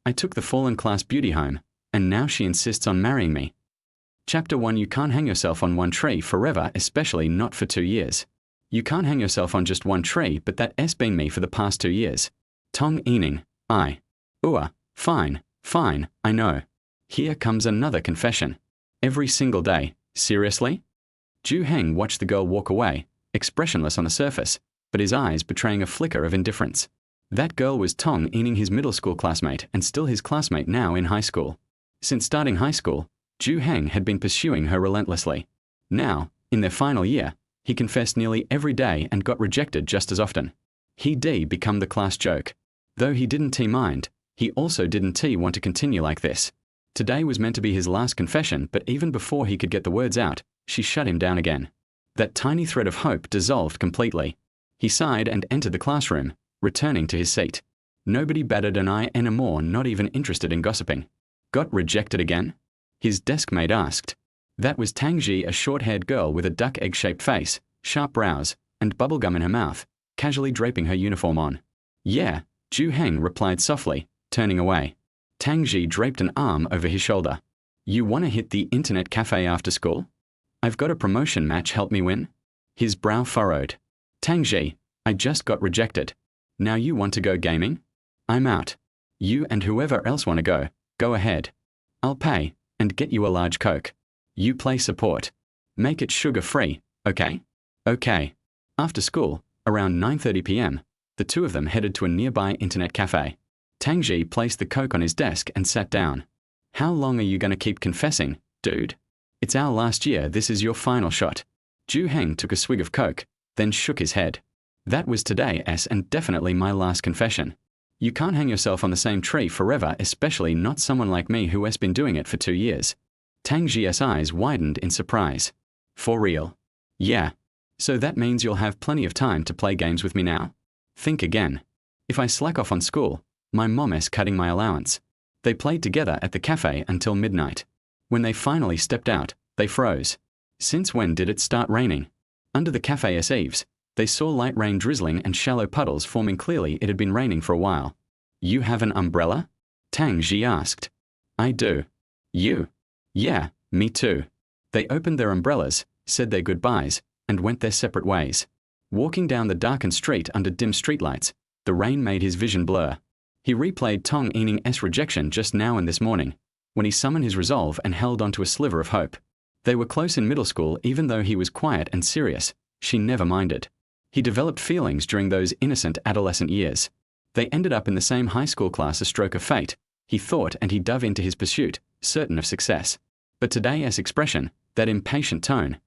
I took the fallen class beauty home, and now she insists on marrying me. Chapter 1. You can't hang yourself on one tree forever, especially not for 2 years. You can't hang yourself on just one tree, but that's been me for the past 2 years. Tong Yining. Fine, I know. Here comes another confession. Every single day. Seriously? Zhou Heng watched the girl walk away, expressionless on the surface, but his eyes betraying a flicker of indifference. That girl was Tong Yining, his middle school classmate, and still his classmate now in high school. Since starting high school, Zhou Heng had been pursuing her relentlessly. Now, in their final year, he confessed nearly every day and got rejected just as often. He'd become the class joke. Though he didn't mind, he also didn't want to continue like this. Today was meant to be his last confession, but even before he could get the words out, she shut him down again. That tiny thread of hope dissolved completely. He sighed and entered the classroom, returning to his seat. Nobody batted an eye anymore, not even interested in gossiping. Got rejected again? His desk mate asked. That was Tang Ji, a short-haired girl with a duck egg-shaped face, sharp brows, and bubblegum in her mouth, casually draping her uniform on. Yeah, Zhou Heng replied softly, turning away. Tang Ji draped an arm over his shoulder. You want to hit the internet cafe after school? I've got a promotion match, help me win? His brow furrowed. Tang Ji, I just got rejected. Now you want to go gaming? I'm out. You and whoever else want to go ahead. I'll pay, and get you a large Coke. You play support. Make it sugar-free, okay? Okay. After school, around 9:30 p.m., the two of them headed to a nearby internet cafe. Tang Ji placed the Coke on his desk and sat down. How long are you going to keep confessing, dude? It's our last year, this is your final shot. Zhou Heng took a swig of Coke, then shook his head. That was today's and definitely my last confession. You can't hang yourself on the same tree forever, especially not someone like me who has been doing it for 2 years. Tang Ji's eyes widened in surprise. For real? Yeah. So that means you'll have plenty of time to play games with me now? Think again. If I slack off on school, my mom is cutting my allowance. They played together at the cafe until midnight. When they finally stepped out, they froze. Since when did it start raining? Under the cafe's eaves, they saw light rain drizzling and shallow puddles forming. Clearly it had been raining for a while. You have an umbrella? Tang Ji asked. I do. You? Yeah, me too. They opened their umbrellas, said their goodbyes, and went their separate ways. Walking down the darkened street under dim streetlights, the rain made his vision blur. He replayed Tong Yining's rejection just now and this morning, when he summoned his resolve and held onto a sliver of hope. They were close in middle school. Even though he was quiet and serious, she never minded. He developed feelings during those innocent adolescent years. They ended up in the same high school class, a stroke of fate, he thought, and he dove into his pursuit, certain of success. But today's expression, that impatient tone,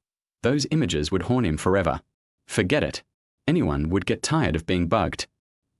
those images would haunt him forever. Forget it. Anyone would get tired of being bugged.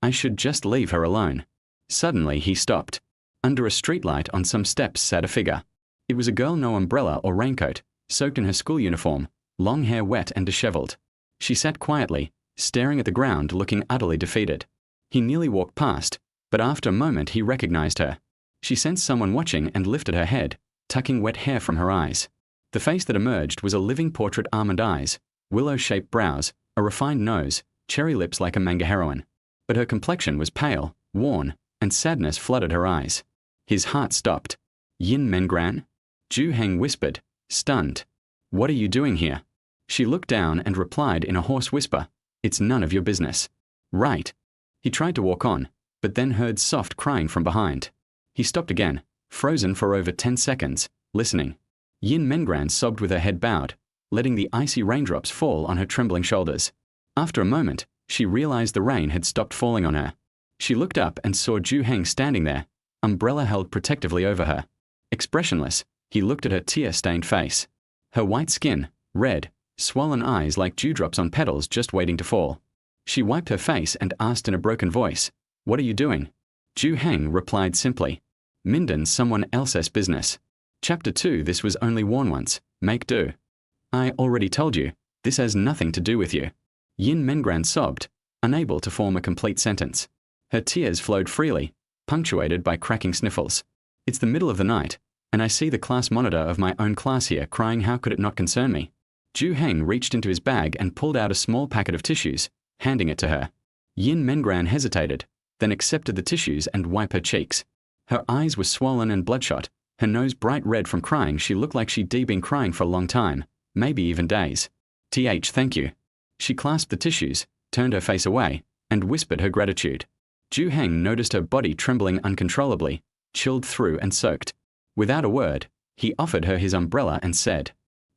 I should just leave her alone. Suddenly he stopped. Under a streetlight on some steps sat a figure. It was a girl, no umbrella or raincoat, soaked in her school uniform, long hair wet and disheveled. She sat quietly, staring at the ground, looking utterly defeated. He nearly walked past, but after a moment he recognized her. She sensed someone watching and lifted her head, tucking wet hair from her eyes. The face that emerged was a living portrait: almond eyes, willow-shaped brows, a refined nose, cherry lips like a manga heroine. But her complexion was pale, worn, and sadness flooded her eyes. His heart stopped. Yin Mengran? Zhou Heng whispered, stunned. What are you doing here? She looked down and replied in a hoarse whisper, It's none of your business. Right. He tried to walk on, but then heard soft crying from behind. He stopped again, frozen for over 10 seconds, listening. Yin Mengran sobbed with her head bowed, letting the icy raindrops fall on her trembling shoulders. After a moment, she realized the rain had stopped falling on her. She looked up and saw Zhou Heng standing there, umbrella held protectively over her. Expressionless, he looked at her tear-stained face. Her white skin, red, swollen eyes like dewdrops on petals just waiting to fall. She wiped her face and asked in a broken voice, What are you doing? Zhou Heng replied simply, Minden's someone else's business. Chapter 2. This was only worn once, make do. I already told you, this has nothing to do with you. Yin Mengran sobbed, unable to form a complete sentence. Her tears flowed freely, punctuated by cracking sniffles. It's the middle of the night, and I see the class monitor of my own class here crying. How could it not concern me? Zhou Heng reached into his bag and pulled out a small packet of tissues, handing it to her. Yin Mengran hesitated, then accepted the tissues and wiped her cheeks. Her eyes were swollen and bloodshot, her nose bright red from crying. She looked like she'd been crying for a long time, maybe even days. Thank you. She clasped the tissues, turned her face away, and whispered her gratitude. Zhou Heng noticed her body trembling uncontrollably, chilled through and soaked. Without a word, he offered her his umbrella and said,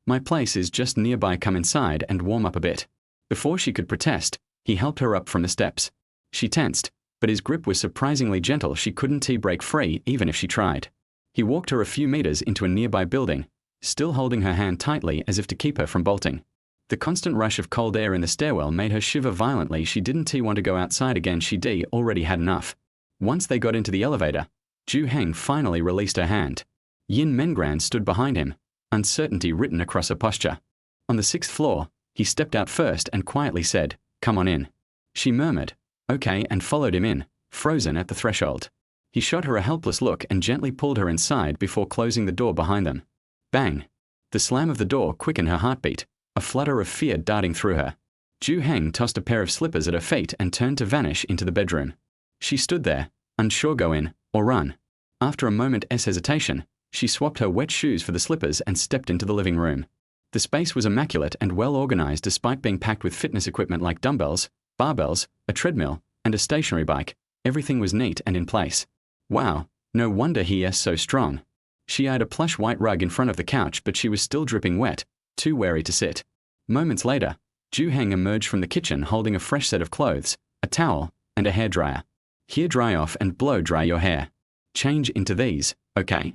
"My place is just nearby, come inside and warm up a bit." Before she could protest, he helped her up from the steps. She tensed, but his grip was surprisingly gentle. She couldn't break free even if she tried. He walked her a few meters into a nearby building, still holding her hand tightly as if to keep her from bolting. The constant rush of cold air in the stairwell made her shiver violently. She didn't want to go outside again. She already had enough. Once they got into the elevator, Zhou Heng finally released her hand. Yin Mengran stood behind him, uncertainty written across her posture. On the 6th floor, he stepped out first and quietly said, "Come on in." She murmured, "Okay," and followed him in, frozen at the threshold. He shot her a helpless look and gently pulled her inside before closing the door behind them. Bang! The slam of the door quickened her heartbeat, a flutter of fear darting through her. Zhou Heng tossed a pair of slippers at her feet and turned to vanish into the bedroom. She stood there, unsure go in or run. After a moment's hesitation, she swapped her wet shoes for the slippers and stepped into the living room. The space was immaculate and well organized despite being packed with fitness equipment like dumbbells, barbells, a treadmill, and a stationary bike. Everything was neat and in place. Wow, no wonder he is so strong. She eyed a plush white rug in front of the couch, but she was still dripping wet, too wary to sit. Moments later, Zhou Heng emerged from the kitchen holding a fresh set of clothes, a towel, and a hairdryer. "Here, dry off and blow dry your hair. Change into these, okay?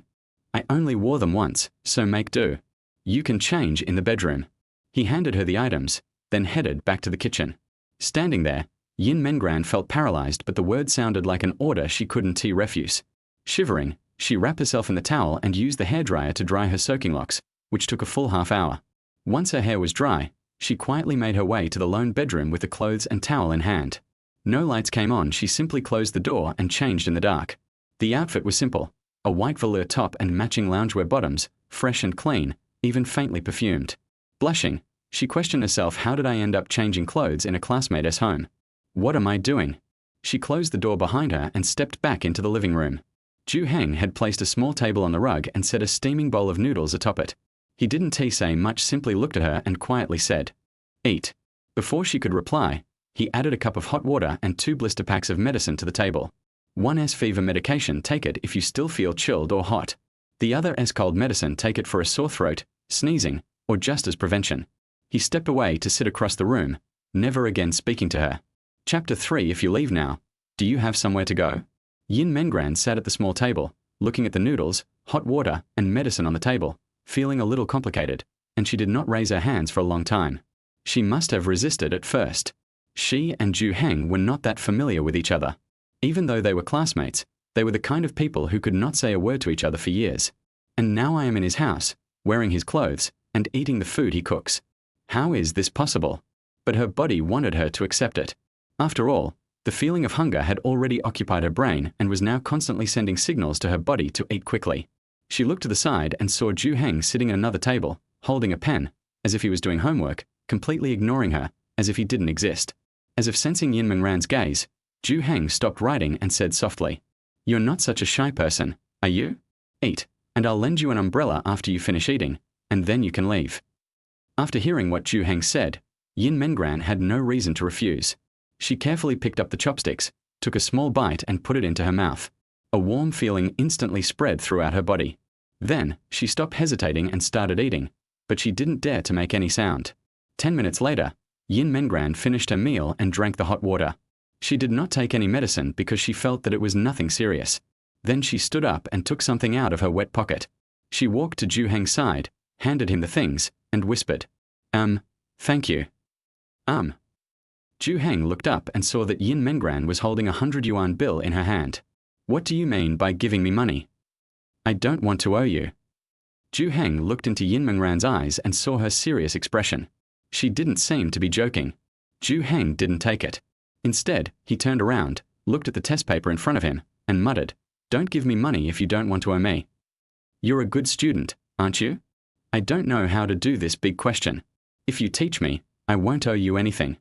I only wore them once, so make do. You can change in the bedroom." He handed her the items, then headed back to the kitchen. Standing there, Yin Mengran felt paralyzed, but the word sounded like an order she couldn't refuse. Shivering, she wrapped herself in the towel and used the hairdryer to dry her soaking locks, which took a full half-hour. Once her hair was dry, she quietly made her way to the lone bedroom with the clothes and towel in hand. No lights came on. She simply closed the door and changed in the dark. The outfit was simple, a white velour top and matching loungewear bottoms, fresh and clean, even faintly perfumed. Blushing, she questioned herself, how did I end up changing clothes in a classmate's home? What am I doing? She closed the door behind her and stepped back into the living room. Zhou Heng had placed a small table on the rug and set a steaming bowl of noodles atop it. He didn't say much, simply looked at her and quietly said, "Eat." Before she could reply, he added a cup of hot water and 2 blister packs of medicine to the table. 1's fever medication, take it if you still feel chilled or hot. The other is cold medicine, take it for a sore throat, sneezing, or just as prevention. He stepped away to sit across the room, never again speaking to her. Chapter 3. If you leave now, do you have somewhere to go? Yin Mengran sat at the small table, looking at the noodles, hot water, and medicine on the table, feeling a little complicated, and she did not raise her hands for a long time. She must have resisted at first. She and Zhou Heng were not that familiar with each other. Even though they were classmates, they were the kind of people who could not say a word to each other for years. And now I am in his house, wearing his clothes, and eating the food he cooks. How is this possible? But her body wanted her to accept it. After all, the feeling of hunger had already occupied her brain and was now constantly sending signals to her body to eat quickly. She looked to the side and saw Zhou Heng sitting at another table, holding a pen, as if he was doing homework, completely ignoring her, as if he didn't exist. As if sensing Yin Mengran's gaze, Zhou Heng stopped writing and said softly, "You're not such a shy person, are you? Eat, and I'll lend you an umbrella after you finish eating, and then you can leave." After hearing what Zhou Heng said, Yin Mengran had no reason to refuse. She carefully picked up the chopsticks, took a small bite and put it into her mouth. A warm feeling instantly spread throughout her body. Then, she stopped hesitating and started eating, but she didn't dare to make any sound. 10 minutes later, Yin Mengran finished her meal and drank the hot water. She did not take any medicine because she felt that it was nothing serious. Then she stood up and took something out of her wet pocket. She walked to Zhou Heng's side, handed him the things, and whispered, Thank you." Zhou Heng looked up and saw that Yin Mengran was holding a 100 yuan bill in her hand. "What do you mean by giving me money?" "I don't want to owe you." Zhou Heng looked into Yin Mengran's eyes and saw her serious expression. She didn't seem to be joking. Zhou Heng didn't take it. Instead, he turned around, looked at the test paper in front of him, and muttered, "Don't give me money if you don't want to owe me. You're a good student, aren't you? I don't know how to do this big question. If you teach me, I won't owe you anything."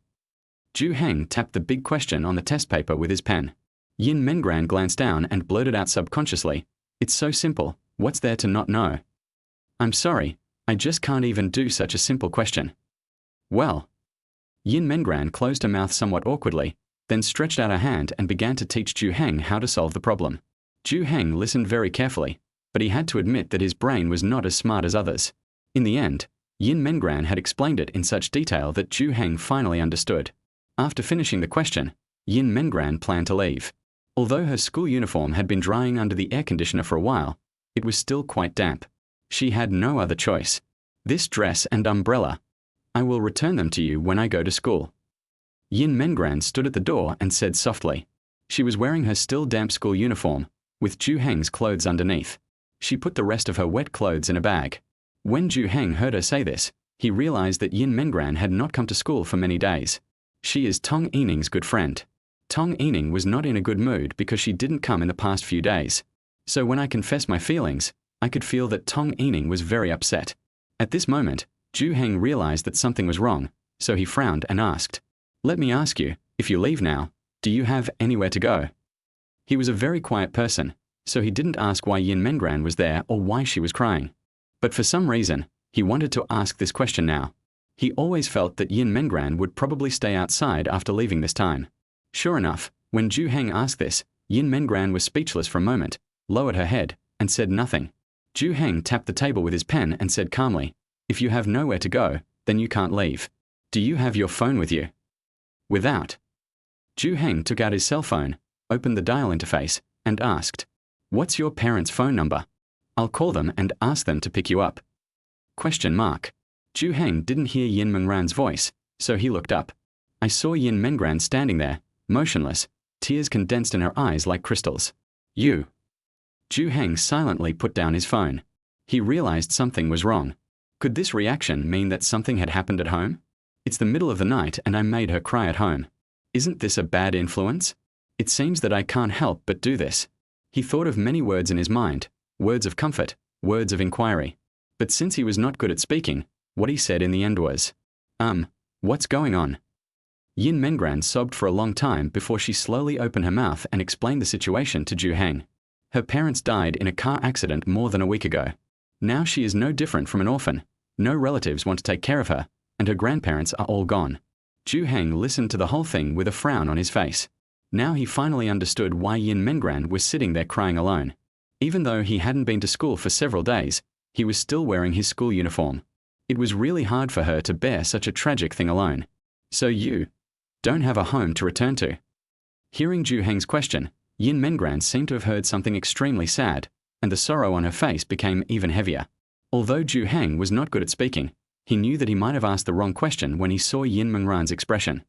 Zhou Heng tapped the big question on the test paper with his pen. Yin Mengran glanced down and blurted out subconsciously, "It's so simple, what's there to not know?" "I'm sorry, I just can't even do such a simple question." "Well." Yin Mengran closed her mouth somewhat awkwardly, then stretched out her hand and began to teach Zhou Heng how to solve the problem. Zhou Heng listened very carefully, but he had to admit that his brain was not as smart as others. In the end, Yin Mengran had explained it in such detail that Zhou Heng finally understood. After finishing the question, Yin Mengran planned to leave. Although her school uniform had been drying under the air conditioner for a while, it was still quite damp. She had no other choice. "This dress and umbrella. I will return them to you when I go to school." Yin Mengran stood at the door and said softly. She was wearing her still damp school uniform, with Zhou Heng's clothes underneath. She put the rest of her wet clothes in a bag. When Zhou Heng heard her say this, he realized that Yin Mengran had not come to school for many days. She is Tong Yining's good friend. Tong Yining was not in a good mood because she didn't come in the past few days. So when I confessed my feelings, I could feel that Tong Yining was very upset. At this moment, Zhou Heng realized that something was wrong, so he frowned and asked, "Let me ask you, if you leave now, do you have anywhere to go?" He was a very quiet person, so he didn't ask why Yin Mengran was there or why she was crying. But for some reason, he wanted to ask this question now. He always felt that Yin Mengran would probably stay outside after leaving this time. Sure enough, when Zhou Heng asked this, Yin Mengran was speechless for a moment, lowered her head, and said nothing. Zhou Heng tapped the table with his pen and said calmly, "If you have nowhere to go, then you can't leave. Do you have your phone with you?" "Without." Zhou Heng took out his cell phone, opened the dial interface, and asked, "What's your parents' phone number? I'll call them and ask them to pick you up." Zhou Heng didn't hear Yin Mengran's voice, so he looked up. I saw Yin Mengran standing there, motionless, tears condensed in her eyes like crystals. "You." Zhou Heng silently put down his phone. He realized something was wrong. Could this reaction mean that something had happened at home? It's the middle of the night and I made her cry at home. Isn't this a bad influence? It seems that I can't help but do this. He thought of many words in his mind, words of comfort, words of inquiry. But since he was not good at speaking, what he said in the end was, "What's going on?" Yin Mengran sobbed for a long time before she slowly opened her mouth and explained the situation to Zhou Heng. Her parents died in a car accident more than a week ago. Now she is no different from an orphan. No relatives want to take care of her, and her grandparents are all gone. Zhou Heng listened to the whole thing with a frown on his face. Now he finally understood why Yin Mengran was sitting there crying alone. Even though he hadn't been to school for several days, he was still wearing his school uniform. It was really hard for her to bear such a tragic thing alone. "So you don't have a home to return to?" Hearing Zhou Heng's question, Yin Mengran seemed to have heard something extremely sad, and the sorrow on her face became even heavier. Although Zhou Heng was not good at speaking, he knew that he might have asked the wrong question when he saw Yin Mengran's expression.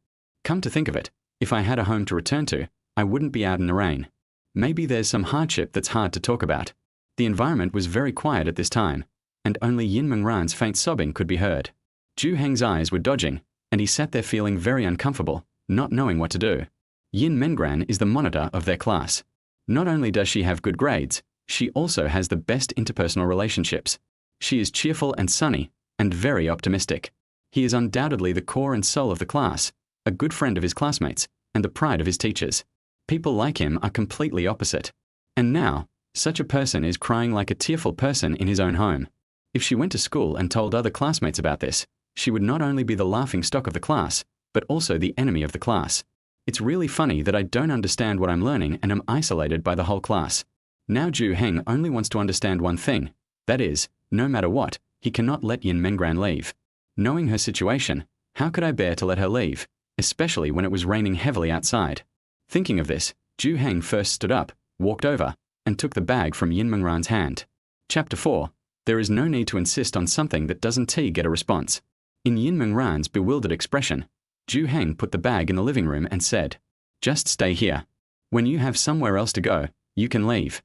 Come to think of it, if I had a home to return to, I wouldn't be out in the rain. Maybe there's some hardship that's hard to talk about. The environment was very quiet at this time, and only Yin Mengran's faint sobbing could be heard. Zhou Heng's eyes were dodging, and he sat there feeling very uncomfortable, not knowing what to do. Yin Mengran is the monitor of their class. Not only does she have good grades, she also has the best interpersonal relationships. She is cheerful and sunny, and very optimistic. He is undoubtedly the core and soul of the class, a good friend of his classmates, and the pride of his teachers. People like him are completely opposite. And now, such a person is crying like a tearful person in his own home. If she went to school and told other classmates about this, she would not only be the laughing stock of the class, but also the enemy of the class. It's really funny that I don't understand what I'm learning and am isolated by the whole class. Now Zhou Heng only wants to understand one thing. That is, no matter what, he cannot let Yin Mengran leave. Knowing her situation, how could I bear to let her leave, especially when it was raining heavily outside? Thinking of this, Zhou Heng first stood up, walked over, and took the bag from Yin Mengran's hand. Chapter 4. There is no need to insist on something that doesn't get a response. In Yin Mengran's bewildered expression, Zhou Heng put the bag in the living room and said, "Just stay here. When you have somewhere else to go, you can leave."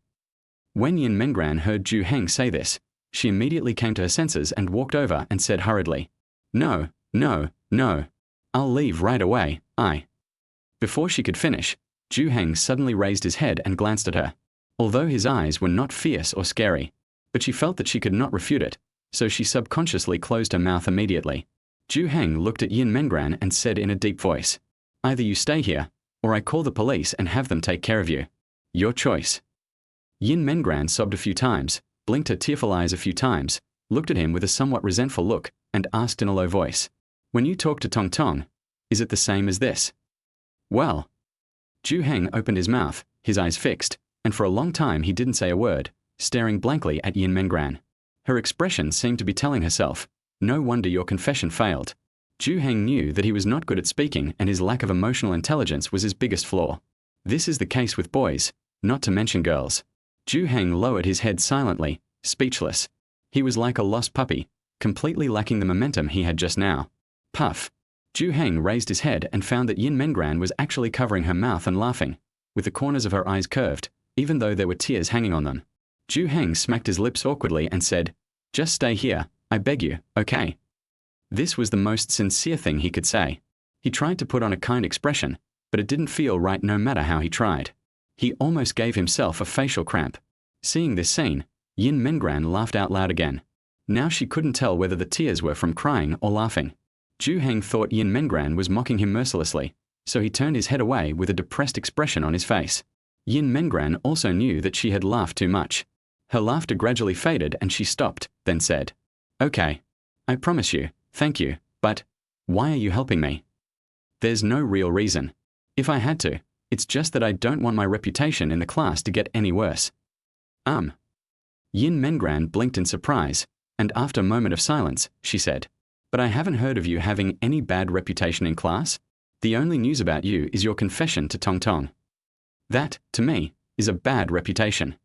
When Yin Mengran heard Zhou Heng say this, she immediately came to her senses and walked over and said hurriedly, "No, no, no. I'll leave right away, Before she could finish, Zhou Heng suddenly raised his head and glanced at her. Although his eyes were not fierce or scary, but she felt that she could not refute it, so she subconsciously closed her mouth immediately. Zhou Heng looked at Yin Mengran and said in a deep voice, "Either you stay here, or I call the police and have them take care of you. Your choice. Yin Mengran sobbed a few times, blinked her tearful eyes a few times, looked at him with a somewhat resentful look, and asked in a low voice, "When you talk to Tong Tong, is it the same as this?" Well. Zhou Heng opened his mouth, his eyes fixed, and for a long time he didn't say a word, staring blankly at Yin Mengran. Her expression seemed to be telling herself, "No wonder your confession failed." Zhou Heng knew that he was not good at speaking and his lack of emotional intelligence was his biggest flaw. This is the case with boys, not to mention girls. Zhou Heng lowered his head silently, speechless. He was like a lost puppy, completely lacking the momentum he had just now. Puff. Zhou Heng raised his head and found that Yin Mengran was actually covering her mouth and laughing, with the corners of her eyes curved, even though there were tears hanging on them. Zhou Heng smacked his lips awkwardly and said, "Just stay here, I beg you, okay?" This was the most sincere thing he could say. He tried to put on a kind expression, but it didn't feel right no matter how he tried. He almost gave himself a facial cramp. Seeing this scene, Yin Mengran laughed out loud again. Now she couldn't tell whether the tears were from crying or laughing. Zhou Heng thought Yin Mengran was mocking him mercilessly, so he turned his head away with a depressed expression on his face. Yin Mengran also knew that she had laughed too much. Her laughter gradually faded and she stopped, then said, "Okay. I promise you, thank you, but why are you helping me?" "There's no real reason. If I had to, it's just that I don't want my reputation in the class to get any worse." Yin Mengran blinked in surprise, and after a moment of silence, she said, "But I haven't heard of you having any bad reputation in class. The only news about you is your confession to Tong Tong. That, to me, is a bad reputation."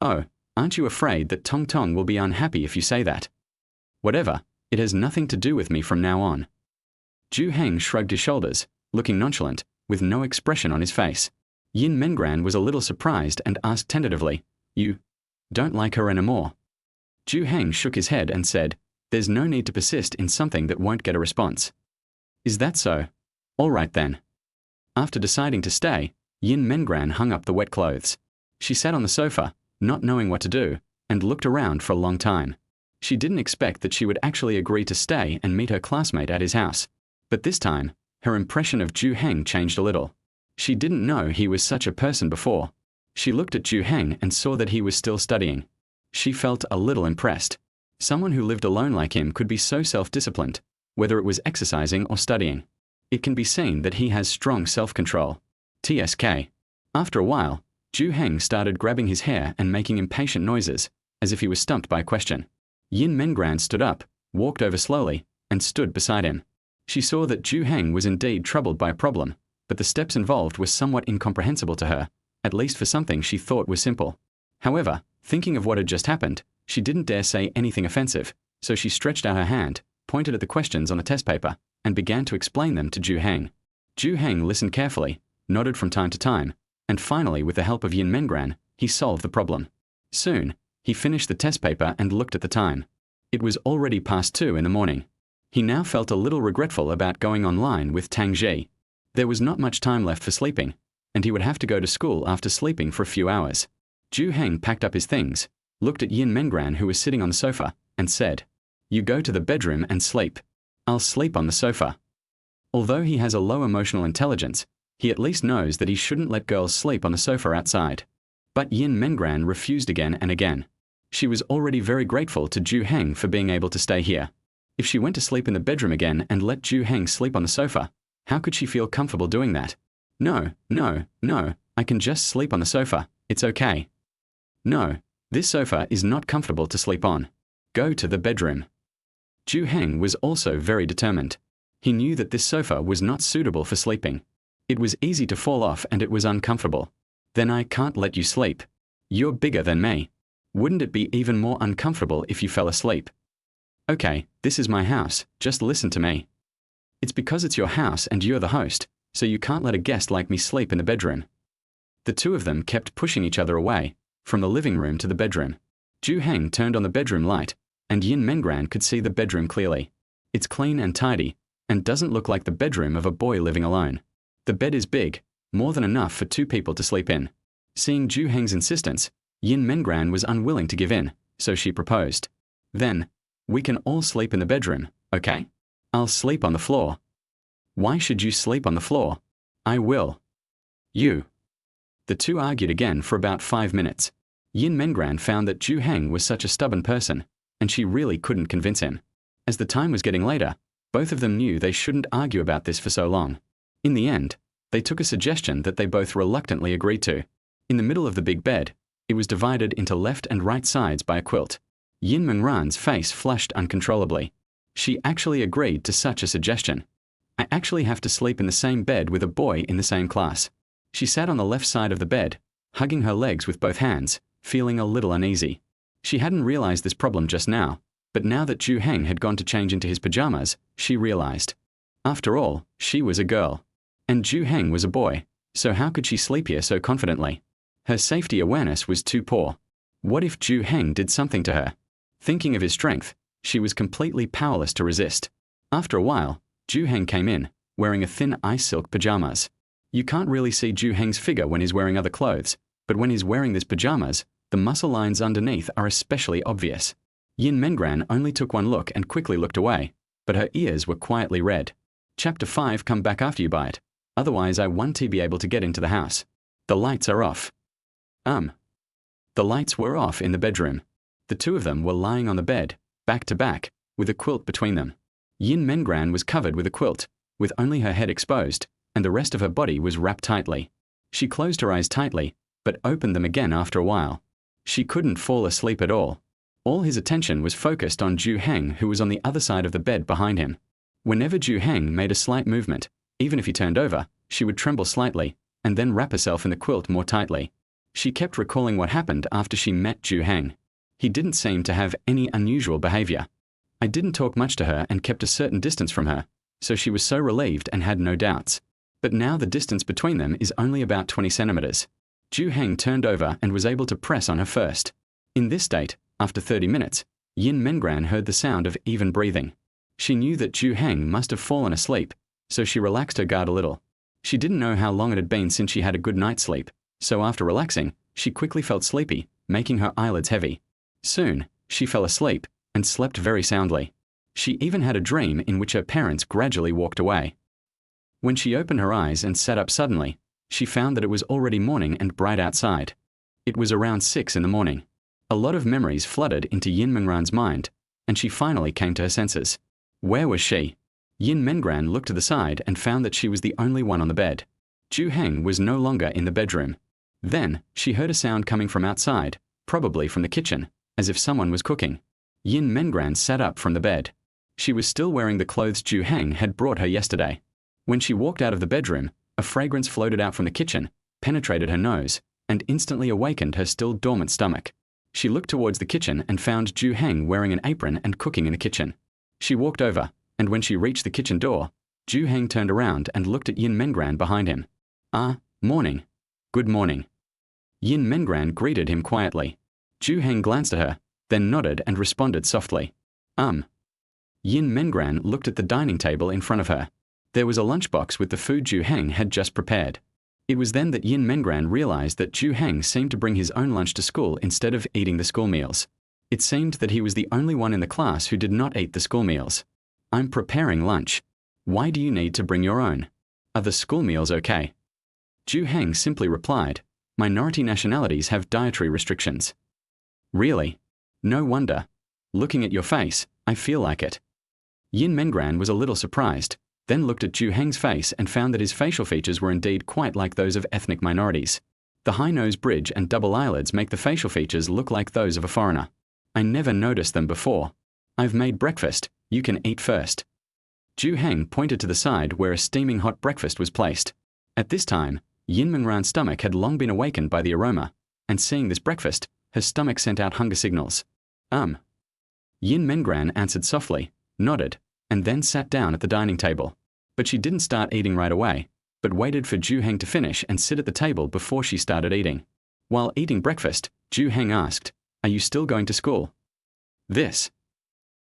"Oh, aren't you afraid that Tong Tong will be unhappy if you say that?" "Whatever, it has nothing to do with me from now on." Zhou Heng shrugged his shoulders, looking nonchalant, with no expression on his face. Yin Mengran was a little surprised and asked tentatively, "You don't like her anymore?" Zhou Heng shook his head and said, "There's no need to persist in something that won't get a response." "Is that so? All right then." After deciding to stay, Yin Mengran hung up the wet clothes. She sat on the sofa, not knowing what to do, and looked around for a long time. She didn't expect that she would actually agree to stay and meet her classmate at his house. But this time, her impression of Zhou Heng changed a little. She didn't know he was such a person before. She looked at Zhou Heng and saw that he was still studying. She felt a little impressed. Someone who lived alone like him could be so self-disciplined, whether it was exercising or studying. It can be seen that he has strong self-control. TSK. After a while, Zhou Heng started grabbing his hair and making impatient noises, as if he was stumped by a question. Yin Mengran stood up, walked over slowly, and stood beside him. She saw that Zhou Heng was indeed troubled by a problem, but the steps involved were somewhat incomprehensible to her, at least for something she thought was simple. However, thinking of what had just happened, she didn't dare say anything offensive, so she stretched out her hand, pointed at the questions on the test paper, and began to explain them to Zhou Heng. Zhou Heng listened carefully, nodded from time to time, and finally, with the help of Yin Mengran, he solved the problem. Soon, he finished the test paper and looked at the time. It was already past 2 in the morning. He now felt a little regretful about going online with Tang Ji. There was not much time left for sleeping, and he would have to go to school after sleeping for a few hours. Zhou Heng packed up his things, looked at Yin Mengran who was sitting on the sofa, and said, "You go to the bedroom and sleep. I'll sleep on the sofa." Although he has a low emotional intelligence, he at least knows that he shouldn't let girls sleep on the sofa outside. But Yin Mengran refused again and again. She was already very grateful to Zhou Heng for being able to stay here. If she went to sleep in the bedroom again and let Zhou Heng sleep on the sofa, how could she feel comfortable doing that? "No, no, no, I can just sleep on the sofa, it's okay." "No, this sofa is not comfortable to sleep on. Go to the bedroom." Zhou Heng was also very determined. He knew that this sofa was not suitable for sleeping. It was easy to fall off and it was uncomfortable. "Then I can't let you sleep. You're bigger than me. Wouldn't it be even more uncomfortable if you fell asleep?" "Okay, this is my house, just listen to me. It's because it's your house and you're the host, so you can't let a guest like me sleep in the bedroom." The two of them kept pushing each other away, from the living room to the bedroom. Zhou Heng turned on the bedroom light, and Yin Mengran could see the bedroom clearly. It's clean and tidy, and doesn't look like the bedroom of a boy living alone. The bed is big, more than enough for 2 people to sleep in. Seeing Zhou Heng's insistence, Yin Mengran was unwilling to give in, so she proposed, "Then, we can all sleep in the bedroom, okay? I'll sleep on the floor." "Why should you sleep on the floor?" "I will." You. The two argued again for about 5 minutes. Yin Mengran found that Zhou Heng was such a stubborn person, and she really couldn't convince him. As the time was getting later, both of them knew they shouldn't argue about this for so long. In the end, they took a suggestion that they both reluctantly agreed to. In the middle of the big bed, it was divided into left and right sides by a quilt. Yin Mengran's face flushed uncontrollably. She actually agreed to such a suggestion. I actually have to sleep in the same bed with a boy in the same class. She sat on the left side of the bed, hugging her legs with both hands, feeling a little uneasy. She hadn't realized this problem just now, but now that Zhou Heng had gone to change into his pajamas, she realized. After all, she was a girl. And Zhou Heng was a boy, so how could she sleep here so confidently? Her safety awareness was too poor. What if Zhou Heng did something to her? Thinking of his strength, she was completely powerless to resist. After a while, Zhou Heng came in, wearing a thin ice silk pajamas. You can't really see Zhou Heng's figure when he's wearing other clothes, but when he's wearing these pajamas, the muscle lines underneath are especially obvious. Yin Mengran only took one look and quickly looked away, but her ears were quietly red. Chapter 5. Come back after you buy it. Otherwise I won't be able to get into the house. The lights are off. The lights were off in the bedroom. The two of them were lying on the bed, back to back, with a quilt between them. Yin Mengran was covered with a quilt, with only her head exposed, and the rest of her body was wrapped tightly. She closed her eyes tightly, but opened them again after a while. She couldn't fall asleep at all. All his attention was focused on Zhou Heng, who was on the other side of the bed behind him. Whenever Zhou Heng made a slight movement, even if he turned over, she would tremble slightly, and then wrap herself in the quilt more tightly. She kept recalling what happened after she met Zhou Heng. He didn't seem to have any unusual behavior. I didn't talk much to her and kept a certain distance from her, so she was so relieved and had no doubts. But now the distance between them is only about 20 centimeters. Zhou Heng turned over and was able to press on her first. In this state, after 30 minutes, Yin Mengran heard the sound of even breathing. She knew that Zhou Heng must have fallen asleep, so she relaxed her guard a little. She didn't know how long it had been since she had a good night's sleep, so after relaxing, she quickly felt sleepy, making her eyelids heavy. Soon, she fell asleep and slept very soundly. She even had a dream in which her parents gradually walked away. When she opened her eyes and sat up suddenly, she found that it was already morning and bright outside. It was around 6 in the morning. A lot of memories flooded into Yin Mengran's mind, and she finally came to her senses. Where was she? Yin Mengran looked to the side and found that she was the only one on the bed. Zhou Heng was no longer in the bedroom. Then, she heard a sound coming from outside, probably from the kitchen, as if someone was cooking. Yin Mengran sat up from the bed. She was still wearing the clothes Zhou Heng had brought her yesterday. When she walked out of the bedroom, a fragrance floated out from the kitchen, penetrated her nose, and instantly awakened her still dormant stomach. She looked towards the kitchen and found Zhou Heng wearing an apron and cooking in the kitchen. She walked over, and when she reached the kitchen door, Zhou Heng turned around and looked at Yin Mengran behind him. Morning. Good morning. Yin Mengran greeted him quietly. Zhou Heng glanced at her, then nodded and responded softly. Yin Mengran looked at the dining table in front of her. There was a lunchbox with the food Zhou Heng had just prepared. It was then that Yin Mengran realized that Zhou Heng seemed to bring his own lunch to school instead of eating the school meals. It seemed that he was the only one in the class who did not eat the school meals. I'm preparing lunch. Why do you need to bring your own? Are the school meals okay? Zhou Heng simply replied, minority nationalities have dietary restrictions. Really? No wonder. Looking at your face, I feel like it. Yin Mengran was a little surprised, then looked at Zhou Heng's face and found that his facial features were indeed quite like those of ethnic minorities. The high nose bridge and double eyelids make the facial features look like those of a foreigner. I never noticed them before. I've made breakfast, you can eat first. Zhou Heng pointed to the side where a steaming hot breakfast was placed. At this time, Yin Mengran's stomach had long been awakened by the aroma, and seeing this breakfast, her stomach sent out hunger signals. Yin Mengran answered softly, nodded, and then sat down at the dining table. But she didn't start eating right away, but waited for Zhou Heng to finish and sit at the table before she started eating. While eating breakfast, Zhou Heng asked, are you still going to school? This.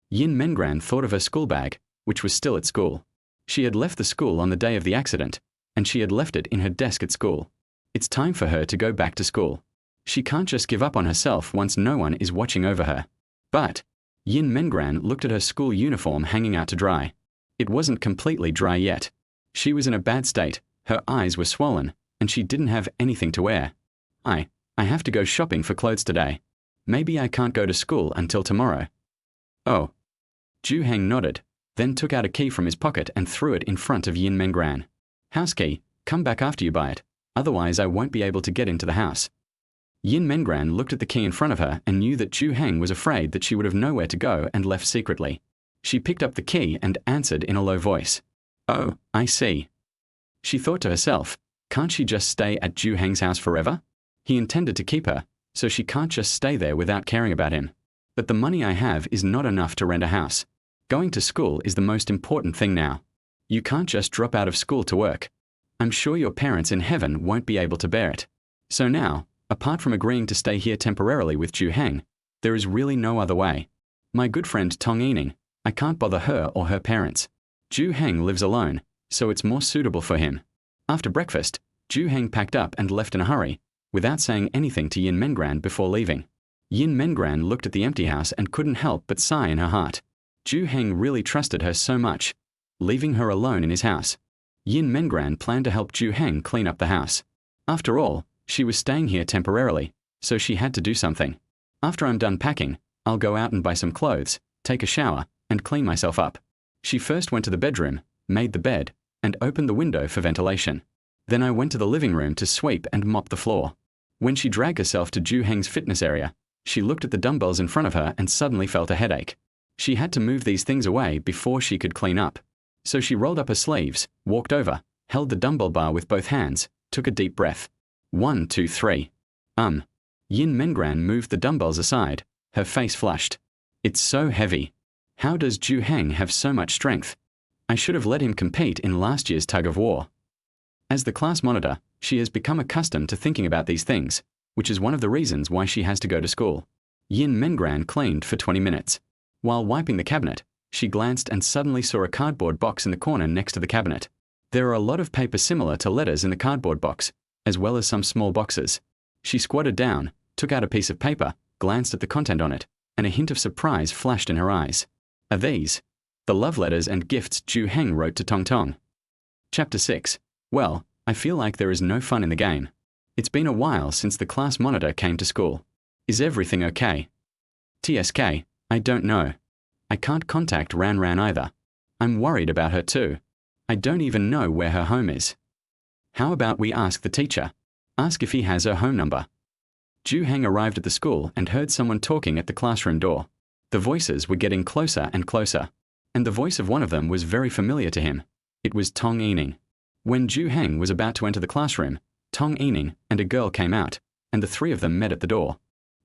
Yin Mengran thought of her school bag, which was still at school. She had left the school on the day of the accident, and she had left it in her desk at school. It's time for her to go back to school. She can't just give up on herself once no one is watching over her. But Yin Mengran looked at her school uniform hanging out to dry. It wasn't completely dry yet. She was in a bad state, her eyes were swollen, and she didn't have anything to wear. I have to go shopping for clothes today. Maybe I can't go to school until tomorrow. Oh. Zhou Heng nodded, then took out a key from his pocket and threw it in front of Yin Mengran. House key, come back after you buy it, otherwise I won't be able to get into the house. Yin Mengran looked at the key in front of her and knew that Zhou Heng was afraid that she would have nowhere to go and left secretly. She picked up the key and answered in a low voice. Oh, I see. She thought to herself, can't she just stay at Zhou Heng's house forever? He intended to keep her, so she can't just stay there without caring about him. But the money I have is not enough to rent a house. Going to school is the most important thing now. You can't just drop out of school to work. I'm sure your parents in heaven won't be able to bear it. So now, apart from agreeing to stay here temporarily with Zhou Heng, there is really no other way. My good friend Tong Yining, I can't bother her or her parents. Zhou Heng lives alone, so it's more suitable for him. After breakfast, Zhou Heng packed up and left in a hurry, without saying anything to Yin Mengran before leaving. Yin Mengran looked at the empty house and couldn't help but sigh in her heart. Zhou Heng really trusted her so much, leaving her alone in his house. Yin Mengran planned to help Zhou Heng clean up the house. After all, she was staying here temporarily, so she had to do something. After I'm done packing, I'll go out and buy some clothes, take a shower, and clean myself up. She first went to the bedroom, made the bed, and opened the window for ventilation. Then I went to the living room to sweep and mop the floor. When she dragged herself to Zhou Heng's fitness area, she looked at the dumbbells in front of her and suddenly felt a headache. She had to move these things away before she could clean up. So she rolled up her sleeves, walked over, held the dumbbell bar with both hands, took a deep breath. 1, 2, 3. Yin Mengran moved the dumbbells aside, her face flushed. It's so heavy. How does Zhou Heng have so much strength? I should have let him compete in last year's tug of war. As the class monitor, she has become accustomed to thinking about these things, which is one of the reasons why she has to go to school. Yin Mengran cleaned for 20 minutes. While wiping the cabinet, she glanced and suddenly saw a cardboard box in the corner next to the cabinet. There are a lot of paper similar to letters in the cardboard box, as well as some small boxes. She squatted down, took out a piece of paper, glanced at the content on it, and a hint of surprise flashed in her eyes. Are these the love letters and gifts Zhou Heng wrote to Tong Tong? Chapter 6. Well, I feel like there is no fun in the game. It's been a while since the class monitor came to school. Is everything okay? TSK, I don't know. I can't contact Ran Ran either. I'm worried about her too. I don't even know where her home is. How about we ask the teacher? Ask if he has her home number. Zhou Heng arrived at the school and heard someone talking at the classroom door. The voices were getting closer and closer, and the voice of one of them was very familiar to him. It was Tong Yining. When Zhou Heng was about to enter the classroom, Tong Yining and a girl came out, and the three of them met at the door.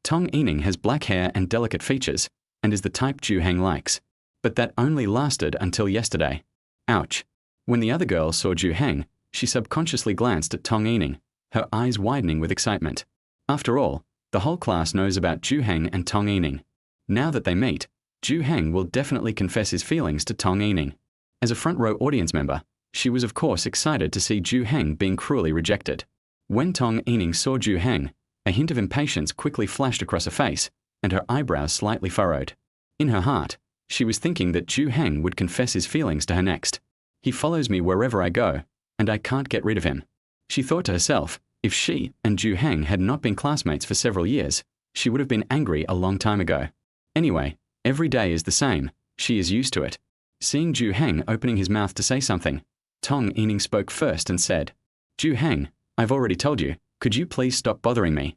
Tong Yining has black hair and delicate features, and is the type Zhou Heng likes. But that only lasted until yesterday. Ouch. When the other girl saw Zhou Heng, she subconsciously glanced at Tong Yining, her eyes widening with excitement. After all, the whole class knows about Zhou Heng and Tong Yining. Now that they meet, Zhou Heng will definitely confess his feelings to Tong Yining. As a front-row audience member, she was of course excited to see Zhou Heng being cruelly rejected. When Tong Yining saw Zhou Heng, a hint of impatience quickly flashed across her face, and her eyebrows slightly furrowed. In her heart, she was thinking that Zhou Heng would confess his feelings to her next. He follows me wherever I go, and I can't get rid of him. She thought to herself, if she and Zhou Heng had not been classmates for several years, she would have been angry a long time ago. Anyway, every day is the same, she is used to it. Seeing Zhou Heng opening his mouth to say something, Tong Yining spoke first and said, Zhou Heng, I've already told you, could you please stop bothering me?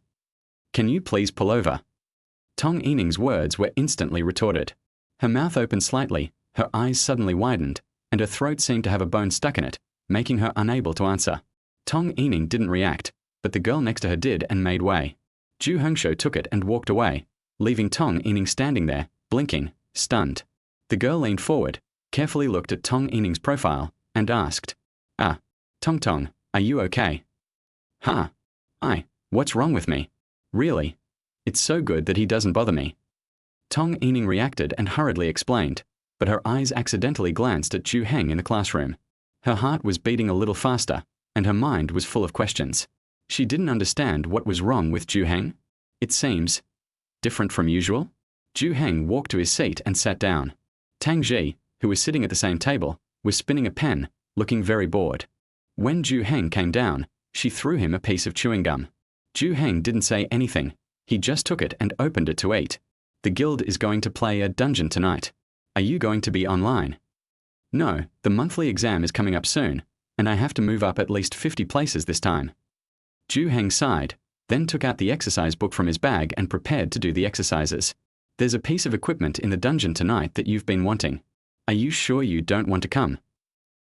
Can you please pull over? Tong Yining's words were instantly retorted. Her mouth opened slightly, her eyes suddenly widened, and her throat seemed to have a bone stuck in it, making her unable to answer. Tong Yining didn't react, but the girl next to her did and made way. Zhu Hengsho took it and walked away, leaving Tong Yining standing there, blinking, stunned. The girl leaned forward, carefully looked at Tong Yining's profile, and asked, Tong Tong, are you okay? What's wrong with me? Really? It's so good that he doesn't bother me. Tong Yining reacted and hurriedly explained, but her eyes accidentally glanced at Zhou Heng in the classroom. Her heart was beating a little faster, and her mind was full of questions. She didn't understand what was wrong with Zhou Heng. It seems different from usual. Zhou Heng walked to his seat and sat down. Tang Ji, who was sitting at the same table, was spinning a pen, looking very bored. When Zhou Heng came down, She threw him a piece of chewing gum. Zhou Heng didn't say anything. He just took it and opened it to eat. The guild is going to play a dungeon tonight. Are you going to be online? No, the monthly exam is coming up soon, and I have to move up at least 50 places this time. Zhou Heng sighed, then took out the exercise book from his bag and prepared to do the exercises. There's a piece of equipment in the dungeon tonight that you've been wanting. Are you sure you don't want to come?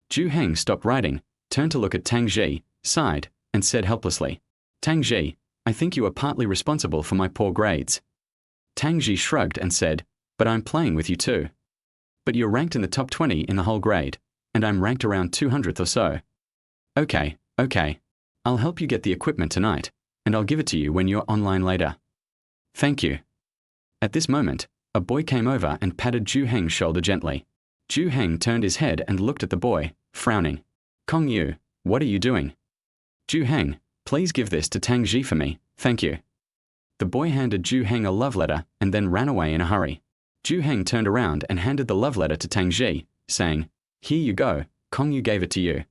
Zhou Heng stopped writing, turned to look at Tang Ji, sighed, and said helplessly, Tang Ji, I think you are partly responsible for my poor grades. Tang Ji shrugged and said, but I'm playing with you too. But you're ranked in the top 20 in the whole grade, and I'm ranked around 200th or so. Okay. I'll help you get the equipment tonight, and I'll give it to you when you're online later. Thank you. At this moment, a boy came over and patted Zhou Heng's shoulder gently. Zhou Heng turned his head and looked at the boy, frowning. Kong Yu, what are you doing? Zhou Heng, please give this to Tang Ji for me, thank you. The boy handed Zhou Heng a love letter and then ran away in a hurry. Zhou Heng turned around and handed the love letter to Tang Ji, saying, Here you go, Kong Yu gave it to you.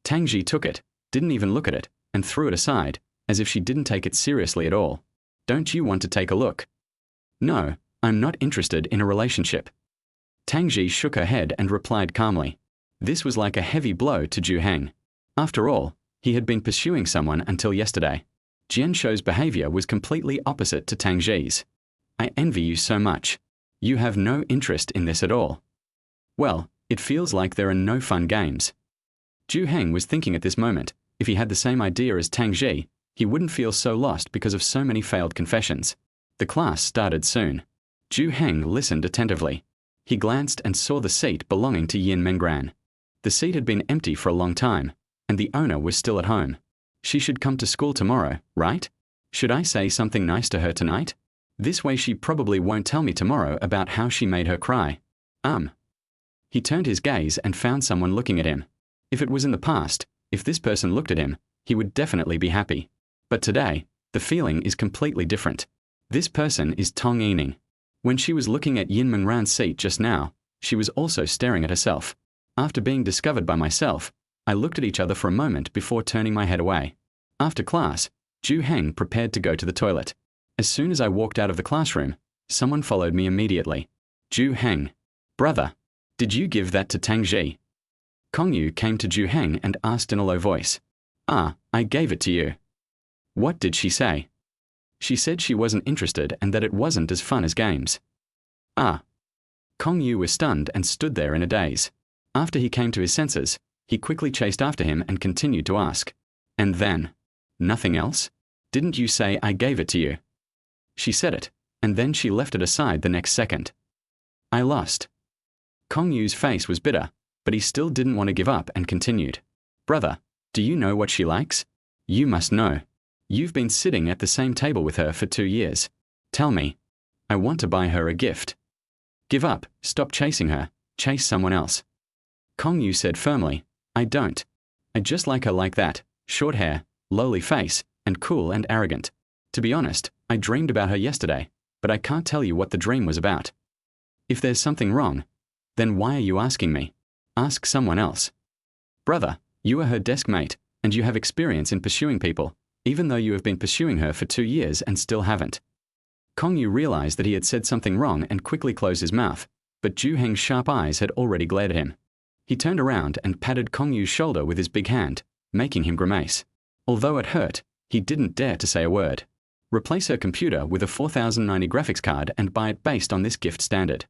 Tang Ji took it, didn't even look at it, and threw it aside, as if she didn't take it seriously at all. Don't you want to take a look? No, I'm not interested in a relationship. Tang Ji shook her head and replied calmly. This was like a heavy blow to Zhou Heng. After all, he had been pursuing someone until yesterday. Jian Shou's behavior was completely opposite to Tang Ji's. I envy you so much. You have no interest in this at all. Well, it feels like there are no fun games. Zhou Heng was thinking at this moment, if he had the same idea as Tang Ji, he wouldn't feel so lost because of so many failed confessions. The class started soon. Zhou Heng listened attentively. He glanced and saw the seat belonging to Yin Mengran. The seat had been empty for a long time, and the owner was still at home. She should come to school tomorrow, right? Should I say something nice to her tonight? This way she probably won't tell me tomorrow about how she made her cry. He turned his gaze and found someone looking at him. If it was in the past, if this person looked at him, he would definitely be happy. But today, the feeling is completely different. This person is Tong Yining. When she was looking at Yin Mengran's seat just now, she was also staring at herself. After being discovered by myself, I looked at each other for a moment before turning my head away. After class, Zhou Heng prepared to go to the toilet. As soon as I walked out of the classroom, someone followed me immediately. Zhou Heng. Brother, did you give that to Tang Ji? Kong Yu came to Zhou Heng and asked in a low voice. I gave it to you. What did she say? She said she wasn't interested and that it wasn't as fun as games. Kong Yu was stunned and stood there in a daze. After he came to his senses, he quickly chased after him and continued to ask. And then? Nothing else? Didn't you say I gave it to you? She said it, and then she left it aside the next second. I lost. Kong Yu's face was bitter, but he still didn't want to give up and continued. Brother, do you know what she likes? You must know. You've been sitting at the same table with her for 2 years. Tell me. I want to buy her a gift. Give up, stop chasing her, chase someone else. Kong Yu said firmly, I don't. I just like her like that, short hair, lowly face, and cool and arrogant. To be honest, I dreamed about her yesterday, but I can't tell you what the dream was about. If there's something wrong, then why are you asking me? Ask someone else. Brother, you are her desk mate, and you have experience in pursuing people, even though you have been pursuing her for 2 years and still haven't. Kong Yu realized that he had said something wrong and quickly closed his mouth, but Zhou Heng's sharp eyes had already glared at him. He turned around and patted Kong Yu's shoulder with his big hand, making him grimace. Although it hurt, he didn't dare to say a word. Replace her computer with a 4090 graphics card and buy it based on this gift standard.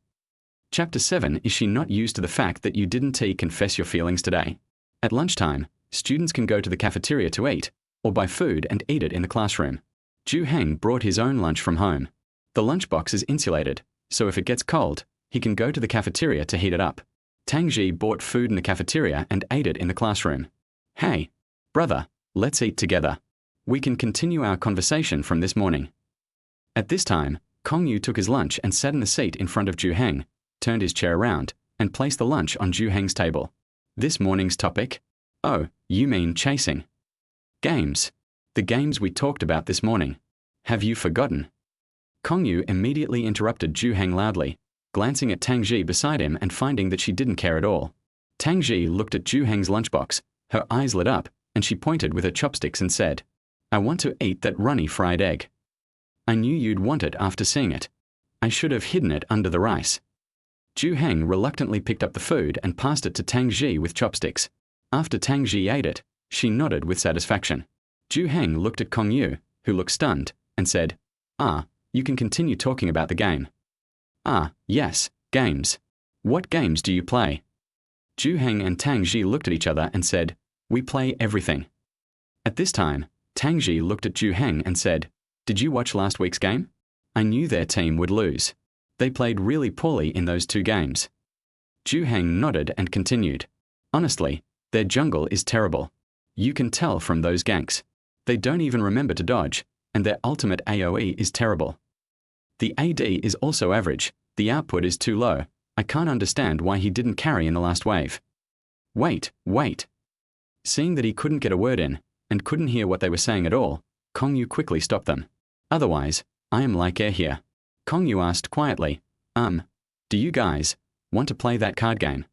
Chapter 7. Is she not used to the fact that you didn't confess your feelings today? At lunchtime, students can go to the cafeteria to eat, or buy food and eat it in the classroom. Zhou Heng brought his own lunch from home. The lunchbox is insulated, so if it gets cold, he can go to the cafeteria to heat it up. Tang Ji bought food in the cafeteria and ate it in the classroom. Hey, brother, let's eat together. We can continue our conversation from this morning. At this time, Kong Yu took his lunch and sat in the seat in front of Zhou Heng, turned his chair around, and placed the lunch on Zhou Heng's table. This morning's topic? Oh, you mean chasing. Games. The games we talked about this morning. Have you forgotten? Kong Yu immediately interrupted Zhou Heng loudly, glancing at Tang Ji beside him and finding that she didn't care at all. Tang Ji looked at Zhou Heng's lunchbox, her eyes lit up, and she pointed with her chopsticks and said, "I want to eat that runny fried egg. I knew you'd want it after seeing it. I should have hidden it under the rice." Zhou Heng reluctantly picked up the food and passed it to Tang Ji with chopsticks. After Tang Ji ate it, she nodded with satisfaction. Zhou Heng looked at Kong Yu, who looked stunned, and said, "Ah, you can continue talking about the game." "Ah, yes, games. What games do you play?" Zhou Heng and Tang Ji looked at each other and said, "We play everything." At this time, Tang Ji looked at Zhou Heng and said, "Did you watch last week's game? I knew their team would lose. They played really poorly in those 2 games." Zhou Heng nodded and continued, "Honestly, their jungle is terrible. You can tell from those ganks. They don't even remember to dodge, and their ultimate AoE is terrible. The AD is also average. The output is too low. I can't understand why he didn't carry in the last wave." Wait. Seeing that he couldn't get a word in, and couldn't hear what they were saying at all, Kong Yu quickly stopped them. "Otherwise, I am like air here." Kong Yu asked quietly, "Do you guys want to play that card game?"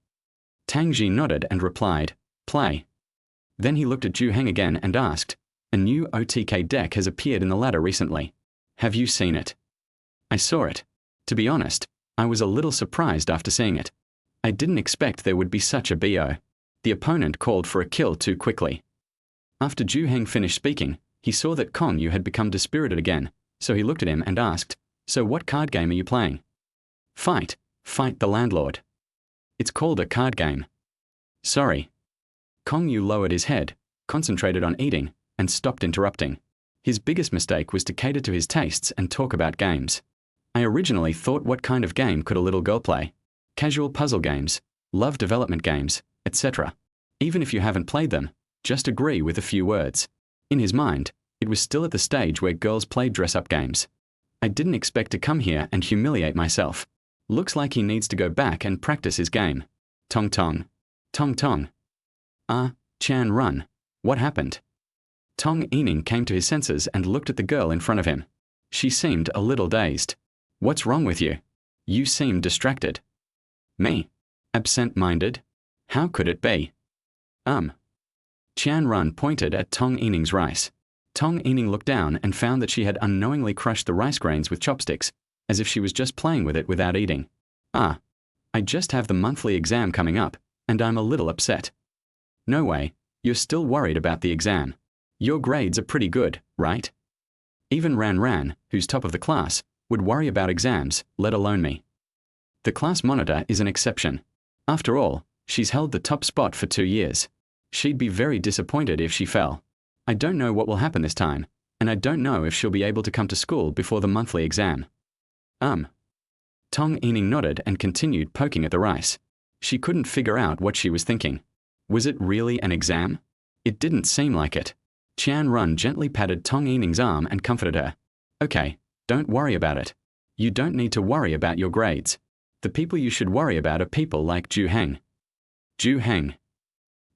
Tang Ji nodded and replied, "Play." Then he looked at Zhou Heng again and asked, "A new OTK deck has appeared in the ladder recently. Have you seen it?" "I saw it. To be honest, I was a little surprised after seeing it. I didn't expect there would be such a BO. The opponent called for a kill too quickly." After Zhou Heng finished speaking, he saw that Kong Yu had become dispirited again, so he looked at him and asked, "So what card game are you playing?" Fight the landlord. It's called a card game." "Sorry." Kong Yu lowered his head, concentrated on eating, and stopped interrupting. His biggest mistake was to cater to his tastes and talk about games. "I originally thought, what kind of game could a little girl play? Casual puzzle games, love development games, etc. Even if you haven't played them, just agree with a few words." In his mind, it was still at the stage where girls played dress-up games. "I didn't expect to come here and humiliate myself. Looks like he needs to go back and practice his game." Tong Tong. Tong Tong. Chan run. What happened? Tong Yining came to his senses and looked at the girl in front of him. She seemed a little dazed. "What's wrong with you? You seem distracted." "Me? Absent-minded? How could it be?" Chan Run pointed at Tong Yining's rice. Tong Yining looked down and found that she had unknowingly crushed the rice grains with chopsticks, as if she was just playing with it without eating. I just have the monthly exam coming up, and I'm a little upset." "No way, you're still worried about the exam. Your grades are pretty good, right? Even Ran, who's top of the class, would worry about exams, let alone me. The class monitor is an exception. After all, she's held the top spot for 2 years. She'd be very disappointed if she fell. I don't know what will happen this time, and I don't know if she'll be able to come to school before the monthly exam." Tong Yining nodded and continued poking at the rice. She couldn't figure out what she was thinking. Was it really an exam? It didn't seem like it. Chan Run gently patted Tong Yining's arm and comforted her. "Okay, don't worry about it. You don't need to worry about your grades. The people you should worry about are people like Zhou Heng." Zhou Heng.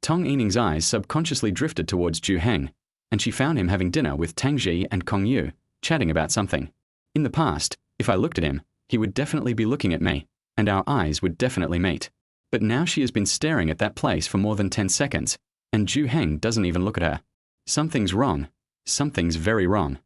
Tong Yining's eyes subconsciously drifted towards Zhou Heng, and she found him having dinner with Tang Ji and Kong Yu, chatting about something. In the past, if I looked at him, he would definitely be looking at me, and our eyes would definitely meet. But now she has been staring at that place for more than 10 seconds, and Zhou Heng doesn't even look at her. Something's wrong. Something's very wrong.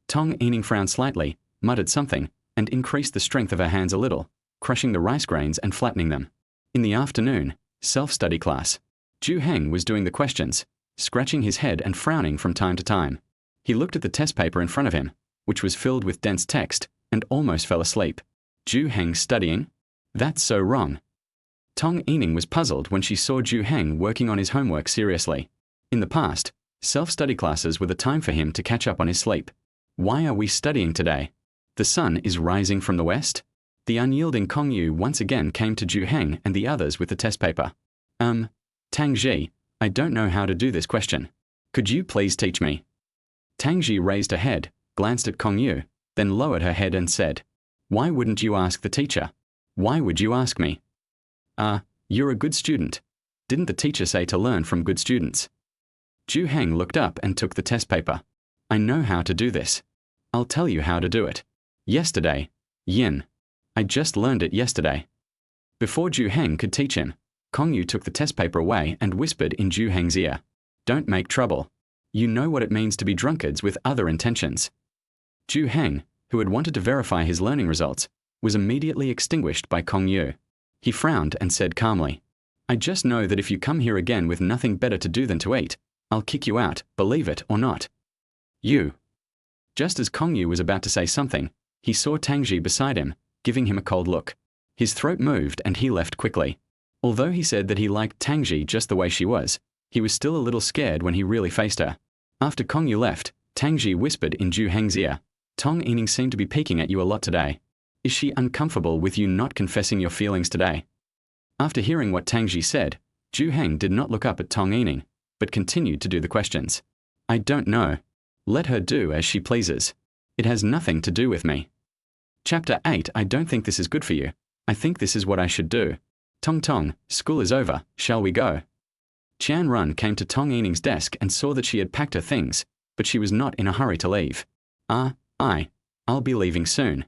Tong Yining frowned slightly, muttered something, and increased the strength of her hands a little, crushing the rice grains and flattening them. In the afternoon, self-study class. Zhou Heng was doing the questions, scratching his head and frowning from time to time. He looked at the test paper in front of him, which was filled with dense text, and almost fell asleep. Zhou Heng studying? That's so wrong. Tong Yining was puzzled when she saw Zhou Heng working on his homework seriously. In the past, self-study classes were the time for him to catch up on his sleep. Why are we studying today? The sun is rising from the west? The unyielding Kong Yu once again came to Zhou Heng and the others with the test paper. Tang Ji, I don't know how to do this question. Could you please teach me?" Tang Ji raised her head, glanced at Kong Yu, then lowered her head and said, "Why wouldn't you ask the teacher? Why would you ask me?" You're a good student. Didn't the teacher say to learn from good students?" Zhou Heng looked up and took the test paper. "I know how to do this. I'll tell you how to do it. Yesterday, yin. I just learned it yesterday." Before Zhou Heng could teach him, Kong Yu took the test paper away and whispered in Zhou Heng's ear, Don't make trouble. You know what it means to be drunkards with other intentions. Zhou Heng, who had wanted to verify his learning results, was immediately extinguished by Kong Yu. He frowned and said calmly, I just know that if you come here again with nothing better to do than to eat, I'll kick you out, believe it or not. You. Just as Kong Yu was about to say something, he saw Tangji beside him, giving him a cold look. His throat moved and he left quickly. Although he said that he liked Tangji just the way she was, he was still a little scared when he really faced her. After Kong Yu left, Tangji whispered in Zhou Heng's ear, Tong Yining seemed to be peeking at you a lot today. Is she uncomfortable with you not confessing your feelings today? After hearing what Tangji said, Zhou Heng did not look up at Tong Yining, but continued to do the questions. I don't know. Let her do as she pleases. It has nothing to do with me. Chapter 8. I don't think this is good for you. I think this is what I should do. Tong, school is over, shall we go? Qian Run came to Tong Yining's desk and saw that she had packed her things, but she was not in a hurry to leave. I'll be leaving soon.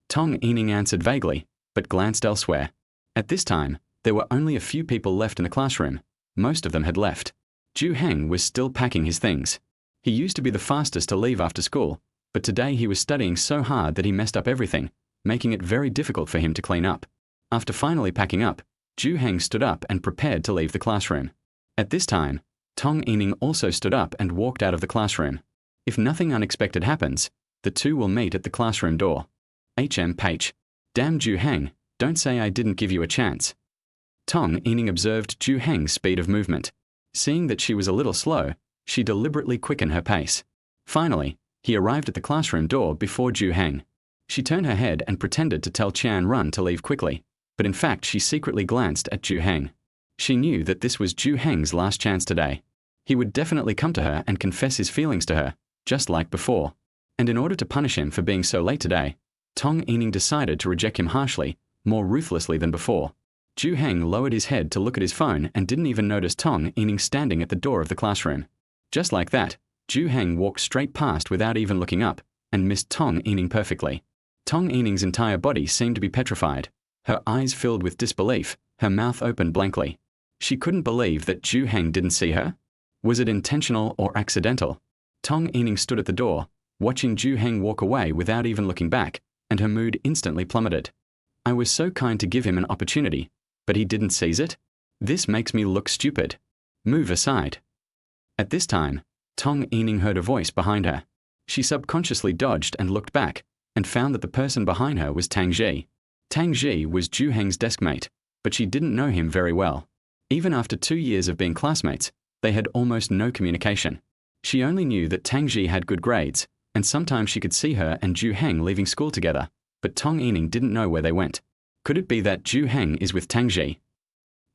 Tong Yining answered vaguely, but glanced elsewhere. At this time, there were only a few people left in the classroom. Most of them had left. Zhou Heng was still packing his things. He used to be the fastest to leave after school, but today he was studying so hard that he messed up everything, making it very difficult for him to clean up. After finally packing up, Zhou Heng stood up and prepared to leave the classroom. At this time, Tong Yining also stood up and walked out of the classroom. If nothing unexpected happens, the two will meet at the classroom door. Page. Damn Zhou Heng, don't say I didn't give you a chance. Tong Yining observed Zhou Heng's speed of movement. Seeing that she was a little slow, she deliberately quickened her pace. Finally, he arrived at the classroom door before Zhou Heng. She turned her head and pretended to tell Qian Run to leave quickly, but in fact she secretly glanced at Zhou Heng. She knew that this was Zhou Heng's last chance today. He would definitely come to her and confess his feelings to her, just like before. And in order to punish him for being so late today, Tong Yining decided to reject him harshly, more ruthlessly than before. Zhou Heng lowered his head to look at his phone and didn't even notice Tong Yining standing at the door of the classroom. Just like that, Zhou Heng walked straight past without even looking up, and missed Tong Yining perfectly. Tong Yining's entire body seemed to be petrified. Her eyes filled with disbelief, her mouth opened blankly. She couldn't believe that Zhou Heng didn't see her. Was it intentional or accidental? Tong Yining stood at the door, watching Zhou Heng walk away without even looking back, and her mood instantly plummeted. I was so kind to give him an opportunity, but he didn't seize it? This makes me look stupid. Move aside. At this time, Tong Yining heard a voice behind her. She subconsciously dodged and looked back, and found that the person behind her was Tangji. Tangji was Zhou Heng's deskmate, but she didn't know him very well. Even after 2 years of being classmates, they had almost no communication. She only knew that Tangji had good grades, and sometimes she could see her and Zhou Heng leaving school together, but Tong Yining didn't know where they went. Could it be that Zhou Heng is with Tangji?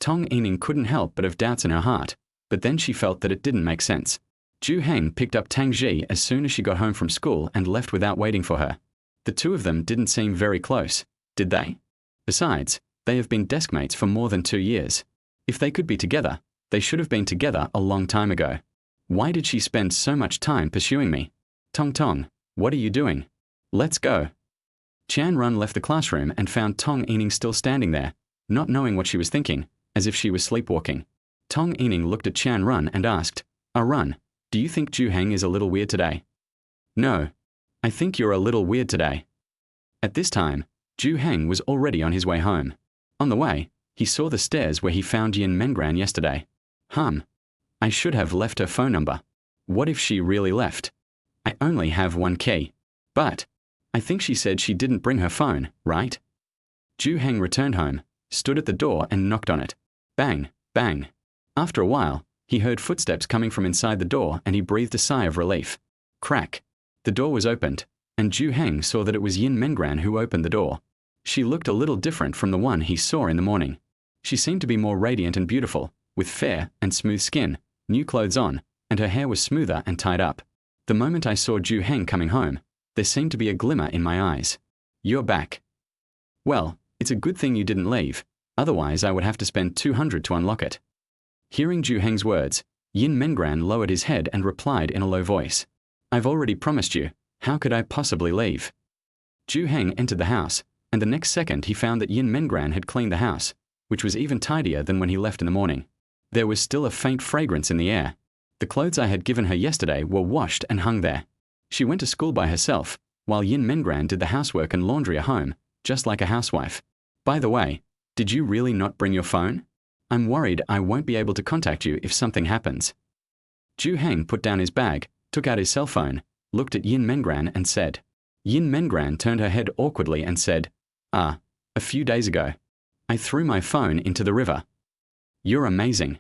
Tong Yining couldn't help but have doubts in her heart, but then she felt that it didn't make sense. Zhou Heng picked up Tangji as soon as she got home from school and left without waiting for her. The two of them didn't seem very close, did they? Besides, they have been deskmates for more than 2 years. If they could be together, they should have been together a long time ago. Why did she spend so much time pursuing me? Tong, what are you doing? Let's go. Qian Run left the classroom and found Tong Yining still standing there, not knowing what she was thinking, as if she was sleepwalking. Tong Yining looked at Qian Run and asked, Run, do you think Zhou Heng is a little weird today? No. I think you're a little weird today. At this time, Zhou Heng was already on his way home. On the way, he saw the stairs where he found Yin Mengran yesterday. I should have left her phone number. What if she really left? I only have one key. But I think she said she didn't bring her phone, right? Zhou Heng returned home, stood at the door and knocked on it. Bang, bang. After a while, he heard footsteps coming from inside the door and he breathed a sigh of relief. Crack. The door was opened, and Zhou Heng saw that it was Yin Mengran who opened the door. She looked a little different from the one he saw in the morning. She seemed to be more radiant and beautiful, with fair and smooth skin, new clothes on, and her hair was smoother and tied up. The moment I saw Zhou Heng coming home, there seemed to be a glimmer in my eyes. You're back. Well, it's a good thing you didn't leave, otherwise I would have to spend 200 to unlock it. Hearing Zhou Heng's words, Yin Mengran lowered his head and replied in a low voice. I've already promised you, how could I possibly leave? Zhou Heng entered the house, and the next second he found that Yin Mengran had cleaned the house, which was even tidier than when he left in the morning. There was still a faint fragrance in the air. The clothes I had given her yesterday were washed and hung there. She went to school by herself, while Yin Mengran did the housework and laundry at home, just like a housewife. By the way, did you really not bring your phone? I'm worried I won't be able to contact you if something happens. Zhou Heng put down his bag, took out his cell phone, looked at Yin Mengran and said. Yin Mengran turned her head awkwardly and said, a few days ago. I threw my phone into the river. You're amazing.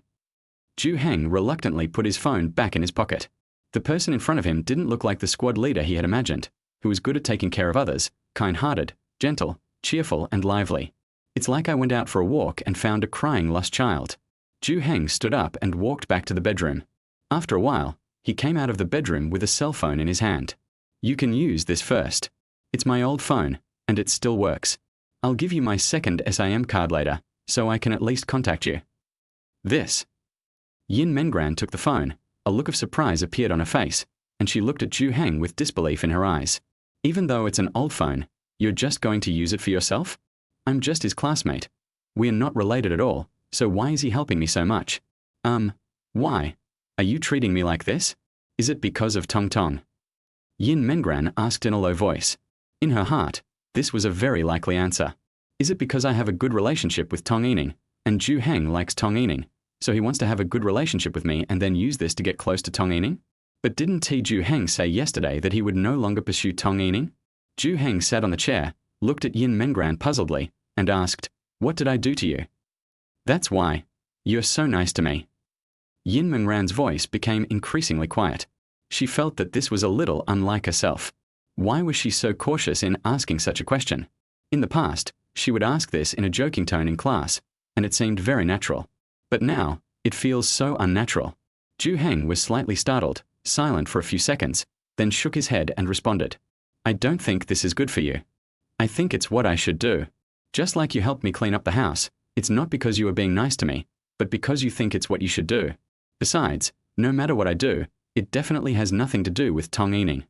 Zhou Heng reluctantly put his phone back in his pocket. The person in front of him didn't look like the squad leader he had imagined, who was good at taking care of others, kind-hearted, gentle, cheerful, and lively. It's like I went out for a walk and found a crying lost child. Zhou Heng stood up and walked back to the bedroom. After a while, he came out of the bedroom with a cell phone in his hand. You can use this first. It's my old phone, and it still works. I'll give you my second SIM card later, so I can at least contact you. This. Yin Mengran took the phone. A look of surprise appeared on her face, and she looked at Zhou Heng with disbelief in her eyes. Even though it's an old phone, you're just going to use it for yourself? I'm just his classmate. We are not related at all, so why is he helping me so much? Why? Are you treating me like this? Is it because of Tong Tong? Yin Mengran asked in a low voice. In her heart, this was a very likely answer. Is it because I have a good relationship with Tong Yining, and Zhou Heng likes Tong Yining, so he wants to have a good relationship with me and then use this to get close to Tong Yining? But didn't Zhou Heng say yesterday that he would no longer pursue Tong Yining? Zhou Heng sat on the chair, looked at Yin Mengran puzzledly, and asked, What did I do to you? That's why. You're so nice to me. Yin Mengran's voice became increasingly quiet. She felt that this was a little unlike herself. Why was she so cautious in asking such a question? In the past, she would ask this in a joking tone in class, and it seemed very natural. But now, it feels so unnatural. Zhou Heng was slightly startled, silent for a few seconds, then shook his head and responded. I don't think this is good for you. I think it's what I should do. Just like you helped me clean up the house, it's not because you are being nice to me, but because you think it's what you should do. Besides, no matter what I do, it definitely has nothing to do with Tong Yining.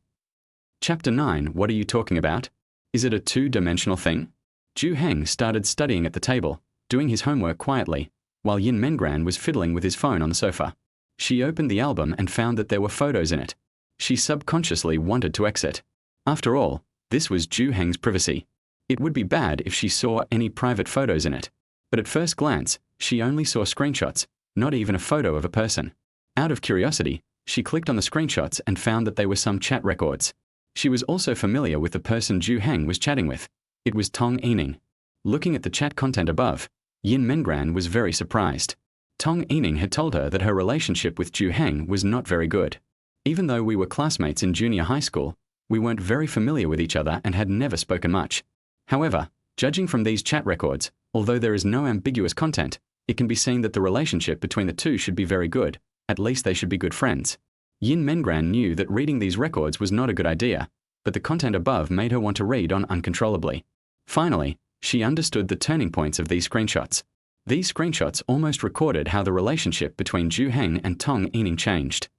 Chapter 9. What are you talking about? Is it a two-dimensional thing? Zhou Heng started studying at the table, doing his homework quietly, while Yin Mengran was fiddling with his phone on the sofa. She opened the album and found that there were photos in it. She subconsciously wanted to exit. After all, this was Zhou Heng's privacy. It would be bad if she saw any private photos in it. But at first glance, she only saw screenshots, not even a photo of a person. Out of curiosity, she clicked on the screenshots and found that they were some chat records. She was also familiar with the person Zhou Heng was chatting with. It was Tong Yining. Looking at the chat content above, Yin Mengran was very surprised. Tong Yining had told her that her relationship with Zhou Heng was not very good. Even though we were classmates in junior high school, we weren't very familiar with each other and had never spoken much. However, judging from these chat records, although there is no ambiguous content, it can be seen that the relationship between the two should be very good. At least they should be good friends. Yin Mengran knew that reading these records was not a good idea, but the content above made her want to read on uncontrollably. Finally, she understood the turning points of these screenshots. These screenshots almost recorded how the relationship between Zhou Heng and Tong Yining changed.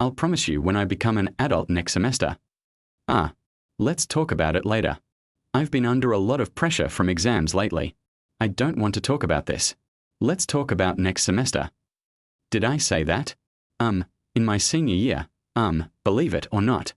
I'll promise you when I become an adult next semester. Let's talk about it later. I've been under a lot of pressure from exams lately. I don't want to talk about this. Let's talk about next semester. Did I say that? In my senior year, believe it or not.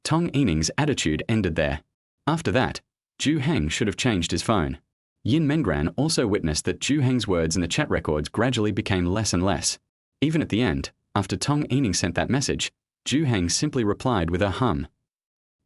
Tong Yining's attitude ended there. After that, Zhou Heng should have changed his phone. Yin Mengran also witnessed that Zhou Heng's words in the chat records gradually became less and less. Even at the end, after Tong Yining sent that message, Zhou Heng simply replied with a hum.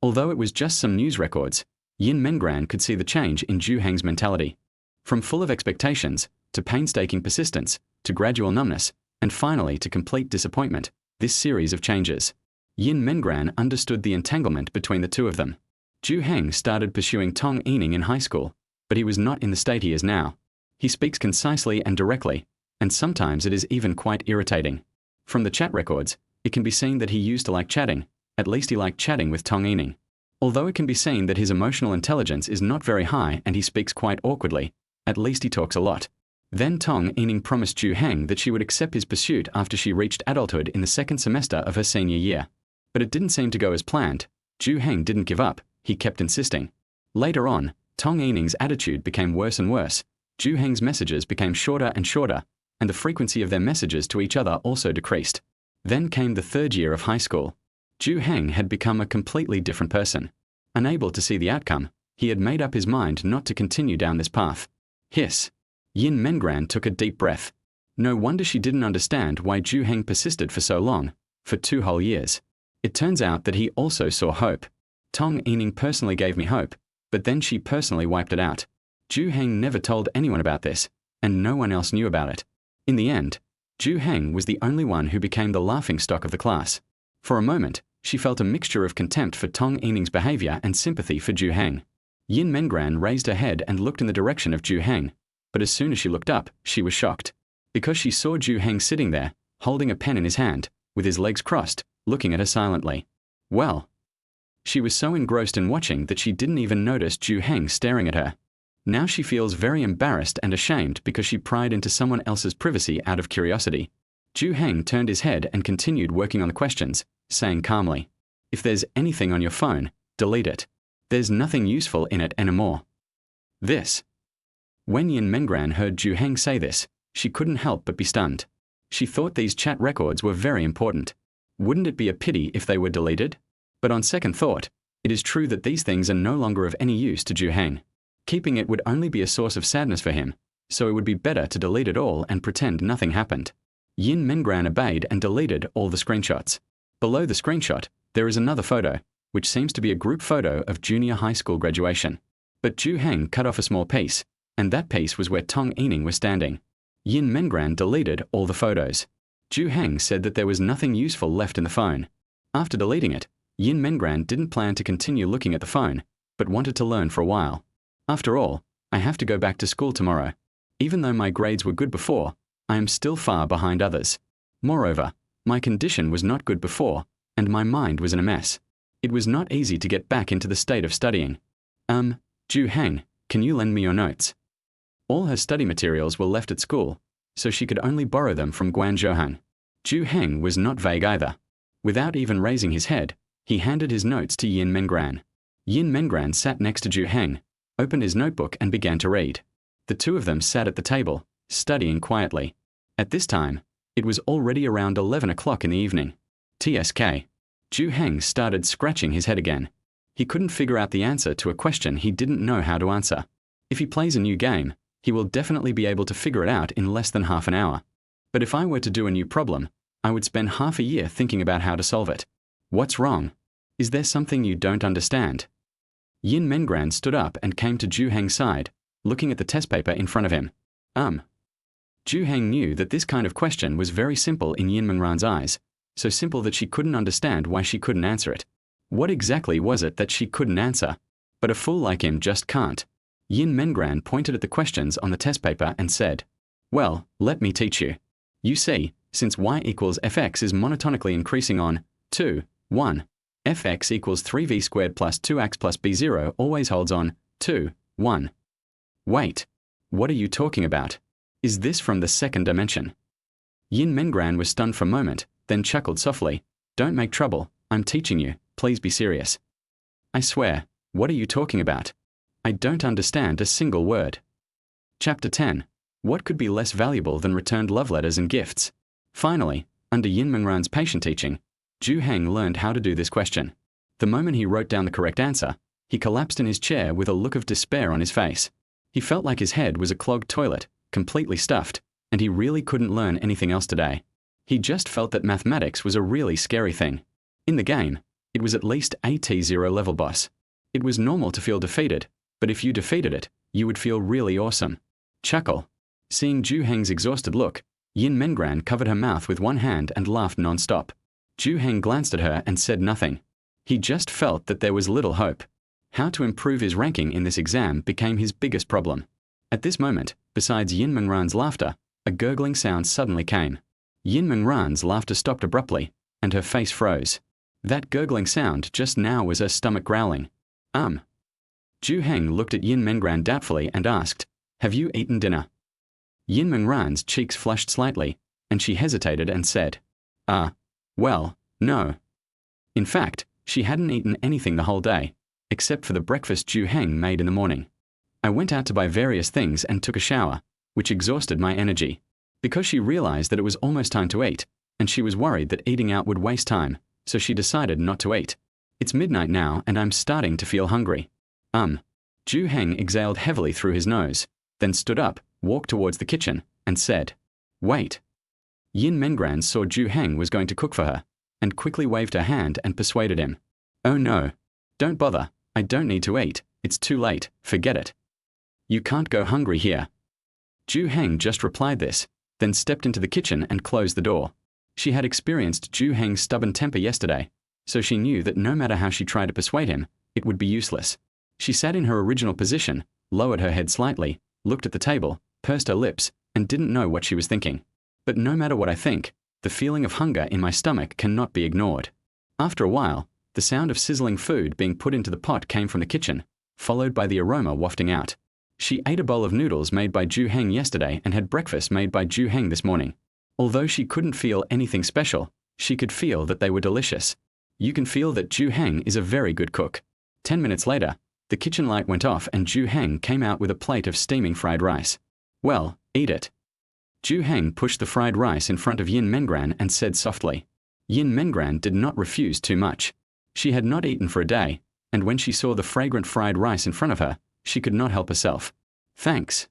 Although it was just some news records, Yin Mengran could see the change in Zhou Heng's mentality. From full of expectations, to painstaking persistence, to gradual numbness, and finally to complete disappointment, this series of changes. Yin Mengran understood the entanglement between the two of them. Zhou Heng started pursuing Tong Yining in high school, but he was not in the state he is now. He speaks concisely and directly, and sometimes it is even quite irritating. From the chat records, it can be seen that he used to like chatting, at least he liked chatting with Tong Yining. Although it can be seen that his emotional intelligence is not very high and he speaks quite awkwardly, at least he talks a lot. Then Tong Yining promised Zhou Heng that she would accept his pursuit after she reached adulthood in the second semester of her senior year. But it didn't seem to go as planned. Zhou Heng didn't give up, he kept insisting. Later on, Tong Yining's attitude became worse and worse. Zhou Heng's messages became shorter and shorter, and the frequency of their messages to each other also decreased. Then came the third year of high school. Zhou Heng had become a completely different person. Unable to see the outcome, he had made up his mind not to continue down this path. Hiss. Yin Mengran took a deep breath. No wonder she didn't understand why Zhou Heng persisted for so long, for 2 whole years. It turns out that he also saw hope. Tong Yining personally gave me hope, but then she personally wiped it out. Zhou Heng never told anyone about this, and no one else knew about it. In the end, Zhou Heng was the only one who became the laughingstock of the class. For a moment, she felt a mixture of contempt for Tong Yining's behavior and sympathy for Zhou Heng. Yin Mengran raised her head and looked in the direction of Zhou Heng, but as soon as she looked up, she was shocked. Because she saw Zhou Heng sitting there, holding a pen in his hand, with his legs crossed, looking at her silently. Well, she was so engrossed in watching that she didn't even notice Zhou Heng staring at her. Now she feels very embarrassed and ashamed because she pried into someone else's privacy out of curiosity. Zhou Heng turned his head and continued working on the questions, saying calmly, "If there's anything on your phone, delete it. There's nothing useful in it anymore." This. When Yin Mengran heard Zhou Heng say this, she couldn't help but be stunned. She thought these chat records were very important. Wouldn't it be a pity if they were deleted? But on second thought, it is true that these things are no longer of any use to Zhou Heng. Keeping it would only be a source of sadness for him, so it would be better to delete it all and pretend nothing happened. Yin Mengran obeyed and deleted all the screenshots. Below the screenshot, there is another photo, which seems to be a group photo of junior high school graduation. But Zhou Heng cut off a small piece, and that piece was where Tong Yining was standing. Yin Mengran deleted all the photos. Zhou Heng said that there was nothing useful left in the phone. After deleting it, Yin Mengran didn't plan to continue looking at the phone, but wanted to learn for a while. After all, I have to go back to school tomorrow. Even though my grades were good before, I am still far behind others. Moreover, my condition was not good before, and my mind was in a mess. It was not easy to get back into the state of studying. Zhou Heng, can you lend me your notes? All her study materials were left at school, so she could only borrow them from Zhou Heng. Zhou Heng was not vague either. Without even raising his head, he handed his notes to Yin Mengran. Yin Mengran sat next to Zhou Heng, opened his notebook and began to read. The two of them sat at the table, studying quietly. At this time, it was already around 11 o'clock in the evening. TSK. Zhou Heng started scratching his head again. He couldn't figure out the answer to a question he didn't know how to answer. If he plays a new game, he will definitely be able to figure it out in less than half an hour. But if I were to do a new problem, I would spend half a year thinking about how to solve it. What's wrong? Is there something you don't understand? Yin Mengran stood up and came to Zhou Heng's side, looking at the test paper in front of him. Zhou Heng knew that this kind of question was very simple in Yin Mengran's eyes, so simple that she couldn't understand why she couldn't answer it. What exactly was it that she couldn't answer? But a fool like him just can't. Yin Mengran pointed at the questions on the test paper and said, "Well, let me teach you. You see, since y equals fx is monotonically increasing on 2, 1, fx equals 3v squared plus 2x plus b0 always holds on 2, 1. Wait, what are you talking about? Is this from the second dimension?" Yin Mengran was stunned for a moment, then chuckled softly. "Don't make trouble, I'm teaching you, please be serious." "I swear, what are you talking about? I don't understand a single word." Chapter 10. What could be less valuable than returned love letters and gifts? Finally, under Yin Mengran's patient teaching, Zhou Heng learned how to do this question. The moment he wrote down the correct answer, he collapsed in his chair with a look of despair on his face. He felt like his head was a clogged toilet, completely stuffed, and he really couldn't learn anything else today. He just felt that mathematics was a really scary thing. In the game, it was at least a T0 level boss. It was normal to feel defeated, but if you defeated it, you would feel really awesome. Chuckle. Seeing Zhou Heng's exhausted look, Yin Mengran covered her mouth with one hand and laughed non-stop. Zhou Heng glanced at her and said nothing. He just felt that there was little hope. How to improve his ranking in this exam became his biggest problem. At this moment, besides Yin Mengran's laughter, a gurgling sound suddenly came. Yin Mengran's laughter stopped abruptly, and her face froze. That gurgling sound just now was her stomach growling. Zhou Heng looked at Yin Mengran doubtfully and asked, "Have you eaten dinner?" Yin Mengran's cheeks flushed slightly, and she hesitated and said, Well, no." In fact, she hadn't eaten anything the whole day, except for the breakfast Zhou Heng made in the morning. "I went out to buy various things and took a shower, which exhausted my energy." Because she realized that it was almost time to eat, and she was worried that eating out would waste time, so she decided not to eat. It's midnight now and I'm starting to feel hungry. Zhou Heng exhaled heavily through his nose, then stood up, walked towards the kitchen, and said, "Wait." Yin Mengran saw Zhou Heng was going to cook for her, and quickly waved her hand and persuaded him. "Oh no. Don't bother, I don't need to eat, it's too late, forget it. You can't go hungry here." Zhou Heng just replied this, then stepped into the kitchen and closed the door. She had experienced Zhou Heng's stubborn temper yesterday, so she knew that no matter how she tried to persuade him, it would be useless. She sat in her original position, lowered her head slightly, looked at the table, pursed her lips, and didn't know what she was thinking. But no matter what I think, the feeling of hunger in my stomach cannot be ignored. After a while, the sound of sizzling food being put into the pot came from the kitchen, followed by the aroma wafting out. She ate a bowl of noodles made by Zhou Heng yesterday and had breakfast made by Zhou Heng this morning. Although she couldn't feel anything special, she could feel that they were delicious. You can feel that Zhou Heng is a very good cook. 10 minutes later, the kitchen light went off and Zhou Heng came out with a plate of steaming fried rice. "Well, eat it." Zhou Heng pushed the fried rice in front of Yin Mengran and said softly. Yin Mengran did not refuse too much. She had not eaten for a day, and when she saw the fragrant fried rice in front of her, she could not help herself. "Thanks."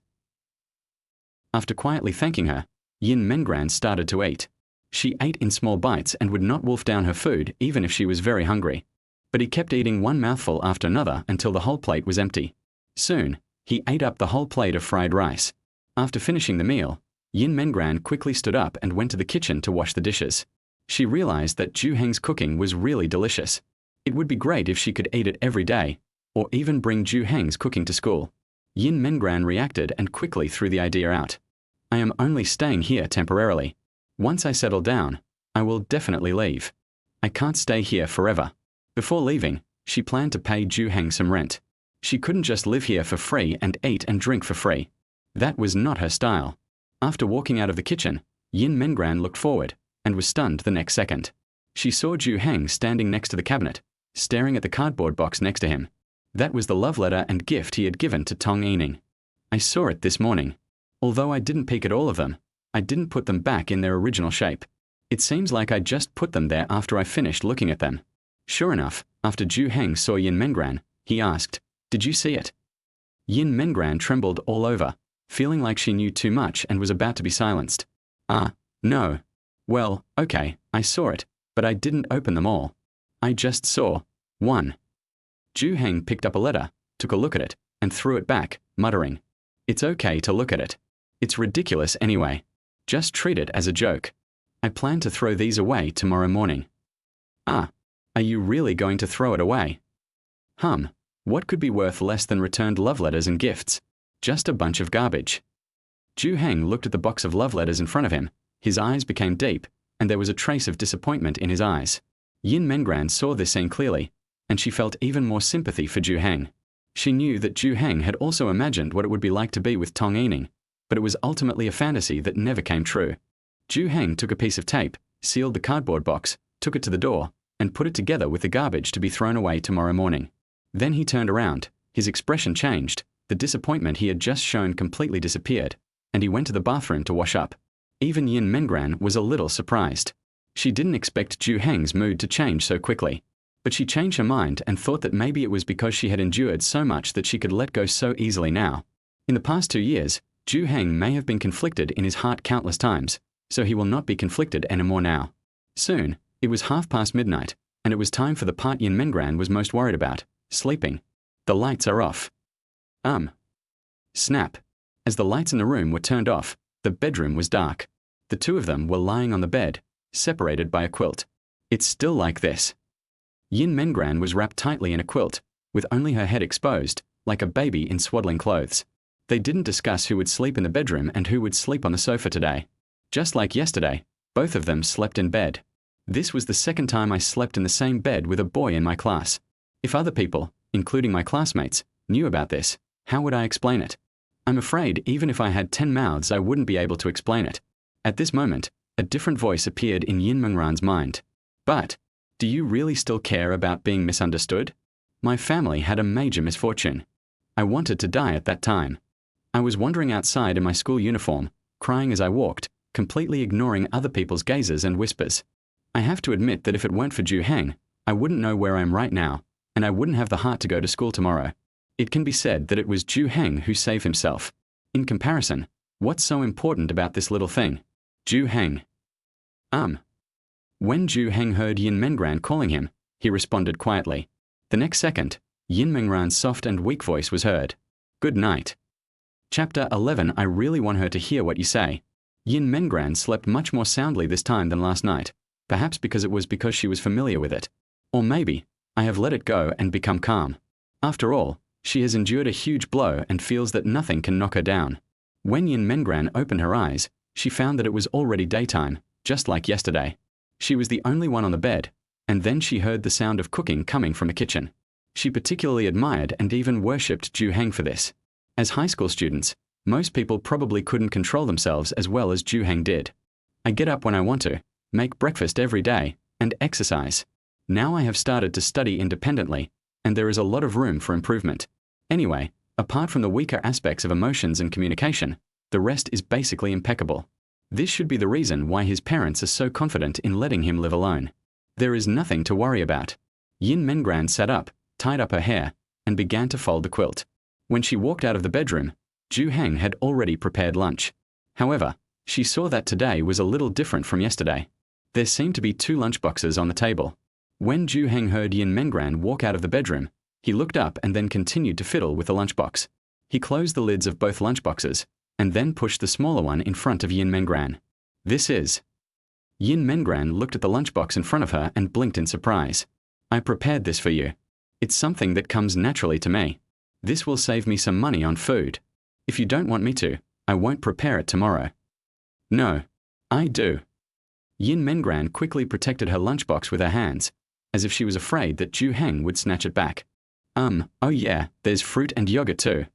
After quietly thanking her, Yin Mengran started to eat. She ate in small bites and would not wolf down her food even if she was very hungry. But he kept eating one mouthful after another until the whole plate was empty. Soon, he ate up the whole plate of fried rice. After finishing the meal, Yin Mengran quickly stood up and went to the kitchen to wash the dishes. She realized that Zhou Heng's cooking was really delicious. It would be great if she could eat it every day, or even bring Zhou Heng's cooking to school. Yin Mengran reacted and quickly threw the idea out. "I am only staying here temporarily. Once I settle down, I will definitely leave. I can't stay here forever." Before leaving, she planned to pay Zhou Heng some rent. She couldn't just live here for free and eat and drink for free. That was not her style. After walking out of the kitchen, Yin Mengran looked forward and was stunned the next second. She saw Zhou Heng standing next to the cabinet, staring at the cardboard box next to him. That was the love letter and gift he had given to Tong Yining. "I saw it this morning. Although I didn't peek at all of them, I didn't put them back in their original shape. It seems like I just put them there after I finished looking at them." Sure enough, after Zhou Heng saw Yin Mengran, he asked, "Did you see it?" Yin Mengran trembled all over, feeling like she knew too much and was about to be silenced. No. Well, okay, I saw it, but I didn't open them all. I just saw one." Zhou Heng picked up a letter, took a look at it, and threw it back, muttering, "It's okay to look at it. It's ridiculous anyway. Just treat it as a joke. I plan to throw these away tomorrow morning." Are you really going to throw it away? What could be worth less than returned love letters and gifts? Just a bunch of garbage. Zhou Heng looked at the box of love letters in front of him. His eyes became deep, and there was a trace of disappointment in his eyes. Yin Mengran saw this scene clearly, and she felt even more sympathy for Zhou Heng. She knew that Zhou Heng had also imagined what it would be like to be with Tong Yining, but it was ultimately a fantasy that never came true. Zhou Heng took a piece of tape, sealed the cardboard box, took it to the door, and put it together with the garbage to be thrown away tomorrow morning. Then he turned around, his expression changed, the disappointment he had just shown completely disappeared, and he went to the bathroom to wash up. Even Yin Mengran was a little surprised. She didn't expect Zhou Heng's mood to change so quickly, but she changed her mind and thought that maybe it was because she had endured so much that she could let go so easily now. In the past 2 years, Zhou Heng may have been conflicted in his heart countless times, so he will not be conflicted anymore now. Soon, it was midnight, and it was time for the part Yin Mengran was most worried about, sleeping. The lights are off. Snap. As the lights in the room were turned off, the bedroom was dark. The two of them were lying on the bed, separated by a quilt. "It's still like this." Yin Mengran was wrapped tightly in a quilt, with only her head exposed, like a baby in swaddling clothes. They didn't discuss who would sleep in the bedroom and who would sleep on the sofa today. Just like yesterday, both of them slept in bed. "This was the second time I slept in the same bed with a boy in my class. If other people, including my classmates, knew about this, how would I explain it? I'm afraid even if I had 10 mouths I wouldn't be able to explain it." At this moment, a different voice appeared in Yin Mengran's mind. "But, do you really still care about being misunderstood? My family had a major misfortune. I wanted to die at that time. I was wandering outside in my school uniform, crying as I walked, completely ignoring other people's gazes and whispers. I have to admit that if it weren't for Zhou Heng, I wouldn't know where I am right now, and I wouldn't have the heart to go to school tomorrow. It can be said that it was Zhou Heng who saved himself. In comparison, what's so important about this little thing? Zhou Heng. When Zhou Heng heard Yin Mengran calling him, he responded quietly. The next second, Yin Mengran's soft and weak voice was heard. Good night. Chapter 11. I really want her to hear what you say. Yin Mengran slept much more soundly this time than last night, perhaps because she was familiar with it. Or maybe, I have let it go and become calm. After all, she has endured a huge blow and feels that nothing can knock her down. When Yin Mengran opened her eyes, she found that it was already daytime, just like yesterday. She was the only one on the bed, and then she heard the sound of cooking coming from the kitchen. She particularly admired and even worshipped Zhou Heng for this. As high school students, most people probably couldn't control themselves as well as Zhou Heng did. I get up when I want to, make breakfast every day, and exercise. Now I have started to study independently, and there is a lot of room for improvement. Anyway, apart from the weaker aspects of emotions and communication, the rest is basically impeccable. This should be the reason why his parents are so confident in letting him live alone. There is nothing to worry about. Yin Mengran sat up, tied up her hair, and began to fold the quilt. When she walked out of the bedroom, Zhou Heng had already prepared lunch. However, she saw that today was a little different from yesterday. There seemed to be 2 lunchboxes on the table. When Zhou Heng heard Yin Mengran walk out of the bedroom, he looked up and then continued to fiddle with the lunchbox. He closed the lids of both lunchboxes, and then pushed the smaller one in front of Yin Mengran. This is... Yin Mengran looked at the lunchbox in front of her and blinked in surprise. I prepared this for you. It's something that comes naturally to me. This will save me some money on food. If you don't want me to, I won't prepare it tomorrow. No, I do. Yin Mengran quickly protected her lunchbox with her hands, as if she was afraid that Zhou Heng would snatch it back. Oh yeah, there's fruit and yogurt too.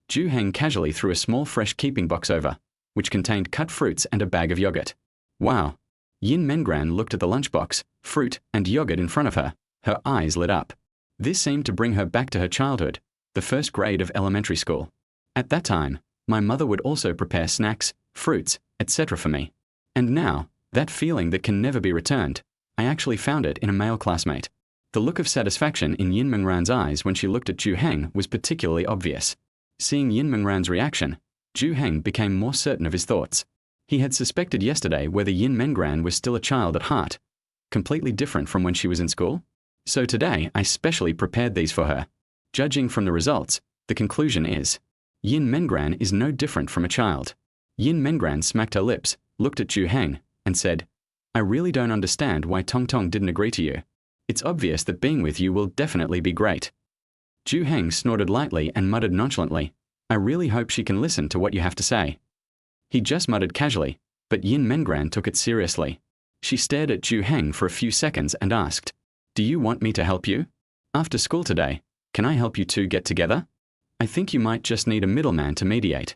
Zhou Heng casually threw a small fresh keeping box over, which contained cut fruits and a bag of yogurt. Wow. Yin Mengran looked at the lunchbox, fruit, and yogurt in front of her. Her eyes lit up. This seemed to bring her back to her childhood, the first grade of elementary school. At that time, my mother would also prepare snacks, fruits, etc. for me. And now, that feeling that can never be returned, I actually found it in a male classmate. The look of satisfaction in Yin Mengran's eyes when she looked at Zhou Heng was particularly obvious. Seeing Yin Mengran's reaction, Zhou Heng became more certain of his thoughts. He had suspected yesterday whether Yin Mengran was still a child at heart, completely different from when she was in school. So today, I specially prepared these for her. Judging from the results, the conclusion is, Yin Mengran is no different from a child. Yin Mengran smacked her lips, looked at Zhou Heng, and said, I really don't understand why Tong didn't agree to you. It's obvious that being with you will definitely be great. Zhou Heng snorted lightly and muttered nonchalantly, I really hope she can listen to what you have to say. He just muttered casually, but Yin Mengran took it seriously. She stared at Zhou Heng for a few seconds and asked, Do you want me to help you? After school today, can I help you two get together? I think you might just need a middleman to mediate.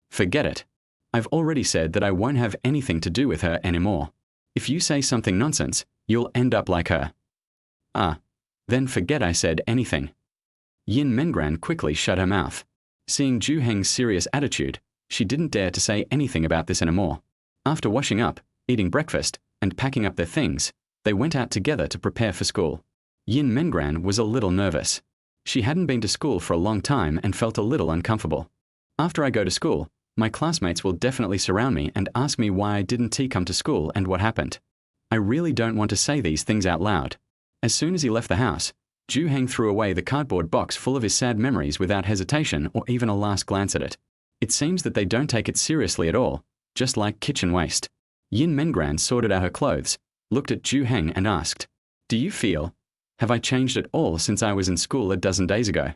Forget it. I've already said that I won't have anything to do with her anymore. If you say something nonsense, you'll end up like her. Then forget I said anything. Yin Mengran quickly shut her mouth. Seeing Zhou Heng's serious attitude, she didn't dare to say anything about this anymore. After washing up, eating breakfast, and packing up their things, they went out together to prepare for school. Yin Mengran was a little nervous. She hadn't been to school for a long time and felt a little uncomfortable. After I go to school, my classmates will definitely surround me and ask me why I didn't come to school and what happened. I really don't want to say these things out loud. As soon as he left the house, Zhou Heng threw away the cardboard box full of his sad memories without hesitation or even a last glance at it. It seems that they don't take it seriously at all, just like kitchen waste. Yin Mengran sorted out her clothes, looked at Zhou Heng and asked, Do you feel? Have I changed at all since I was in school a dozen days ago?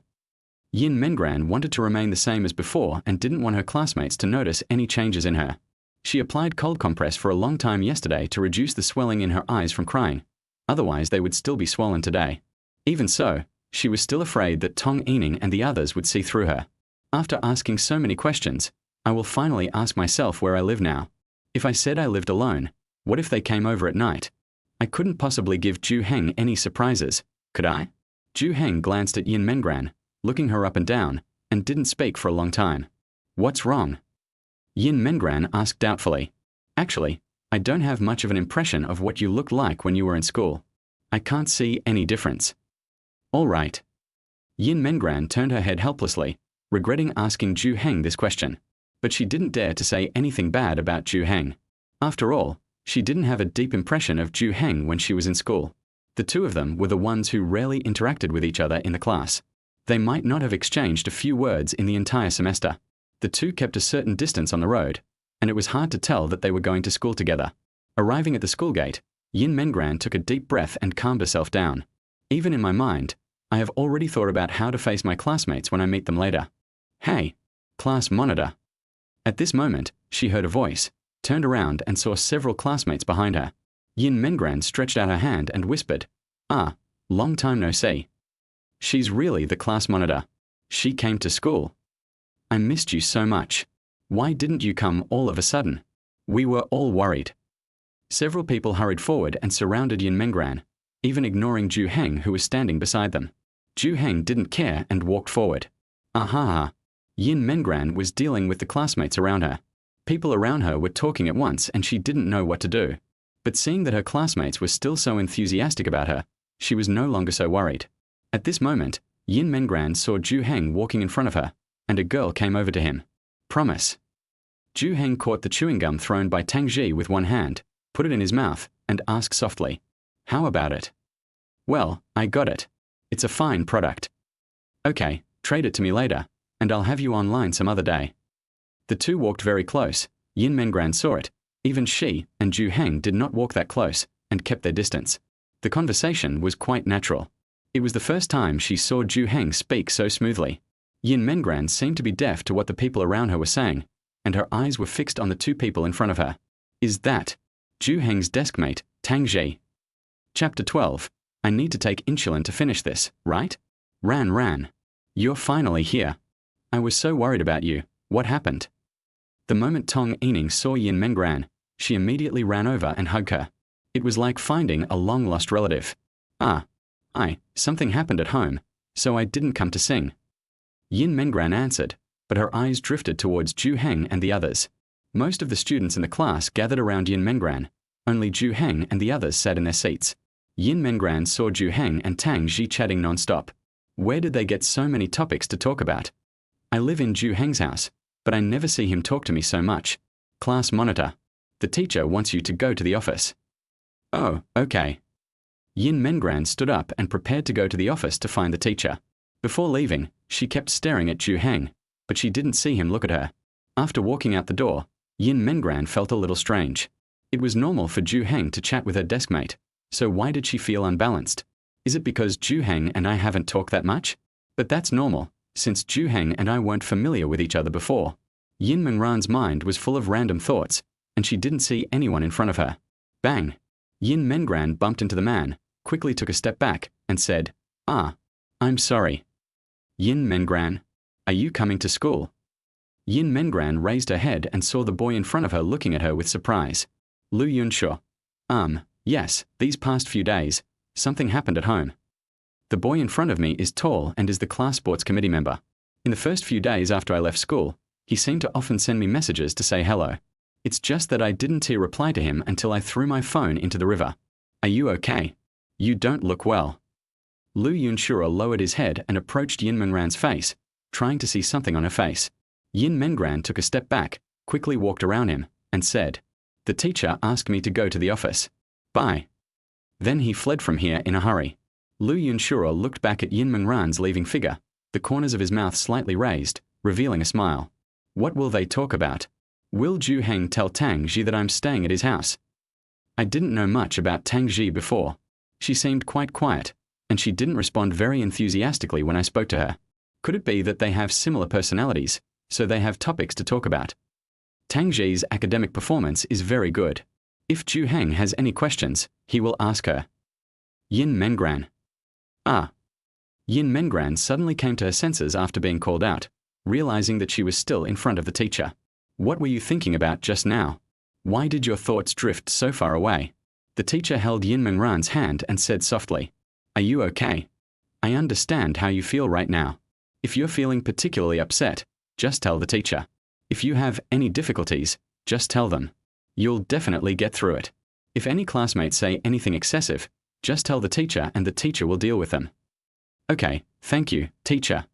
Yin Mengran wanted to remain the same as before and didn't want her classmates to notice any changes in her. She applied cold compress for a long time yesterday to reduce the swelling in her eyes from crying. Otherwise, they would still be swollen today. Even so, she was still afraid that Tong Yining and the others would see through her. After asking so many questions, I will finally ask myself where I live now. If I said I lived alone, what if they came over at night? I couldn't possibly give Zhou Heng any surprises, could I? Zhou Heng glanced at Yin Mengran, looking her up and down, and didn't speak for a long time. What's wrong? Yin Mengran asked doubtfully. Actually, I don't have much of an impression of what you looked like when you were in school. I can't see any difference. All right. Yin Mengran turned her head helplessly, regretting asking Zhou Heng this question. But she didn't dare to say anything bad about Zhou Heng. After all, she didn't have a deep impression of Zhou Heng when she was in school. The two of them were the ones who rarely interacted with each other in the class. They might not have exchanged a few words in the entire semester. The two kept a certain distance on the road, and it was hard to tell that they were going to school together. Arriving at the school gate, Yin Mengran took a deep breath and calmed herself down. Even in my mind, I have already thought about how to face my classmates when I meet them later. Hey, class monitor. At this moment, she heard a voice, turned around and saw several classmates behind her. Yin Mengran stretched out her hand and whispered, "Ah, long time no see. She's really the class monitor. She came to school. I missed you so much. Why didn't you come all of a sudden? We were all worried." Several people hurried forward and surrounded Yin Mengran, even ignoring Zhou Heng, who was standing beside them. Zhou Heng didn't care and walked forward. Aha! Yin Mengran was dealing with the classmates around her. People around her were talking at once and she didn't know what to do. But seeing that her classmates were still so enthusiastic about her, she was no longer so worried. At this moment, Yin Mengran saw Zhou Heng walking in front of her, and a girl came over to him. Promise. Zhou Heng caught the chewing gum thrown by Tang Ji with one hand, put it in his mouth, and asked softly, "How about it?" "Well, I got it. It's a fine product." "Okay, trade it to me later, and I'll have you online some other day." The two walked very close. Yin Mengran saw it. Even she and Zhou Heng did not walk that close, and kept their distance. The conversation was quite natural. It was the first time she saw Zhou Heng speak so smoothly. Yin Mengran seemed to be deaf to what the people around her were saying, and her eyes were fixed on the two people in front of her. Is that Zhou Heng's deskmate, Tang Ji? Chapter 12. I need to take insulin to finish this, right? Ran. You're finally here. I was so worried about you. What happened? The moment Tong Yining saw Yin Mengran, she immediately ran over and hugged her. It was like finding a long-lost relative. Something happened at home, so I didn't come to sing. Yin Mengran answered, but her eyes drifted towards Zhou Heng and the others. Most of the students in the class gathered around Yin Mengran. Only Zhou Heng and the others sat in their seats. Yin Mengran saw Zhou Heng and Tang Ji chatting non-stop. Where did they get so many topics to talk about? I live in Zhou Heng's house, but I never see him talk to me so much. Class monitor. The teacher wants you to go to the office. Oh, okay. Yin Mengran stood up and prepared to go to the office to find the teacher. Before leaving, she kept staring at Zhou Heng, but she didn't see him look at her. After walking out the door, Yin Mengran felt a little strange. It was normal for Zhou Heng to chat with her deskmate, so why did she feel unbalanced? Is it because Zhou Heng and I haven't talked that much? But that's normal, since Zhou Heng and I weren't familiar with each other before. Yin Mengran's mind was full of random thoughts, and she didn't see anyone in front of her. Bang! Yin Mengran bumped into the man, quickly took a step back, and said, I'm sorry. Yin Mengran, are you coming to school? Yin Mengran raised her head and saw the boy in front of her looking at her with surprise. Lu Yunshu. Yes, these past few days, something happened at home. The boy in front of me is tall and is the class sports committee member. In the first few days after I left school, he seemed to often send me messages to say hello. It's just that I didn't reply to him until I threw my phone into the river. Are you okay? You don't look well. Lu Yunshu lowered his head and approached Yin Mengran's face, trying to see something on her face. Yin Mengran took a step back, quickly walked around him, and said, The teacher asked me to go to the office. Bye. Then he fled from here in a hurry. Lu Yunshu looked back at Yin Mengran's leaving figure, the corners of his mouth slightly raised, revealing a smile. What will they talk about? Will Zhou Heng tell Tang Ji that I'm staying at his house? I didn't know much about Tang Ji before. She seemed quite quiet, and she didn't respond very enthusiastically when I spoke to her. Could it be that they have similar personalities, so they have topics to talk about? Tang Ji's academic performance is very good. If Zhou Heng has any questions, he will ask her. Yin Mengran. Yin Mengran suddenly came to her senses after being called out, realizing that she was still in front of the teacher. What were you thinking about just now? Why did your thoughts drift so far away? The teacher held Yin Mengran's hand and said softly, Are you okay? I understand how you feel right now. If you're feeling particularly upset, just tell the teacher. If you have any difficulties, just tell them. You'll definitely get through it. If any classmates say anything excessive, just tell the teacher and the teacher will deal with them. Okay, thank you, teacher.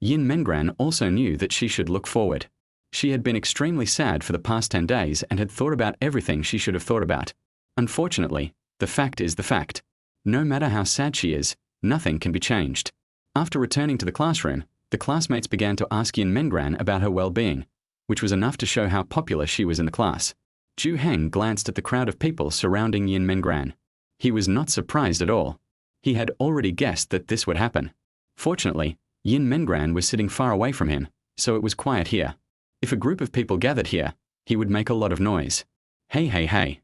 Yin Mengran also knew that she should look forward. She had been extremely sad for the past 10 days and had thought about everything she should have thought about. Unfortunately, the fact is the fact. No matter how sad she is, nothing can be changed. After returning to the classroom, the classmates began to ask Yin Mengran about her well-being, which was enough to show how popular she was in the class. Zhou Heng glanced at the crowd of people surrounding Yin Mengran. He was not surprised at all. He had already guessed that this would happen. Fortunately, Yin Mengran was sitting far away from him, so it was quiet here. If a group of people gathered here, he would make a lot of noise. Hey, hey, hey.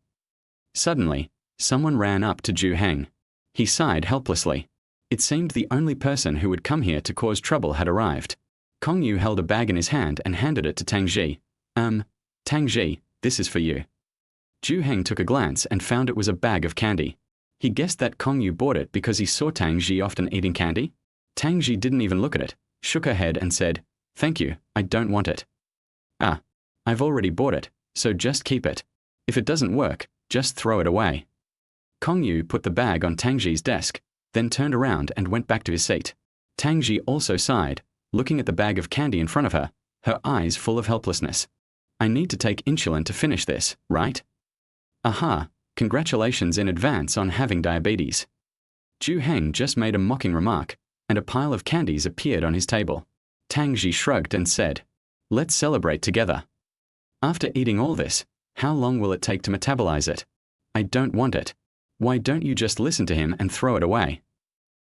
Suddenly, someone ran up to Zhou Heng. He sighed helplessly. It seemed the only person who would come here to cause trouble had arrived. Kong Yu held a bag in his hand and handed it to Tang Ji. Tang Ji, this is for you. Zhou Heng took a glance and found it was a bag of candy. He guessed that Kong Yu bought it because he saw Tang Ji often eating candy. Tang Ji didn't even look at it, shook her head and said, "Thank you, I don't want it." "Ah, I've already bought it, so just keep it. If it doesn't work, just throw it away." Kong Yu put the bag on Tang Ji's desk, then turned around and went back to his seat. Tang Ji also sighed, looking at the bag of candy in front of her, her eyes full of helplessness. "I need to take insulin to finish this, right?" "Aha, congratulations in advance on having diabetes." Zhou Heng just made a mocking remark, and a pile of candies appeared on his table. Tang Ji shrugged and said, "Let's celebrate together." "After eating all this, how long will it take to metabolize it? I don't want it. Why don't you just listen to him and throw it away?"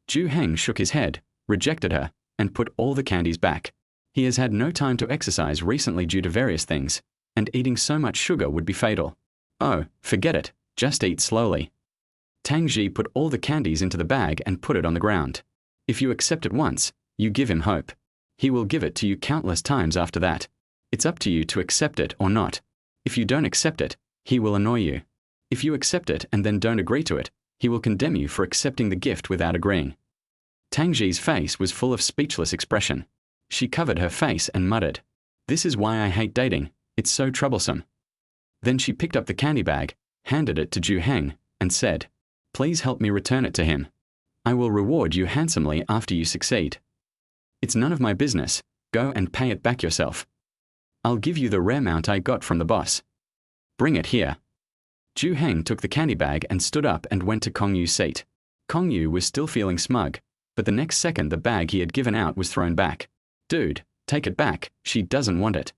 Zhou Heng shook his head, rejected her, and put all the candies back. He has had no time to exercise recently due to various things, and eating so much sugar would be fatal. "Oh, forget it, just eat slowly." Tang Ji put all the candies into the bag and put it on the ground. If you accept it once, you give him hope. He will give it to you countless times after that. It's up to you to accept it or not. If you don't accept it, he will annoy you. If you accept it and then don't agree to it, he will condemn you for accepting the gift without agreeing. Tang Ji's face was full of speechless expression. She covered her face and muttered, "This is why I hate dating, it's so troublesome." Then she picked up the candy bag, handed it to Zhou Heng, and said, "Please help me return it to him. I will reward you handsomely after you succeed." "It's none of my business, go and pay it back yourself." "I'll give you the rare mount I got from the boss." "Bring it here." Zhou Heng took the candy bag and stood up and went to Kong Yu's seat. Kong Yu was still feeling smug, but the next second the bag he had given out was thrown back. "Dude, take it back, she doesn't want it."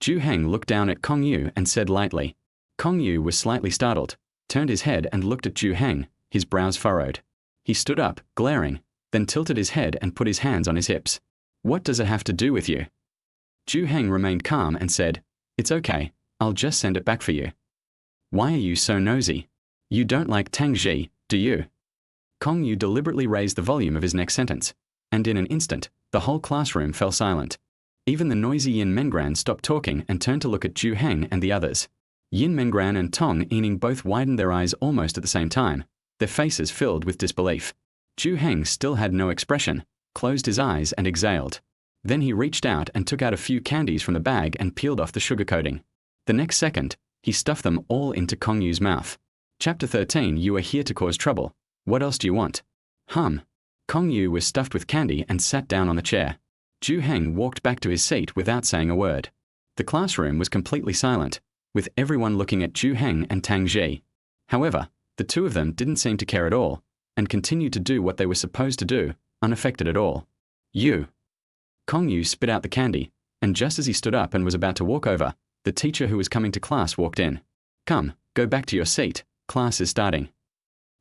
Zhou Heng looked down at Kong Yu and said lightly. Kong Yu was slightly startled, turned his head and looked at Zhou Heng, his brows furrowed. He stood up, glaring, then tilted his head and put his hands on his hips. "What does it have to do with you?" Zhou Heng remained calm and said, "It's okay, I'll just send it back for you." "Why are you so nosy? You don't like Tang Ji, do you?" Kong Yu deliberately raised the volume of his next sentence, and in an instant, the whole classroom fell silent. Even the noisy Yin Mengran stopped talking and turned to look at Zhou Heng and the others. Yin Mengran and Tong Yining both widened their eyes almost at the same time, their faces filled with disbelief. Zhou Heng still had no expression, closed his eyes and exhaled. Then he reached out and took out a few candies from the bag and peeled off the sugar coating. The next second, he stuffed them all into Kong Yu's mouth. Chapter 13. You are here to cause trouble. What else do you want? Kong Yu was stuffed with candy and sat down on the chair. Zhou Heng walked back to his seat without saying a word. The classroom was completely silent, with everyone looking at Zhou Heng and Tang Ji. However, the two of them didn't seem to care at all, and continued to do what they were supposed to do, unaffected at all. "You." Kong Yu spit out the candy, and just as he stood up and was about to walk over, the teacher who was coming to class walked in. "Come, go back to your seat, class is starting."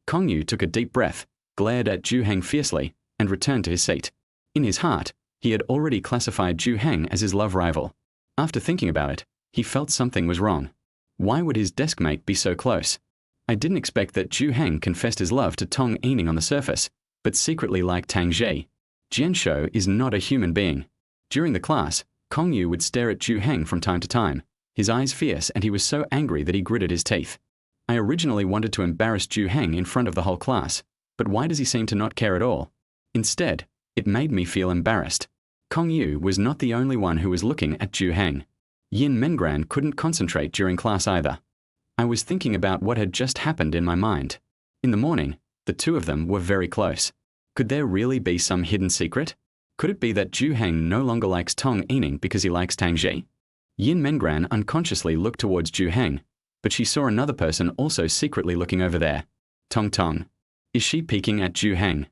Kong Yu took a deep breath, glared at Zhou Heng fiercely, and returned to his seat. In his heart, he had already classified Zhou Heng as his love rival. After thinking about it, he felt something was wrong. Why would his desk mate be so close? I didn't expect that Zhou Heng confessed his love to Tong Yining on the surface, but secretly liked Tang Ji. Jianshou is not a human being. During the class, Kong Yu would stare at Zhou Heng from time to time, his eyes fierce, and he was so angry that he gritted his teeth. I originally wanted to embarrass Zhou Heng in front of the whole class, but why does he seem to not care at all? Instead, it made me feel embarrassed. Kong Yu was not the only one who was looking at Zhou Heng. Yin Mengran couldn't concentrate during class either. I was thinking about what had just happened in my mind. In the morning, the two of them were very close. Could there really be some hidden secret? Could it be that Zhou Heng no longer likes Tong Yining because he likes Tang Ji? Yin Mengran unconsciously looked towards Zhou Heng, but she saw another person also secretly looking over there. Tong. Is she peeking at Zhou Heng?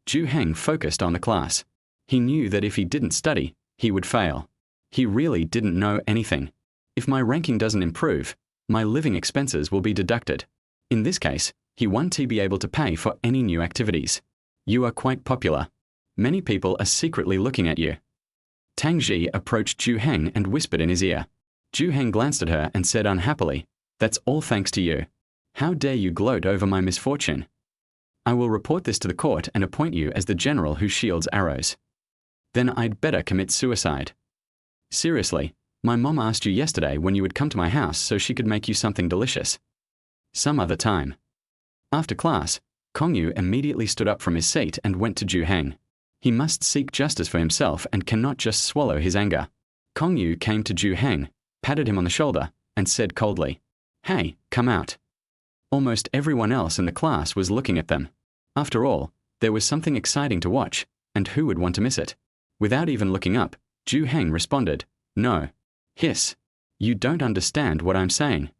Zhou Heng focused on the class. He knew that if he didn't study, he would fail. He really didn't know anything. If my ranking doesn't improve, my living expenses will be deducted. In this case, he won't be able to pay for any new activities. You are quite popular. Many people are secretly looking at you. Tang Ji approached Zhou Heng and whispered in his ear. Zhou Heng glanced at her and said unhappily, "That's all thanks to you. How dare you gloat over my misfortune? I will report this to the court and appoint you as the general who shields arrows. Then I'd better commit suicide. Seriously, my mom asked you yesterday when you would come to my house so she could make you something delicious. Some other time." After class, Kongyu immediately stood up from his seat and went to Zhou Heng. He must seek justice for himself and cannot just swallow his anger. Kongyu came to Zhou Heng, patted him on the shoulder, and said coldly, "Hey, come out." Almost everyone else in the class was looking at them. After all, there was something exciting to watch, and who would want to miss it? Without even looking up, Zhou Heng responded, "No." Hiss. "You don't understand what I'm saying."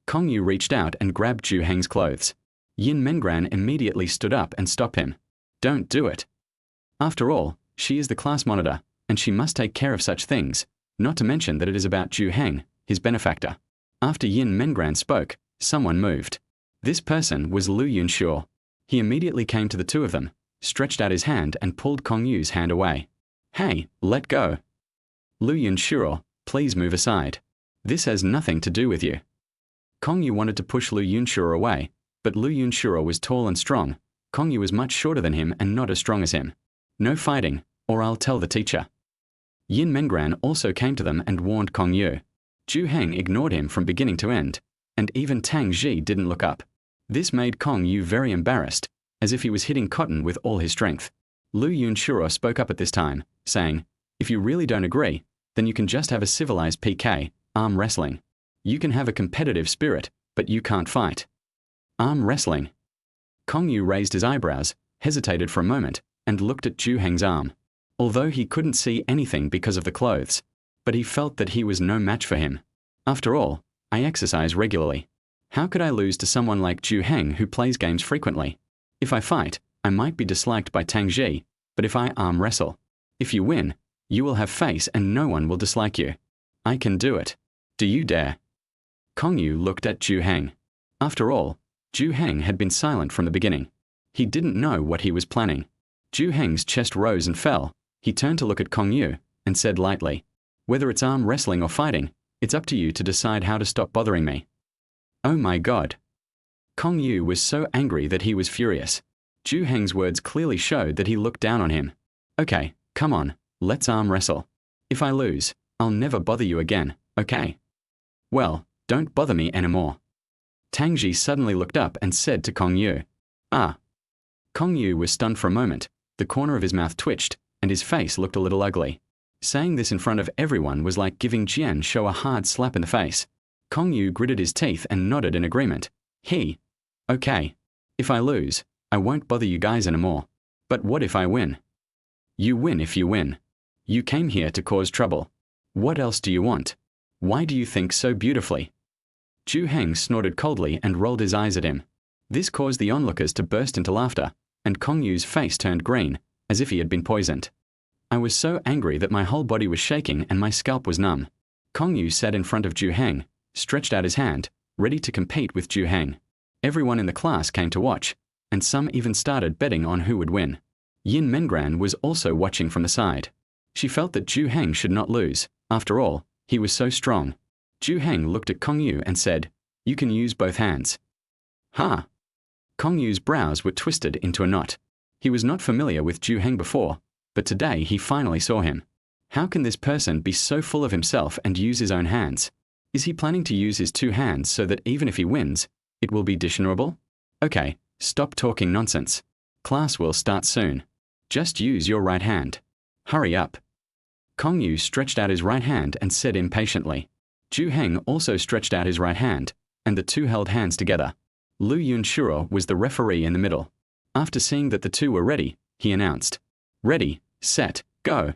Kongyu reached out and grabbed Zhou Heng's clothes. Yin Mengran immediately stood up and stopped him. "Don't do it. After all, she is the class monitor, and she must take care of such things, not to mention that it is about Zhou Heng, his benefactor." After Yin Mengran spoke, someone moved. This person was Lu Yunshuo. He immediately came to the two of them, stretched out his hand and pulled Kongyu's hand away. "Hey, let go. Lu Yunshuo, please move aside. This has nothing to do with you." Kongyu wanted to push Lu Yunshuo away, but Lu Yunshuo was tall and strong. Kongyu was much shorter than him and not as strong as him. "No fighting, or I'll tell the teacher." Yin Mengran also came to them and warned Kongyu. Zhou Heng ignored him from beginning to end, and even Tang Ji didn't look up. This made Kongyu very embarrassed, as if he was hitting cotton with all his strength. Lu Yunshuo spoke up at this time, saying, "If you really don't agree, then you can just have a civilized PK, arm wrestling. You can have a competitive spirit, but you can't fight." Arm wrestling. Kongyu raised his eyebrows, hesitated for a moment, and looked at Zhou Heng's arm. Although he couldn't see anything because of the clothes, but he felt that he was no match for him. After all, I exercise regularly. How could I lose to someone like Zhou Heng who plays games frequently? If I fight, I might be disliked by Tang Ji, but if I arm wrestle, if you win, you will have face and no one will dislike you. I can do it. Do you dare? Kongyu looked at Zhou Heng. After all, Zhou Heng had been silent from the beginning. He didn't know what he was planning. Zhou Heng's chest rose and fell. He turned to look at Kongyu and said lightly, "Whether it's arm wrestling or fighting, it's up to you to decide how to stop bothering me." Oh my God. Kongyu was so angry that he was furious. Zhou Heng's words clearly showed that he looked down on him. "Okay, come on, let's arm wrestle. If I lose, I'll never bother you again, okay? Well, don't bother me anymore." Tangji suddenly looked up and said to Kongyu, "Ah." Kongyu was stunned for a moment. The corner of his mouth twitched, and his face looked a little ugly. Saying this in front of everyone was like giving Jian Shou a hard slap in the face. Kongyu gritted his teeth and nodded in agreement. Okay. If I lose, I won't bother you guys anymore. But what if I win? You win if you win. You came here to cause trouble. What else do you want? Why do you think so beautifully? Zhou Heng snorted coldly and rolled his eyes at him. This caused the onlookers to burst into laughter, and Kongyu's face turned green, as if he had been poisoned. I was so angry that my whole body was shaking and my scalp was numb. Kongyu sat in front of Zhou Heng, stretched out his hand, ready to compete with Zhou Heng. Everyone in the class came to watch, and some even started betting on who would win. Yin Mengran was also watching from the side. She felt that Zhou Heng should not lose. After all, he was so strong. Zhou Heng looked at Kongyu and said, "You can use both hands." "Ha!" Kongyu's brows were twisted into a knot. He was not familiar with Zhou Heng before, but today he finally saw him. How can this person be so full of himself and use his own hands? Is he planning to use his two hands so that even if he wins, it will be dishonorable? Okay, stop talking nonsense. Class will start soon. Just use your right hand. Hurry up. Kong Yu stretched out his right hand and said impatiently. Zhou Heng also stretched out his right hand, and the two held hands together. Lu Yunshiro was the referee in the middle. After seeing that the two were ready, he announced, "Ready, set, go."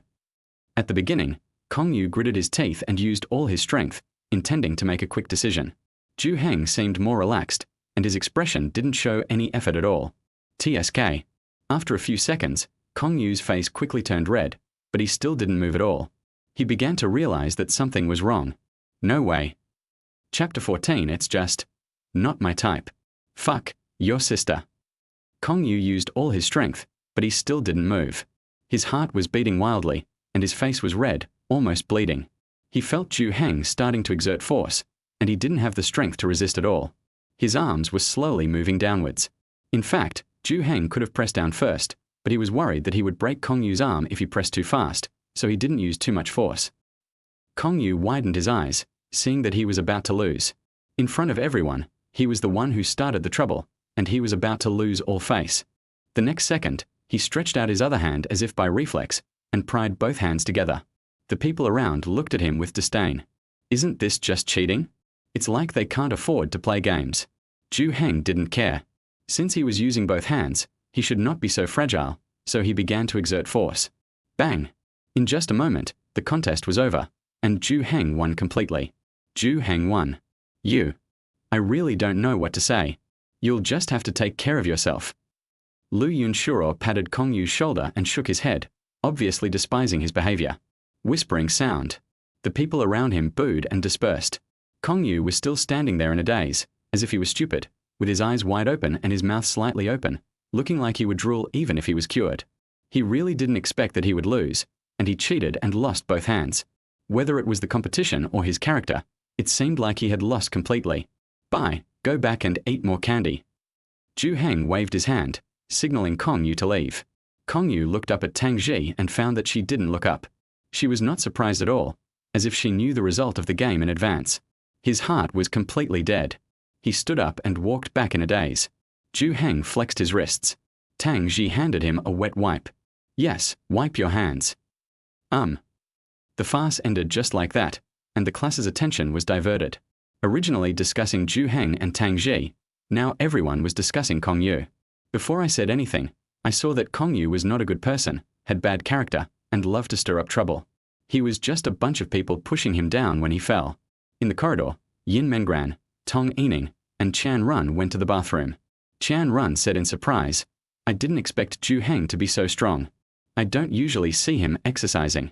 At the beginning, Kong Yu gritted his teeth and used all his strength, intending to make a quick decision. Zhou Heng seemed more relaxed, and his expression didn't show any effort at all. TSK. After a few seconds, Kong Yu's face quickly turned red, but he still didn't move at all. He began to realize that something was wrong. No way. Chapter 14. It's just not my type. Fuck your sister. Kong Yu used all his strength, but he still didn't move. His heart was beating wildly, and his face was red, almost bleeding. He felt Zhou Heng starting to exert force, and he didn't have the strength to resist at all. His arms were slowly moving downwards. In fact, Zhou Heng could have pressed down first, but he was worried that he would break Kong Yu's arm if he pressed too fast, so he didn't use too much force. Kong Yu widened his eyes, seeing that he was about to lose. In front of everyone, he was the one who started the trouble, and he was about to lose all face. The next second, he stretched out his other hand as if by reflex, and pried both hands together. The people around looked at him with disdain. Isn't this just cheating? It's like they can't afford to play games. Zhou Heng didn't care. Since he was using both hands, he should not be so fragile, so he began to exert force. Bang! In just a moment, the contest was over, and Zhou Heng won completely. Zhou Heng won. I really don't know what to say. You'll just have to take care of yourself. Lu Yunshiro patted Kong Yu's shoulder and shook his head, obviously despising his behavior. Whispering sound. The people around him booed and dispersed. Kong Yu was still standing there in a daze, as if he was stupid, with his eyes wide open and his mouth slightly open, looking like he would drool even if he was cured. He really didn't expect that he would lose, and he cheated and lost both hands. Whether it was the competition or his character, it seemed like he had lost completely. Bye, go back and eat more candy. Zhou Heng waved his hand, signaling Kong Yu to leave. Kong Yu looked up at Tang Ji and found that she didn't look up. She was not surprised at all, as if she knew the result of the game in advance. His heart was completely dead. He stood up and walked back in a daze. Zhou Heng flexed his wrists. Tang Ji handed him a wet wipe. Yes, wipe your hands. The farce ended just like that, and the class's attention was diverted. Originally discussing Zhou Heng and Tang Ji, now everyone was discussing Kong Yu. Before I said anything, I saw that Kong Yu was not a good person, had bad character, and loved to stir up trouble. He was just a bunch of people pushing him down when he fell. In the corridor, Yin Mengran, Tong Yining, and Qian Run went to the bathroom. Qian Run said in surprise, I didn't expect Zhou Heng to be so strong. I don't usually see him exercising.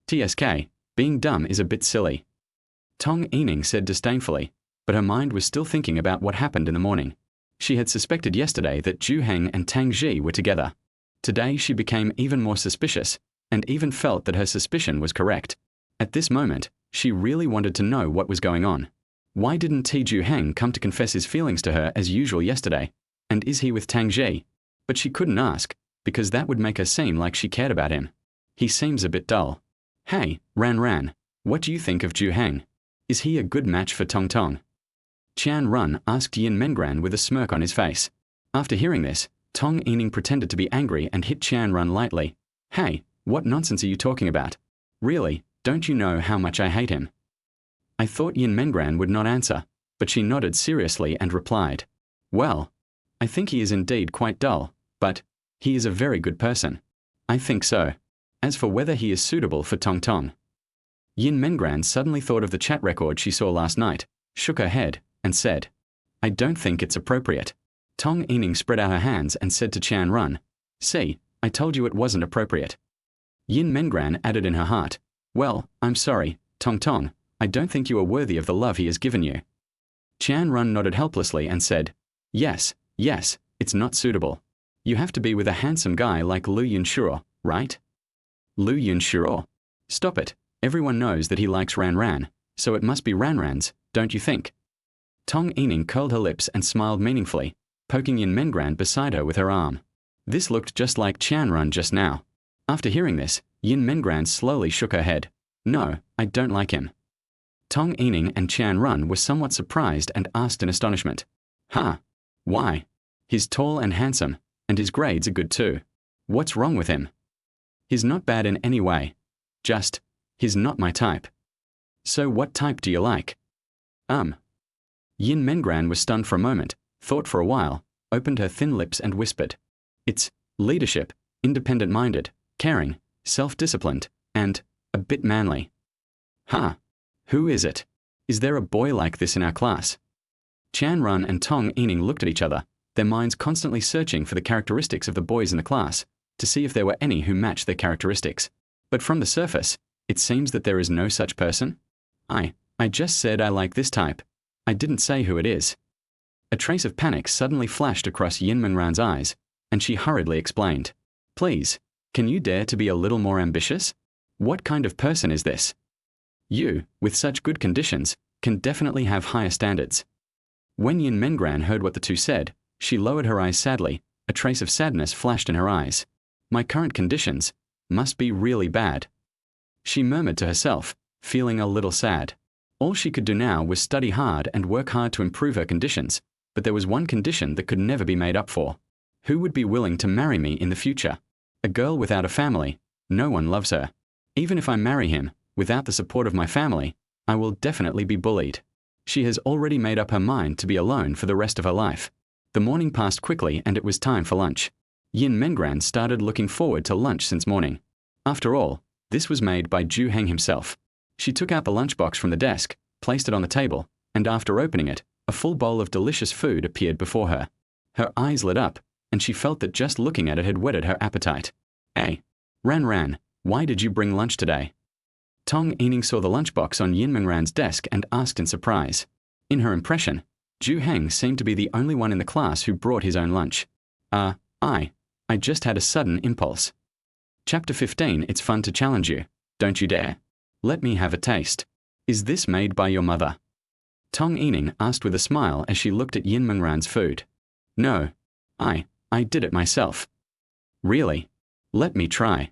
TSK, being dumb is a bit silly. Tong Yining said disdainfully, but her mind was still thinking about what happened in the morning. She had suspected yesterday that Zhou Heng and Tang Ji were together. Today she became even more suspicious, and even felt that her suspicion was correct. At this moment, she really wanted to know what was going on. Why didn't Zhou Heng come to confess his feelings to her as usual yesterday? And is he with Tang Ji? But she couldn't ask, because that would make her seem like she cared about him. He seems a bit dull. Hey, Ran, what do you think of Zhou Heng? Is he a good match for Tong Tong? Qian Run asked Yin Mengran with a smirk on his face. After hearing this, Tong Yining pretended to be angry and hit Qian Run lightly. Hey, what nonsense are you talking about? Really, don't you know how much I hate him? I thought Yin Mengran would not answer, but she nodded seriously and replied, Well, I think he is indeed quite dull, but he is a very good person. I think so. As for whether he is suitable for Tong Tong. Yin Mengran suddenly thought of the chat record she saw last night, shook her head, and said, I don't think it's appropriate. Tong Yining spread out her hands and said to Qian Run, See, I told you it wasn't appropriate. Yin Mengran added in her heart, Well, I'm sorry, Tong Tong, I don't think you are worthy of the love he has given you. Qian Run nodded helplessly and said, Yes, it's not suitable. You have to be with a handsome guy like Lu Yunshiro, right? Lu Yunshiro? Stop it. Everyone knows that he likes Ran, so it must be Ran's, don't you think? Tong Yining curled her lips and smiled meaningfully, poking Yin Mengran beside her with her arm. This looked just like Qian Run just now. After hearing this, Yin Mengran slowly shook her head. No, I don't like him. Tong Yining and Qian Run were somewhat surprised and asked in astonishment. Huh? Why? He's tall and handsome, and his grades are good too. What's wrong with him? He's not bad in any way. Just, he's not my type. So what type do you like? Yin Mengran was stunned for a moment, thought for a while, opened her thin lips and whispered. It's leadership, independent-minded, caring, self-disciplined, and a bit manly. Huh. Who is it? Is there a boy like this in our class? Qian Run and Tong Yining looked at each other, their minds constantly searching for the characteristics of the boys in the class, to see if there were any who matched their characteristics. But from the surface, it seems that there is no such person. I just said I like this type. I didn't say who it is. A trace of panic suddenly flashed across Yin Mengran's eyes, and she hurriedly explained. Please, can you dare to be a little more ambitious? What kind of person is this? You, with such good conditions, can definitely have higher standards. When Yin Mengran heard what the two said, she lowered her eyes sadly, a trace of sadness flashed in her eyes. My current conditions must be really bad. She murmured to herself, feeling a little sad. All she could do now was study hard and work hard to improve her conditions, but there was one condition that could never be made up for. Who would be willing to marry me in the future? A girl without a family. No one loves her. Even if I marry him, without the support of my family, I will definitely be bullied. She has already made up her mind to be alone for the rest of her life. The morning passed quickly and it was time for lunch. Yin Mengran started looking forward to lunch since morning. After all, this was made by Zhou Heng himself. She took out the lunchbox from the desk, placed it on the table, and after opening it, a full bowl of delicious food appeared before her. Her eyes lit up, and she felt that just looking at it had whetted her appetite. Hey, Ran, why did you bring lunch today? Tong Yining saw the lunchbox on Yin Mengran's desk and asked in surprise. In her impression, Zhou Heng seemed to be the only one in the class who brought his own lunch. I just had a sudden impulse. Chapter 15. It's fun to challenge you. Don't you dare. Let me have a taste. Is this made by your mother? Tong Yining asked with a smile as she looked at Yin Mengran's food. No. I did it myself. Really? Let me try.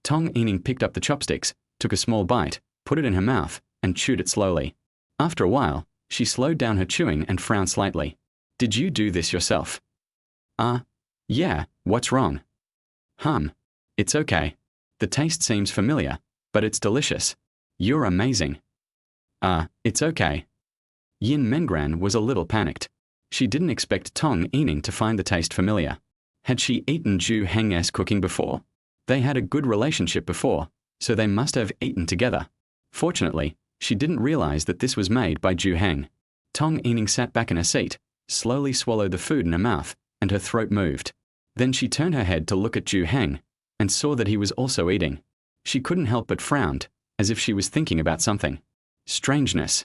Tong Yining picked up the chopsticks, took a small bite, put it in her mouth, and chewed it slowly. After a while, she slowed down her chewing and frowned slightly. Did you do this yourself? Yeah, what's wrong? It's okay. The taste seems familiar, but it's delicious. You're amazing. It's okay. Yin Mengran was a little panicked. She didn't expect Tong Yining to find the taste familiar. Had she eaten Zhou Heng's cooking before? They had a good relationship before, so they must have eaten together. Fortunately, she didn't realize that this was made by Zhou Heng. Tong Yining sat back in her seat, slowly swallowed the food in her mouth, and her throat moved. Then she turned her head to look at Zhou Heng, and saw that he was also eating. She couldn't help but frowned, as if she was thinking about something. Strangeness.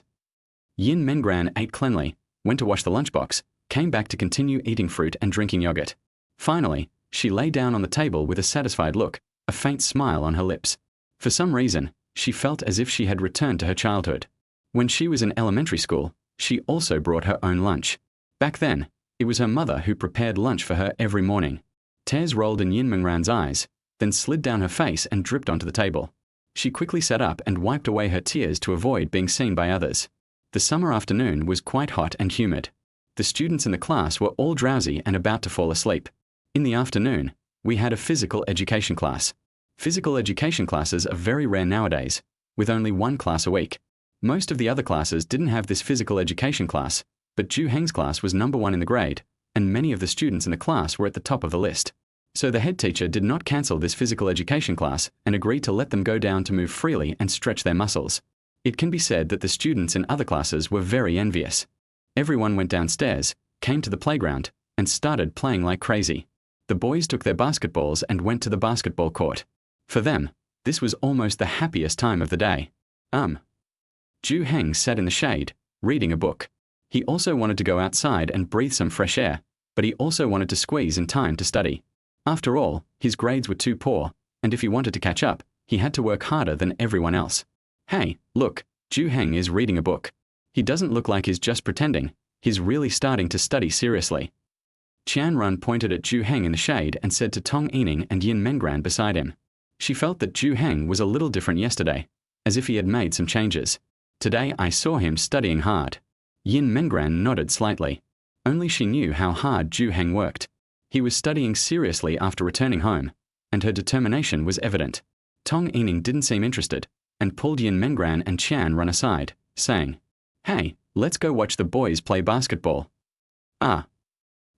Yin Mengran ate cleanly, went to wash the lunchbox, came back to continue eating fruit and drinking yogurt. Finally, she lay down on the table with a satisfied look, a faint smile on her lips. For some reason, she felt as if she had returned to her childhood. When she was in elementary school, she also brought her own lunch. Back then, it was her mother who prepared lunch for her every morning. Tears rolled in Yin Mengran's eyes, then slid down her face and dripped onto the table. She quickly sat up and wiped away her tears to avoid being seen by others. The summer afternoon was quite hot and humid. The students in the class were all drowsy and about to fall asleep. In the afternoon, we had a physical education class. Physical education classes are very rare nowadays, with only one class a week. Most of the other classes didn't have this physical education class, but Zhou Heng's class was number 1 in the grade, and many of the students in the class were at the top of the list. So the head teacher did not cancel this physical education class and agreed to let them go down to move freely and stretch their muscles. It can be said that the students in other classes were very envious. Everyone went downstairs, came to the playground, and started playing like crazy. The boys took their basketballs and went to the basketball court. For them, this was almost the happiest time of the day. Zhou Heng sat in the shade, reading a book. He also wanted to go outside and breathe some fresh air, but he also wanted to squeeze in time to study. After all, his grades were too poor, and if he wanted to catch up, he had to work harder than everyone else. Hey, look, Zhou Heng is reading a book. He doesn't look like he's just pretending, he's really starting to study seriously. Qian Run pointed at Zhou Heng in the shade and said to Tong Yining and Yin Mengran beside him. She felt that Zhou Heng was a little different yesterday, as if he had made some changes. Today I saw him studying hard. Yin Mengran nodded slightly. Only she knew how hard Zhou Heng worked. He was studying seriously after returning home, and her determination was evident. Tong Yining didn't seem interested, and pulled Yin Mengran and Qian Run aside, saying, "Hey, let's go watch the boys play basketball." Ah.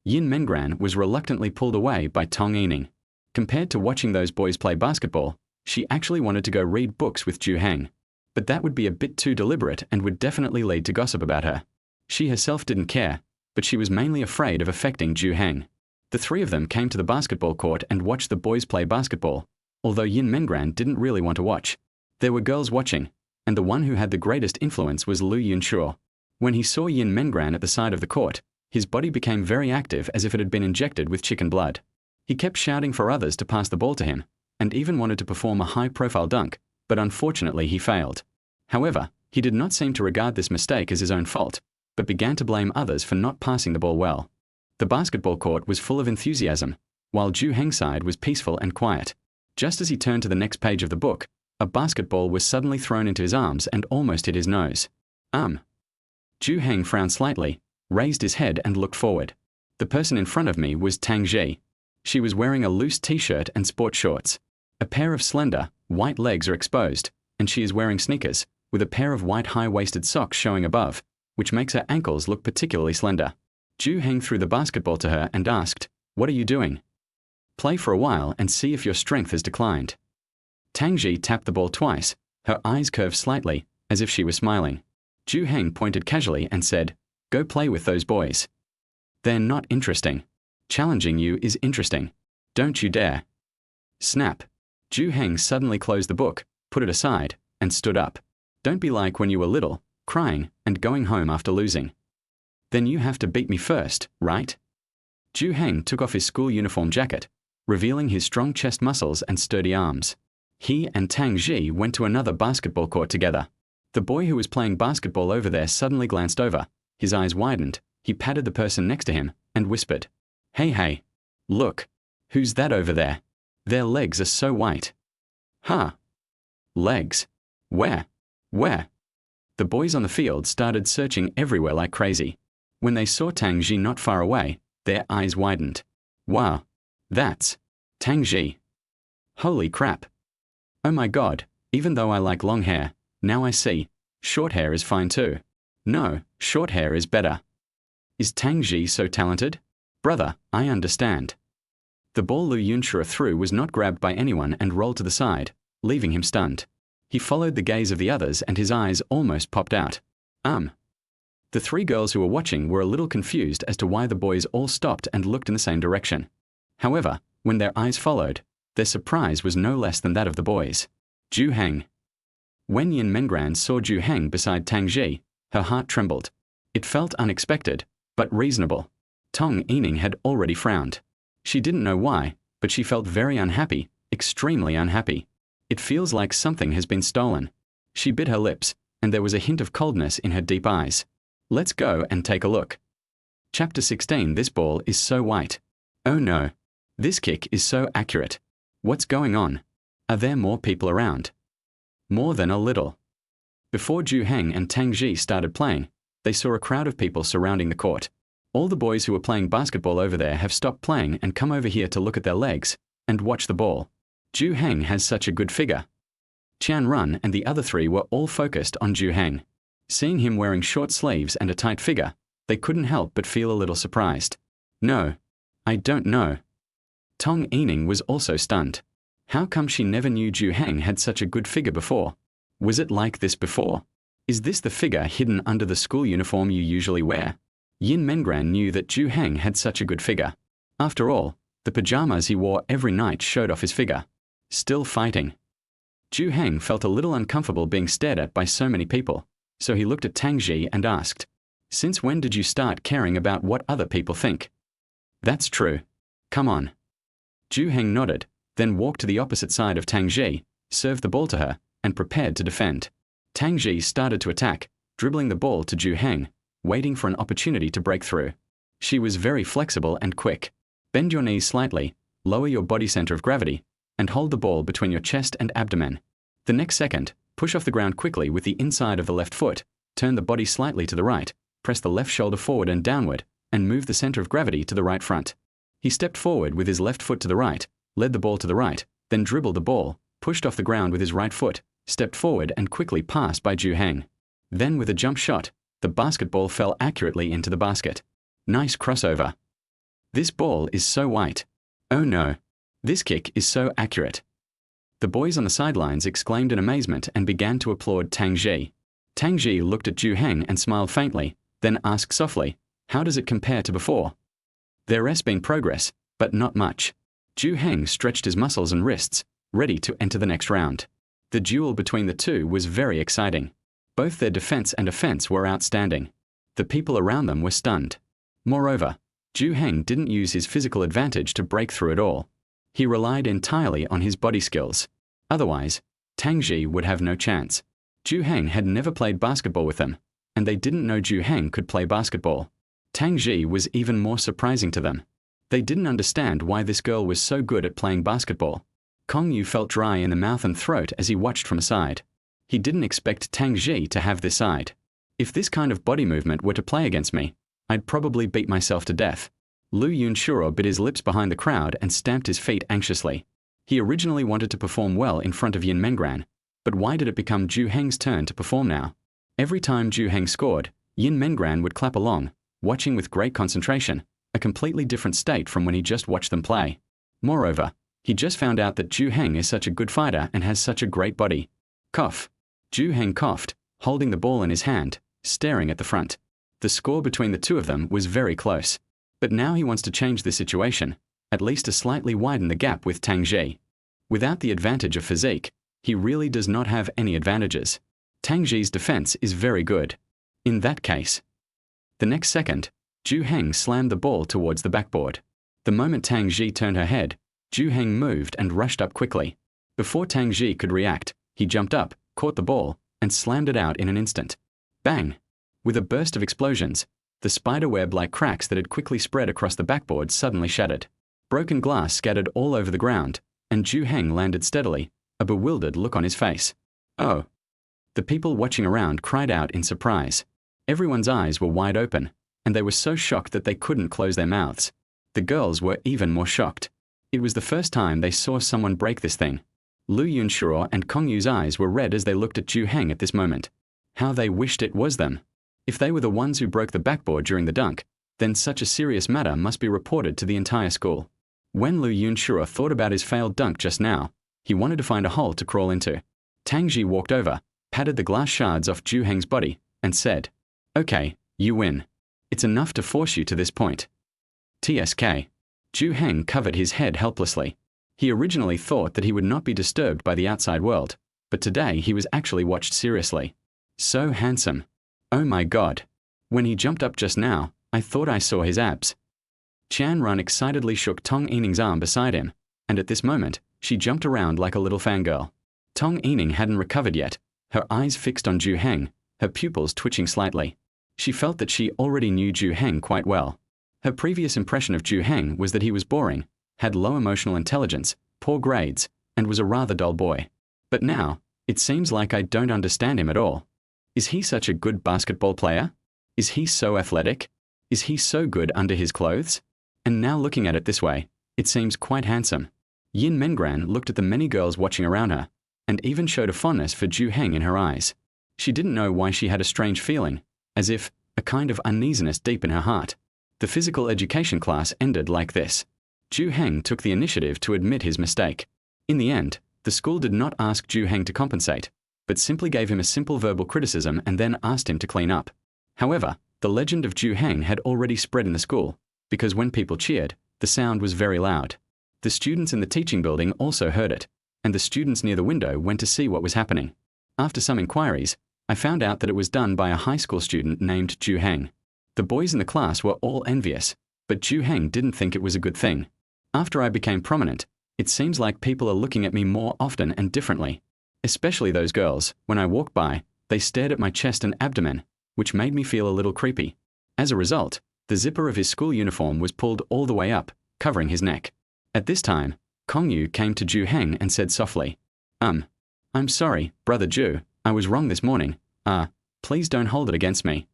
Yin Mengran was reluctantly pulled away by Tong Yining. Compared to watching those boys play basketball, she actually wanted to go read books with Zhou Heng. But that would be a bit too deliberate and would definitely lead to gossip about her. She herself didn't care, but she was mainly afraid of affecting Zhou Heng. The three of them came to the basketball court and watched the boys play basketball, although Yin Mengran didn't really want to watch. There were girls watching, and the one who had the greatest influence was Lu Yunshuo. When he saw Yin Mengran at the side of the court, his body became very active as if it had been injected with chicken blood. He kept shouting for others to pass the ball to him, and even wanted to perform a high-profile dunk, but unfortunately he failed. However, he did not seem to regard this mistake as his own fault, but began to blame others for not passing the ball well. The basketball court was full of enthusiasm, while Zhou Heng's side was peaceful and quiet. Just as he turned to the next page of the book, a basketball was suddenly thrown into his arms and almost hit his nose. Zhou Heng frowned slightly, raised his head and looked forward. The person in front of me was Tang Ji. She was wearing a loose t-shirt and sports shorts. A pair of slender, white legs are exposed, and she is wearing sneakers, with a pair of white high-waisted socks showing above, which makes her ankles look particularly slender. Zhou Heng threw the basketball to her and asked, "What are you doing? Play for a while and see if your strength has declined." Tang Ji tapped the ball twice, her eyes curved slightly, as if she was smiling. Zhou Heng pointed casually and said, "Go play with those boys. They're not interesting. Challenging you is interesting. Don't you dare." Snap. Zhou Heng suddenly closed the book, put it aside, and stood up. "Don't be like when you were little, crying and going home after losing. Then you have to beat me first, right?" Zhou Heng took off his school uniform jacket, revealing his strong chest muscles and sturdy arms. He and Tang Ji went to another basketball court together. The boy who was playing basketball over there suddenly glanced over, his eyes widened, he patted the person next to him, and whispered, Hey, look, who's that over there? Their legs are so white." "Huh? Legs? Where? Where?" The boys on the field started searching everywhere like crazy. When they saw Tang Ji not far away, their eyes widened. "Wow, that's Tang Ji. Holy crap. Oh my god, even though I like long hair, now I see, short hair is fine too. No, short hair is better. Is Tang Ji so talented? Brother, I understand." The ball Lu Yunshuo threw was not grabbed by anyone and rolled to the side, leaving him stunned. He followed the gaze of the others and his eyes almost popped out. The three girls who were watching were a little confused as to why the boys all stopped and looked in the same direction. However, when their eyes followed, their surprise was no less than that of the boys. Zhou Heng. When Yin Mengran saw Zhou Heng beside Tang Ji, her heart trembled. It felt unexpected, but reasonable. Tong Yining had already frowned. She didn't know why, but she felt very unhappy, extremely unhappy. It feels like something has been stolen. She bit her lips, and there was a hint of coldness in her deep eyes. Let's go and take a look. Chapter 16. This ball is so white. Oh no. This kick is so accurate. What's going on? Are there more people around? More than a little. Before Zhou Heng and Tang Ji started playing, they saw a crowd of people surrounding the court. All the boys who were playing basketball over there have stopped playing and come over here to look at their legs and watch the ball. Zhou Heng has such a good figure. Qian Run and the other three were all focused on Zhou Heng. Seeing him wearing short sleeves and a tight figure, they couldn't help but feel a little surprised. No, I don't know. Tong Yining was also stunned. How come she never knew Zhou Heng had such a good figure before? Was it like this before? Is this the figure hidden under the school uniform you usually wear? Yin Mengran knew that Zhou Heng had such a good figure. After all, the pajamas he wore every night showed off his figure. Still fighting. Zhou Heng felt a little uncomfortable being stared at by so many people, so he looked at Tang Ji and asked, "Since when did you start caring about what other people think?" "That's true. Come on." Zhou Heng nodded, then walked to the opposite side of Tang Ji, served the ball to her, and prepared to defend. Tang Ji started to attack, dribbling the ball to Zhou Heng, waiting for an opportunity to break through. She was very flexible and quick. Bend your knees slightly, lower your body center of gravity, and hold the ball between your chest and abdomen. The next second, push off the ground quickly with the inside of the left foot, turn the body slightly to the right, press the left shoulder forward and downward, and move the center of gravity to the right front. He stepped forward with his left foot to the right, led the ball to the right, then dribbled the ball, pushed off the ground with his right foot, stepped forward and quickly passed by Zhou Heng. Then with a jump shot, the basketball fell accurately into the basket. Nice crossover. This ball is so white. Oh no. This kick is so accurate. The boys on the sidelines exclaimed in amazement and began to applaud Tang Ji. Tang Ji looked at Zhou Heng and smiled faintly, then asked softly, "How does it compare to before?" There's been progress, but not much. Zhou Heng stretched his muscles and wrists, ready to enter the next round. The duel between the two was very exciting. Both their defense and offense were outstanding. The people around them were stunned. Moreover, Zhou Heng didn't use his physical advantage to break through at all. He relied entirely on his body skills. Otherwise, Tang Ji would have no chance. Zhou Heng had never played basketball with them, and they didn't know Zhou Heng could play basketball. Tang Ji was even more surprising to them. They didn't understand why this girl was so good at playing basketball. Kong Yu felt dry in the mouth and throat as he watched from aside. He didn't expect Tang Ji to have this side. If this kind of body movement were to play against me, I'd probably beat myself to death. Lu Yunshuro bit his lips behind the crowd and stamped his feet anxiously. He originally wanted to perform well in front of Yin Mengran, but why did it become Zhou Heng's turn to perform now? Every time Zhou Heng scored, Yin Mengran would clap along, watching with great concentration, a completely different state from when he just watched them play. Moreover, he just found out that Zhou Heng is such a good fighter and has such a great body. Cough. Zhou Heng coughed, holding the ball in his hand, staring at the front. The score between the two of them was very close. But now he wants to change the situation, at least to slightly widen the gap with Tang Ji. Without the advantage of physique, he really does not have any advantages. Tang Ji's defense is very good. In that case. The next second, Zhou Heng slammed the ball towards the backboard. The moment Tang Ji turned her head, Zhou Heng moved and rushed up quickly. Before Tang Ji could react, he jumped up, caught the ball, and slammed it out in an instant. Bang! With a burst of explosions, the spiderweb-like cracks that had quickly spread across the backboard suddenly shattered. Broken glass scattered all over the ground, and Zhou Heng landed steadily, a bewildered look on his face. Oh! The people watching around cried out in surprise. Everyone's eyes were wide open, and they were so shocked that they couldn't close their mouths. The girls were even more shocked. It was the first time they saw someone break this thing. Lu Yunshuro and Kong Yu's eyes were red as they looked at Zhou Heng at this moment. How they wished it was them. If they were the ones who broke the backboard during the dunk, then such a serious matter must be reported to the entire school. When Lu Yunshuro thought about his failed dunk just now, he wanted to find a hole to crawl into. Tang Ji walked over, patted the glass shards off Zhou Heng's body, and said, "Okay, you win. It's enough to force you to this point." TSK. Zhou Heng covered his head helplessly. He originally thought that he would not be disturbed by the outside world, but today he was actually watched seriously. So handsome. Oh my God. When he jumped up just now, I thought I saw his abs. Qian Run excitedly shook Tong Yining's arm beside him, and at this moment, she jumped around like a little fangirl. Tong Yining hadn't recovered yet, her eyes fixed on Zhou Heng, her pupils twitching slightly. She felt that she already knew Zhou Heng quite well. Her previous impression of Zhou Heng was that he was boring, had low emotional intelligence, poor grades, and was a rather dull boy. But now, it seems like I don't understand him at all. Is he such a good basketball player? Is he so athletic? Is he so good under his clothes? And now looking at it this way, it seems quite handsome. Yin Mengran looked at the many girls watching around her, and even showed a fondness for Zhou Heng in her eyes. She didn't know why she had a strange feeling, as if a kind of uneasiness deep in her heart. The physical education class ended like this. Zhou Heng took the initiative to admit his mistake. In the end, the school did not ask Zhou Heng to compensate, but simply gave him a simple verbal criticism and then asked him to clean up. However, the legend of Zhou Heng had already spread in the school, because when people cheered, the sound was very loud. The students in the teaching building also heard it, and the students near the window went to see what was happening. After some inquiries, I found out that it was done by a high school student named Zhou Heng. The boys in the class were all envious, but Zhou Heng didn't think it was a good thing. After I became prominent, it seems like people are looking at me more often and differently. Especially those girls, when I walked by, they stared at my chest and abdomen, which made me feel a little creepy. As a result, the zipper of his school uniform was pulled all the way up, covering his neck. At this time, Kong Yu came to Zhou Heng and said softly, I'm sorry, Brother Zhou, I was wrong this morning. Please don't hold it against me."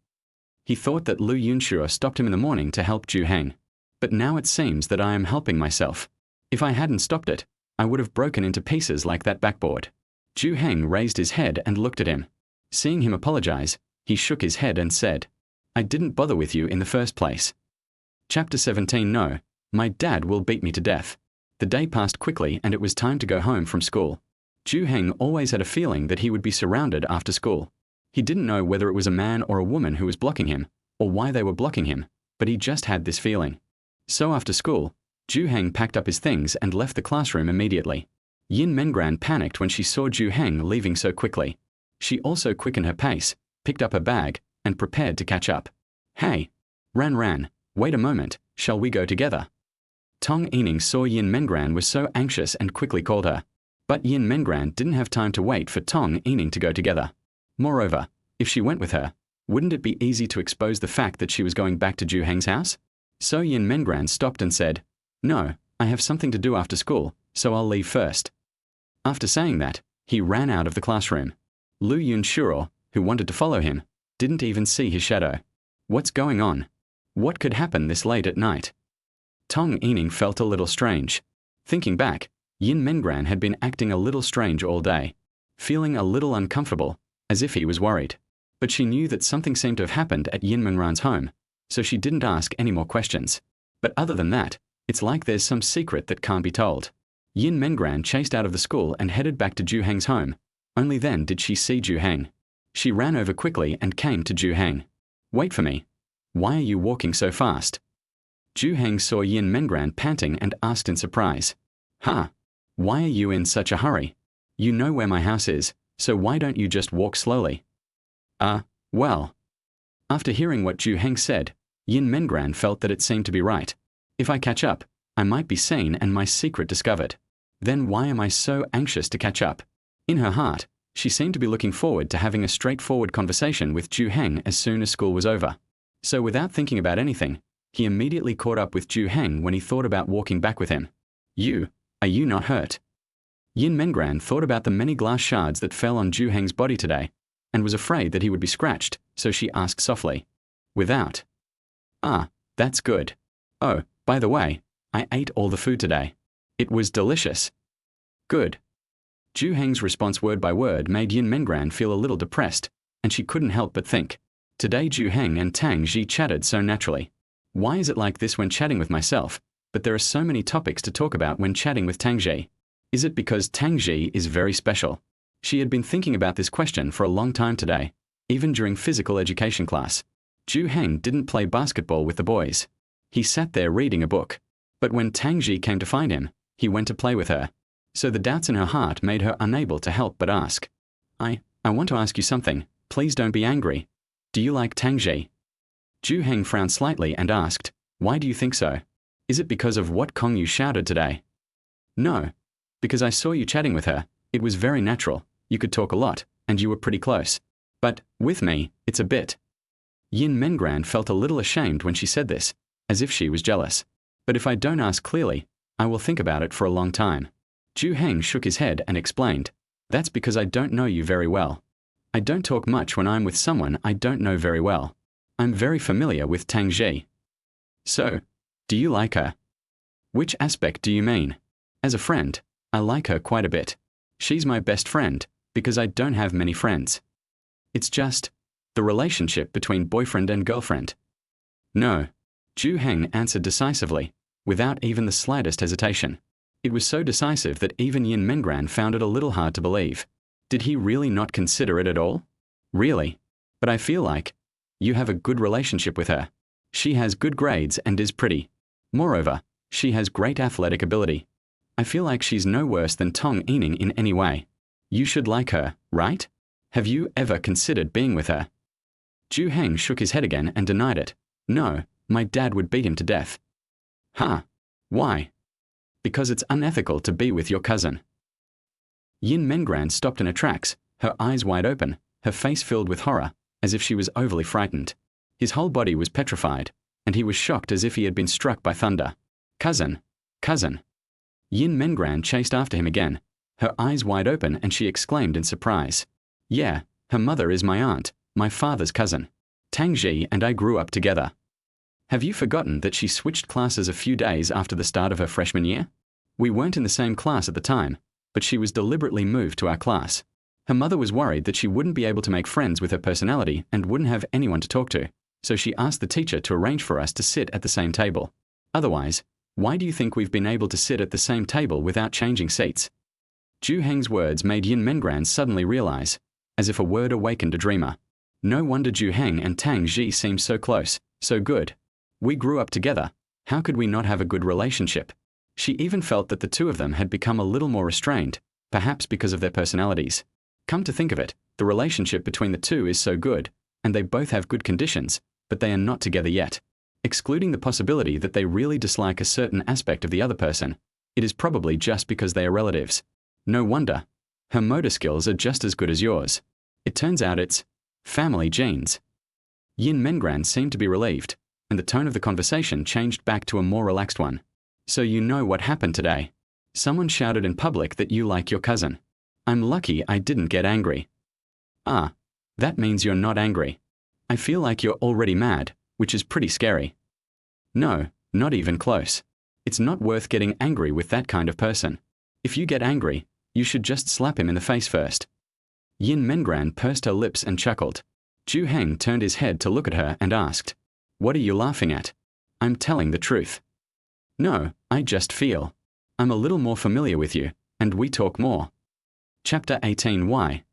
He thought that Lu Yunshuro stopped him in the morning to help Zhou Heng. But now it seems that I am helping myself. If I hadn't stopped it, I would have broken into pieces like that backboard. Zhou Heng raised his head and looked at him. Seeing him apologize, he shook his head and said, I didn't bother with you in the first place. Chapter 17. No, my dad will beat me to death. The day passed quickly and it was time to go home from school. Zhou Heng always had a feeling that he would be surrounded after school. He didn't know whether it was a man or a woman who was blocking him, or why they were blocking him, but he just had this feeling. So after school, Zhou Heng packed up his things and left the classroom immediately. Yin Mengran panicked when she saw Zhou Heng leaving so quickly. She also quickened her pace, picked up her bag, and prepared to catch up. Hey! Ran, wait a moment, shall we go together? Tong Yining saw Yin Mengran was so anxious and quickly called her. But Yin Mengran didn't have time to wait for Tong Yining to go together. Moreover, if she went with her, wouldn't it be easy to expose the fact that she was going back to Zhou Heng's house? So Yin Mengran stopped and said, No, I have something to do after school, so I'll leave first. After saying that, he ran out of the classroom. Lu Yunshuro, who wanted to follow him, didn't even see his shadow. What's going on? What could happen this late at night? Tong Yining felt a little strange. Thinking back, Yin Mengran had been acting a little strange all day, feeling a little uncomfortable, as if he was worried. But she knew that something seemed to have happened at Yin Mengran's home, so she didn't ask any more questions. But other than that, it's like there's some secret that can't be told. Yin Mengran chased out of the school and headed back to Zhou Heng's home. Only then did she see Zhou Heng. She ran over quickly and came to Zhou Heng. Wait for me. Why are you walking so fast? Zhou Heng saw Yin Mengran panting and asked in surprise. Huh? Why are you in such a hurry? You know where my house is, so why don't you just walk slowly? Well. After hearing what Zhou Heng said, Yin Mengran felt that it seemed to be right. If I catch up, I might be seen and my secret discovered. Then why am I so anxious to catch up? In her heart, she seemed to be looking forward to having a straightforward conversation with Zhou Heng as soon as school was over. So without thinking about anything, he immediately caught up with Zhou Heng when he thought about walking back with him. Are you not hurt? Yin Mengran thought about the many glass shards that fell on Zhou Heng's body today, and was afraid that he would be scratched, so she asked softly. Without? That's good. Oh, by the way, I ate all the food today. It was delicious. Good. Zhou Heng's response word by word made Yin Mengran feel a little depressed, and she couldn't help but think. Today Zhou Heng and Tang Ji chatted so naturally. Why is it like this when chatting with myself, but there are so many topics to talk about when chatting with Tang Ji? Is it because Tang Ji is very special? She had been thinking about this question for a long time today, even during physical education class. Zhou Heng didn't play basketball with the boys. He sat there reading a book. But when Tang Ji came to find him, he went to play with her. So the doubts in her heart made her unable to help but ask. I want to ask you something. Please don't be angry. Do you like Tang Ji? Zhou Heng frowned slightly and asked, Why do you think so? Is it because of what Kong Yu shouted today? No. Because I saw you chatting with her. It was very natural. You could talk a lot, and you were pretty close. But, with me, it's a bit. Yin Mengran felt a little ashamed when she said this, as if she was jealous. But if I don't ask clearly, I will think about it for a long time. Zhou Heng shook his head and explained, That's because I don't know you very well. I don't talk much when I'm with someone I don't know very well. I'm very familiar with Tang Ji. So, do you like her? Which aspect do you mean? As a friend, I like her quite a bit. She's my best friend, because I don't have many friends. It's just the relationship between boyfriend and girlfriend. No. Zhou Heng answered decisively, without even the slightest hesitation. It was so decisive that even Yin Mengran found it a little hard to believe. Did he really not consider it at all? Really? But I feel like you have a good relationship with her. She has good grades and is pretty. Moreover, she has great athletic ability. I feel like she's no worse than Tong Yining in any way. You should like her, right? Have you ever considered being with her? Zhou Heng shook his head again and denied it. No, my dad would beat him to death. Why? Because it's unethical to be with your cousin. Yin Mengran stopped in her tracks, her eyes wide open, her face filled with horror, as if she was overly frightened. His whole body was petrified, and he was shocked as if he had been struck by thunder. Cousin. Yin Mengran chased after him again, her eyes wide open, and she exclaimed in surprise. Yeah, her mother is my aunt, my father's cousin. Tang Ji and I grew up together. Have you forgotten that she switched classes a few days after the start of her freshman year? We weren't in the same class at the time, but she was deliberately moved to our class. Her mother was worried that she wouldn't be able to make friends with her personality and wouldn't have anyone to talk to, so she asked the teacher to arrange for us to sit at the same table. Otherwise, why do you think we've been able to sit at the same table without changing seats? Zhou Heng's words made Yin Mengran suddenly realize, as if a word awakened a dreamer. No wonder Zhou Heng and Tang Ji seemed so close, so good. We grew up together. How could we not have a good relationship? She even felt that the two of them had become a little more restrained, perhaps because of their personalities. Come to think of it, the relationship between the two is so good, and they both have good conditions, but they are not together yet. Excluding the possibility that they really dislike a certain aspect of the other person, it is probably just because they are relatives. No wonder. Her motor skills are just as good as yours. It turns out it's family genes. Yin Mengran seemed to be relieved, and the tone of the conversation changed back to a more relaxed one. So you know what happened today. Someone shouted in public that you like your cousin. I'm lucky I didn't get angry. Ah, that means you're not angry. I feel like you're already mad, which is pretty scary. No, not even close. It's not worth getting angry with that kind of person. If you get angry, you should just slap him in the face first. Yin Mengran pursed her lips and chuckled. Zhou Heng turned his head to look at her and asked, "What are you laughing at?" "I'm telling the truth." "No, I just feel. I'm a little more familiar with you, and we talk more." Chapter 18. Why?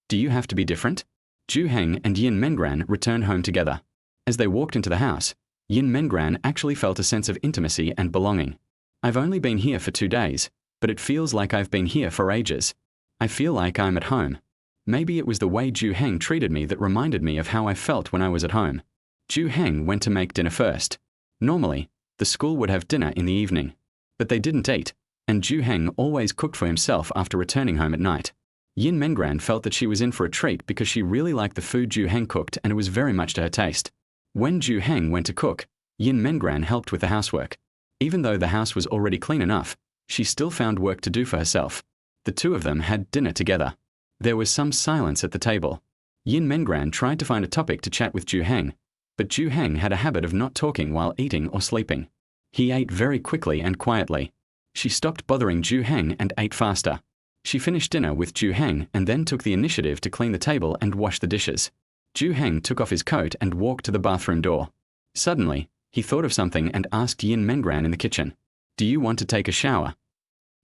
Do you have to be different? Zhou Heng and Yin Mengran returned home together. As they walked into the house, Yin Mengran actually felt a sense of intimacy and belonging. "I've only been here for 2 days, but it feels like I've been here for ages. I feel like I'm at home." Maybe it was the way Zhou Heng treated me that reminded me of how I felt when I was at home. Zhou Heng went to make dinner first. Normally, the school would have dinner in the evening. But they didn't eat, and Zhou Heng always cooked for himself after returning home at night. Yin Mengran felt that she was in for a treat because she really liked the food Zhou Heng cooked and it was very much to her taste. When Zhou Heng went to cook, Yin Mengran helped with the housework. Even though the house was already clean enough, she still found work to do for herself. The two of them had dinner together. There was some silence at the table. Yin Mengran tried to find a topic to chat with Zhou Heng, but Zhou Heng had a habit of not talking while eating or sleeping. He ate very quickly and quietly. She stopped bothering Zhou Heng and ate faster. She finished dinner with Zhou Heng and then took the initiative to clean the table and wash the dishes. Zhou Heng took off his coat and walked to the bathroom door. Suddenly, he thought of something and asked Yin Mengran in the kitchen, "Do you want to take a shower?"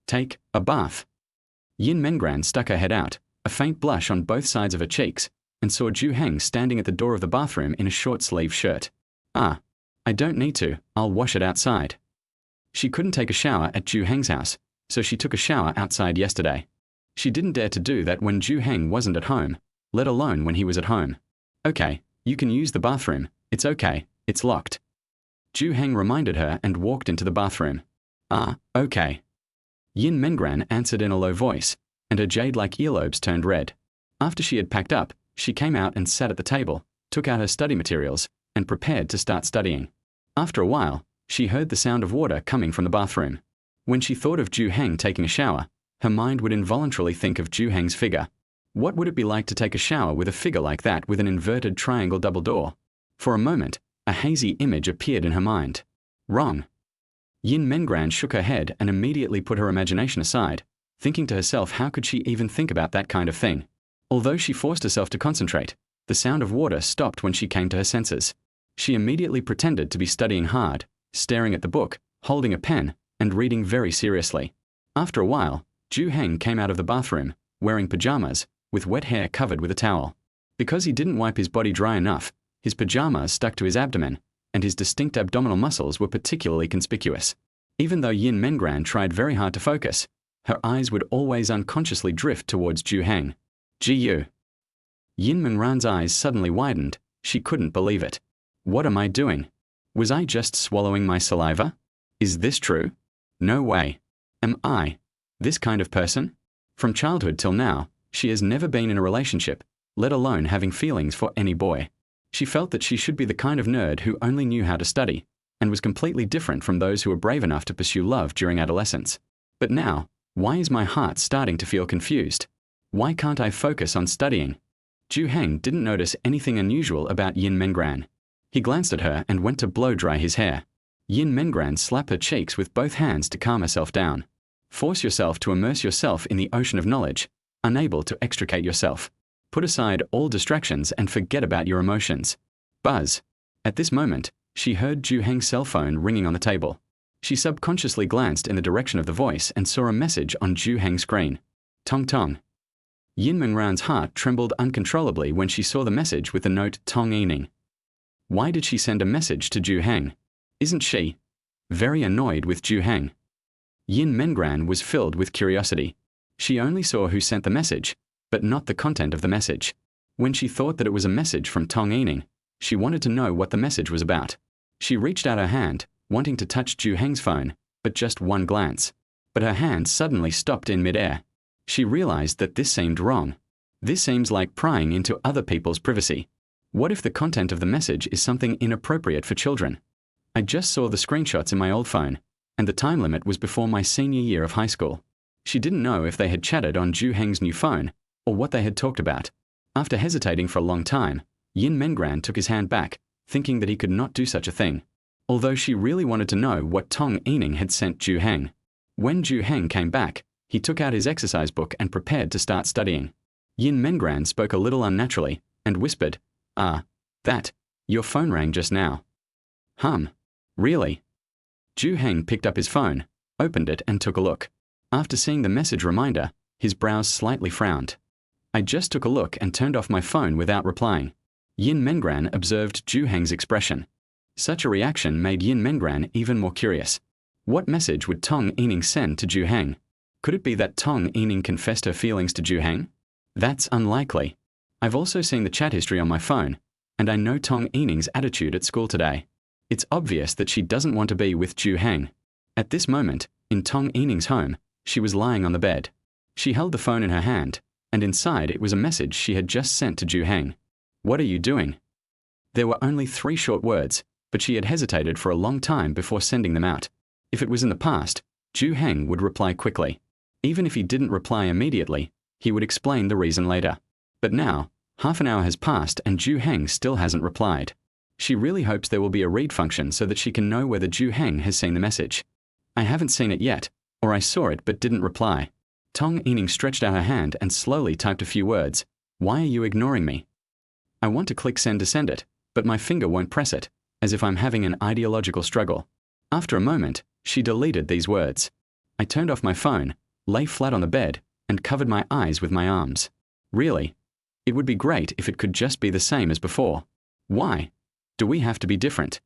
"Take a bath?" Yin Mengran stuck her head out, a faint blush on both sides of her cheeks, and saw Zhou Heng standing at the door of the bathroom in a short-sleeved shirt. "Ah, I don't need to, I'll wash it outside." She couldn't take a shower at Zhou Heng's house, so she took a shower outside yesterday. She didn't dare to do that when Zhou Heng wasn't at home, let alone when he was at home. "Okay, you can use the bathroom. It's okay, it's locked." Zhou Heng reminded her and walked into the bathroom. "Ah, okay." Yin Mengran answered in a low voice, and her jade-like earlobes turned red. After she had packed up, she came out and sat at the table, took out her study materials, and prepared to start studying. After a while, she heard the sound of water coming from the bathroom. When she thought of Zhou Heng taking a shower, her mind would involuntarily think of Zhou Heng's figure. What would it be like to take a shower with a figure like that with an inverted triangle double door? For a moment, a hazy image appeared in her mind. Wrong. Yin Mengran shook her head and immediately put her imagination aside, thinking to herself how could she even think about that kind of thing. Although she forced herself to concentrate, the sound of water stopped when she came to her senses. She immediately pretended to be studying hard, staring at the book, holding a pen, and reading very seriously. After a while, Zhou Heng came out of the bathroom, wearing pajamas, with wet hair covered with a towel. Because he didn't wipe his body dry enough, his pajamas stuck to his abdomen, and his distinct abdominal muscles were particularly conspicuous. Even though Yin Mengran tried very hard to focus, her eyes would always unconsciously drift towards Zhou Heng. "Gu." Yin Mengran's eyes suddenly widened. She couldn't believe it. What am I doing? Was I just swallowing my saliva? Is this true? No way. Am I this kind of person? From childhood till now, she has never been in a relationship, let alone having feelings for any boy. She felt that she should be the kind of nerd who only knew how to study, and was completely different from those who were brave enough to pursue love during adolescence. But now, why is my heart starting to feel confused? Why can't I focus on studying? Zhou Heng didn't notice anything unusual about Yin Mengran. He glanced at her and went to blow dry his hair. Yin Mengran slapped her cheeks with both hands to calm herself down. Force yourself to immerse yourself in the ocean of knowledge, unable to extricate yourself. Put aside all distractions and forget about your emotions. Buzz. At this moment, she heard Zhou Heng's cell phone ringing on the table. She subconsciously glanced in the direction of the voice and saw a message on Zhou Heng's screen. Tong Tong. Yin Mengran's heart trembled uncontrollably when she saw the message with the note Tong Yining. Why did she send a message to Zhou Heng? Isn't she very annoyed with Zhou Heng? Yin Mengran was filled with curiosity. She only saw who sent the message, but not the content of the message. When she thought that it was a message from Tong Yining, she wanted to know what the message was about. She reached out her hand, wanting to touch Zhou Heng's phone, but just one glance. But her hand suddenly stopped in midair. She realized that this seemed wrong. This seems like prying into other people's privacy. What if the content of the message is something inappropriate for children? I just saw the screenshots in my old phone, and the time limit was before my senior year of high school. She didn't know if they had chatted on Zhou Heng's new phone, or what they had talked about. After hesitating for a long time, Yin Mengran took his hand back, thinking that he could not do such a thing. Although she really wanted to know what Tong Yining had sent Zhou Heng. When Zhou Heng came back, he took out his exercise book and prepared to start studying. Yin Mengran spoke a little unnaturally, and whispered, your phone rang just now. Really? Zhou Heng picked up his phone, opened it and took a look. After seeing the message reminder, his brows slightly frowned. I just took a look and turned off my phone without replying. Yin Mengran observed Zhou Heng's expression. Such a reaction made Yin Mengran even more curious. What message would Tong Yining send to Zhou Heng? Could it be that Tong Yining confessed her feelings to Zhou Heng? That's unlikely. I've also seen the chat history on my phone, and I know Tong Yining's attitude at school today. It's obvious that she doesn't want to be with Zhou Heng. At this moment, in Tong Yining's home, she was lying on the bed. She held the phone in her hand, and inside it was a message she had just sent to Zhou Heng. What are you doing? There were only 3 short words, but she had hesitated for a long time before sending them out. If it was in the past, Zhou Heng would reply quickly. Even if he didn't reply immediately, he would explain the reason later. But now, half an hour has passed and Zhou Heng still hasn't replied. She really hopes there will be a read function so that she can know whether Zhou Heng has seen the message. I haven't seen it yet, or I saw it but didn't reply. Tong Yining stretched out her hand and slowly typed a few words. Why are you ignoring me? I want to click send to send it, but my finger won't press it, as if I'm having an ideological struggle. After a moment, she deleted these words. I turned off my phone, lay flat on the bed, and covered my eyes with my arms. Really? It would be great if it could just be the same as before. Why? Do we have to be different?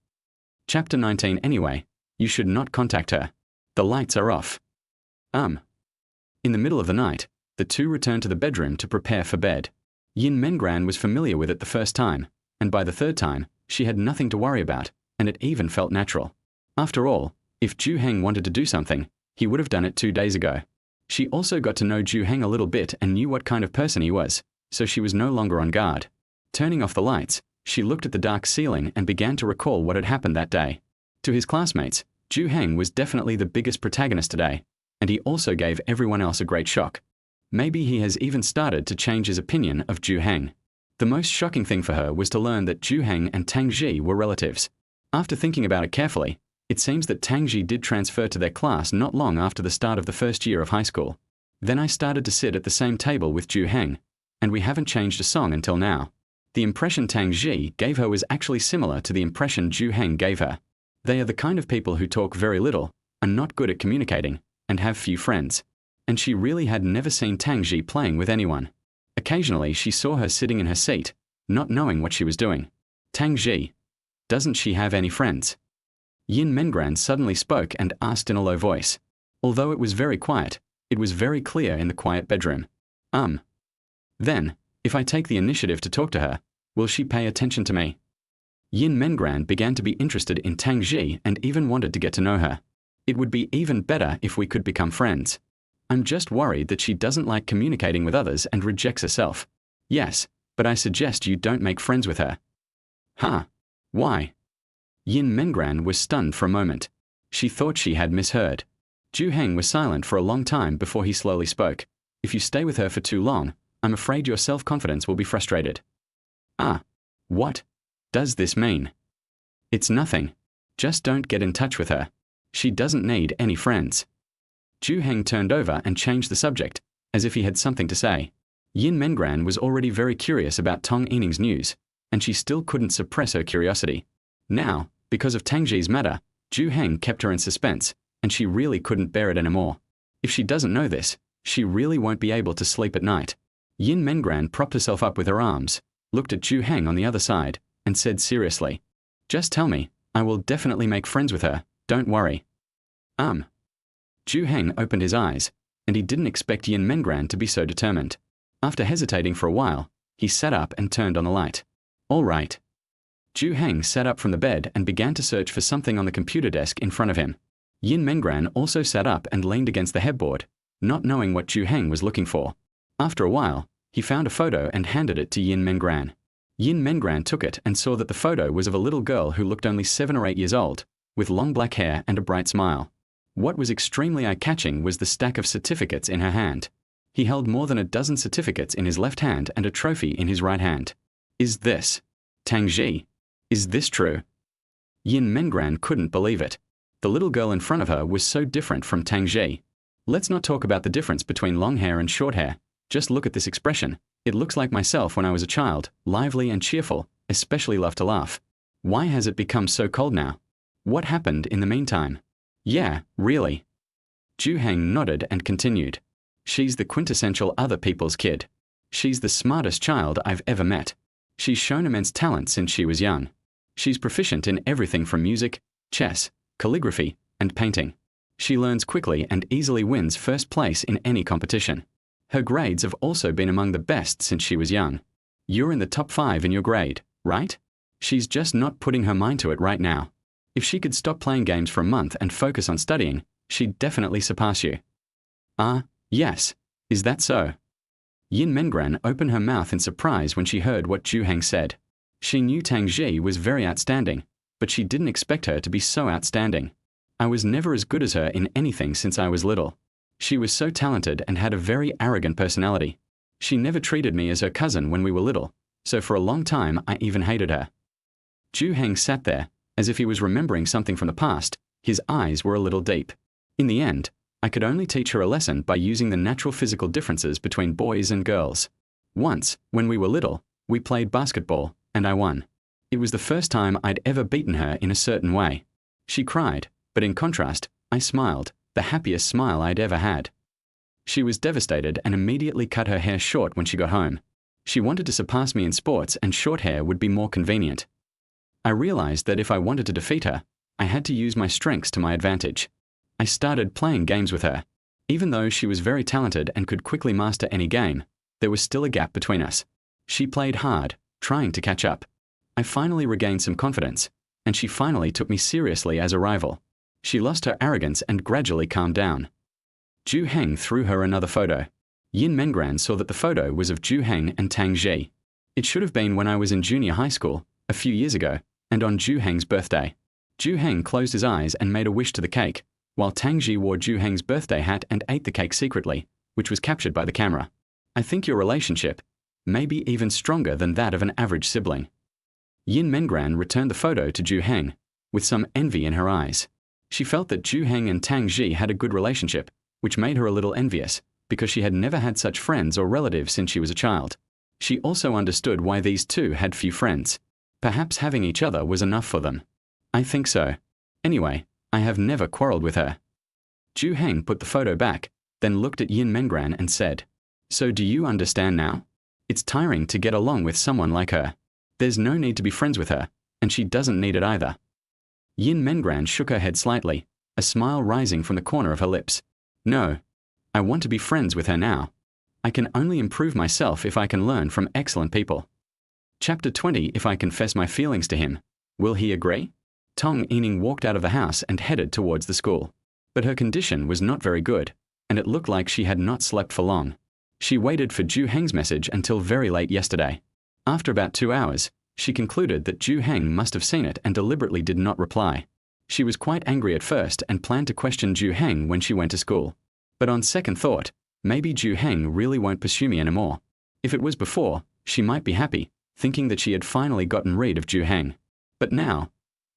Chapter 19 Anyway, you should not contact her. The lights are off. In the middle of the night, the two returned to the bedroom to prepare for bed. Yin Mengran was familiar with it the first time, and by the third time, she had nothing to worry about, and it even felt natural. After all, if Zhou Heng wanted to do something, he would have done it 2 days ago. She also got to know Zhou Heng a little bit and knew what kind of person he was, so she was no longer on guard. Turning off the lights, she looked at the dark ceiling and began to recall what had happened that day. To his classmates, Zhou Heng was definitely the biggest protagonist today, and he also gave everyone else a great shock. Maybe he has even started to change his opinion of Zhou Heng. The most shocking thing for her was to learn that Zhou Heng and Tang Ji were relatives. After thinking about it carefully, it seems that Tang Ji did transfer to their class not long after the start of the first year of high school. Then I started to sit at the same table with Zhou Heng, and we haven't changed a song until now. The impression Tang Ji gave her was actually similar to the impression Zhou Heng gave her. They are the kind of people who talk very little, are not good at communicating, and have few friends. And she really had never seen Tang Ji playing with anyone. Occasionally she saw her sitting in her seat, not knowing what she was doing. Tang Ji, doesn't she have any friends? Yin Mengran suddenly spoke and asked in a low voice. Although it was very quiet, it was very clear in the quiet bedroom. Then, if I take the initiative to talk to her, will she pay attention to me? Yin Mengran began to be interested in Tang Ji and even wanted to get to know her. It would be even better if we could become friends. I'm just worried that she doesn't like communicating with others and rejects herself. Yes, but I suggest you don't make friends with her. Why? Yin Mengran was stunned for a moment. She thought she had misheard. Zhou Heng was silent for a long time before he slowly spoke. If you stay with her for too long, I'm afraid your self-confidence will be frustrated. What does this mean? It's nothing. Just don't get in touch with her. She doesn't need any friends. Zhou Heng turned over and changed the subject, as if he had something to say. Yin Mengran was already very curious about Tong Yining's news, and she still couldn't suppress her curiosity. Now, because of Tang Zhi's matter, Zhou Heng kept her in suspense, and she really couldn't bear it anymore. If she doesn't know this, she really won't be able to sleep at night. Yin Mengran propped herself up with her arms, looked at Zhou Heng on the other side, and said seriously, "Just tell me, I will definitely make friends with her, don't worry." Zhou Heng opened his eyes, and he didn't expect Yin Mengran to be so determined. After hesitating for a while, he sat up and turned on the light. "All right." Zhou Heng sat up from the bed and began to search for something on the computer desk in front of him. Yin Mengran also sat up and leaned against the headboard, not knowing what Zhou Heng was looking for. After a while, he found a photo and handed it to Yin Mengran. Yin Mengran took it and saw that the photo was of a little girl who looked only 7 or 8 years old, with long black hair and a bright smile. What was extremely eye-catching was the stack of certificates in her hand. He held more than a dozen certificates in his left hand and a trophy in his right hand. Is this Tang Zhi? Is this true? Yin Mengran couldn't believe it. The little girl in front of her was so different from Tang Zhi. Let's not talk about the difference between long hair and short hair. Just look at this expression. It looks like myself when I was a child, lively and cheerful, especially loved to laugh. Why has it become so cold now? What happened in the meantime? Yeah, really. Zhou Heng nodded and continued. She's the quintessential other people's kid. She's the smartest child I've ever met. She's shown immense talent since she was young. She's proficient in everything from music, chess, calligraphy, and painting. She learns quickly and easily wins first place in any competition. Her grades have also been among the best since she was young. You're in the top 5 in your grade, right? She's just not putting her mind to it right now. If she could stop playing games for a month and focus on studying, she'd definitely surpass you. Yes. Is that so? Yin Mengran opened her mouth in surprise when she heard what Zhou Heng said. She knew Tang Zhi was very outstanding, but she didn't expect her to be so outstanding. I was never as good as her in anything since I was little. She was so talented and had a very arrogant personality. She never treated me as her cousin when we were little, so for a long time I even hated her. Zhou Heng sat there, as if he was remembering something from the past. His eyes were a little deep. In the end, I could only teach her a lesson by using the natural physical differences between boys and girls. Once, when we were little, we played basketball, and I won. It was the first time I'd ever beaten her in a certain way. She cried, but in contrast, I smiled, the happiest smile I'd ever had. She was devastated and immediately cut her hair short when she got home. She wanted to surpass me in sports, and short hair would be more convenient. I realized that if I wanted to defeat her, I had to use my strengths to my advantage. I started playing games with her. Even though she was very talented and could quickly master any game, there was still a gap between us. She played hard, trying to catch up. I finally regained some confidence, and she finally took me seriously as a rival. She lost her arrogance and gradually calmed down. Zhou Heng threw her another photo. Yin Mengran saw that the photo was of Zhou Heng and Tang Zhi. It should have been when I was in junior high school, a few years ago, and on Zhou Heng's birthday. Zhou Heng closed his eyes and made a wish to the cake, while Tang Zhi wore Zhou Heng's birthday hat and ate the cake secretly, which was captured by the camera. I think your relationship may be even stronger than that of an average sibling. Yin Mengran returned the photo to Zhou Heng, with some envy in her eyes. She felt that Zhou Heng and Tang Zhi had a good relationship, which made her a little envious, because she had never had such friends or relatives since she was a child. She also understood why these two had few friends. Perhaps having each other was enough for them. I think so. Anyway, I have never quarreled with her. Zhou Heng put the photo back, then looked at Yin Mengran and said, "So do you understand now? It's tiring to get along with someone like her. There's no need to be friends with her, and she doesn't need it either." Yin Mengran shook her head slightly, a smile rising from the corner of her lips. "No. I want to be friends with her now. I can only improve myself if I can learn from excellent people." Chapter 20. If I confess my feelings to him, will he agree? Tong Yining walked out of the house and headed towards the school. But her condition was not very good, and it looked like she had not slept for long. She waited for Zhou Heng's message until very late yesterday. After about 2 hours, she concluded that Zhou Heng must have seen it and deliberately did not reply. She was quite angry at first and planned to question Zhou Heng when she went to school. But on second thought, maybe Zhou Heng really won't pursue me anymore. If it was before, she might be happy, thinking that she had finally gotten rid of Zhou Heng. But now,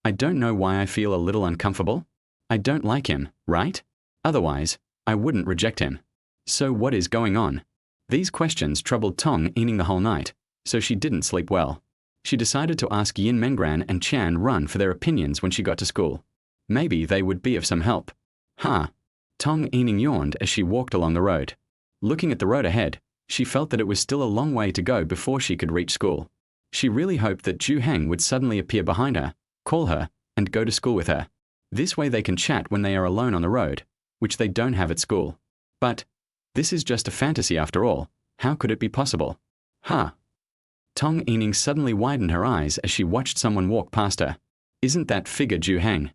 I don't know why I feel a little uncomfortable. I don't like him, right? Otherwise, I wouldn't reject him. So what is going on? These questions troubled Tong Yining the whole night, so she didn't sleep well. She decided to ask Yin Mengran and Chan Run for their opinions when she got to school. Maybe they would be of some help. Tong Yining yawned as she walked along the road. Looking at the road ahead, she felt that it was still a long way to go before she could reach school. She really hoped that Zhou Heng would suddenly appear behind her, call her, and go to school with her. This way they can chat when they are alone on the road, which they don't have at school. But this is just a fantasy after all. How could it be possible? Tong Yining suddenly widened her eyes as she watched someone walk past her. Isn't that figure Zhou Heng?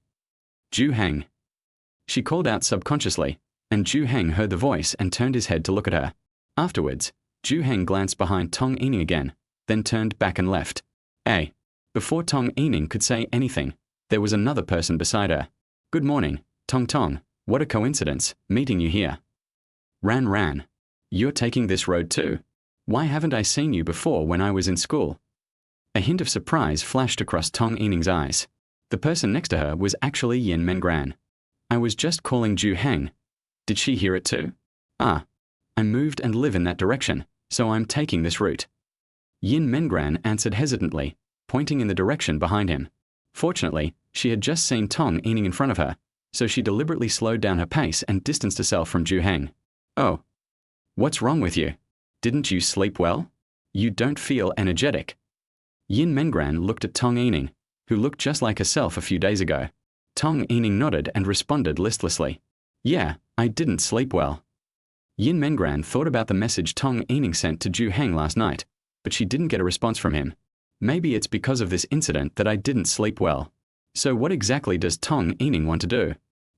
Zhou Heng. She called out subconsciously, and Zhou Heng heard the voice and turned his head to look at her. Afterwards, Zhou Heng glanced behind Tong Yining again, then turned back and left. Before Tong Yining could say anything, there was another person beside her. Good morning, Tong. What a coincidence, meeting you here. Ran. You're taking this road too. Why haven't I seen you before when I was in school? A hint of surprise flashed across Tong Yining's eyes. The person next to her was actually Yin Mengran. I was just calling Zhou Heng. Did she hear it too? I moved and live in that direction, so I'm taking this route. Yin Mengran answered hesitantly, pointing in the direction behind him. Fortunately, she had just seen Tong Yining in front of her, so she deliberately slowed down her pace and distanced herself from Zhou Heng. Oh. What's wrong with you? Didn't you sleep well? You don't feel energetic. Yin Mengran looked at Tong Yining, who looked just like herself a few days ago. Tong Yining nodded and responded listlessly. Yeah, I didn't sleep well. Yin Mengran thought about the message Tong Yining sent to Zhou Heng last night, but she didn't get a response from him. Maybe it's because of this incident that I didn't sleep well. So what exactly does Tong Yining want to do?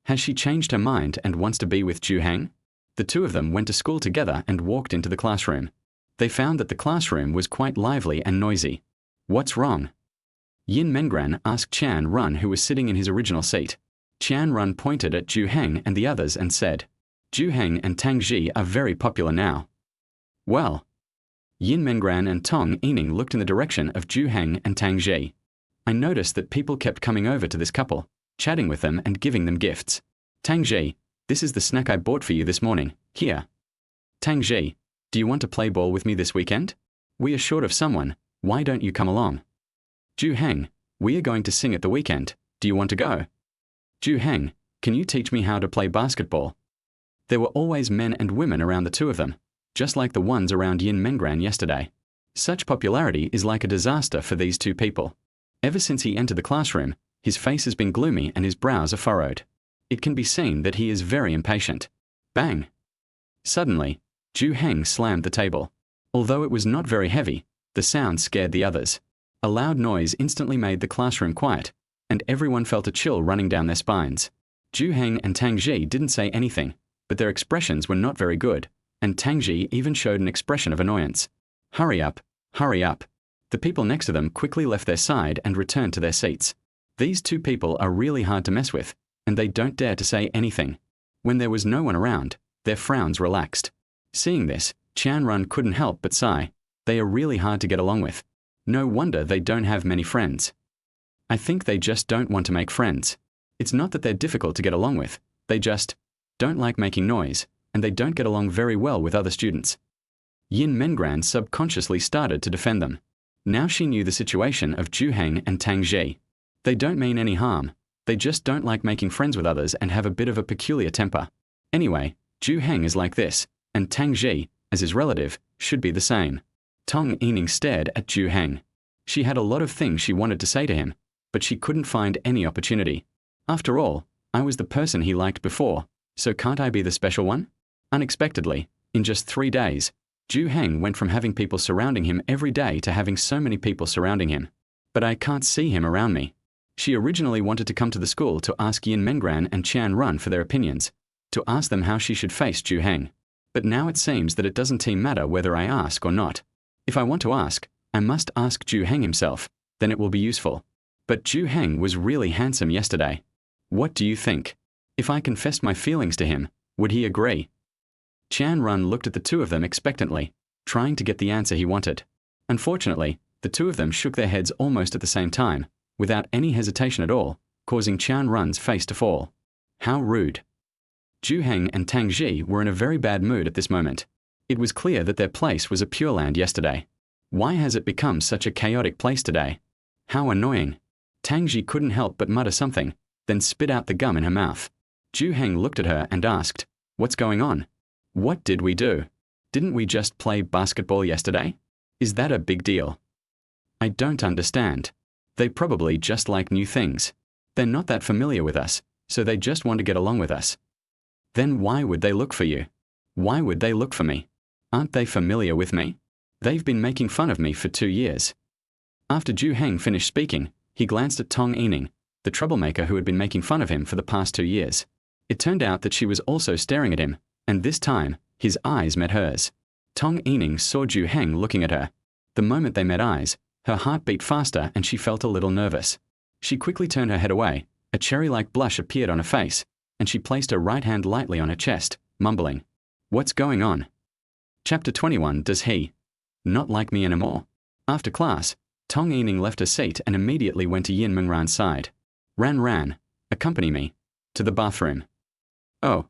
Has she changed her mind and wants to be with Zhou Heng? The two of them went to school together and walked into the classroom. They found that the classroom was quite lively and noisy. What's wrong? Yin Mengran asked Chan Run, who was sitting in his original seat. Chan Run pointed at Zhou Heng and the others and said, Zhou Heng and Tang Ji are very popular now. Well. Yin Mengran and Tong Yining looked in the direction of Zhou Heng and Tang Ji. I noticed that people kept coming over to this couple, chatting with them and giving them gifts. Tang Ji, this is the snack I bought for you this morning. Here. Tang Ji, do you want to play ball with me this weekend? We are short of someone. Why don't you come along? Zhou Heng, we are going to sing at the weekend. Do you want to go? Zhou Heng, can you teach me how to play basketball? There were always men and women around the two of them, just like the ones around Yin Mengran yesterday. Such popularity is like a disaster for these two people. Ever since he entered the classroom, his face has been gloomy and his brows are furrowed. It can be seen that he is very impatient. Bang! Suddenly, Zhou Heng slammed the table. Although it was not very heavy, the sound scared the others. A loud noise instantly made the classroom quiet, and everyone felt a chill running down their spines. Zhou Heng and Tang Ji didn't say anything, but their expressions were not very good, and Tang Ji even showed an expression of annoyance. Hurry up, hurry up. The people next to them quickly left their side and returned to their seats. These two people are really hard to mess with, and they don't dare to say anything. When there was no one around, their frowns relaxed. Seeing this, Chan Run couldn't help but sigh. They are really hard to get along with. No wonder they don't have many friends. I think they just don't want to make friends. It's not that they're difficult to get along with, they just don't like making noise, and they don't get along very well with other students. Yin Mengran subconsciously started to defend them. Now she knew the situation of Zhou Heng and Tang Ji. They don't mean any harm, they just don't like making friends with others and have a bit of a peculiar temper. Anyway, Zhou Heng is like this, and Tang Ji, as his relative, should be the same. Tong Yining stared at Zhou Heng. She had a lot of things she wanted to say to him, but she couldn't find any opportunity. After all, I was the person he liked before, so can't I be the special one? Unexpectedly, in just 3 days, Zhou Heng went from having people surrounding him every day to having so many people surrounding him. But I can't see him around me. She originally wanted to come to the school to ask Yin Mengran and Chan Run for their opinions, to ask them how she should face Zhou Heng. But now it seems that it doesn't matter whether I ask or not. If I want to ask, I must ask Zhou Heng himself, then it will be useful. But Zhou Heng was really handsome yesterday. What do you think? If I confessed my feelings to him, would he agree? Chan Run looked at the two of them expectantly, trying to get the answer he wanted. Unfortunately, the two of them shook their heads almost at the same time, without any hesitation at all, causing Chan Run's face to fall. How rude. Zhou Heng and Tang Ji were in a very bad mood at this moment. It was clear that their place was a Pure Land yesterday. Why has it become such a chaotic place today? How annoying. Tang Ji couldn't help but mutter something, then spit out the gum in her mouth. Zhou Heng looked at her and asked, "What's going on? What did we do? Didn't we just play basketball yesterday? Is that a big deal?" "I don't understand. They probably just like new things. They're not that familiar with us, so they just want to get along with us." "Then why would they look for you? Why would they look for me? Aren't they familiar with me? They've been making fun of me for 2 years." After Zhou Heng finished speaking, he glanced at Tong Yining, the troublemaker who had been making fun of him for the past 2 years. It turned out that she was also staring at him, and this time, his eyes met hers. Tong Yining saw Zhou Heng looking at her. The moment they met eyes, her heart beat faster and she felt a little nervous. She quickly turned her head away, a cherry-like blush appeared on her face, and she placed her right hand lightly on her chest, mumbling, "What's going on?" Chapter 21. Does he not like me anymore? After class, Tong Yining left her seat and immediately went to Yin Mengran's side. Ran, accompany me to the bathroom." "Oh."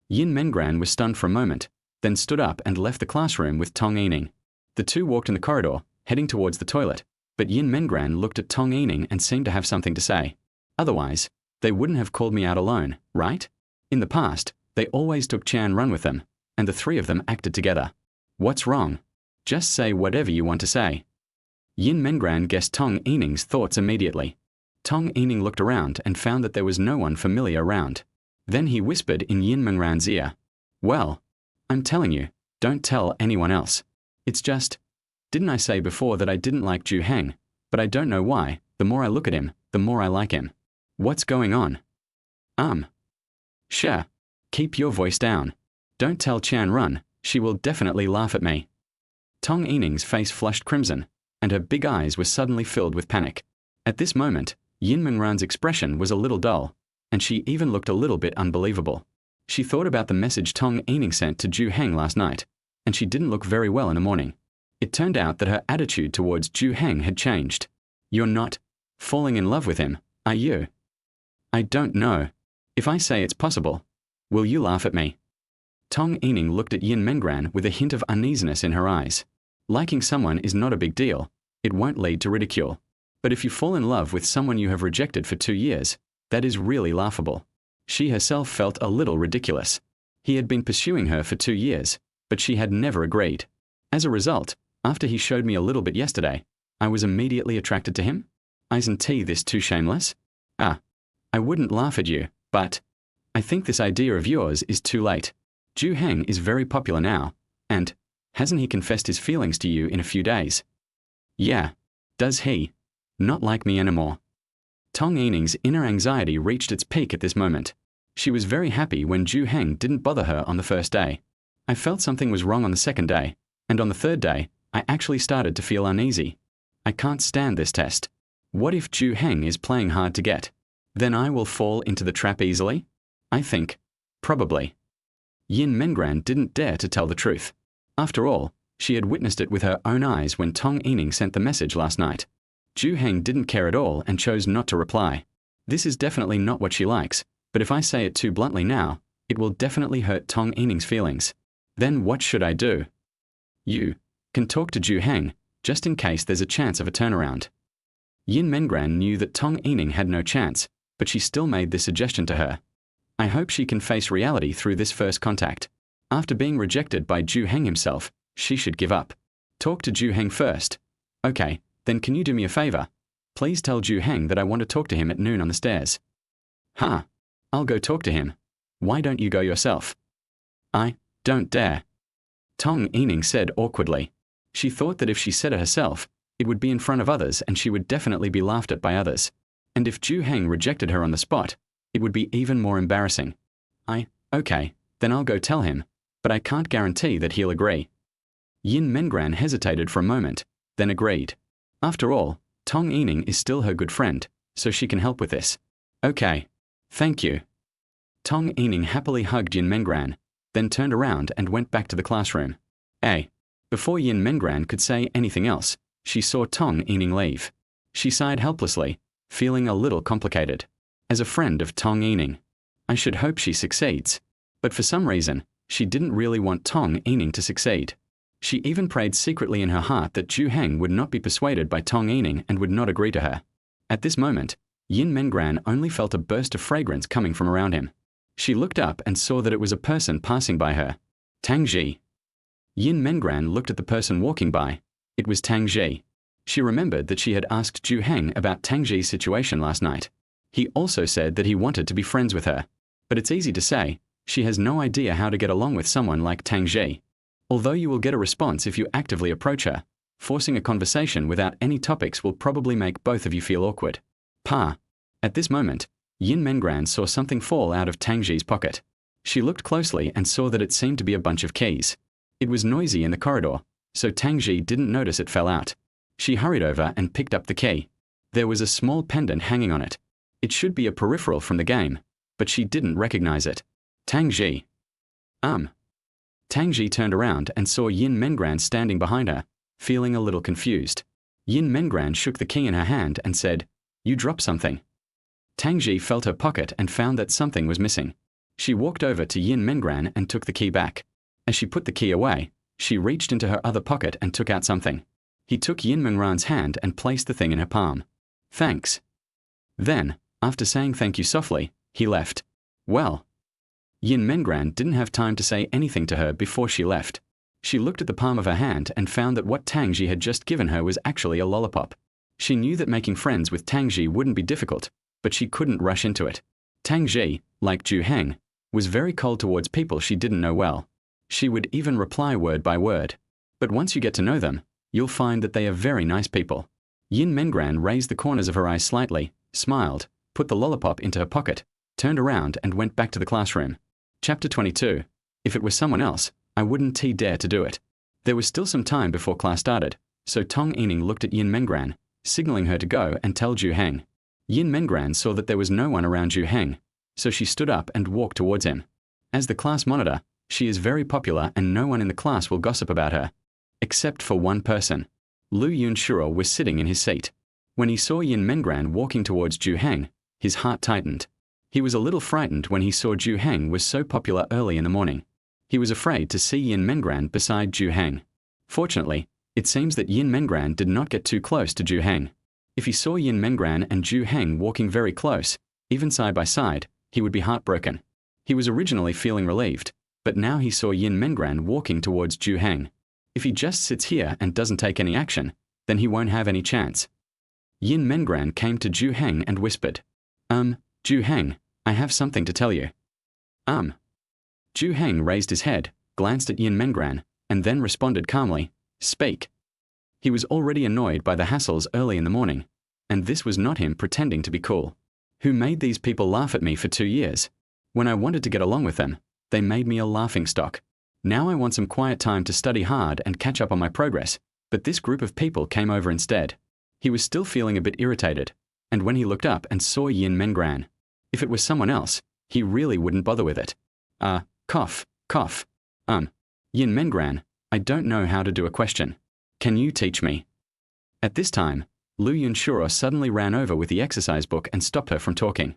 Yin Mengran was stunned for a moment, then stood up and left the classroom with Tong Yining. The two walked in the corridor, heading towards the toilet, but Yin Mengran looked at Tong Yining and seemed to have something to say. Otherwise, they wouldn't have called me out alone, right? In the past, they always took Chan Run with them, and the three of them acted together. What's wrong? Just say whatever you want to say. Yin Mengran guessed Tong Yining's thoughts immediately. Tong Yining looked around and found that there was no one familiar around. Then he whispered in Yin Mengran's ear, "Well, I'm telling you, don't tell anyone else. It's just, didn't I say before that I didn't like Zhou Heng, but I don't know why, the more I look at him, the more I like him. What's going on?" Sure. Keep your voice down. Don't tell Chan Run, she will definitely laugh at me." Tong Yining's face flushed crimson, and her big eyes were suddenly filled with panic. At this moment, Yin Mengran's expression was a little dull, and she even looked a little bit unbelievable. She thought about the message Tong Yining sent to Zhou Heng last night, and she didn't look very well in the morning. It turned out that her attitude towards Zhou Heng had changed. "You're not falling in love with him, are you?" "I don't know. If I say it's possible, will you laugh at me?" Tong Yining looked at Yin Mengran with a hint of uneasiness in her eyes. Liking someone is not a big deal. It won't lead to ridicule. But if you fall in love with someone you have rejected for 2 years, that is really laughable. She herself felt a little ridiculous. He had been pursuing her for 2 years, but she had never agreed. As a result, after he showed me a little bit yesterday, I was immediately attracted to him? Isn't this too shameless? I wouldn't laugh at you, but I think this idea of yours is too late. Zhou Heng is very popular now, and hasn't he confessed his feelings to you in a few days? Yeah. Does he not like me anymore? Tong Yining's inner anxiety reached its peak at this moment. She was very happy when Zhou Heng didn't bother her on the first day. I felt something was wrong on the second day, and on the third day, I actually started to feel uneasy. I can't stand this test. What if Zhou Heng is playing hard to get? Then I will fall into the trap easily? I think, probably. Yin Mengran didn't dare to tell the truth. After all, she had witnessed it with her own eyes when Tong Yining sent the message last night. Zhou Heng didn't care at all and chose not to reply. This is definitely not what she likes, but if I say it too bluntly now, it will definitely hurt Tong Yining's feelings. Then what should I do? You can talk to Zhou Heng, just in case there's a chance of a turnaround. Yin Mengran knew that Tong Yining had no chance, but she still made this suggestion to her. I hope she can face reality through this first contact. After being rejected by Zhou Heng himself, she should give up. Talk to Zhou Heng first. Okay, then can you do me a favor? Please tell Zhou Heng that I want to talk to him at noon on the stairs. I'll go talk to him. Why don't you go yourself? I don't dare. Tong Yining said awkwardly. She thought that if she said it herself, it would be in front of others and she would definitely be laughed at by others. And if Zhou Heng rejected her on the spot, it would be even more embarrassing. Okay, then I'll go tell him, but I can't guarantee that he'll agree. Yin Mengran hesitated for a moment, then agreed. After all, Tong Yining is still her good friend, so she can help with this. Okay, thank you. Tong Yining happily hugged Yin Mengran, then turned around and went back to the classroom. Before Yin Mengran could say anything else, she saw Tong Yining leave. She sighed helplessly, feeling a little complicated. As a friend of Tong Yining, I should hope she succeeds. But for some reason, she didn't really want Tong Yining to succeed. She even prayed secretly in her heart that Zhou Heng would not be persuaded by Tong Yining and would not agree to her. At this moment, Yin Mengran only felt a burst of fragrance coming from around him. She looked up and saw that it was a person passing by her. Tang Ji. Yin Mengran looked at the person walking by. It was Tang Ji. She remembered that she had asked Zhou Heng about Tang Ji's situation last night. He also said that he wanted to be friends with her. But it's easy to say, she has no idea how to get along with someone like Tang Ji. Although you will get a response if you actively approach her, forcing a conversation without any topics will probably make both of you feel awkward. At this moment, Yin Mengran saw something fall out of Tang Ji's pocket. She looked closely and saw that it seemed to be a bunch of keys. It was noisy in the corridor, so Tang Ji didn't notice it fell out. She hurried over and picked up the key. There was a small pendant hanging on it. It should be a peripheral from the game, but she didn't recognize it. Tang Ji. Tang Ji turned around and saw Yin Mengran standing behind her, feeling a little confused. Yin Mengran shook the key in her hand and said, "You dropped something." Tang Ji felt her pocket and found that something was missing. She walked over to Yin Mengran and took the key back. As she put the key away, she reached into her other pocket and took out something. He took Yin Mengran's hand and placed the thing in her palm. "Thanks." Then, after saying thank you softly, he left. Well, Yin Mengran didn't have time to say anything to her before she left. She looked at the palm of her hand and found that what Tang Ji had just given her was actually a lollipop. She knew that making friends with Tang Ji wouldn't be difficult, but she couldn't rush into it. Tang Ji, like Zhou Heng, was very cold towards people she didn't know well. She would even reply word by word. But once you get to know them, you'll find that they are very nice people. Yin Mengran raised the corners of her eyes slightly, smiled, put the lollipop into her pocket, turned around and went back to the classroom. Chapter 22. If it was someone else, I wouldn't dare to do it. There was still some time before class started, so Tong Yining looked at Yin Mengran, signaling her to go and tell Zhou Heng. Yin Mengran saw that there was no one around Zhou Heng, so she stood up and walked towards him. As the class monitor, she is very popular and no one in the class will gossip about her. Except for one person. Lu Yunshiro was sitting in his seat. When he saw Yin Mengran walking towards Zhou Heng, his heart tightened. He was a little frightened when he saw Zhou Heng was so popular early in the morning. He was afraid to see Yin Mengran beside Zhou Heng. Fortunately, it seems that Yin Mengran did not get too close to Zhou Heng. If he saw Yin Mengran and Zhou Heng walking very close, even side by side, he would be heartbroken. He was originally feeling relieved, but now he saw Yin Mengran walking towards Zhou Heng. If he just sits here and doesn't take any action, then he won't have any chance. Yin Mengran came to Zhou Heng and whispered, Zhou Heng, I have something to tell you." Zhou Heng raised his head, glanced at Yin Mengran, and then responded calmly, "Speak." He was already annoyed by the hassles early in the morning, and this was not him pretending to be cool. Who made these people laugh at me for 2 years? When I wanted to get along with them, they made me a laughingstock. Now I want some quiet time to study hard and catch up on my progress, but this group of people came over instead. He was still feeling a bit irritated, and when he looked up and saw Yin Mengran, if it was someone else, he really wouldn't bother with it. Cough. Yin Mengran, I don't know how to do a question. Can you teach me? At this time, Lu Yunshiro suddenly ran over with the exercise book and stopped her from talking.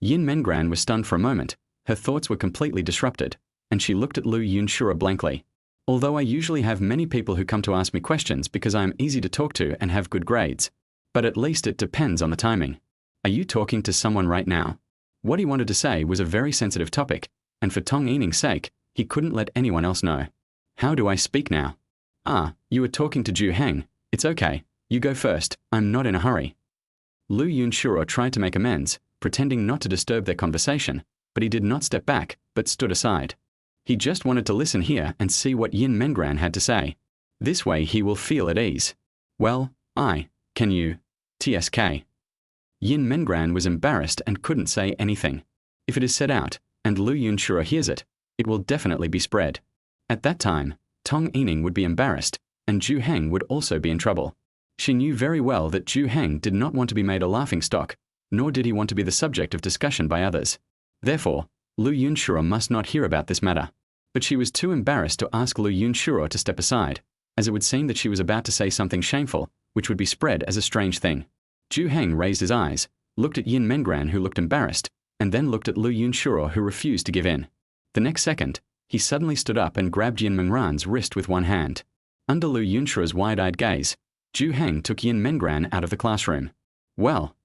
Yin Mengran was stunned for a moment. Her thoughts were completely disrupted, and she looked at Lu Yunshiro blankly. Although I usually have many people who come to ask me questions because I am easy to talk to and have good grades, but at least it depends on the timing. Are you talking to someone right now? What he wanted to say was a very sensitive topic, and for Tong Yining's sake, he couldn't let anyone else know. How do I speak now? You were talking to Zhou Heng. It's okay. You go first. I'm not in a hurry. Lu Yunshiro tried to make amends, pretending not to disturb their conversation, but he did not step back, but stood aside. He just wanted to listen here and see what Yin Mengran had to say. This way he will feel at ease. Well, can you? TSK. Yin Mengran was embarrassed and couldn't say anything. If it is said out, and Lu Yunshiro hears it, it will definitely be spread. At that time, Tong Yining would be embarrassed, and Zhou Heng would also be in trouble. She knew very well that Zhou Heng did not want to be made a laughingstock, nor did he want to be the subject of discussion by others. Therefore, Lu Yunshiro must not hear about this matter. But she was too embarrassed to ask Lu Yunshiro to step aside, as it would seem that she was about to say something shameful, which would be spread as a strange thing. Zhou Heng raised his eyes, looked at Yin Mengran who looked embarrassed, and then looked at Lu Yunshuro, who refused to give in. The next second, he suddenly stood up and grabbed Yin Mengran's wrist with one hand. Under Lu Yunshuro's wide-eyed gaze, Zhou Heng took Yin Mengran out of the classroom. Well,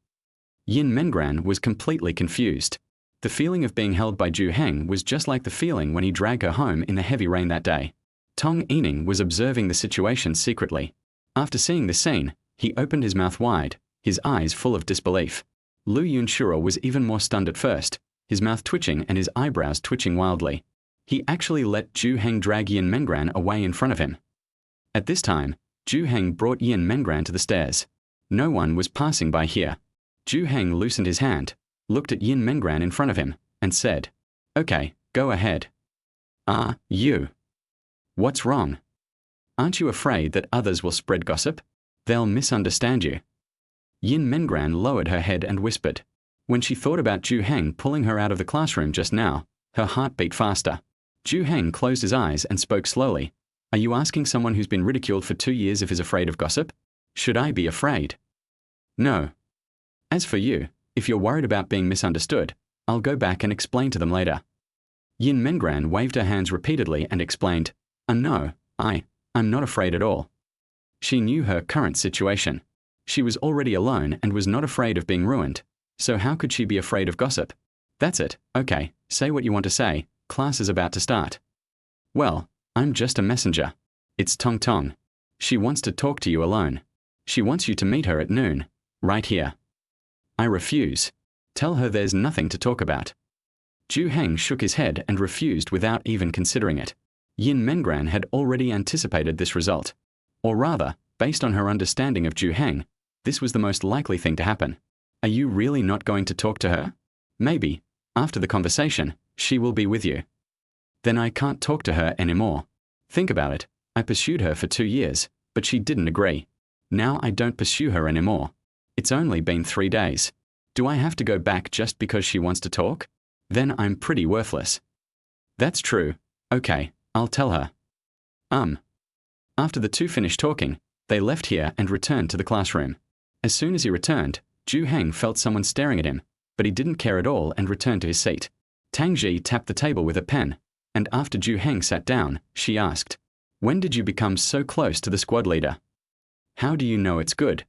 Yin Mengran was completely confused. The feeling of being held by Zhou Heng was just like the feeling when he dragged her home in the heavy rain that day. Tong Yining was observing the situation secretly. After seeing the scene, he opened his mouth wide, his eyes full of disbelief. Lu Yunshuro was even more stunned at first, his mouth twitching and his eyebrows twitching wildly. He actually let Zhou Heng drag Yin Mengran away in front of him. At this time, Zhou Heng brought Yin Mengran to the stairs. No one was passing by here. Zhou Heng loosened his hand, looked at Yin Mengran in front of him, and said, "Okay, go ahead." You? What's wrong? Aren't you afraid that others will spread gossip? They'll misunderstand you. Yin Mengran lowered her head and whispered. When she thought about Zhou Heng pulling her out of the classroom just now, her heart beat faster. Zhou Heng closed his eyes and spoke slowly. "Are you asking someone who's been ridiculed for 2 years if he's afraid of gossip? Should I be afraid?" "No. As for you, if you're worried about being misunderstood, I'll go back and explain to them later." Yin Mengran waved her hands repeatedly and explained, No, I'm not afraid at all." She knew her current situation. She was already alone and was not afraid of being ruined, so how could she be afraid of gossip? "That's it, okay, say what you want to say, class is about to start." "Well, I'm just a messenger. It's Tong Tong. She wants to talk to you alone. She wants you to meet her at noon, right here." "I refuse. Tell her there's nothing to talk about." Zhou Heng shook his head and refused without even considering it. Yin Mengran had already anticipated this result. Or rather, based on her understanding of Zhou Heng, this was the most likely thing to happen. "Are you really not going to talk to her? Maybe, after the conversation, she will be with you." "Then I can't talk to her anymore. Think about it, I pursued her for 2 years, but she didn't agree. Now I don't pursue her anymore. It's only been 3 days. Do I have to go back just because she wants to talk? Then I'm pretty worthless." "That's true. Okay, I'll tell her." After the two finished talking, they left here and returned to the classroom. As soon as he returned, Zhou Heng felt someone staring at him, but he didn't care at all and returned to his seat. Tang Ji tapped the table with a pen, and after Zhou Heng sat down, she asked, "When did you become so close to the squad leader? How do you know it's good?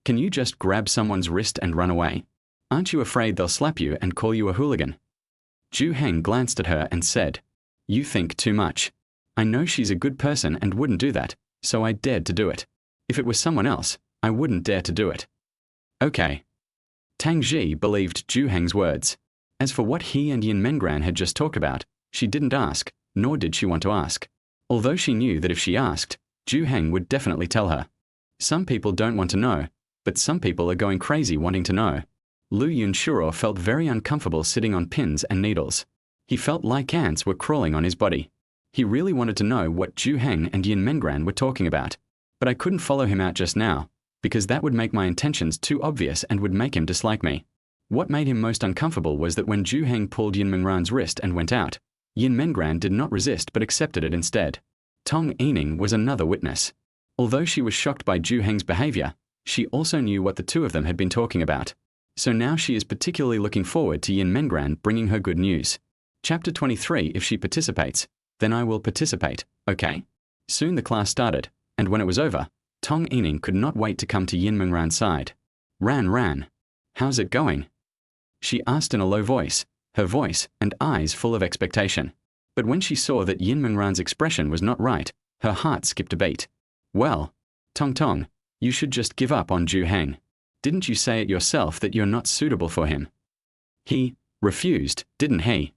Can you just grab someone's wrist and run away? Aren't you afraid they'll slap you and call you a hooligan?" Zhou Heng glanced at her and said, "You think too much. I know she's a good person and wouldn't do that, so I dared to do it. If it was someone else, I wouldn't dare to do it." "Okay." Tang Ji believed Zhou Heng's words. As for what he and Yin Mengran had just talked about, she didn't ask, nor did she want to ask. Although she knew that if she asked, Zhou Heng would definitely tell her. Some people don't want to know, but some people are going crazy wanting to know. Lu Yunshuro felt very uncomfortable sitting on pins and needles. He felt like ants were crawling on his body. He really wanted to know what Zhou Heng and Yin Mengran were talking about, but I couldn't follow him out just now, because that would make my intentions too obvious and would make him dislike me. What made him most uncomfortable was that when Zhou Heng pulled Yin Mengran's wrist and went out, Yin Mengran did not resist but accepted it instead. Tong Yining was another witness. Although she was shocked by Zhou Heng's behavior, she also knew what the two of them had been talking about. So now she is particularly looking forward to Yin Mengran bringing her good news. Chapter 23. If she participates, then I will participate, okay? Soon the class started, and when it was over, Tong Yining could not wait to come to Yin Mengran's side. Ran, how's it going?" she asked in a low voice, her voice and eyes full of expectation. But when she saw that Yin Mengran's expression was not right, her heart skipped a beat. "Well, Tong, you should just give up on Zhou Heng. Didn't you say it yourself that you're not suitable for him? He refused, didn't he?"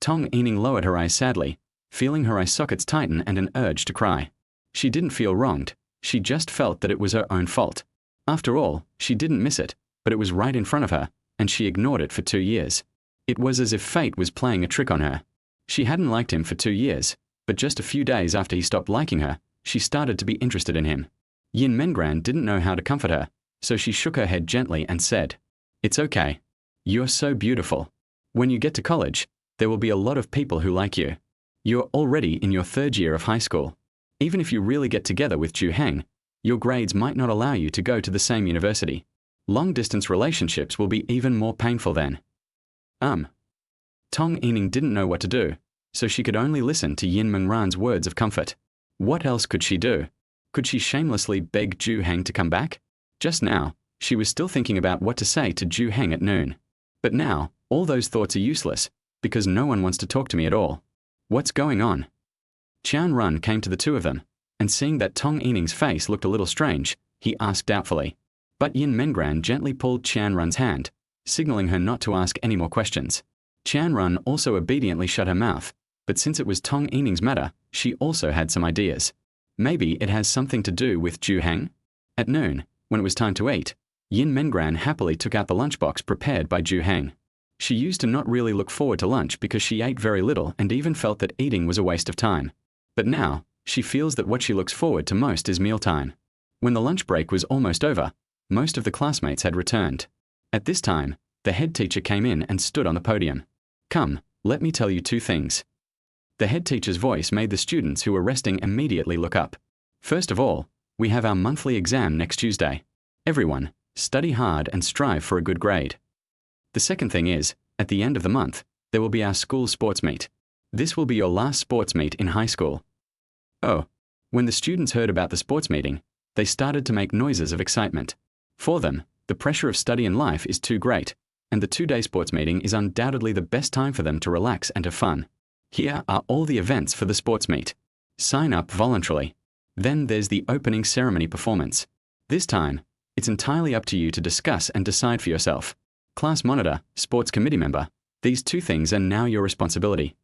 Tong Yining lowered her eyes sadly, feeling her eye sockets tighten and an urge to cry. She didn't feel wronged, she just felt that it was her own fault. After all, she didn't miss it, but it was right in front of her, and she ignored it for 2 years. It was as if fate was playing a trick on her. She hadn't liked him for 2 years, but just a few days after he stopped liking her, she started to be interested in him. Yin Mengran didn't know how to comfort her, so she shook her head gently and said, "It's okay. You're so beautiful. When you get to college, there will be a lot of people who like you. You're already in your 3rd year of high school. Even if you really get together with Zhou Heng, your grades might not allow you to go to the same university. Long-distance relationships will be even more painful then." Um. Tong Yining didn't know what to do, so she could only listen to Yin Mengran's words of comfort. What else could she do? Could she shamelessly beg Zhou Heng to come back? Just now, she was still thinking about what to say to Zhou Heng at noon. But now, all those thoughts are useless, because no one wants to talk to me at all. What's going on? Qian Run came to the two of them, and seeing that Tong Yining's face looked a little strange, he asked doubtfully. But Yin Mengran gently pulled Qian Run's hand, signaling her not to ask any more questions. Qian Run also obediently shut her mouth, but since it was Tong Yining's matter, she also had some ideas. Maybe it has something to do with Zhou Heng? At noon, when it was time to eat, Yin Mengran happily took out the lunchbox prepared by Zhou Heng. She used to not really look forward to lunch because she ate very little and even felt that eating was a waste of time. But now, she feels that what she looks forward to most is mealtime. When the lunch break was almost over, most of the classmates had returned. At this time, the head teacher came in and stood on the podium. Come, let me tell you two things. The head teacher's voice made the students who were resting immediately look up. First of all, we have our monthly exam next Tuesday. Everyone, study hard and strive for a good grade. The second thing is, at the end of the month, there will be our school sports meet. This will be your last sports meet in high school. Oh, when the students heard about the sports meeting, they started to make noises of excitement. For them, the pressure of study and life is too great, and the two-day sports meeting is undoubtedly the best time for them to relax and have fun. Here are all the events for the sports meet. Sign up voluntarily. Then there's the opening ceremony performance. This time, it's entirely up to you to discuss and decide for yourself. Class monitor, sports committee member, these two things are now your responsibility.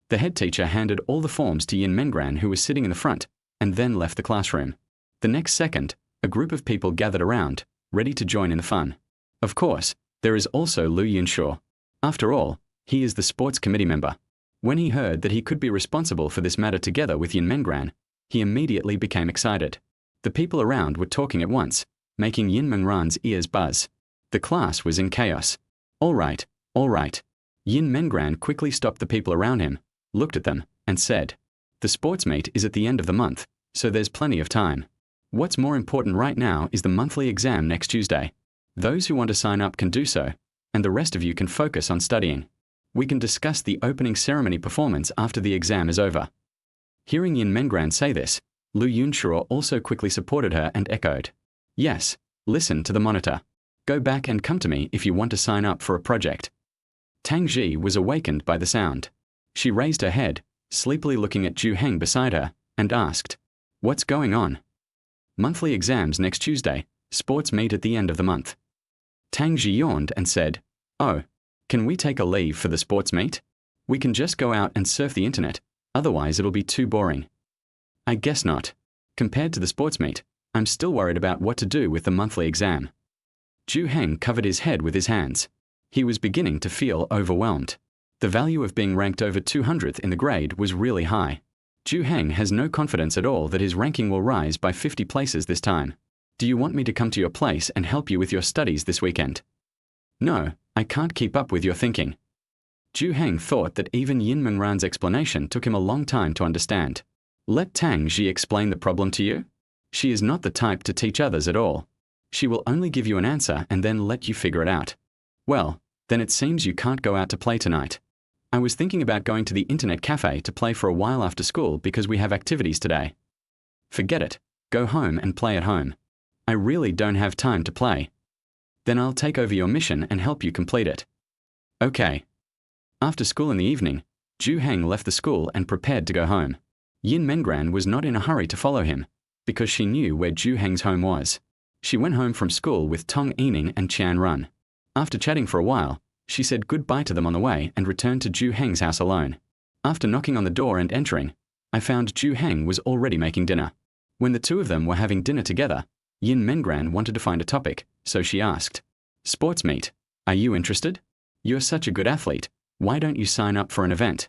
The head teacher handed all the forms to Yin Mengran, who was sitting in the front, and then left the classroom. The next second, a group of people gathered around, ready to join in the fun. Of course, there is also Lu Yunshaw. After all, he is the sports committee member. When he heard that he could be responsible for this matter together with Yin Mengran, he immediately became excited. The people around were talking at once, making Yin Mengran's ears buzz. The class was in chaos. All right, all right. Yin Mengran quickly stopped the people around him, looked at them, and said, the sports meet is at the end of the month, so there's plenty of time. What's more important right now is the monthly exam next Tuesday. Those who want to sign up can do so, and the rest of you can focus on studying. We can discuss the opening ceremony performance after the exam is over. Hearing Yin Mengran say this, Lu Yunshaw also quickly supported her and echoed, yes, listen to the monitor. Go back and come to me if you want to sign up for a project. Tang Ji was awakened by the sound. She raised her head, sleepily looking at Zhou Heng beside her, and asked, what's going on? Monthly exams next Tuesday, sports meet at the end of the month. Tang Ji yawned and said, oh, can we take a leave for the sports meet? We can just go out and surf the internet, otherwise it'll be too boring. I guess not. Compared to the sports meet, I'm still worried about what to do with the monthly exam. Zhou Heng covered his head with his hands. He was beginning to feel overwhelmed. The value of being ranked over 200th in the grade was really high. Zhou Heng has no confidence at all that his ranking will rise by 50 places this time. Do you want me to come to your place and help you with your studies this weekend? No, I can't keep up with your thinking. Zhou Heng thought that even Yin Mengran's explanation took him a long time to understand. Let Tang Ji explain the problem to you. She is not the type to teach others at all. She will only give you an answer and then let you figure it out. Well, then it seems you can't go out to play tonight. I was thinking about going to the internet cafe to play for a while after school because we have activities today. Forget it. Go home and play at home. I really don't have time to play. Then I'll take over your mission and help you complete it. Okay. After school in the evening, Zhou Heng left the school and prepared to go home. Yin Mengran was not in a hurry to follow him, because she knew where Zhou Heng's home was. She went home from school with Tong Yining and Qian Run. After chatting for a while, she said goodbye to them on the way and returned to Zhou Heng's house alone. After knocking on the door and entering, I found Zhou Heng was already making dinner. When the two of them were having dinner together, Yin Mengran wanted to find a topic, so she asked, sports meet, are you interested? You're such a good athlete, why don't you sign up for an event?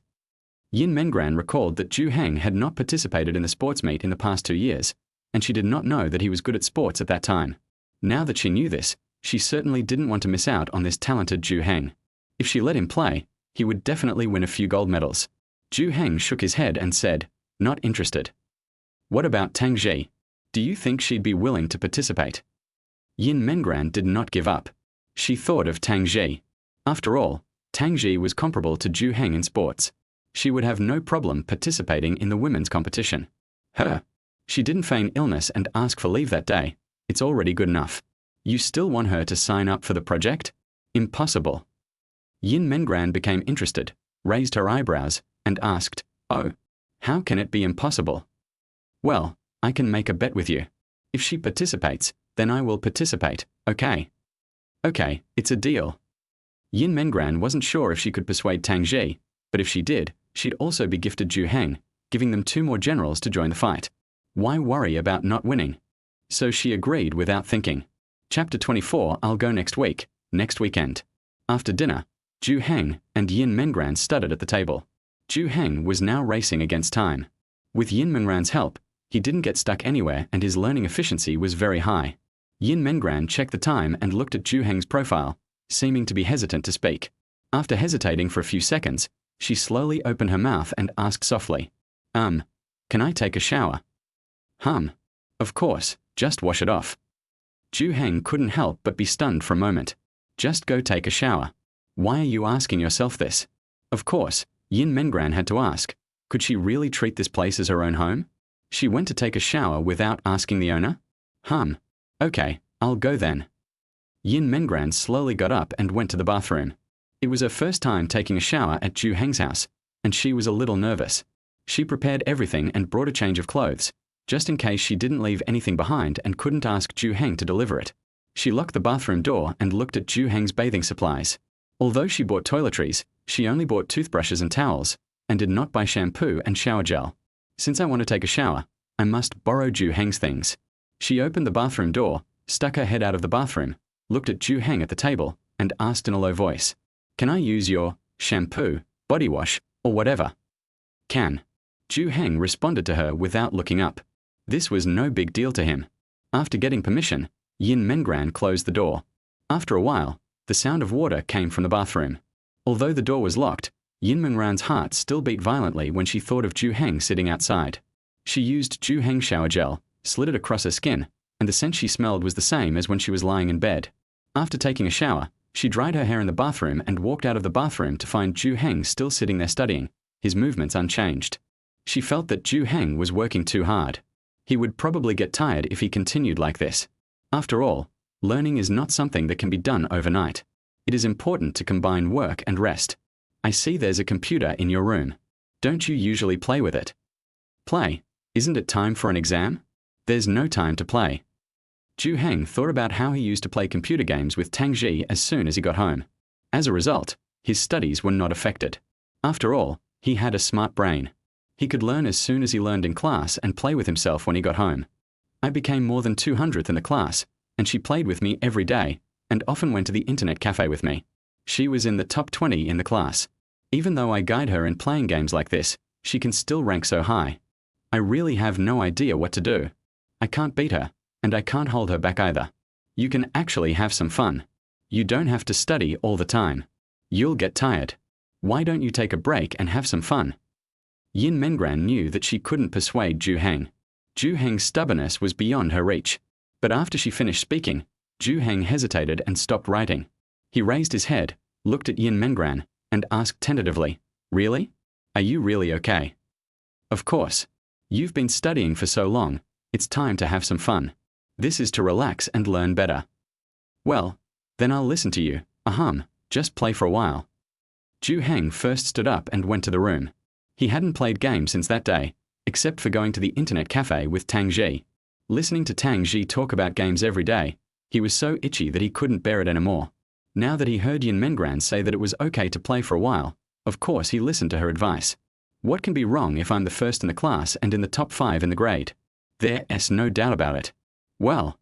Yin Mengran recalled that Zhou Heng had not participated in the sports meet in the past 2 years, and she did not know that he was good at sports at that time. Now that she knew this, she certainly didn't want to miss out on this talented Zhou Heng. If she let him play, he would definitely win a few gold medals. Zhou Heng shook his head and said, not interested. What about Tang Ji? Do you think she'd be willing to participate? Yin Mengran did not give up. She thought of Tang Ji. After all, Tang Ji was comparable to Zhou Heng in sports. She would have no problem participating in the women's competition. She didn't feign illness and ask for leave that day. It's already good enough. You still want her to sign up for the project? Impossible. Yin Mengran became interested, raised her eyebrows, and asked, "Oh, how can it be impossible?" "Well, I can make a bet with you. If she participates, then I will participate, okay?" "Okay, it's a deal." Yin Mengran wasn't sure if she could persuade Tang Ji, but if she did, she'd also be gifted Zhou Heng, giving them 2 more generals to join the fight. Why worry about not winning? So she agreed without thinking. Chapter 24, I'll go next weekend. After dinner, Zhou Heng and Yin Mengran studied at the table. Zhou Heng was now racing against time. With Yin Mengran's help, he didn't get stuck anywhere and his learning efficiency was very high. Yin Mengran checked the time and looked at Zhou Heng's profile, seeming to be hesitant to speak. After hesitating for a few seconds, she slowly opened her mouth and asked softly, "Can I take a shower?" Of course, just wash it off." Zhou Heng couldn't help but be stunned for a moment. Just go take a shower. Why are you asking yourself this? Of course, Yin Mengran had to ask, could she really treat this place as her own home? She went to take a shower without asking the owner? Okay, I'll go then. Yin Mengran slowly got up and went to the bathroom. It was her first time taking a shower at Zhou Heng's house, and she was a little nervous. She prepared everything and brought a change of clothes, just in case she didn't leave anything behind and couldn't ask Zhou Heng to deliver it. She locked the bathroom door and looked at Zhou Heng's bathing supplies. Although she bought toiletries, she only bought toothbrushes and towels, and did not buy shampoo and shower gel. Since I want to take a shower, I must borrow Zhou Heng's things. She opened the bathroom door, stuck her head out of the bathroom, looked at Zhou Heng at the table, and asked in a low voice, "Can I use your shampoo, body wash, or whatever?" "Can." Zhou Heng responded to her without looking up. This was no big deal to him. After getting permission, Yin Mengran closed the door. After a while, the sound of water came from the bathroom. Although the door was locked, Yin Mengran's heart still beat violently when she thought of Zhou Heng sitting outside. She used Zhou Heng shower gel, slid it across her skin, and the scent she smelled was the same as when she was lying in bed. After taking a shower, she dried her hair in the bathroom and walked out of the bathroom to find Zhou Heng still sitting there studying, his movements unchanged. She felt that Zhou Heng was working too hard. He would probably get tired if he continued like this. After all, learning is not something that can be done overnight. It is important to combine work and rest. I see there's a computer in your room. Don't you usually play with it? Play? Isn't it time for an exam? There's no time to play. Zhou Heng thought about how he used to play computer games with Tang Ji as soon as he got home. As a result, his studies were not affected. After all, he had a smart brain. He could learn as soon as he learned in class and play with himself when he got home. I became more than 200th in the class, and she played with me every day, and often went to the internet cafe with me. She was in the top 20 in the class. Even though I guide her in playing games like this, she can still rank so high. I really have no idea what to do. I can't beat her, and I can't hold her back either. You can actually have some fun. You don't have to study all the time. You'll get tired. Why don't you take a break and have some fun? Yin Mengran knew that she couldn't persuade Zhou Heng. Zhou Heng's stubbornness was beyond her reach. But after she finished speaking, Zhou Heng hesitated and stopped writing. He raised his head, looked at Yin Mengran, and asked tentatively, "Really? Are you really okay?" "Of course. You've been studying for so long. It's time to have some fun. This is to relax and learn better." "Well, then I'll listen to you. Just play for a while." Zhou Heng first stood up and went to the room. He hadn't played games since that day, except for going to the internet cafe with Tang Ji. Listening to Tang Ji talk about games every day, he was so itchy that he couldn't bear it anymore. Now that he heard Yin Mengran say that it was okay to play for a while, of course he listened to her advice. What can be wrong if I'm the first in the class and in the top 5 in the grade? There's no doubt about it. Well,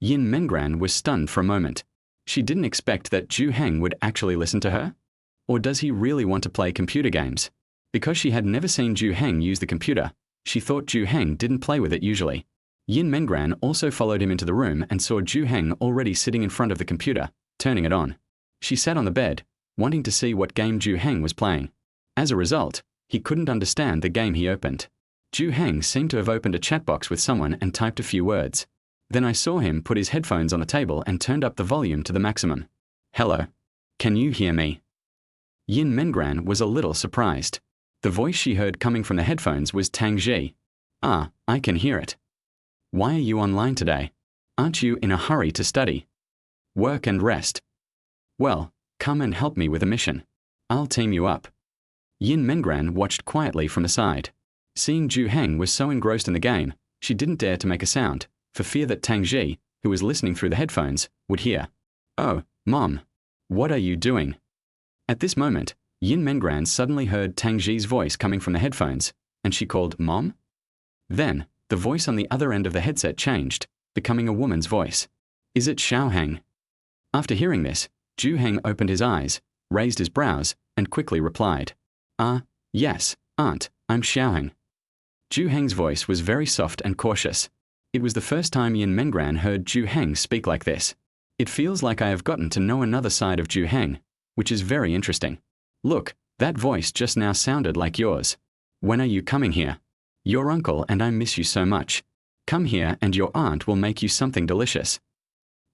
Yin Mengran was stunned for a moment. She didn't expect that Zhou Heng would actually listen to her. Or does he really want to play computer games? Because she had never seen Zhou Heng use the computer, she thought Zhou Heng didn't play with it usually. Yin Mengran also followed him into the room and saw Zhou Heng already sitting in front of the computer, turning it on. She sat on the bed, wanting to see what game Zhou Heng was playing. As a result, he couldn't understand the game he opened. Zhou Heng seemed to have opened a chat box with someone and typed a few words. Then I saw him put his headphones on the table and turned up the volume to the maximum. "Hello. Can you hear me?" Yin Mengran was a little surprised. The voice she heard coming from the headphones was Tang Ji. "Ah, I can hear it. Why are you online today? Aren't you in a hurry to study? Work and rest. Well, come and help me with a mission. I'll team you up." Yin Mengran watched quietly from the side. Seeing Zhou Heng was so engrossed in the game, she didn't dare to make a sound, for fear that Tang Ji, who was listening through the headphones, would hear. "Oh, Mom. What are you doing?" At this moment, Yin Mengran suddenly heard Tang Ji's voice coming from the headphones, and she called Mom. Then, the voice on the other end of the headset changed, becoming a woman's voice. "Is it Zhou Heng?" After hearing this, Zhou Heng opened his eyes, raised his brows, and quickly replied, Yes, Aunt, I'm Zhou Heng." Zhou Heng's voice was very soft and cautious. It was the first time Yin Mengran heard Zhou Heng speak like this. "It feels like I have gotten to know another side of Zhou Heng, which is very interesting. Look, that voice just now sounded like yours. When are you coming here? Your uncle and I miss you so much. Come here and your aunt will make you something delicious."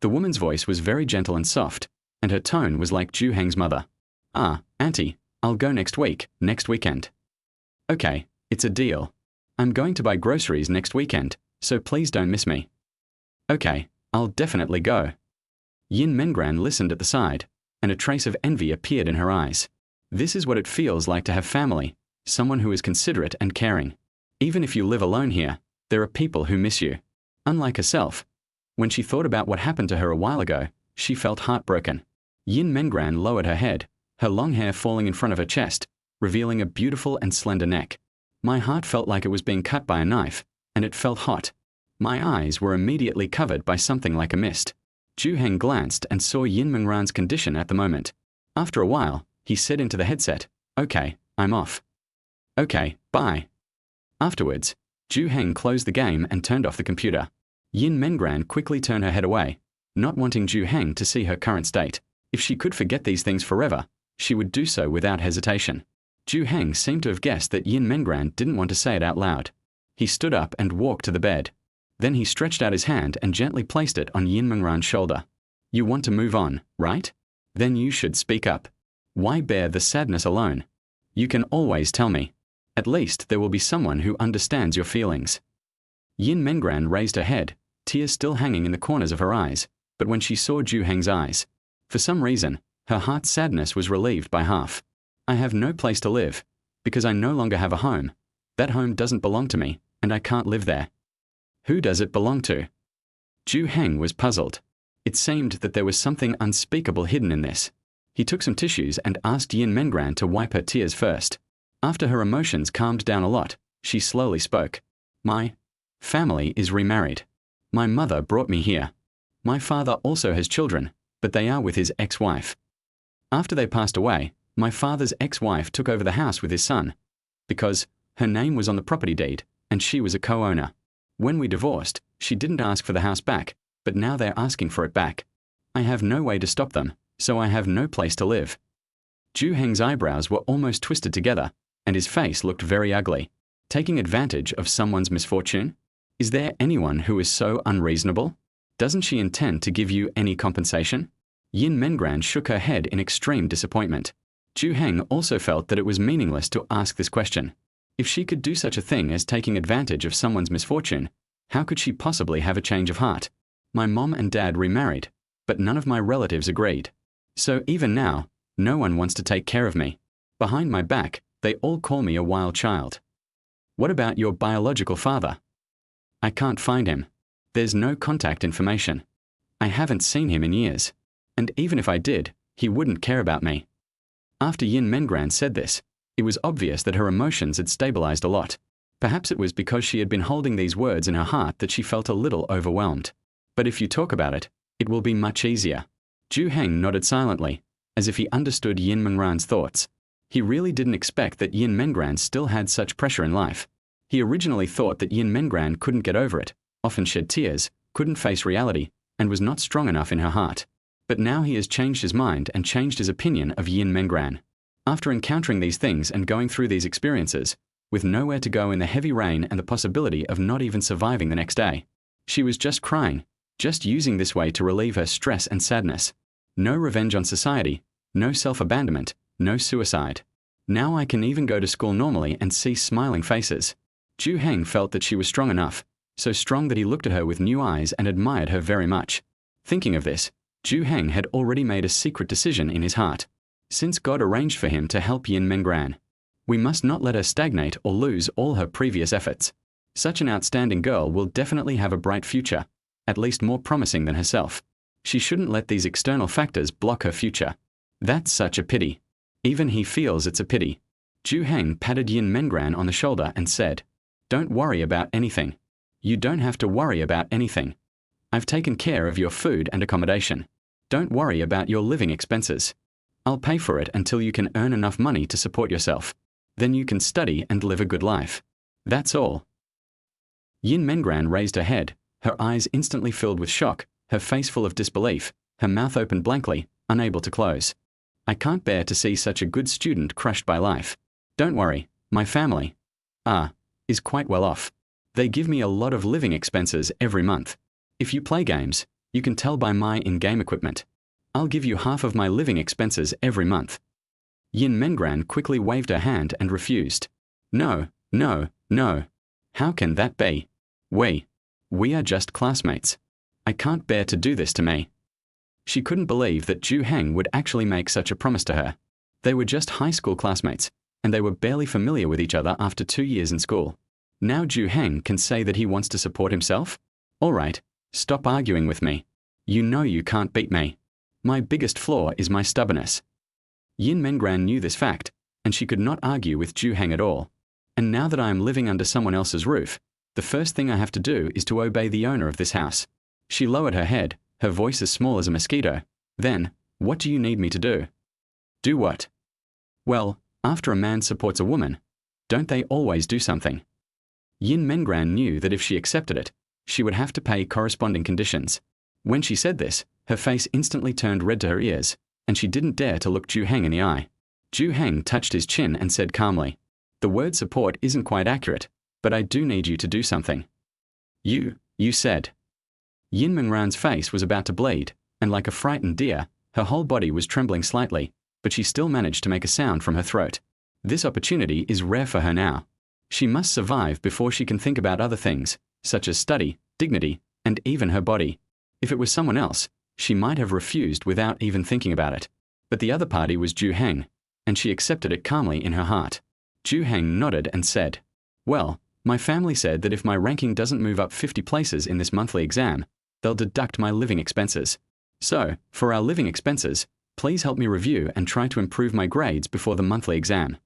The woman's voice was very gentle and soft, and her tone was like Zhou Heng's mother. Auntie, I'll go next weekend." "Okay, it's a deal. I'm going to buy groceries next weekend, so please don't miss me." "Okay, I'll definitely go." Yin Mengran listened at the side, and a trace of envy appeared in her eyes. This is what it feels like to have family, someone who is considerate and caring. Even if you live alone here, there are people who miss you. Unlike herself, when she thought about what happened to her a while ago, she felt heartbroken. Yin Mengran lowered her head, her long hair falling in front of her chest, revealing a beautiful and slender neck. My heart felt like it was being cut by a knife, and it felt hot. My eyes were immediately covered by something like a mist. Zhou Heng glanced and saw Yin Mengran's condition at the moment. After a while, he said into the headset, "Okay, I'm off." "Okay, bye." Afterwards, Zhou Heng closed the game and turned off the computer. Yin Mengran quickly turned her head away, not wanting Zhou Heng to see her current state. If she could forget these things forever, she would do so without hesitation. Zhou Heng seemed to have guessed that Yin Mengran didn't want to say it out loud. He stood up and walked to the bed. Then he stretched out his hand and gently placed it on Yin Mengran's shoulder. "You want to move on, right? Then you should speak up. Why bear the sadness alone? You can always tell me. At least there will be someone who understands your feelings." Yin Mengran raised her head, tears still hanging in the corners of her eyes, but when she saw Zhou Heng's eyes, for some reason, her heart's sadness was relieved by half. "I have no place to live, because I no longer have a home. That home doesn't belong to me, and I can't live there." "Who does it belong to?" Zhou Heng was puzzled. It seemed that there was something unspeakable hidden in this. He took some tissues and asked Yin Mengran to wipe her tears first. After her emotions calmed down a lot, she slowly spoke. "My family is remarried. My mother brought me here. My father also has children, but they are with his ex-wife. After they passed away, my father's ex-wife took over the house with his son, because her name was on the property deed, and she was a co-owner. When we divorced, she didn't ask for the house back, but now they're asking for it back. I have no way to stop them, so I have no place to live." Zhou Heng's eyebrows were almost twisted together, and his face looked very ugly. Taking advantage of someone's misfortune? Is there anyone who is so unreasonable? Doesn't she intend to give you any compensation? Yin Mengran shook her head in extreme disappointment. Zhou Heng also felt that it was meaningless to ask this question. If she could do such a thing as taking advantage of someone's misfortune, how could she possibly have a change of heart? My mom and dad remarried, but none of my relatives agreed. So even now, no one wants to take care of me. Behind my back, they all call me a wild child. What about your biological father? I can't find him. There's no contact information. I haven't seen him in years. And even if I did, he wouldn't care about me." After Yin Mengran said this, it was obvious that her emotions had stabilized a lot. Perhaps it was because she had been holding these words in her heart that she felt a little overwhelmed. But if you talk about it, it will be much easier. Zhou Heng nodded silently, as if he understood Yin Mengran's thoughts. He really didn't expect that Yin Mengran still had such pressure in life. He originally thought that Yin Mengran couldn't get over it, often shed tears, couldn't face reality, and was not strong enough in her heart. But now he has changed his mind and changed his opinion of Yin Mengran. After encountering these things and going through these experiences, with nowhere to go in the heavy rain and the possibility of not even surviving the next day, she was just crying, just using this way to relieve her stress and sadness. No revenge on society, no self-abandonment, no suicide. Now I can even go to school normally and see smiling faces. Zhou Heng felt that she was strong enough, so strong that he looked at her with new eyes and admired her very much. Thinking of this, Zhou Heng had already made a secret decision in his heart. Since God arranged for him to help Yin Mengran, we must not let her stagnate or lose all her previous efforts. Such an outstanding girl will definitely have a bright future, at least more promising than herself. She shouldn't let these external factors block her future. That's such a pity. Even he feels it's a pity. Zhou Heng patted Yin Mengran on the shoulder and said, "Don't worry about anything. You don't have to worry about anything. I've taken care of your food and accommodation. Don't worry about your living expenses. I'll pay for it until you can earn enough money to support yourself. Then you can study and live a good life. That's all." Yin Mengran raised her head, her eyes instantly filled with shock, her face full of disbelief, her mouth open blankly, unable to close. "I can't bear to see such a good student crushed by life. Don't worry, my family is quite well off. They give me a lot of living expenses every month. If you play games, you can tell by my in-game equipment. I'll give you half of my living expenses every month." Yin Mengran quickly waved her hand and refused. "No, no, no. How can that be? We are just classmates. I can't bear to do this to me." She couldn't believe that Zhou Heng would actually make such a promise to her. They were just high school classmates, and they were barely familiar with each other after 2 years in school. Now Zhou Heng can say that he wants to support himself? All right, stop arguing with me. You know you can't beat me. My biggest flaw is my stubbornness. Yin Mengran knew this fact, and she could not argue with Zhou Heng at all. And now that I am living under someone else's roof, the first thing I have to do is to obey the owner of this house. She lowered her head, her voice as small as a mosquito. Then, what do you need me to do? Do what? Well, after a man supports a woman, don't they always do something? Yin Mengran knew that if she accepted it, she would have to pay corresponding conditions. When she said this, her face instantly turned red to her ears, and she didn't dare to look Zhou Heng in the eye. Zhou Heng touched his chin and said calmly, "The word support isn't quite accurate, but I do need you to do something." You said. Yin Mengran's face was about to bleed, and like a frightened deer, her whole body was trembling slightly, but she still managed to make a sound from her throat. This opportunity is rare for her now. She must survive before she can think about other things, such as study, dignity, and even her body. If it was someone else, she might have refused without even thinking about it. But the other party was Zhou Heng, and she accepted it calmly in her heart. Zhou Heng nodded and said, "Well, my family said that if my ranking doesn't move up 50 places in this monthly exam, they'll deduct my living expenses. So, for our living expenses, please help me review and try to improve my grades before the monthly exam."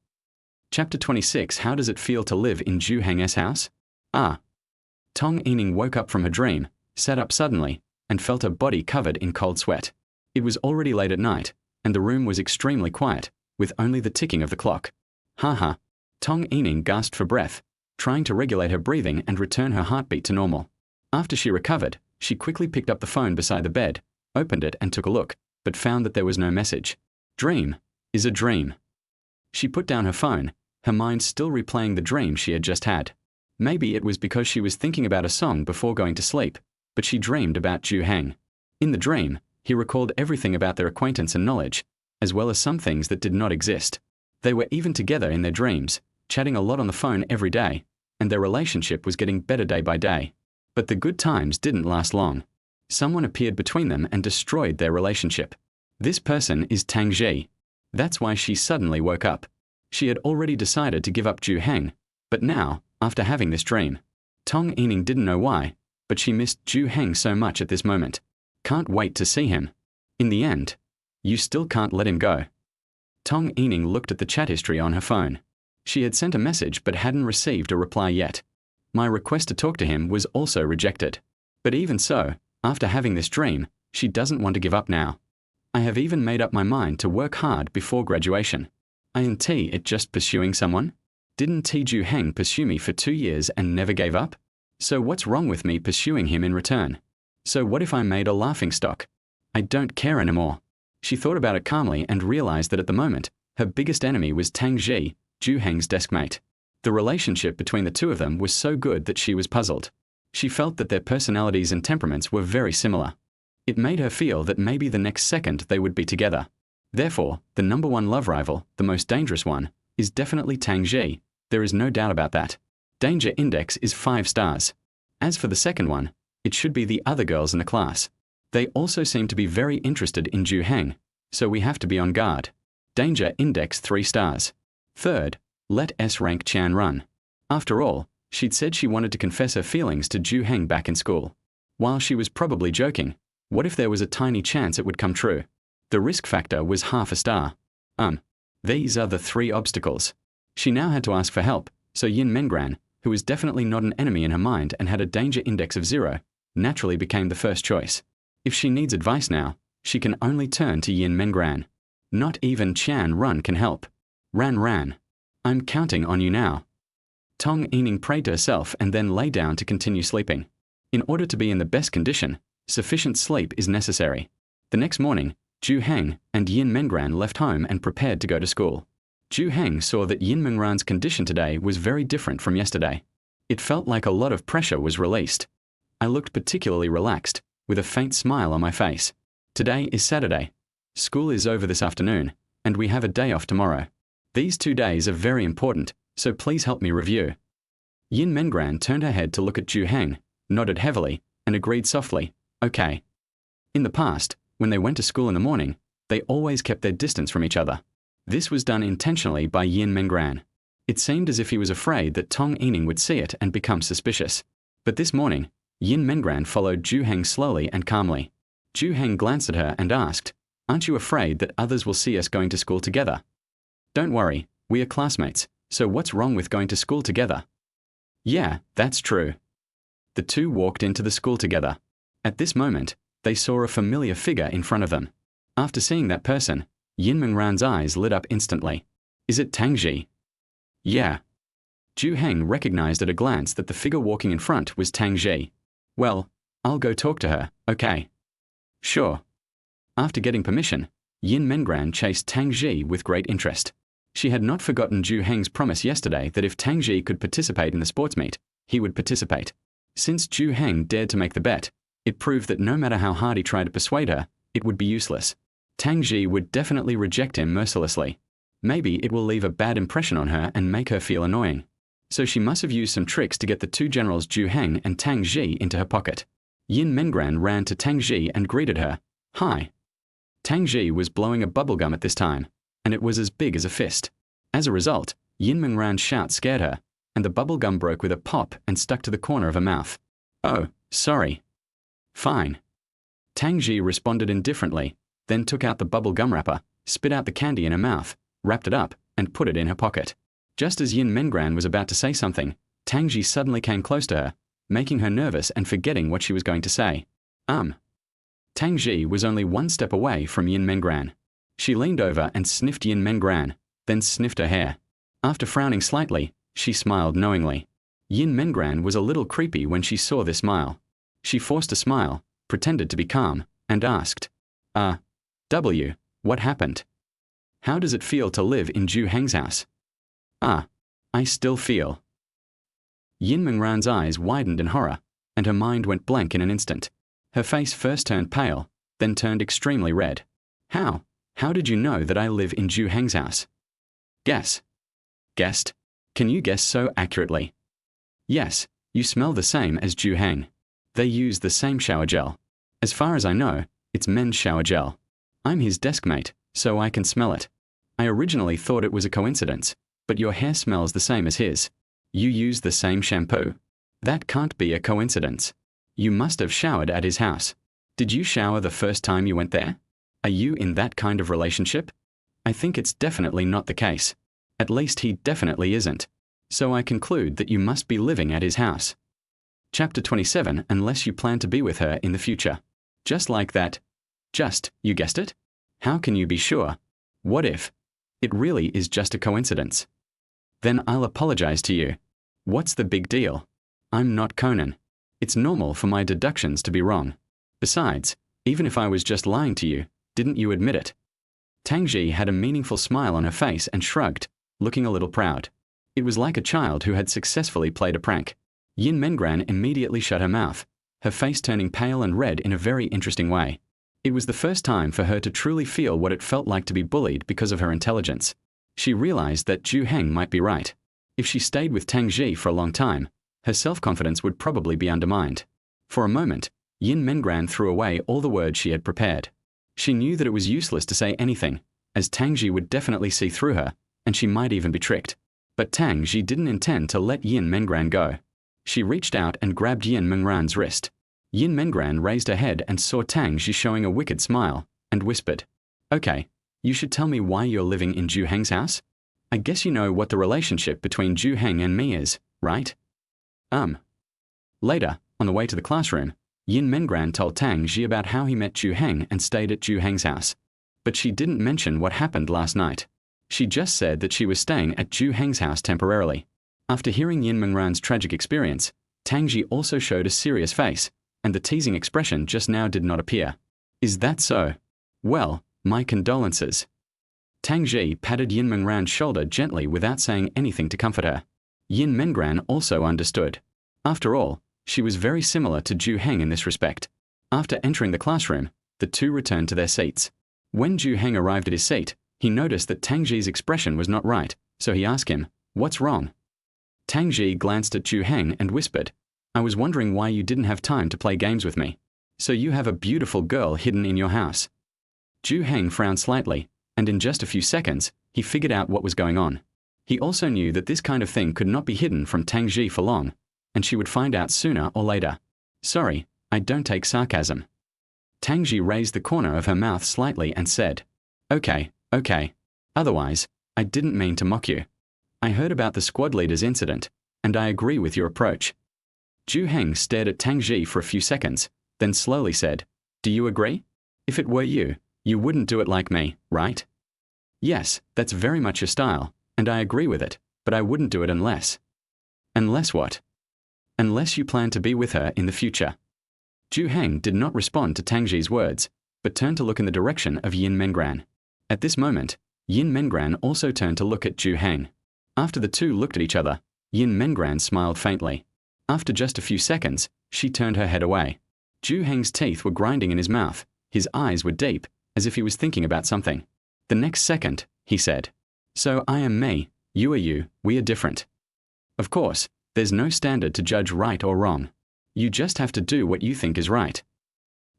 Chapter 26. How does it feel to live in Zhou Heng's house? Tong Yining woke up from her dream, sat up suddenly, and felt her body covered in cold sweat. It was already late at night, and the room was extremely quiet, with only the ticking of the clock. Tong Yining gasped for breath, trying to regulate her breathing and return her heartbeat to normal. After she recovered, she quickly picked up the phone beside the bed, opened it and took a look, but found that there was no message. Dream is a dream. She put down her phone, her mind still replaying the dream she had just had. Maybe it was because she was thinking about a song before going to sleep, but she dreamed about Zhou Heng. In the dream, he recalled everything about their acquaintance and knowledge, as well as some things that did not exist. They were even together in their dreams, chatting a lot on the phone every day, and their relationship was getting better day by day. But the good times didn't last long. Someone appeared between them and destroyed their relationship. This person is Tang Ji. That's why she suddenly woke up. She had already decided to give up Zhou Heng, but now, after having this dream, Tong Yining didn't know why, but she missed Zhou Heng so much at this moment. Can't wait to see him. In the end, you still can't let him go. Tong Yining looked at the chat history on her phone. She had sent a message but hadn't received a reply yet. My request to talk to him was also rejected. But even so, after having this dream, she doesn't want to give up now. I have even made up my mind to work hard before graduation. Ain't it just pursuing someone? Didn't Zhou Heng pursue me for 2 years and never gave up? So what's wrong with me pursuing him in return? So what if I made a laughingstock? I don't care anymore. She thought about it calmly and realized that at the moment, her biggest enemy was Tang Ji, Zhou Heng's deskmate. The relationship between the two of them was so good that she was puzzled. She felt that their personalities and temperaments were very similar. It made her feel that maybe the next second they would be together. Therefore, the number one love rival, the most dangerous one, is definitely Tang Ji. There is no doubt about that. Danger index is 5 stars. As for the second one, it should be the other girls in the class. They also seem to be very interested in Zhou Heng, so we have to be on guard. Danger index 3 stars. Third, let S rank Chan run. After all, she'd said she wanted to confess her feelings to Zhou Heng back in school. While she was probably joking, what if there was a tiny chance it would come true? The risk factor was half a star. These are the 3 obstacles. She now had to ask for help, so Yin Mengran, who was definitely not an enemy in her mind and had a danger index of 0, naturally became the first choice. If she needs advice now, she can only turn to Yin Mengran. Not even Chan Run can help. Ran. I'm counting on you now. Tong Yining prayed to herself and then lay down to continue sleeping. In order to be in the best condition, sufficient sleep is necessary. The next morning, Zhou Heng and Yin Mengran left home and prepared to go to school. Zhou Heng saw that Yin Mengran's condition today was very different from yesterday. It felt like a lot of pressure was released. I looked particularly relaxed, with a faint smile on my face. Today is Saturday. School is over this afternoon, and we have a day off tomorrow. These 2 days are very important, so please help me review. Yin Mengran turned her head to look at Zhou Heng, nodded heavily, and agreed softly, okay. In the past, when they went to school in the morning, they always kept their distance from each other. This was done intentionally by Yin Mengran. It seemed as if he was afraid that Tong Yining would see it and become suspicious. But this morning, Yin Mengran followed Zhou Heng slowly and calmly. Zhou Heng glanced at her and asked, "Aren't you afraid that others will see us going to school together?" "Don't worry, we are classmates, so what's wrong with going to school together?" "Yeah, that's true." The two walked into the school together. At this moment, they saw a familiar figure in front of them. After seeing that person, Yin Mengran's eyes lit up instantly. "Is it Tang Ji?" "Yeah." Zhou Heng recognized at a glance that the figure walking in front was Tang Ji. "Well, I'll go talk to her, okay?" "Sure." After getting permission, Yin Mengran chased Tang Ji with great interest. She had not forgotten Zhou Heng's promise yesterday that if Tang Ji could participate in the sports meet, he would participate. Since Zhou Heng dared to make the bet, it proved that no matter how hard he tried to persuade her, it would be useless. Tang Ji would definitely reject him mercilessly. Maybe it will leave a bad impression on her and make her feel annoying. So she must have used some tricks to get the two generals Zhou Heng and Tang Ji into her pocket. Yin Mengran ran to Tang Ji and greeted her. "Hi." Tang Ji was blowing a bubblegum at this time, and it was as big as a fist. As a result, Yin Mengran's shout scared her, and the bubblegum broke with a pop and stuck to the corner of her mouth. "Oh, sorry." "Fine." Tang Ji responded indifferently, then took out the bubble gum wrapper, spit out the candy in her mouth, wrapped it up, and put it in her pocket. Just as Yin Mengran was about to say something, Tang Ji suddenly came close to her, making her nervous and forgetting what she was going to say. Tang Ji was only one step away from Yin Mengran. She leaned over and sniffed Yin Mengran, then sniffed her hair. After frowning slightly, she smiled knowingly. Yin Mengran was a little creepy when she saw this smile. She forced a smile, pretended to be calm, and asked, what happened? How does it feel to live in Zhou Heng's house?" I still feel." Yin Mengran's eyes widened in horror, and her mind went blank in an instant. Her face first turned pale, then turned extremely red. How did you know that I live in Zhou Heng's house?" "Guess." "Guessed? Can you guess so accurately?" "Yes, you smell the same as Zhou Heng. They use the same shower gel. As far as I know, it's men's shower gel. I'm his desk mate, so I can smell it. I originally thought it was a coincidence, but your hair smells the same as his. You use the same shampoo. That can't be a coincidence. You must have showered at his house. Did you shower the first time you went there? Are you in that kind of relationship? I think it's definitely not the case. At least he definitely isn't. So I conclude that you must be living at his house." Chapter 27, unless you plan to be with her in the future. Just like that. You guessed it? How can you be sure? What if it really is just a coincidence? Then I'll apologize to you. What's the big deal? I'm not Conan. It's normal for my deductions to be wrong. Besides, even if I was just lying to you, didn't you admit it? Tang Ji had a meaningful smile on her face and shrugged, looking a little proud. It was like a child who had successfully played a prank. Yin Mengran immediately shut her mouth, her face turning pale and red in a very interesting way. It was the first time for her to truly feel what it felt like to be bullied because of her intelligence. She realized that Zhou Heng might be right. If she stayed with Tang Ji for a long time, her self-confidence would probably be undermined. For a moment, Yin Mengran threw away all the words she had prepared. She knew that it was useless to say anything, as Tang Ji would definitely see through her, and she might even be tricked. But Tang Ji didn't intend to let Yin Mengran go. She reached out and grabbed Yin Mengran's wrist. Yin Mengran raised her head and saw Tang Ji showing a wicked smile, and whispered, "Okay, you should tell me why you're living in Zhou Heng's house? I guess you know what the relationship between Zhou Heng and me is, right?" Later, on the way to the classroom, Yin Mengran told Tang Ji about how he met Zhou Heng and stayed at Zhou Heng's house. But she didn't mention what happened last night. She just said that she was staying at Zhou Heng's house temporarily. After hearing Yin Mengran's tragic experience, Tang Ji also showed a serious face, and the teasing expression just now did not appear. "Is that so? Well, my condolences." Tang Ji patted Yin Mengran's shoulder gently without saying anything to comfort her. Yin Mengran also understood. After all, she was very similar to Zhou Heng in this respect. After entering the classroom, the two returned to their seats. When Zhou Heng arrived at his seat, he noticed that Tang Ji's expression was not right, so he asked him, "What's wrong?" Tang Ji glanced at Zhou Heng and whispered, "I was wondering why you didn't have time to play games with me. So you have a beautiful girl hidden in your house." Zhou Heng frowned slightly, and in just a few seconds, he figured out what was going on. He also knew that this kind of thing could not be hidden from Tang Ji for long, and she would find out sooner or later. "Sorry, I don't take sarcasm." Tang Ji raised the corner of her mouth slightly and said, Okay. Otherwise, I didn't mean to mock you. I heard about the squad leader's incident, and I agree with your approach." Zhou Heng stared at Tang Ji for a few seconds, then slowly said, "Do you agree? If it were you, you wouldn't do it like me, right?" "Yes, that's very much your style, and I agree with it, but I wouldn't do it unless." "Unless what?" "Unless you plan to be with her in the future." Zhou Heng did not respond to Tang Ji's words, but turned to look in the direction of Yin Mengran. At this moment, Yin Mengran also turned to look at Zhou Heng. After the two looked at each other, Yin Mengran smiled faintly. After just a few seconds, she turned her head away. Zhou Heng's teeth were grinding in his mouth. His eyes were deep, as if he was thinking about something. The next second, he said, "So I am me, you are you, we are different. Of course, there's no standard to judge right or wrong. You just have to do what you think is right."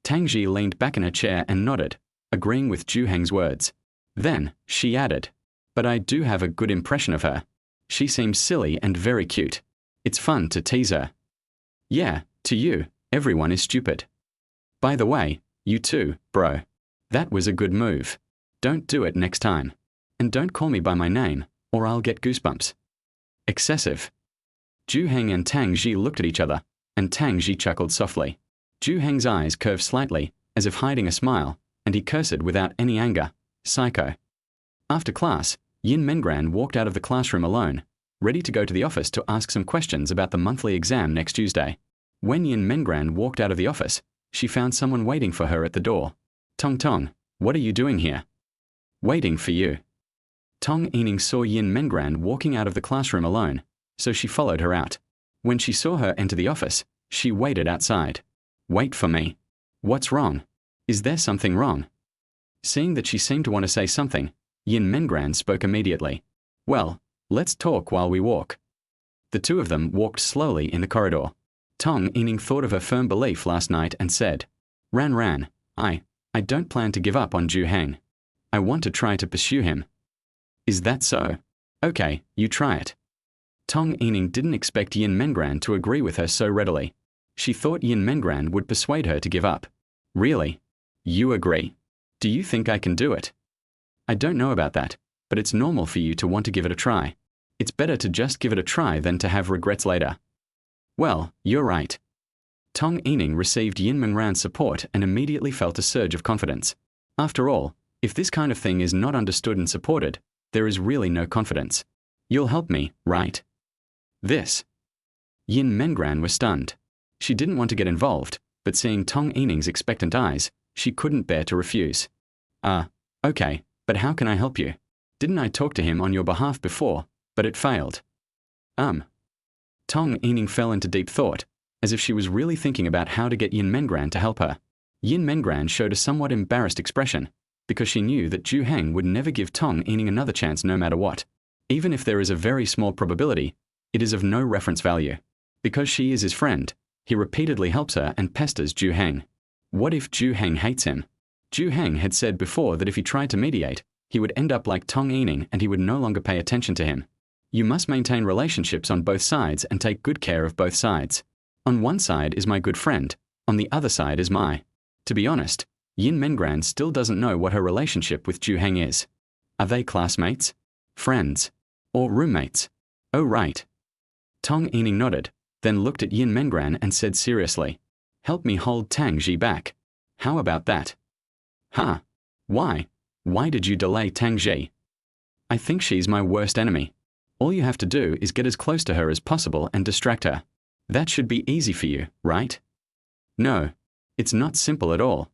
Tang Ji leaned back in her chair and nodded, agreeing with Zhou Heng's words. Then, she added, "But I do have a good impression of her. She seems silly and very cute. It's fun to tease her." "Yeah, to you, everyone is stupid. By the way, you too, bro. That was a good move. Don't do it next time. And don't call me by my name, or I'll get goosebumps." Excessive. Zhou Heng and Tang Ji looked at each other, and Tang Ji chuckled softly. Zhou Heng's eyes curved slightly, as if hiding a smile, and he cursed without any anger. Psycho. After class, Yin Mengran walked out of the classroom alone, ready to go to the office to ask some questions about the monthly exam next Tuesday. When Yin Mengran walked out of the office, she found someone waiting for her at the door. Tong, what are you doing here?" "Waiting for you." Tong Yining saw Yin Mengran walking out of the classroom alone, so she followed her out. When she saw her enter the office, she waited outside. "Wait for me. What's wrong? Is there something wrong?" Seeing that she seemed to want to say something, Yin Mengran spoke immediately. "Well, let's talk while we walk." The two of them walked slowly in the corridor. Tong Yining thought of her firm belief last night and said, Ran, I don't plan to give up on Zhou Heng. I want to try to pursue him." "Is that so? Okay, you try it." Tong Yining didn't expect Yin Mengran to agree with her so readily. She thought Yin Mengran would persuade her to give up. "Really? You agree? Do you think I can do it?" "I don't know about that, but it's normal for you to want to give it a try. It's better to just give it a try than to have regrets later." "Well, you're right." Tong Yining received Yin Mengran's support and immediately felt a surge of confidence. After all, if this kind of thing is not understood and supported, there is really no confidence. "You'll help me, right?" "This." Yin Mengran was stunned. She didn't want to get involved, but seeing Tong Yining's expectant eyes, she couldn't bear to refuse. Okay, but how can I help you? Didn't I talk to him on your behalf before, but it failed?" Tong Yining fell into deep thought, as if she was really thinking about how to get Yin Mengran to help her. Yin Mengran showed a somewhat embarrassed expression, because she knew that Zhou Heng would never give Tong Yining another chance no matter what. Even if there is a very small probability, it is of no reference value. Because she is his friend, he repeatedly helps her and pesters Zhou Heng. What if Zhou Heng hates him? Zhou Heng had said before that if he tried to mediate, he would end up like Tong Yining and he would no longer pay attention to him. You must maintain relationships on both sides and take good care of both sides. On one side is my good friend, on the other side is my. To be honest, Yin Mengran still doesn't know what her relationship with Zhou Heng is. Are they classmates? Friends? Or roommates? Oh right. Tong Yining nodded, then looked at Yin Mengran and said seriously, "Help me hold Tang Ji back. How about that?" "Huh? Why? Why did you delay Tang Ji?" "I think she's my worst enemy. All you have to do is get as close to her as possible and distract her. That should be easy for you, right?" "No. It's not simple at all."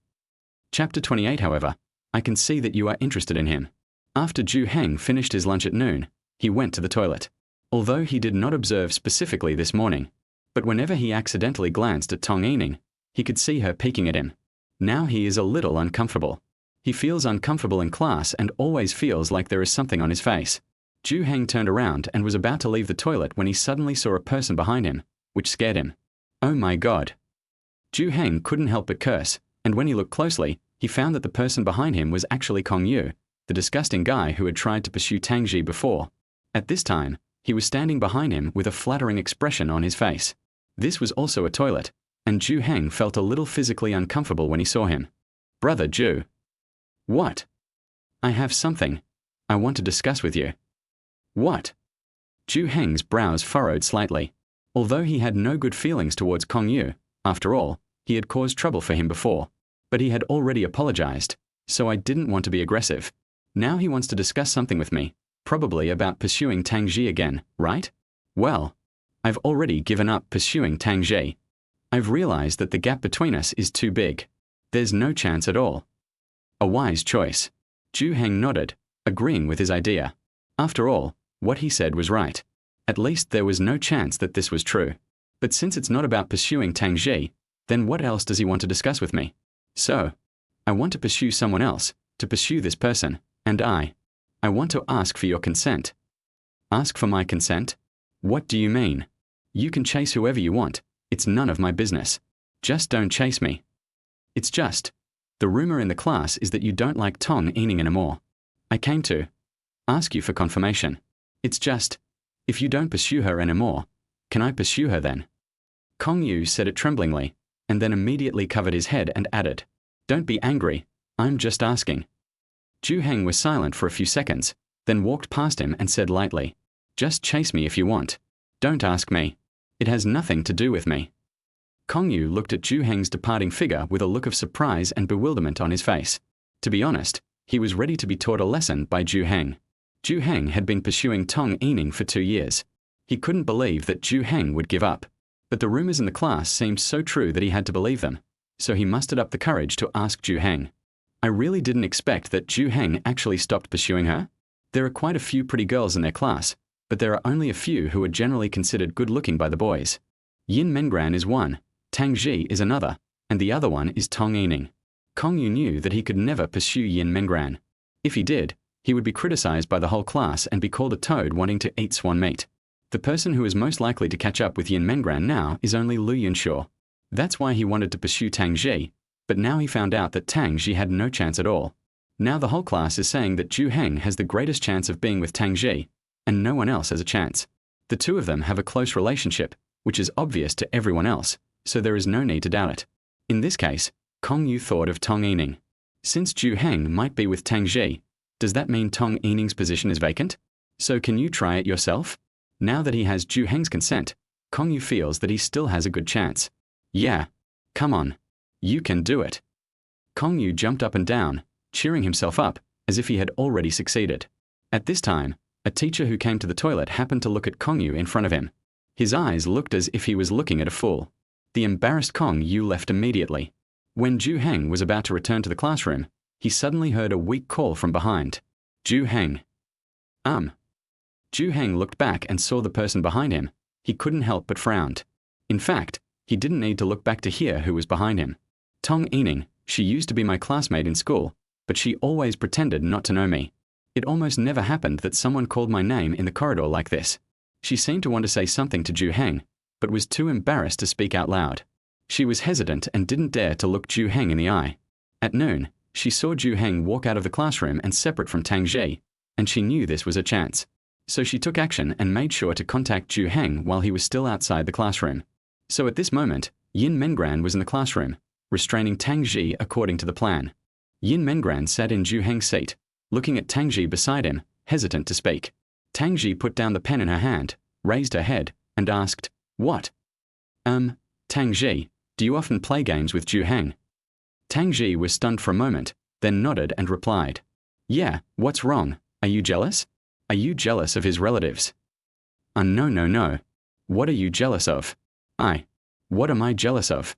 Chapter 28, however, I can see that you are interested in him. After Zhou Heng finished his lunch at noon, he went to the toilet. Although he did not observe specifically this morning, but whenever he accidentally glanced at Tong Yining, he could see her peeking at him. Now he is a little uncomfortable. He feels uncomfortable in class and always feels like there is something on his face. Zhou Heng turned around and was about to leave the toilet when he suddenly saw a person behind him, which scared him. Oh my God. Zhou Heng couldn't help but curse, and when he looked closely, he found that the person behind him was actually Kong Yu, the disgusting guy who had tried to pursue Tang Ji before. At this time, he was standing behind him with a flattering expression on his face. This was also a toilet, and Zhou Heng felt a little physically uncomfortable when he saw him. "Brother Zhou." "What?" "I have something I want to discuss with you." "What?" Zhou Heng's brows furrowed slightly. Although he had no good feelings towards Kong Yu, after all, he had caused trouble for him before. But he had already apologized, so I didn't want to be aggressive. Now he wants to discuss something with me, probably about pursuing Tang Ji again, right? Well, I've already given up pursuing Tang Ji. I've realized that the gap between us is too big. There's no chance at all. A wise choice. Zhou Heng nodded, agreeing with his idea. After all, what he said was right. At least there was no chance that this was true. But since it's not about pursuing Tang Ji, then what else does he want to discuss with me? So, I want to pursue someone else, to pursue this person, and I want to ask for your consent. Ask for my consent? What do you mean? You can chase whoever you want. It's none of my business. Just don't chase me. It's just, the rumor in the class is that you don't like Tong Yining anymore. I came to ask you for confirmation. It's just, if you don't pursue her anymore, can I pursue her then? Kong Yu said it tremblingly, and then immediately covered his head and added, "Don't be angry, I'm just asking." Zhou Heng was silent for a few seconds, then walked past him and said lightly, "Just chase me if you want. Don't ask me. It has nothing to do with me." Kong Yu looked at Zhou Heng's departing figure with a look of surprise and bewilderment on his face. To be honest, he was ready to be taught a lesson by Zhou Heng. Zhou Heng had been pursuing Tong Yining for 2 years. He couldn't believe that Zhou Heng would give up. But the rumors in the class seemed so true that he had to believe them, so he mustered up the courage to ask Zhou Heng. I really didn't expect that Zhou Heng actually stopped pursuing her. There are quite a few pretty girls in their class, but there are only a few who are generally considered good-looking by the boys. Yin Mengran is one, Tang Ji is another, and the other one is Tong Yining. Kong Yu knew that he could never pursue Yin Mengran. If he did, he would be criticized by the whole class and be called a toad wanting to eat swan meat. The person who is most likely to catch up with Yin Mengran now is only Lu Yunshaw. That's why he wanted to pursue Tang Ji, but now he found out that Tang Ji had no chance at all. Now the whole class is saying that Zhou Heng has the greatest chance of being with Tang Ji, and no one else has a chance. The two of them have a close relationship, which is obvious to everyone else, so there is no need to doubt it. In this case, Kong Yu thought of Tong Yining. Since Zhou Heng might be with Tang Ji, does that mean Tong Yining's position is vacant? So can you try it yourself? Now that he has Zhou Heng's consent, Kong Yu feels that he still has a good chance. Yeah. Come on. You can do it. Kong Yu jumped up and down, cheering himself up, as if he had already succeeded. At this time, a teacher who came to the toilet happened to look at Kong Yu in front of him. His eyes looked as if he was looking at a fool. The embarrassed Kong Yu left immediately. When Zhou Heng was about to return to the classroom, he suddenly heard a weak call from behind. Zhou Heng. Zhou Heng looked back and saw the person behind him. He couldn't help but frowned. In fact, he didn't need to look back to hear who was behind him. Tong Yining, She used to be my classmate in school, but she always pretended not to know me. It almost never happened that someone called my name in the corridor like this. She seemed to want to say something to Zhou Heng, but was too embarrassed to speak out loud. She was hesitant and didn't dare to look Zhou Heng in the eye. At noon, she saw Zhou Heng walk out of the classroom and separate from Tang Ji, and she knew this was a chance. So she took action and made sure to contact Zhou Heng while he was still outside the classroom. So at this moment, Yin Mengran was in the classroom, restraining Tang Ji according to the plan. Yin Mengran sat in Zhou Heng's seat, looking at Tang Ji beside him, hesitant to speak. Tang Ji put down the pen in her hand, raised her head, and asked, "What?" Tang Ji, do you often play games with Zhou Heng?" Tang Ji was stunned for a moment, then nodded and replied, "Yeah, what's wrong? Are you jealous? Are you jealous of his relatives?" No. What are you jealous of?" What am I jealous of?"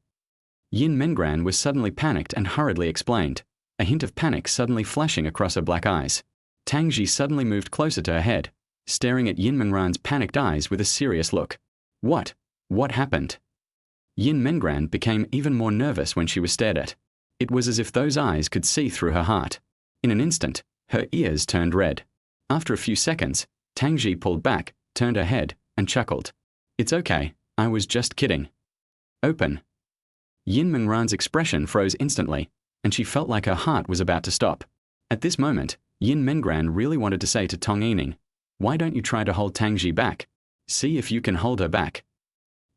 Yin Mengran was suddenly panicked and hurriedly explained, a hint of panic suddenly flashing across her black eyes. Tang Ji suddenly moved closer to her head, staring at Yin Mengran's panicked eyes with a serious look. What happened?" Yin Mengran became even more nervous when she was stared at. It was as if those eyes could see through her heart. In an instant, her ears turned red. After a few seconds, Tang Ji pulled back, turned her head, and chuckled. "It's okay, I was just kidding." "Open." Yin Mengran's expression froze instantly, and she felt like her heart was about to stop. At this moment, Yin Mengran really wanted to say to Tong Yining, "Why don't you try to hold Tang Ji back? See if you can hold her back.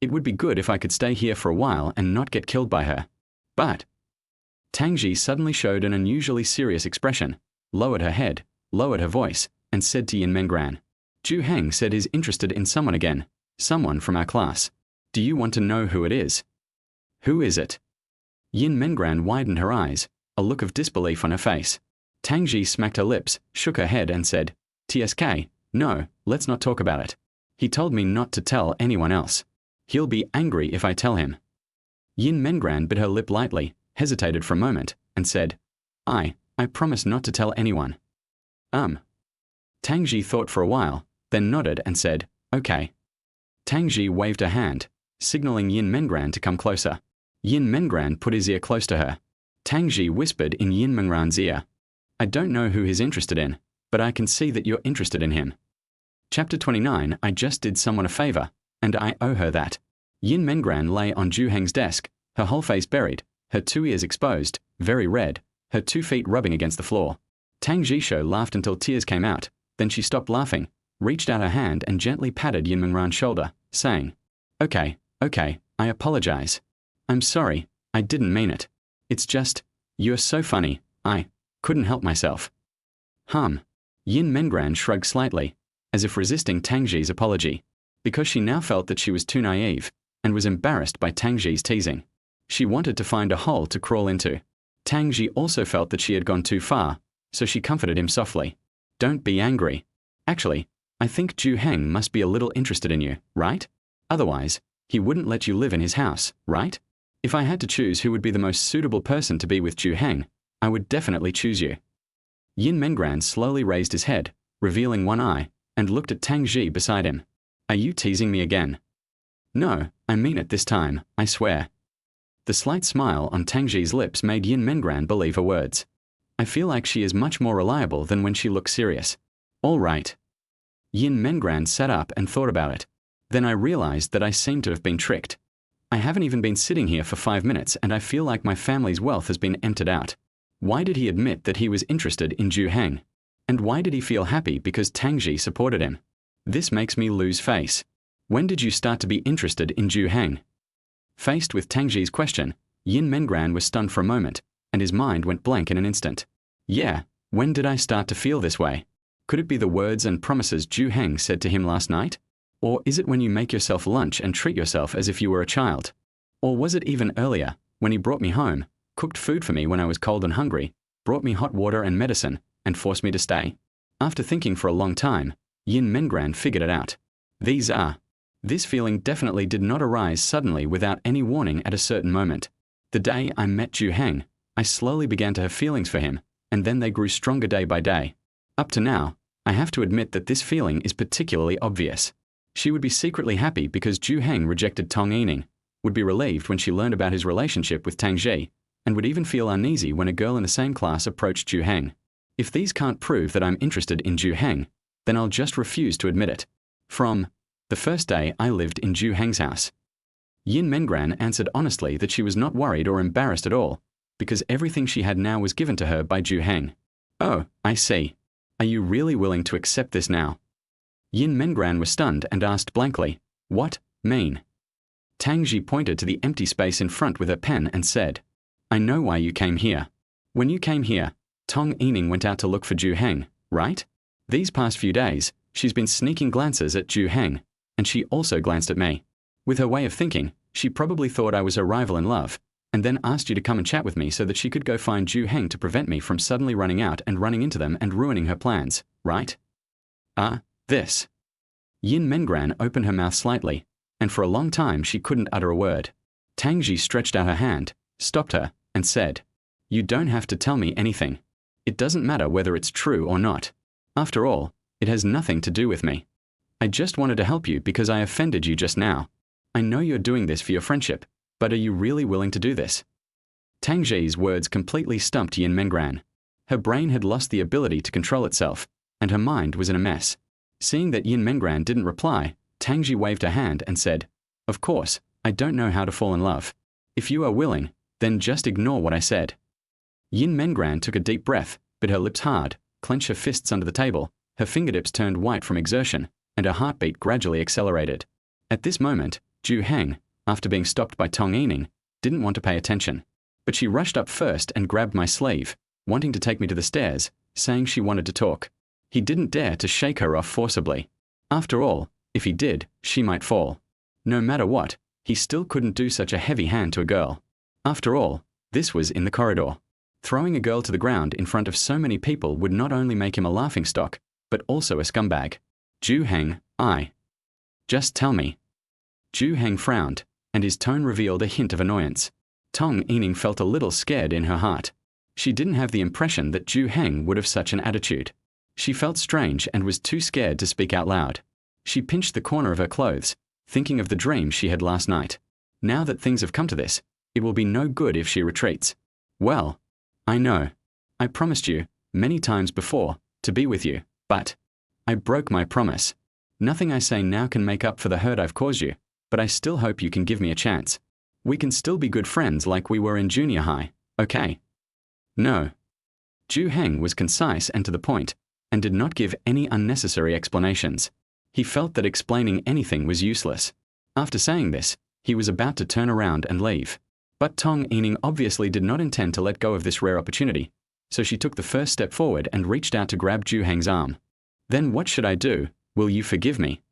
It would be good if I could stay here for a while and not get killed by her." But Tang Ji suddenly showed an unusually serious expression, lowered her head, lowered her voice, and said to Yin Mengran, "Zhou Heng said he's interested in someone again, someone from our class. Do you want to know who it is?" "Who is it?" Yin Mengran widened her eyes, a look of disbelief on her face. Tang Ji smacked her lips, shook her head, and said, "TSK, no, let's not talk about it. He told me not to tell anyone else. He'll be angry if I tell him." Yin Mengran bit her lip lightly, hesitated for a moment, and said, I promise not to tell anyone." Tang Ji thought for a while, then nodded and said, "Okay." Tang Ji waved her hand, signaling Yin Mengran to come closer. Yin Mengran put his ear close to her. Tang Ji whispered in Yin Mengran's ear, "I don't know who he's interested in, but I can see that you're interested in him." Chapter 29. I just did someone a favor, and I owe her that. Yin Mengran lay on Zhou Heng's desk, her whole face buried, her 2 ears exposed, very red, her 2 feet rubbing against the floor. Tang Jisho laughed until tears came out, then she stopped laughing, reached out her hand and gently patted Yin Mengran's shoulder, saying, Okay, I apologize. I'm sorry, I didn't mean it. It's just, you're so funny, I couldn't help myself." Yin Mengran shrugged slightly, as if resisting Tang Ji's apology, because she now felt that she was too naive, and was embarrassed by Tang Ji's teasing. She wanted to find a hole to crawl into. Tang Ji also felt that she had gone too far, so she comforted him softly. "Don't be angry. Actually, I think Zhou Heng must be a little interested in you, right? Otherwise, he wouldn't let you live in his house, right? If I had to choose who would be the most suitable person to be with Zhou Heng, I would definitely choose you." Yin Mengran slowly raised his head, revealing one eye, and looked at Tang Ji beside him. "Are you teasing me again?" "No, I mean it this time, I swear." The slight smile on Tang Ji's lips made Yin Mengran believe her words. "I feel like she is much more reliable than when she looks serious." "All right." Yin Mengran sat up and thought about it. Then I realized that I seemed to have been tricked. I haven't even been sitting here for 5 minutes and I feel like my family's wealth has been emptied out. Why did he admit that he was interested in Zhou Heng? And why did he feel happy because Tang Ji supported him? This makes me lose face. When did you start to be interested in Zhou Heng? Faced with Tang Ji's question, Yin Mengran was stunned for a moment, and his mind went blank in an instant. Yeah, when did I start to feel this way? Could it be the words and promises Zhou Heng said to him last night? Or is it when you make yourself lunch and treat yourself as if you were a child? Or was it even earlier, when he brought me home, cooked food for me when I was cold and hungry, brought me hot water and medicine, and forced me to stay? After thinking for a long time, Yin Mengran figured it out. This feeling definitely did not arise suddenly without any warning at a certain moment. The day I met Zhou Heng, I slowly began to have feelings for him, and then they grew stronger day by day. Up to now, I have to admit that this feeling is particularly obvious. She would be secretly happy because Zhou Heng rejected Tong Yining, would be relieved when she learned about his relationship with Tang Ji, and would even feel uneasy when a girl in the same class approached Zhou Heng. If these can't prove that I'm interested in Zhou Heng, then I'll just refuse to admit it. From the first day I lived in Zhou Heng's house. Yin Mengran answered honestly that she was not worried or embarrassed at all, because everything she had now was given to her by Zhou Heng. Oh, I see. Are you really willing to accept this now? Yin Mengran was stunned and asked blankly, What mean? Tang Ji pointed to the empty space in front with her pen and said, I know why you came here. When you came here, Tong Yining went out to look for Zhou Heng, right? These past few days, she's been sneaking glances at Zhou Heng, and she also glanced at me. With her way of thinking, she probably thought I was her rival in love, and then asked you to come and chat with me so that she could go find Zhou Heng to prevent me from suddenly running out and running into them and ruining her plans, right? This. Yin Mengran opened her mouth slightly, and for a long time she couldn't utter a word. Tang Ji stretched out her hand, stopped her, and said, You don't have to tell me anything. It doesn't matter whether it's true or not. After all, it has nothing to do with me. I just wanted to help you because I offended you just now. I know you're doing this for your friendship, but are you really willing to do this? Tang Ji's words completely stumped Yin Mengran. Her brain had lost the ability to control itself, and her mind was in a mess. Seeing that Yin Mengran didn't reply, Tang Ji waved her hand and said, Of course, I don't know how to fall in love. If you are willing, then just ignore what I said. Yin Mengran took a deep breath, bit her lips hard, clenched her fists under the table, her fingertips turned white from exertion, and her heartbeat gradually accelerated. At this moment, Zhou Heng, after being stopped by Tong Yining, didn't want to pay attention. But she rushed up first and grabbed my sleeve, wanting to take me to the stairs, saying she wanted to talk. He didn't dare to shake her off forcibly. After all, if he did, she might fall. No matter what, he still couldn't do such a heavy hand to a girl. After all, this was in the corridor. Throwing a girl to the ground in front of so many people would not only make him a laughingstock, but also a scumbag. Zhou Heng, just tell me. Zhou Heng frowned, and his tone revealed a hint of annoyance. Tong Yining felt a little scared in her heart. She didn't have the impression that Zhou Heng would have such an attitude. She felt strange and was too scared to speak out loud. She pinched the corner of her clothes, thinking of the dream she had last night. Now that things have come to this, it will be no good if she retreats. Well, I know. I promised you, many times before, to be with you, but I broke my promise. Nothing I say now can make up for the hurt I've caused you, but I still hope you can give me a chance. We can still be good friends like we were in junior high, okay? No. Zhou Heng was concise and to the point, and did not give any unnecessary explanations. He felt that explaining anything was useless. After saying this, he was about to turn around and leave. But Tong Yining obviously did not intend to let go of this rare opportunity, so she took the first step forward and reached out to grab Zhou Heng's arm. Then what should I do? Will you forgive me?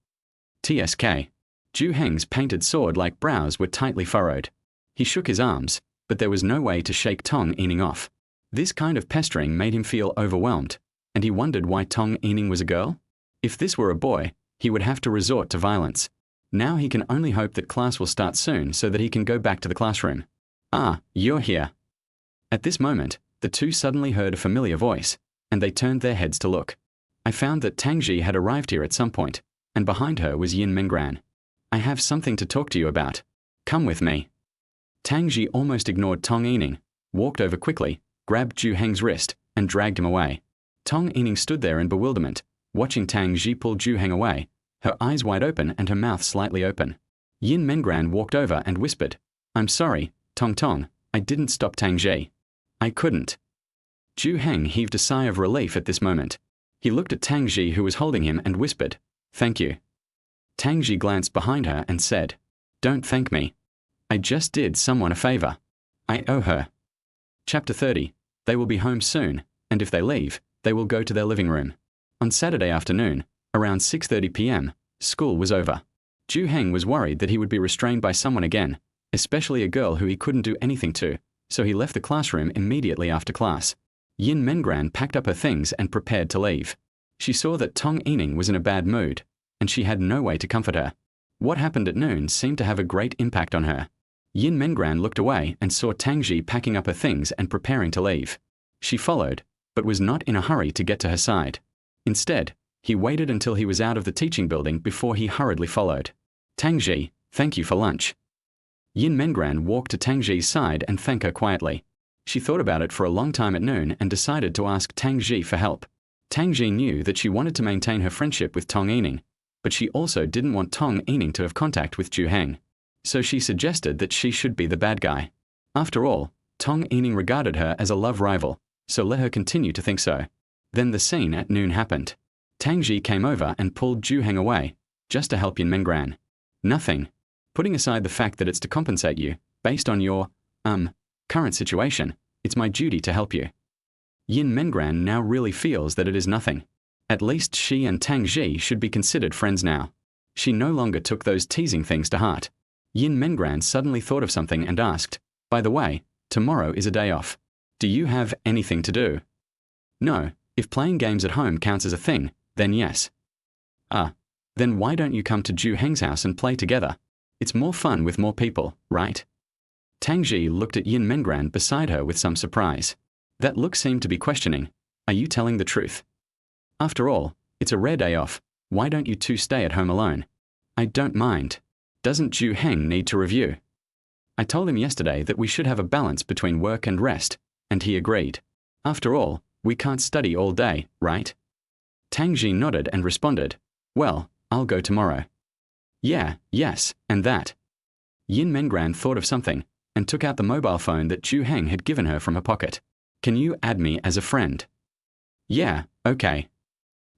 TSK. Zhou Heng's painted sword-like brows were tightly furrowed. He shook his arms, but there was no way to shake Tong Yining off. This kind of pestering made him feel overwhelmed, and he wondered why Tong Yining was a girl. If this were a boy, he would have to resort to violence. Now he can only hope that class will start soon so that he can go back to the classroom. You're here. At this moment, the two suddenly heard a familiar voice, and they turned their heads to look. I found that Tang Ji had arrived here at some point, and behind her was Yin Mengran. I have something to talk to you about. Come with me. Tang Ji almost ignored Tong Yining, walked over quickly, grabbed Zhou Heng's wrist, and dragged him away. Tong Yining stood there in bewilderment, watching Tang Ji pull Zhou Heng away, her eyes wide open and her mouth slightly open. Yin Mengran walked over and whispered, I'm sorry, Tong, I didn't stop Tang Ji. I couldn't. Zhou Heng heaved a sigh of relief at this moment. He looked at Tang Ji who was holding him and whispered, Thank you. Tang Ji glanced behind her and said, Don't thank me. I just did someone a favor. I owe her. Chapter 30. They will be home soon, and if they leave, they will go to their living room. On Saturday afternoon, around 6:30 p.m., school was over. Zhou Heng was worried that he would be restrained by someone again, especially a girl who he couldn't do anything to, so he left the classroom immediately after class. Yin Mengran packed up her things and prepared to leave. She saw that Tong Yining was in a bad mood, and she had no way to comfort her. What happened at noon seemed to have a great impact on her. Yin Mengran looked away and saw Tang Ji packing up her things and preparing to leave. She followed, but was not in a hurry to get to her side. Instead, he waited until he was out of the teaching building before he hurriedly followed. Tang Ji, thank you for lunch. Yin Mengran walked to Tang Ji's side and thanked her quietly. She thought about it for a long time at noon and decided to ask Tang Ji for help. Tang Ji knew that she wanted to maintain her friendship with Tong Yining, but she also didn't want Tong Yining to have contact with Zhou Heng. So she suggested that she should be the bad guy. After all, Tong Yining regarded her as a love rival, so let her continue to think so. Then the scene at noon happened. Tang Ji came over and pulled Zhou Heng away, just to help Yin Mengran. Nothing. Putting aside the fact that it's to compensate you, based on your, current situation, it's my duty to help you. Yin Mengran now really feels that it is nothing. At least she and Tang Ji should be considered friends now. She no longer took those teasing things to heart. Yin Mengran suddenly thought of something and asked, "By the way, tomorrow is a day off. Do you have anything to do?" "No, if playing games at home counts as a thing, then yes." "Ah, then why don't you come to Zhou Heng's house and play together? It's more fun with more people, right?" Tang Ji looked at Yin Mengran beside her with some surprise. That look seemed to be questioning, "Are you telling the truth? After all, it's a rare day off. Why don't you two stay at home alone?" "I don't mind. Doesn't Zhou Heng need to review?" "I told him yesterday that we should have a balance between work and rest, and he agreed. After all, we can't study all day, right?" Tang Ji nodded and responded, "Well, I'll go tomorrow." "Yeah, yes, and that." Yin Mengran thought of something and took out the mobile phone that Zhou Heng had given her from her pocket. "Can you add me as a friend?" "Yeah, okay."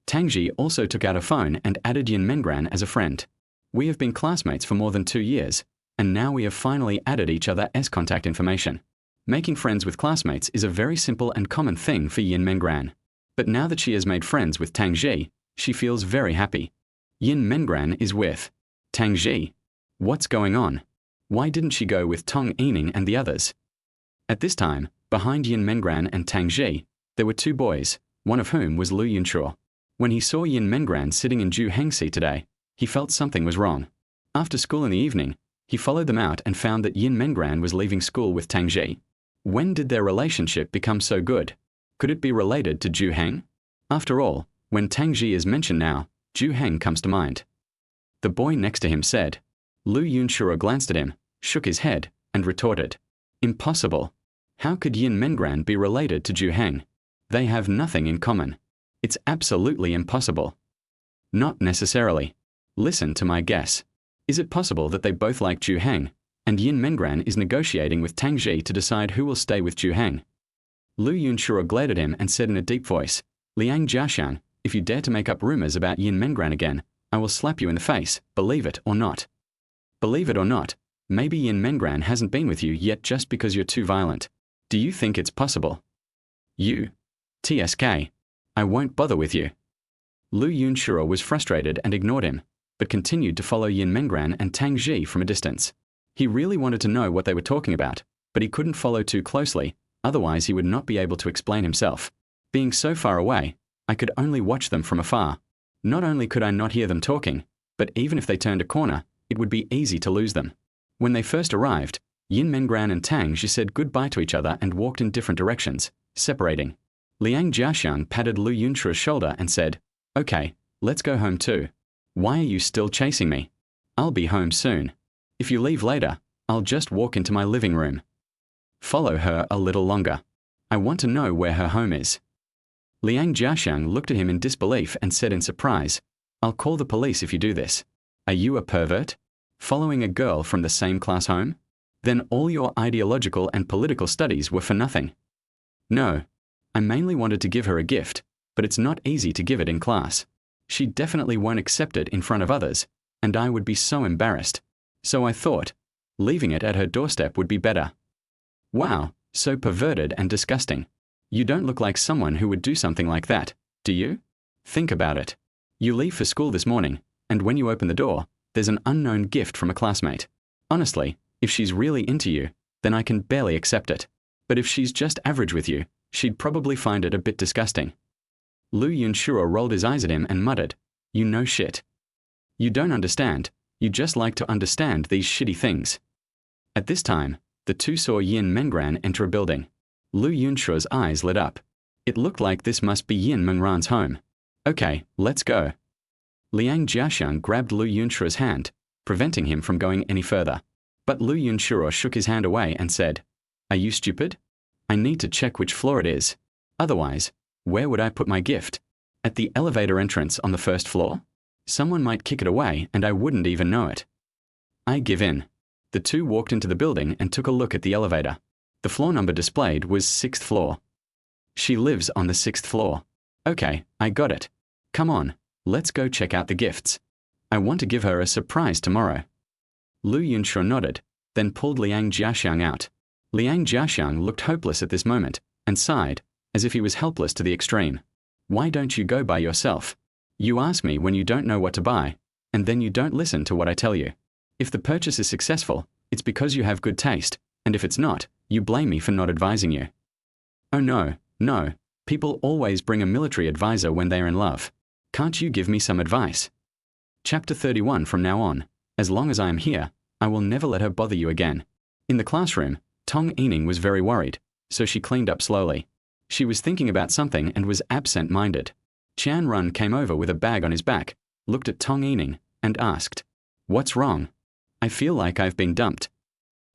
Tang Ji also took out a phone and added Yin Mengran as a friend. "We have been classmates for more than 2 years, and now we have finally added each other's contact information." Making friends with classmates is a very simple and common thing for Yin Mengran. But now that she has made friends with Tang Ji, she feels very happy. Yin Mengran is with Tang Ji. What's going on? Why didn't she go with Tong Yining and the others? At this time, behind Yin Mengran and Tang Ji, there were 2 boys, one of whom was Lu Yunchuo. When he saw Yin Mengran sitting in Zhou Heng's seat today, he felt something was wrong. After school in the evening, he followed them out and found that Yin Mengran was leaving school with Tang Ji. When did their relationship become so good? Could it be related to Zhou Heng? After all, when Tang Ji is mentioned now, Zhou Heng comes to mind. The boy next to him said. Lu Yunchuo glanced at him, shook his head, and retorted, "Impossible. How could Yin Mengran be related to Zhou Heng? They have nothing in common. It's absolutely impossible." "Not necessarily. Listen to my guess. Is it possible that they both like Zhou Heng, and Yin Mengran is negotiating with Tang Ji to decide who will stay with Zhou Heng?" Lu Yunchuo glared at him and said in a deep voice, "Liang Jiaxiang, if you dare to make up rumors about Yin Mengran again, I will slap you in the face, believe it or not." "Believe it or not, maybe Yin Mengran hasn't been with you yet just because you're too violent. Do you think it's possible?" "You. TSK. I won't bother with you." Lu Yunchuo was frustrated and ignored him, but continued to follow Yin Mengran and Tang Ji from a distance. He really wanted to know what they were talking about, but he couldn't follow too closely, otherwise he would not be able to explain himself. Being so far away, I could only watch them from afar. Not only could I not hear them talking, but even if they turned a corner, it would be easy to lose them. When they first arrived, Yin Mengran and Tang Ji said goodbye to each other and walked in different directions, separating. Liang Jiaxiang patted Lu Yunchuo's shoulder and said, "Okay, let's go home too. Why are you still chasing me? I'll be home soon. If you leave later, I'll just walk into my living room. Follow her a little longer. I want to know where her home is." Liang Jiaxiang looked at him in disbelief and said in surprise, "I'll call the police if you do this. Are you a pervert? Following a girl from the same class home? Then all your ideological and political studies were for nothing." "No. I mainly wanted to give her a gift, but it's not easy to give it in class. She definitely won't accept it in front of others, and I would be so embarrassed. So I thought, leaving it at her doorstep would be better." "Wow, so perverted and disgusting. You don't look like someone who would do something like that, do you? Think about it. You leave for school this morning, and when you open the door, there's an unknown gift from a classmate. Honestly, if she's really into you, then I can barely accept it. But if she's just average with you, she'd probably find it a bit disgusting." Lu Yunchuo rolled his eyes at him and muttered, "You know shit. You don't understand. You just like to understand these shitty things." At this time, the two saw Yin Mengran enter a building. Lu Yunchuo's eyes lit up. It looked like this must be Yin Mengran's home. "Okay, let's go." Liang Jiaxiang grabbed Lu Yunchuo's hand, preventing him from going any further. But Lu Yunchuo shook his hand away and said, "Are you stupid? I need to check which floor it is. Otherwise, where would I put my gift? At the elevator entrance on the first floor? Someone might kick it away and I wouldn't even know it. I give in. The two walked into the building and took a look at the elevator. The floor number displayed was 6th floor. She lives on the 6th floor. Okay, I got it. Come on, let's go check out the gifts. I want to give her a surprise tomorrow. Lu Yunshuo nodded, then pulled Liang Jiaxiang out. Liang Jiaxiang looked hopeless at this moment, and sighed, as if he was helpless to the extreme. Why don't you go by yourself? You ask me when you don't know what to buy, and then you don't listen to what I tell you. If the purchase is successful, it's because you have good taste, and if it's not, you blame me for not advising you. Oh no, no, people always bring a military advisor when they are in love. Can't you give me some advice? Chapter 31 from now on. As long as I am here, I will never let her bother you again. In the classroom, Tong Yining was very worried, so she cleaned up slowly. She was thinking about something and was absent-minded. Qian Run came over with a bag on his back, looked at Tong Yining, and asked, "What's wrong? I feel like I've been dumped."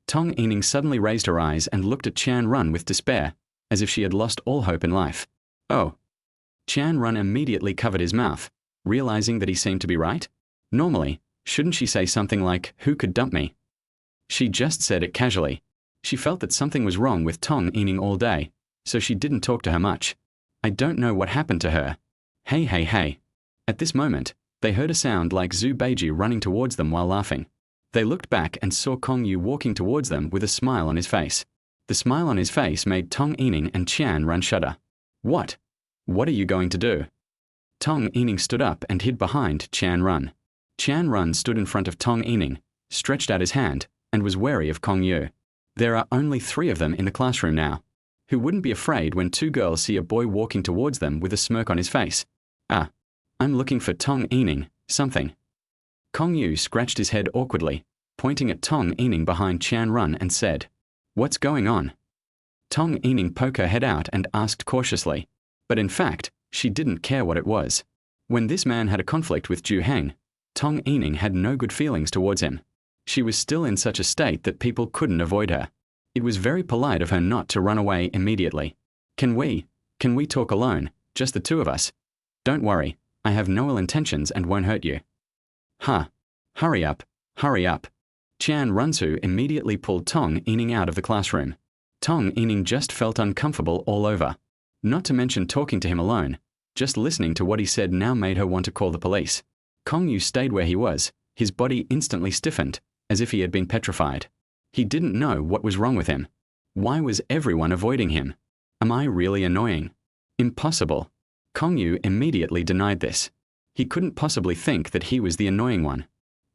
Tong Yining suddenly raised her eyes and looked at Qian Run with despair, as if she had lost all hope in life. Oh. Qian Run immediately covered his mouth, realizing that he seemed to be right. Normally, shouldn't she say something like, "Who could dump me?" She just said it casually. She felt that something was wrong with Tong Yining all day, so she didn't talk to her much. I don't know what happened to her. Hey, hey, hey. At this moment, they heard a sound like Zhu Beiji running towards them while laughing. They looked back and saw Kong Yu walking towards them with a smile on his face. The smile on his face made Tong Yining and Qian Run shudder. What? What are you going to do? Tong Yining stood up and hid behind Qian Run. Qian Run stood in front of Tong Yining, stretched out his hand, and was wary of Kong Yu. There are only 3 of them in the classroom now. Who wouldn't be afraid when 2 girls see a boy walking towards them with a smirk on his face? Ah, I'm looking for Tong Yining, something. Kong Yu scratched his head awkwardly, pointing at Tong Yining behind Qian Run and said, "What's going on?" Tong Yining poked her head out and asked cautiously, but in fact, she didn't care what it was. When this man had a conflict with Zhou Heng, Tong Yining had no good feelings towards him. She was still in such a state that people couldn't avoid her. It was very polite of her not to run away immediately. Can we talk alone, just the 2 of us? Don't worry, I have no ill intentions and won't hurt you. Ha! Hurry up, hurry up. Qian Runsu immediately pulled Tong Yining out of the classroom. Tong Yining just felt uncomfortable all over. Not to mention talking to him alone, just listening to what he said now made her want to call the police. Kong Yu stayed where he was, his body instantly stiffened, as if he had been petrified. He didn't know what was wrong with him. Why was everyone avoiding him? Am I really annoying? Impossible. Kong Yu immediately denied this. He couldn't possibly think that he was the annoying one.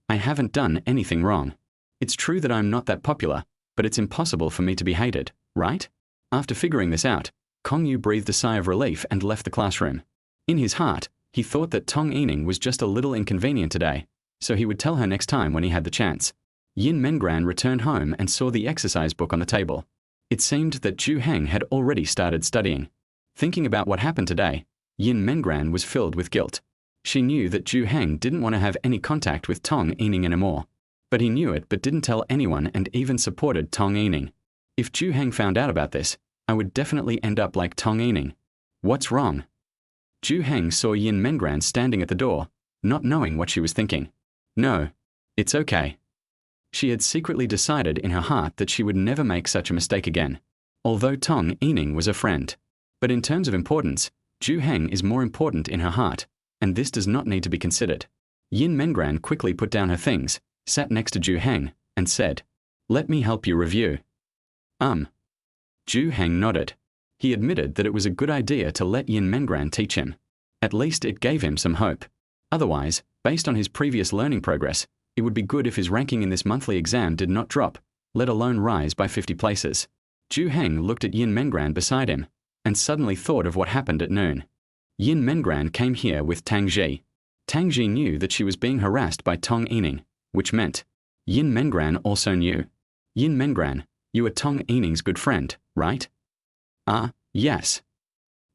I haven't done anything wrong. It's true that I'm not that popular, but it's impossible for me to be hated, right? After figuring this out, Kong Yu breathed a sigh of relief and left the classroom. In his heart, he thought that Tong Yining was just a little inconvenient today, so he would tell her next time when he had the chance. Yin Mengran returned home and saw the exercise book on the table. It seemed that Zhou Heng had already started studying. Thinking about what happened today, Yin Mengran was filled with guilt. She knew that Zhou Heng didn't want to have any contact with Tong Yining anymore. But he knew it but didn't tell anyone and even supported Tong Yining. If Zhou Heng found out about this, I would definitely end up like Tong Yining. What's wrong? Zhou Heng saw Yin Mengran standing at the door, not knowing what she was thinking. No, it's okay. She had secretly decided in her heart that she would never make such a mistake again, although Tong Yining was a friend. But in terms of importance, Zhou Heng is more important in her heart, and this does not need to be considered. Yin Mengran quickly put down her things, sat next to Zhou Heng, and said, "Let me help you review." Zhou Heng nodded. He admitted that it was a good idea to let Yin Mengran teach him. At least it gave him some hope. Otherwise, based on his previous learning progress, it would be good if his ranking in this monthly exam did not drop, let alone rise by 50 places. Zhou Heng looked at Yin Mengran beside him, and suddenly thought of what happened at noon. Yin Mengran came here with Tang Ji. Tang Ji knew that she was being harassed by Tong Yining, which meant Yin Mengran also knew. Yin Mengran, you are Tong Yining's good friend, right? Ah, yes.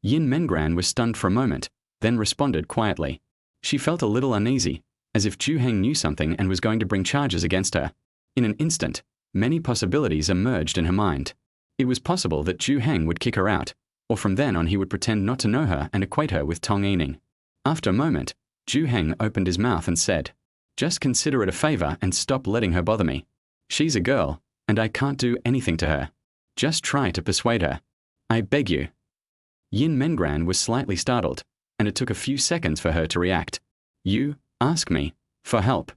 Yin Mengran was stunned for a moment, then responded quietly. She felt a little uneasy, as if Zhou Heng knew something and was going to bring charges against her. In an instant, many possibilities emerged in her mind. It was possible that Zhou Heng would kick her out, or from then on he would pretend not to know her and equate her with Tong Yining. After a moment, Zhou Heng opened his mouth and said, "Just consider it a favor and stop letting her bother me. She's a girl, and I can't do anything to her. Just try to persuade her. I beg you." Yin Mengran was slightly startled, and it took a few seconds for her to react. "You ask me for help?"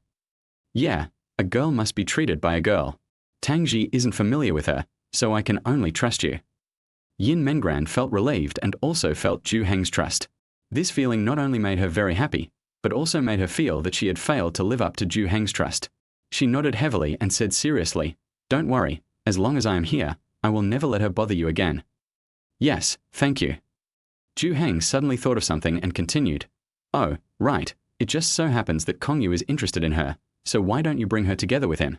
"Yeah, a girl must be treated by a girl. Tangji isn't familiar with her, so I can only trust you." Yin Mengran felt relieved and also felt Zhou Heng's trust. This feeling not only made her very happy, but also made her feel that she had failed to live up to Zhou Heng's trust. She nodded heavily and said seriously, "Don't worry, as long as I am here, I will never let her bother you again." "Yes, thank you." Zhou Heng suddenly thought of something and continued, "Oh, right, it just so happens that Kongyu is interested in her, so why don't you bring her together with him?"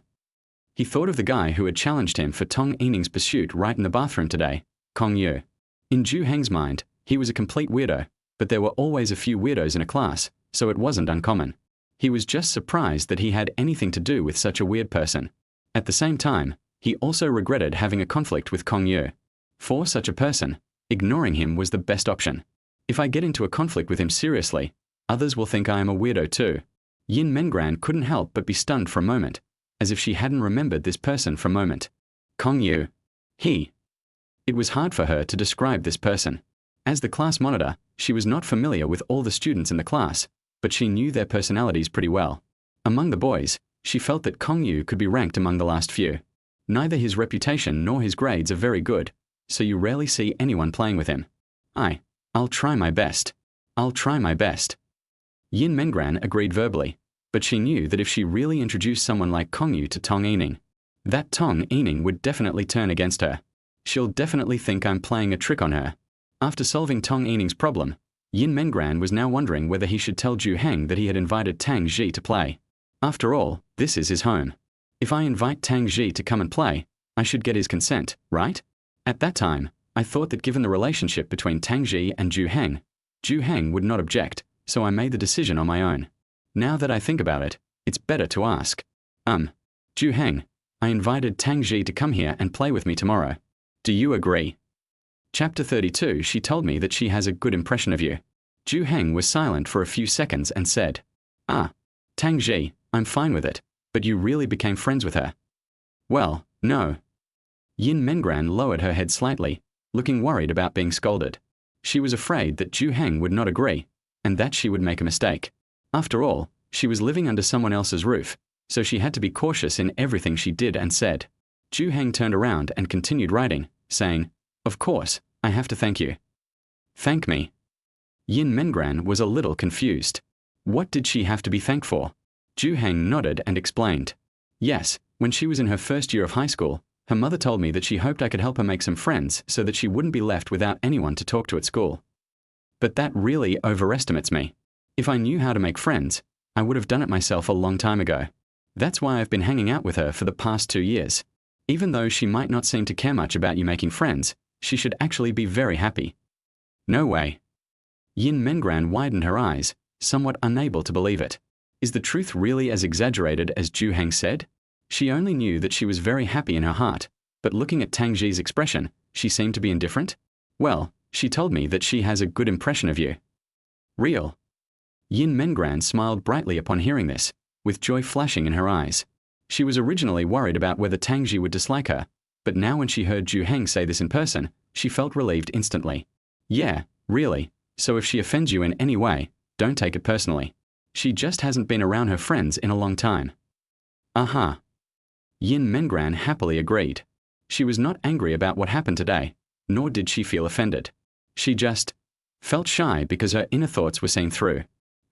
He thought of the guy who had challenged him for Tong Yining's pursuit right in the bathroom today, Kongyu. In Zhou Heng's mind, he was a complete weirdo, but there were always a few weirdos in a class, so it wasn't uncommon. He was just surprised that he had anything to do with such a weird person. At the same time, he also regretted having a conflict with Kongyu. For such a person, ignoring him was the best option. If I get into a conflict with him seriously, others will think I am a weirdo too. Yin Mengran couldn't help but be stunned for a moment, as if she hadn't remembered this person for a moment. Kongyu. He. It was hard for her to describe this person. As the class monitor, she was not familiar with all the students in the class, but she knew their personalities pretty well. Among the boys, she felt that Kongyu could be ranked among the last few. Neither his reputation nor his grades are very good, so you rarely see anyone playing with him. I'll try my best. I'll try my best. Yin Mengran agreed verbally, but she knew that if she really introduced someone like Kongyu to Tong Yining, that Tong Yining would definitely turn against her. She'll definitely think I'm playing a trick on her. After solving Tong Yining's problem, Yin Mengran was now wondering whether he should tell Zhou Heng that he had invited Tang Ji to play. After all, this is his home. If I invite Tang Ji to come and play, I should get his consent, right? At that time, I thought that given the relationship between Tang Ji and Zhou Heng would not object, so I made the decision on my own. Now that I think about it, it's better to ask. Zhou Heng, I invited Tang Ji to come here and play with me tomorrow. Do you agree? Chapter 32. She told me that she has a good impression of you. Zhou Heng was silent for a few seconds and said, Tang Ji, I'm fine with it, but you really became friends with her? Well, no. Yin Mengran lowered her head slightly, looking worried about being scolded. She was afraid that Zhou Heng would not agree, and that she would make a mistake. After all, she was living under someone else's roof, so she had to be cautious in everything she did and said. Zhou Heng turned around and continued writing, saying, "Of course, I have to thank you." Thank me? Yin Mengran was a little confused. What did she have to be thanked for? Zhou Heng nodded and explained. Yes, when she was in her first year of high school, her mother told me that she hoped I could help her make some friends so that she wouldn't be left without anyone to talk to at school. But that really overestimates me. If I knew how to make friends, I would have done it myself a long time ago. That's why I've been hanging out with her for the past 2 years. Even though she might not seem to care much about you making friends, she should actually be very happy. No way. Yin Mengran widened her eyes, somewhat unable to believe it. Is the truth really as exaggerated as Zhou Heng said? She only knew that she was very happy in her heart, but looking at Tang Ji's expression, she seemed to be indifferent. Well, she told me that she has a good impression of you. Real. Yin Mengran smiled brightly upon hearing this, with joy flashing in her eyes. She was originally worried about whether Tang Ji would dislike her, but now when she heard Zhou Heng say this in person, she felt relieved instantly. Yeah, really, so if she offends you in any way, don't take it personally. She just hasn't been around her friends in a long time. Aha. Yin Mengran happily agreed. She was not angry about what happened today, nor did she feel offended. She just felt shy because her inner thoughts were seen through.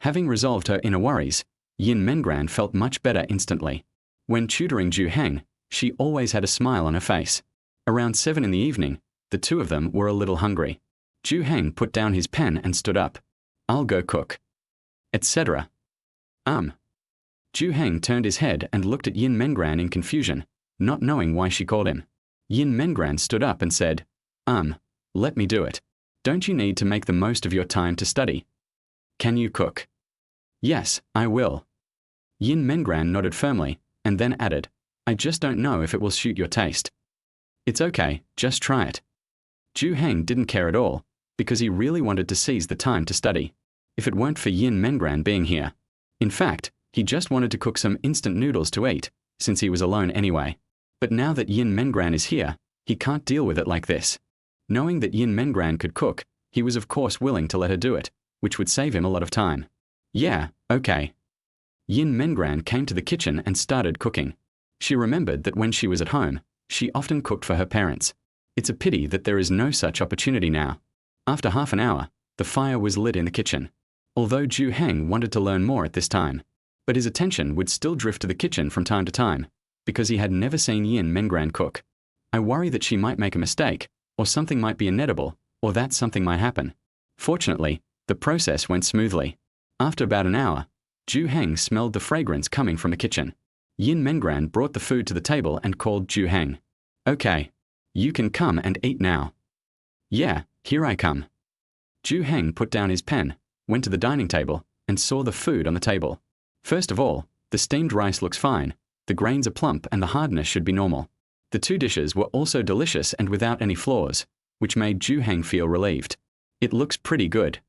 Having resolved her inner worries, Yin Mengran felt much better instantly. When tutoring Zhou Heng, she always had a smile on her face. Around 7 in the evening, the two of them were a little hungry. Zhou Heng put down his pen and stood up. I'll go cook. Etc. Zhou Heng turned his head and looked at Yin Mengran in confusion, not knowing why she called him. Yin Mengran stood up and said, let me do it. Don't you need to make the most of your time to study? Can you cook? Yes, I will. Yin Mengran nodded firmly, and then added, I just don't know if it will suit your taste. It's okay, just try it. Zhou Heng didn't care at all, because he really wanted to seize the time to study, if it weren't for Yin Mengran being here. In fact, he just wanted to cook some instant noodles to eat, since he was alone anyway. But now that Yin Mengran is here, he can't deal with it like this. Knowing that Yin Mengran could cook, he was of course willing to let her do it, which would save him a lot of time. Yeah, okay. Yin Mengran came to the kitchen and started cooking. She remembered that when she was at home, she often cooked for her parents. It's a pity that there is no such opportunity now. After half an hour, the fire was lit in the kitchen. Although Zhou Heng wanted to learn more at this time, but his attention would still drift to the kitchen from time to time, because he had never seen Yin Mengran cook. I worry that she might make a mistake, or something might be inedible, or that something might happen. Fortunately, the process went smoothly. After about an hour, Zhou Heng smelled the fragrance coming from the kitchen. Yin Mengran brought the food to the table and called Zhou Heng. Okay. You can come and eat now. Yeah, here I come. Zhou Heng put down his pen, went to the dining table, and saw the food on the table. First of all, the steamed rice looks fine, the grains are plump and the hardness should be normal. The two dishes were also delicious and without any flaws, which made Zhou Heng feel relieved. It looks pretty good.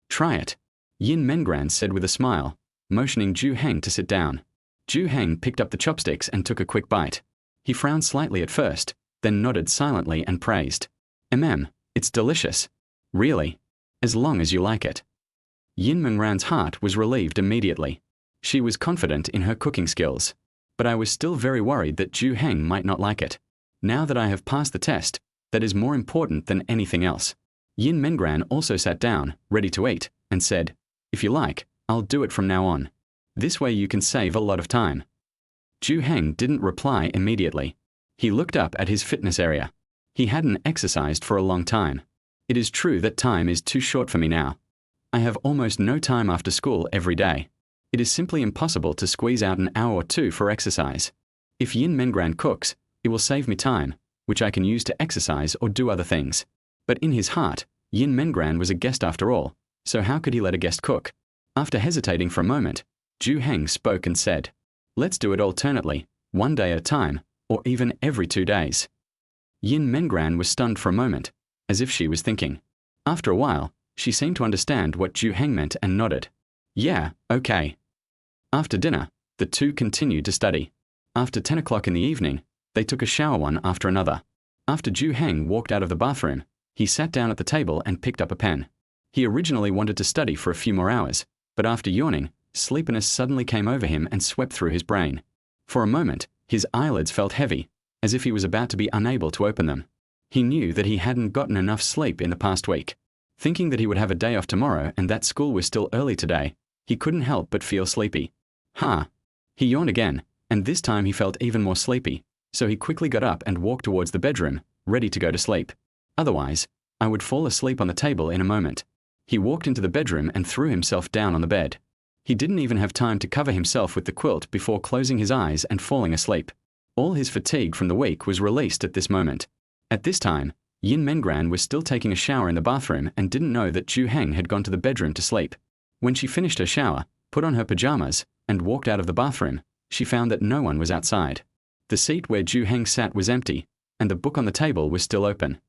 Try it, Yin Mengran said with a smile, motioning Zhou Heng to sit down. Zhou Heng picked up the chopsticks and took a quick bite. He frowned slightly at first, then nodded silently and praised. It's delicious. Really? As long as you like it. Yin Mengran's heart was relieved immediately. She was confident in her cooking skills. But I was still very worried that Zhou Heng might not like it. Now that I have passed the test, that is more important than anything else. Yin Mengran also sat down, ready to eat, and said, if you like, I'll do it from now on. This way you can save a lot of time. Zhou Heng didn't reply immediately. He looked up at his fitness area. He hadn't exercised for a long time. It is true that time is too short for me now. I have almost no time after school every day. It is simply impossible to squeeze out an hour or two for exercise. If Yin Mengran cooks, it will save me time, which I can use to exercise or do other things. But in his heart, Yin Mengran was a guest after all, so how could he let a guest cook? After hesitating for a moment, Zhou Heng spoke and said, let's do it alternately, one day at a time, or even every 2 days. Yin Mengran was stunned for a moment, as if she was thinking. After a while, she seemed to understand what Zhou Heng meant and nodded. Yeah, okay. After dinner, the two continued to study. After 10 o'clock in the evening, they took a shower one after another. After Zhou Heng walked out of the bathroom, he sat down at the table and picked up a pen. He originally wanted to study for a few more hours, but after yawning, sleepiness suddenly came over him and swept through his brain. For a moment, his eyelids felt heavy, as if he was about to be unable to open them. He knew that he hadn't gotten enough sleep in the past week. Thinking that he would have a day off tomorrow and that school was still early today, he couldn't help but feel sleepy. He yawned again, and this time he felt even more sleepy, so he quickly got up and walked towards the bedroom, ready to go to sleep. Otherwise, I would fall asleep on the table in a moment. He walked into the bedroom and threw himself down on the bed. He didn't even have time to cover himself with the quilt before closing his eyes and falling asleep. All his fatigue from the week was released at this moment. At this time, Yin Mengran was still taking a shower in the bathroom and didn't know that Zhou Heng had gone to the bedroom to sleep. When she finished her shower, put on her pajamas, and walked out of the bathroom, she found that no one was outside. The seat where Zhou Heng sat was empty, and the book on the table was still open.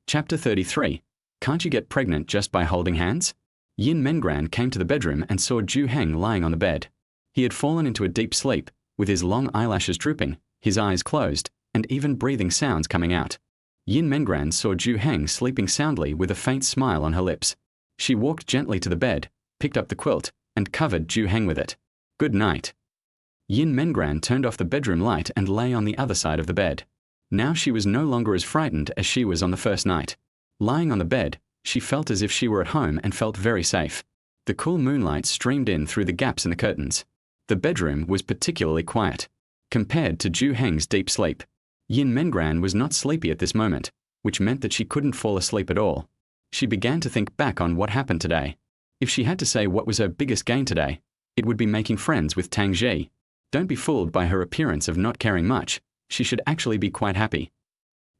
Chapter 33. Can't you get pregnant just by holding hands? Yin Mengran came to the bedroom and saw Zhou Heng lying on the bed. He had fallen into a deep sleep, with his long eyelashes drooping, his eyes closed, and even breathing sounds coming out. Yin Mengran saw Zhou Heng sleeping soundly with a faint smile on her lips. She walked gently to the bed, picked up the quilt, and covered Zhou Heng with it. Good night. Yin Mengran turned off the bedroom light and lay on the other side of the bed. Now she was no longer as frightened as she was on the first night. Lying on the bed, she felt as if she were at home and felt very safe. The cool moonlight streamed in through the gaps in the curtains. The bedroom was particularly quiet, compared to Zhou Heng's deep sleep. Yin Mengran was not sleepy at this moment, which meant that she couldn't fall asleep at all. She began to think back on what happened today. If she had to say what was her biggest gain today, it would be making friends with Tang Ji. Don't be fooled by her appearance of not caring much. She should actually be quite happy.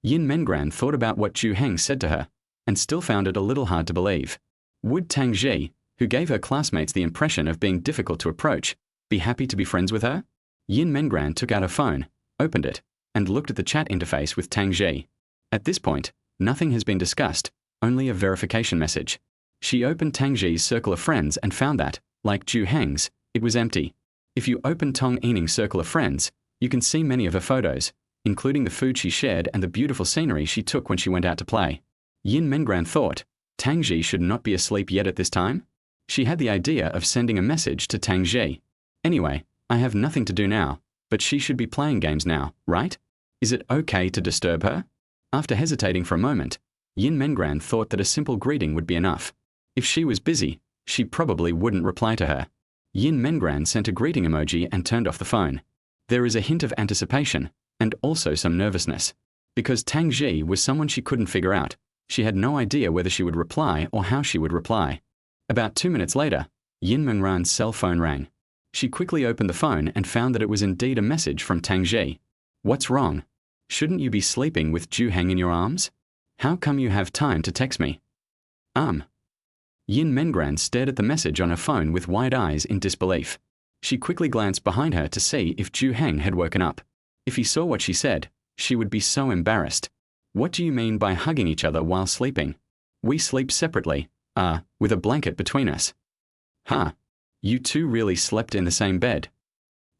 Yin Mengran thought about what Zhou Heng said to her, and still found it a little hard to believe. Would Tang Ji, who gave her classmates the impression of being difficult to approach, be happy to be friends with her? Yin Mengran took out her phone, opened it, and looked at the chat interface with Tang Ji. At this point, nothing has been discussed, only a verification message. She opened Tang Ji's circle of friends and found that, like Zhou Heng's, it was empty. If you open Tong Yining's circle of friends, you can see many of her photos, including the food she shared and the beautiful scenery she took when she went out to play. Yin Mengran thought, Tang Ji should not be asleep yet at this time? She had the idea of sending a message to Tang Ji. Anyway, I have nothing to do now, but she should be playing games now, right? Is it okay to disturb her? After hesitating for a moment, Yin Mengran thought that a simple greeting would be enough. If she was busy, she probably wouldn't reply to her. Yin Mengran sent a greeting emoji and turned off the phone. There is a hint of anticipation, and also some nervousness. Because Tang Ji was someone she couldn't figure out, she had no idea whether she would reply or how she would reply. About 2 minutes later, Yin Mengran's cell phone rang. She quickly opened the phone and found that it was indeed a message from Tang Ji. What's wrong? Shouldn't you be sleeping with Zhou Heng in your arms? How come you have time to text me? Yin Mengran stared at the message on her phone with wide eyes in disbelief. She quickly glanced behind her to see if Zhou Heng had woken up. If he saw what she said, she would be so embarrassed. What do you mean by hugging each other while sleeping? We sleep separately, with a blanket between us. Huh. You two really slept in the same bed.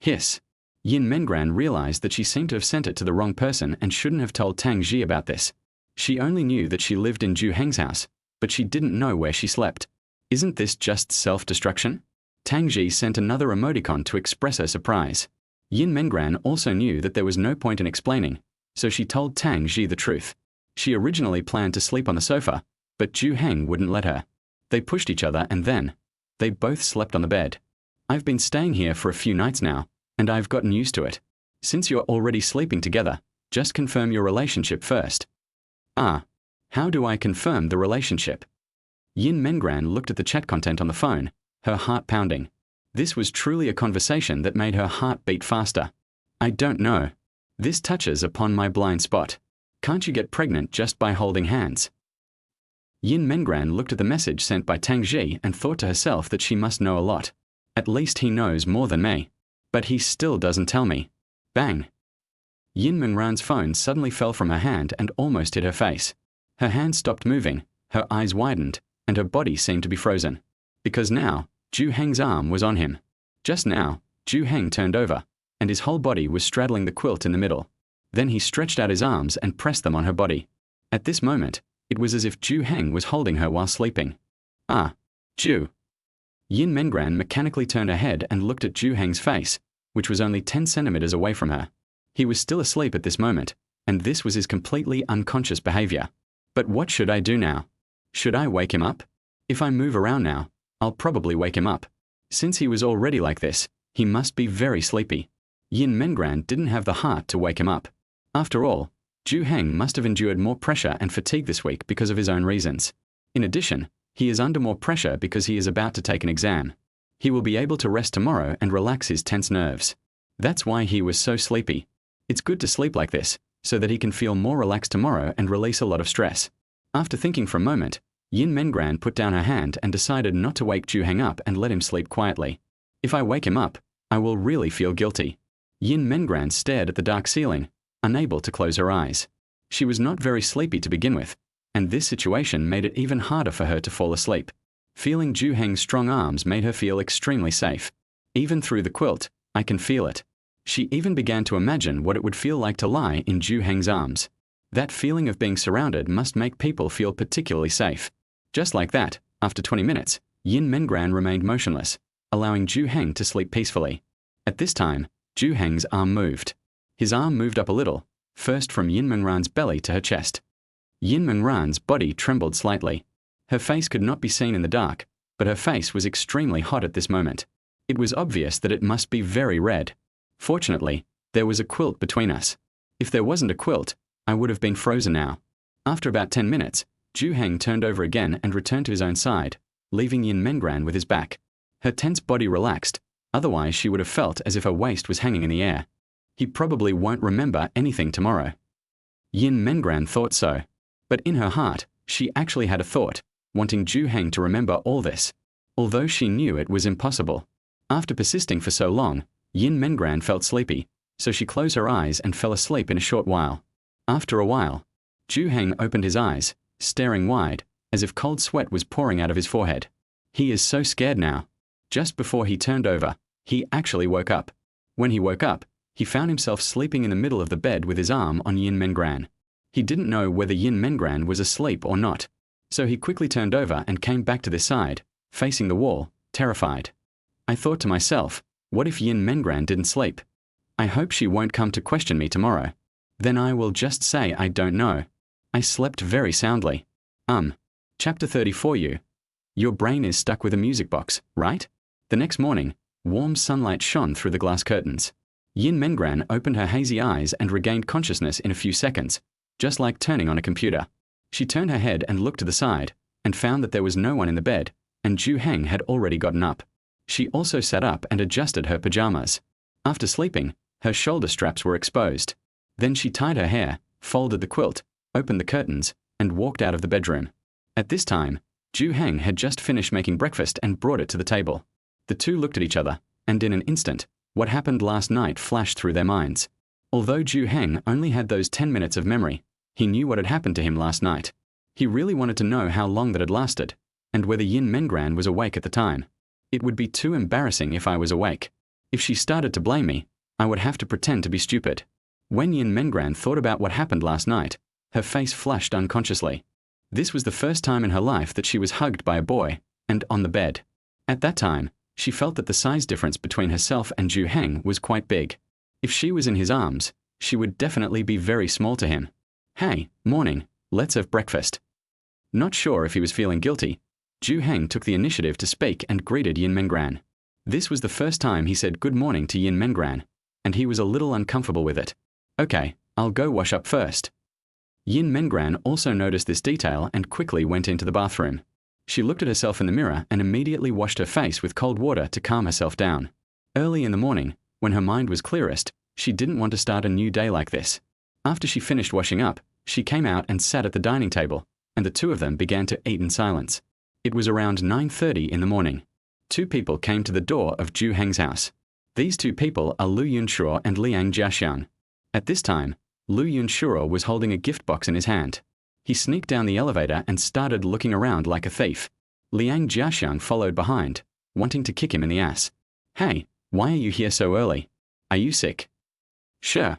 Hiss. Yin Mengran realized that she seemed to have sent it to the wrong person and shouldn't have told Tang Ji about this. She only knew that she lived in Zhou Heng's house, but she didn't know where she slept. Isn't this just self-destruction? Tang Ji sent another emoticon to express her surprise. Yin Mengran also knew that there was no point in explaining, so she told Tang Ji the truth. She originally planned to sleep on the sofa, but Zhou Heng wouldn't let her. They pushed each other and then they both slept on the bed. I've been staying here for a few nights now, and I've gotten used to it. Since you're already sleeping together, just confirm your relationship first. How do I confirm the relationship? Yin Mengran looked at the chat content on the phone, her heart pounding. This was truly a conversation that made her heart beat faster. I don't know. This touches upon my blind spot. Can't you get pregnant just by holding hands? Yin Mengran looked at the message sent by Tang Ji and thought to herself that she must know a lot. At least he knows more than me. But he still doesn't tell me. Bang! Yin Mengran's phone suddenly fell from her hand and almost hit her face. Her hand stopped moving, her eyes widened, and her body seemed to be frozen. Because now, Zhou Heng's arm was on him. Just now, Zhou Heng turned over, and his whole body was straddling the quilt in the middle. Then he stretched out his arms and pressed them on her body. At this moment, it was as if Zhou Heng was holding her while sleeping. Zhou. Yin Mengran mechanically turned her head and looked at Zhou Heng's face, which was only 10 centimeters away from her. He was still asleep at this moment, and this was his completely unconscious behavior. But what should I do now? Should I wake him up? If I move around now, I'll probably wake him up. Since he was already like this, he must be very sleepy. Yin Mengran didn't have the heart to wake him up. After all, Zhou Heng must have endured more pressure and fatigue this week because of his own reasons. In addition, he is under more pressure because he is about to take an exam. He will be able to rest tomorrow and relax his tense nerves. That's why he was so sleepy. It's good to sleep like this, so that he can feel more relaxed tomorrow and release a lot of stress. After thinking for a moment, Yin Mengran put down her hand and decided not to wake Zhou Heng up and let him sleep quietly. If I wake him up, I will really feel guilty. Yin Mengran stared at the dark ceiling, unable to close her eyes. She was not very sleepy to begin with, and this situation made it even harder for her to fall asleep. Feeling Zhou Heng's strong arms made her feel extremely safe. Even through the quilt, I can feel it. She even began to imagine what it would feel like to lie in Zhou Heng's arms. That feeling of being surrounded must make people feel particularly safe. Just like that, after 20 minutes, Yin Mengran remained motionless, allowing Zhou Heng to sleep peacefully. At this time, Zhou Heng's arm moved. His arm moved up a little, first from Yin Mengran's belly to her chest. Yin Mengran's body trembled slightly. Her face could not be seen in the dark, but her face was extremely hot at this moment. It was obvious that it must be very red. Fortunately, there was a quilt between us. If there wasn't a quilt, I would have been frozen now. After about 10 minutes, Zhou Heng turned over again and returned to his own side, leaving Yin Mengran with his back. Her tense body relaxed, otherwise she would have felt as if her waist was hanging in the air. He probably won't remember anything tomorrow. Yin Mengran thought so. But in her heart, she actually had a thought, wanting Zhou Heng to remember all this, although she knew it was impossible. After persisting for so long, Yin Mengran felt sleepy, so she closed her eyes and fell asleep in a short while. After a while, Zhou Heng opened his eyes, staring wide, as if cold sweat was pouring out of his forehead. He is so scared now. Just before he turned over, he actually woke up. When he woke up, he found himself sleeping in the middle of the bed with his arm on Yin Mengran. He didn't know whether Yin Mengran was asleep or not, so he quickly turned over and came back to this side, facing the wall, terrified. I thought to myself, what if Yin Mengran didn't sleep? I hope she won't come to question me tomorrow. Then I will just say I don't know. I slept very soundly. Chapter 34. Your brain is stuck with a music box, right? The next morning, warm sunlight shone through the glass curtains. Yin Mengran opened her hazy eyes and regained consciousness in a few seconds, just like turning on a computer. She turned her head and looked to the side, and found that there was no one in the bed, and Zhou Heng had already gotten up. She also sat up and adjusted her pajamas. After sleeping, her shoulder straps were exposed. Then she tied her hair, folded the quilt, opened the curtains, and walked out of the bedroom. At this time, Zhou Heng had just finished making breakfast and brought it to the table. The two looked at each other, and in an instant, what happened last night flashed through their minds. Although Zhou Heng only had those 10 minutes of memory, he knew what had happened to him last night. He really wanted to know how long that had lasted, and whether Yin Mengran was awake at the time. It would be too embarrassing if I was awake. If she started to blame me, I would have to pretend to be stupid. When Yin Mengran thought about what happened last night, her face flushed unconsciously. This was the first time in her life that she was hugged by a boy, and on the bed. At that time, she felt that the size difference between herself and Zhou Heng was quite big. If she was in his arms, she would definitely be very small to him. Hey, morning, let's have breakfast. Not sure if he was feeling guilty, Zhou Heng took the initiative to speak and greeted Yin Mengran. This was the first time he said good morning to Yin Mengran, and he was a little uncomfortable with it. Okay, I'll go wash up first. Yin Mengran also noticed this detail and quickly went into the bathroom. She looked at herself in the mirror and immediately washed her face with cold water to calm herself down. Early in the morning, when her mind was clearest, she didn't want to start a new day like this. After she finished washing up, she came out and sat at the dining table, and the two of them began to eat in silence. It was around 9:30 in the morning. Two people came to the door of Zhou Heng's house. These two people are Lu Yunshuo and Liang Jiaxiang. At this time, Lu Yunshuo was holding a gift box in his hand. He sneaked down the elevator and started looking around like a thief. Liang Jiaxiang followed behind, wanting to kick him in the ass. Hey, why are you here so early? Are you sick? Sure.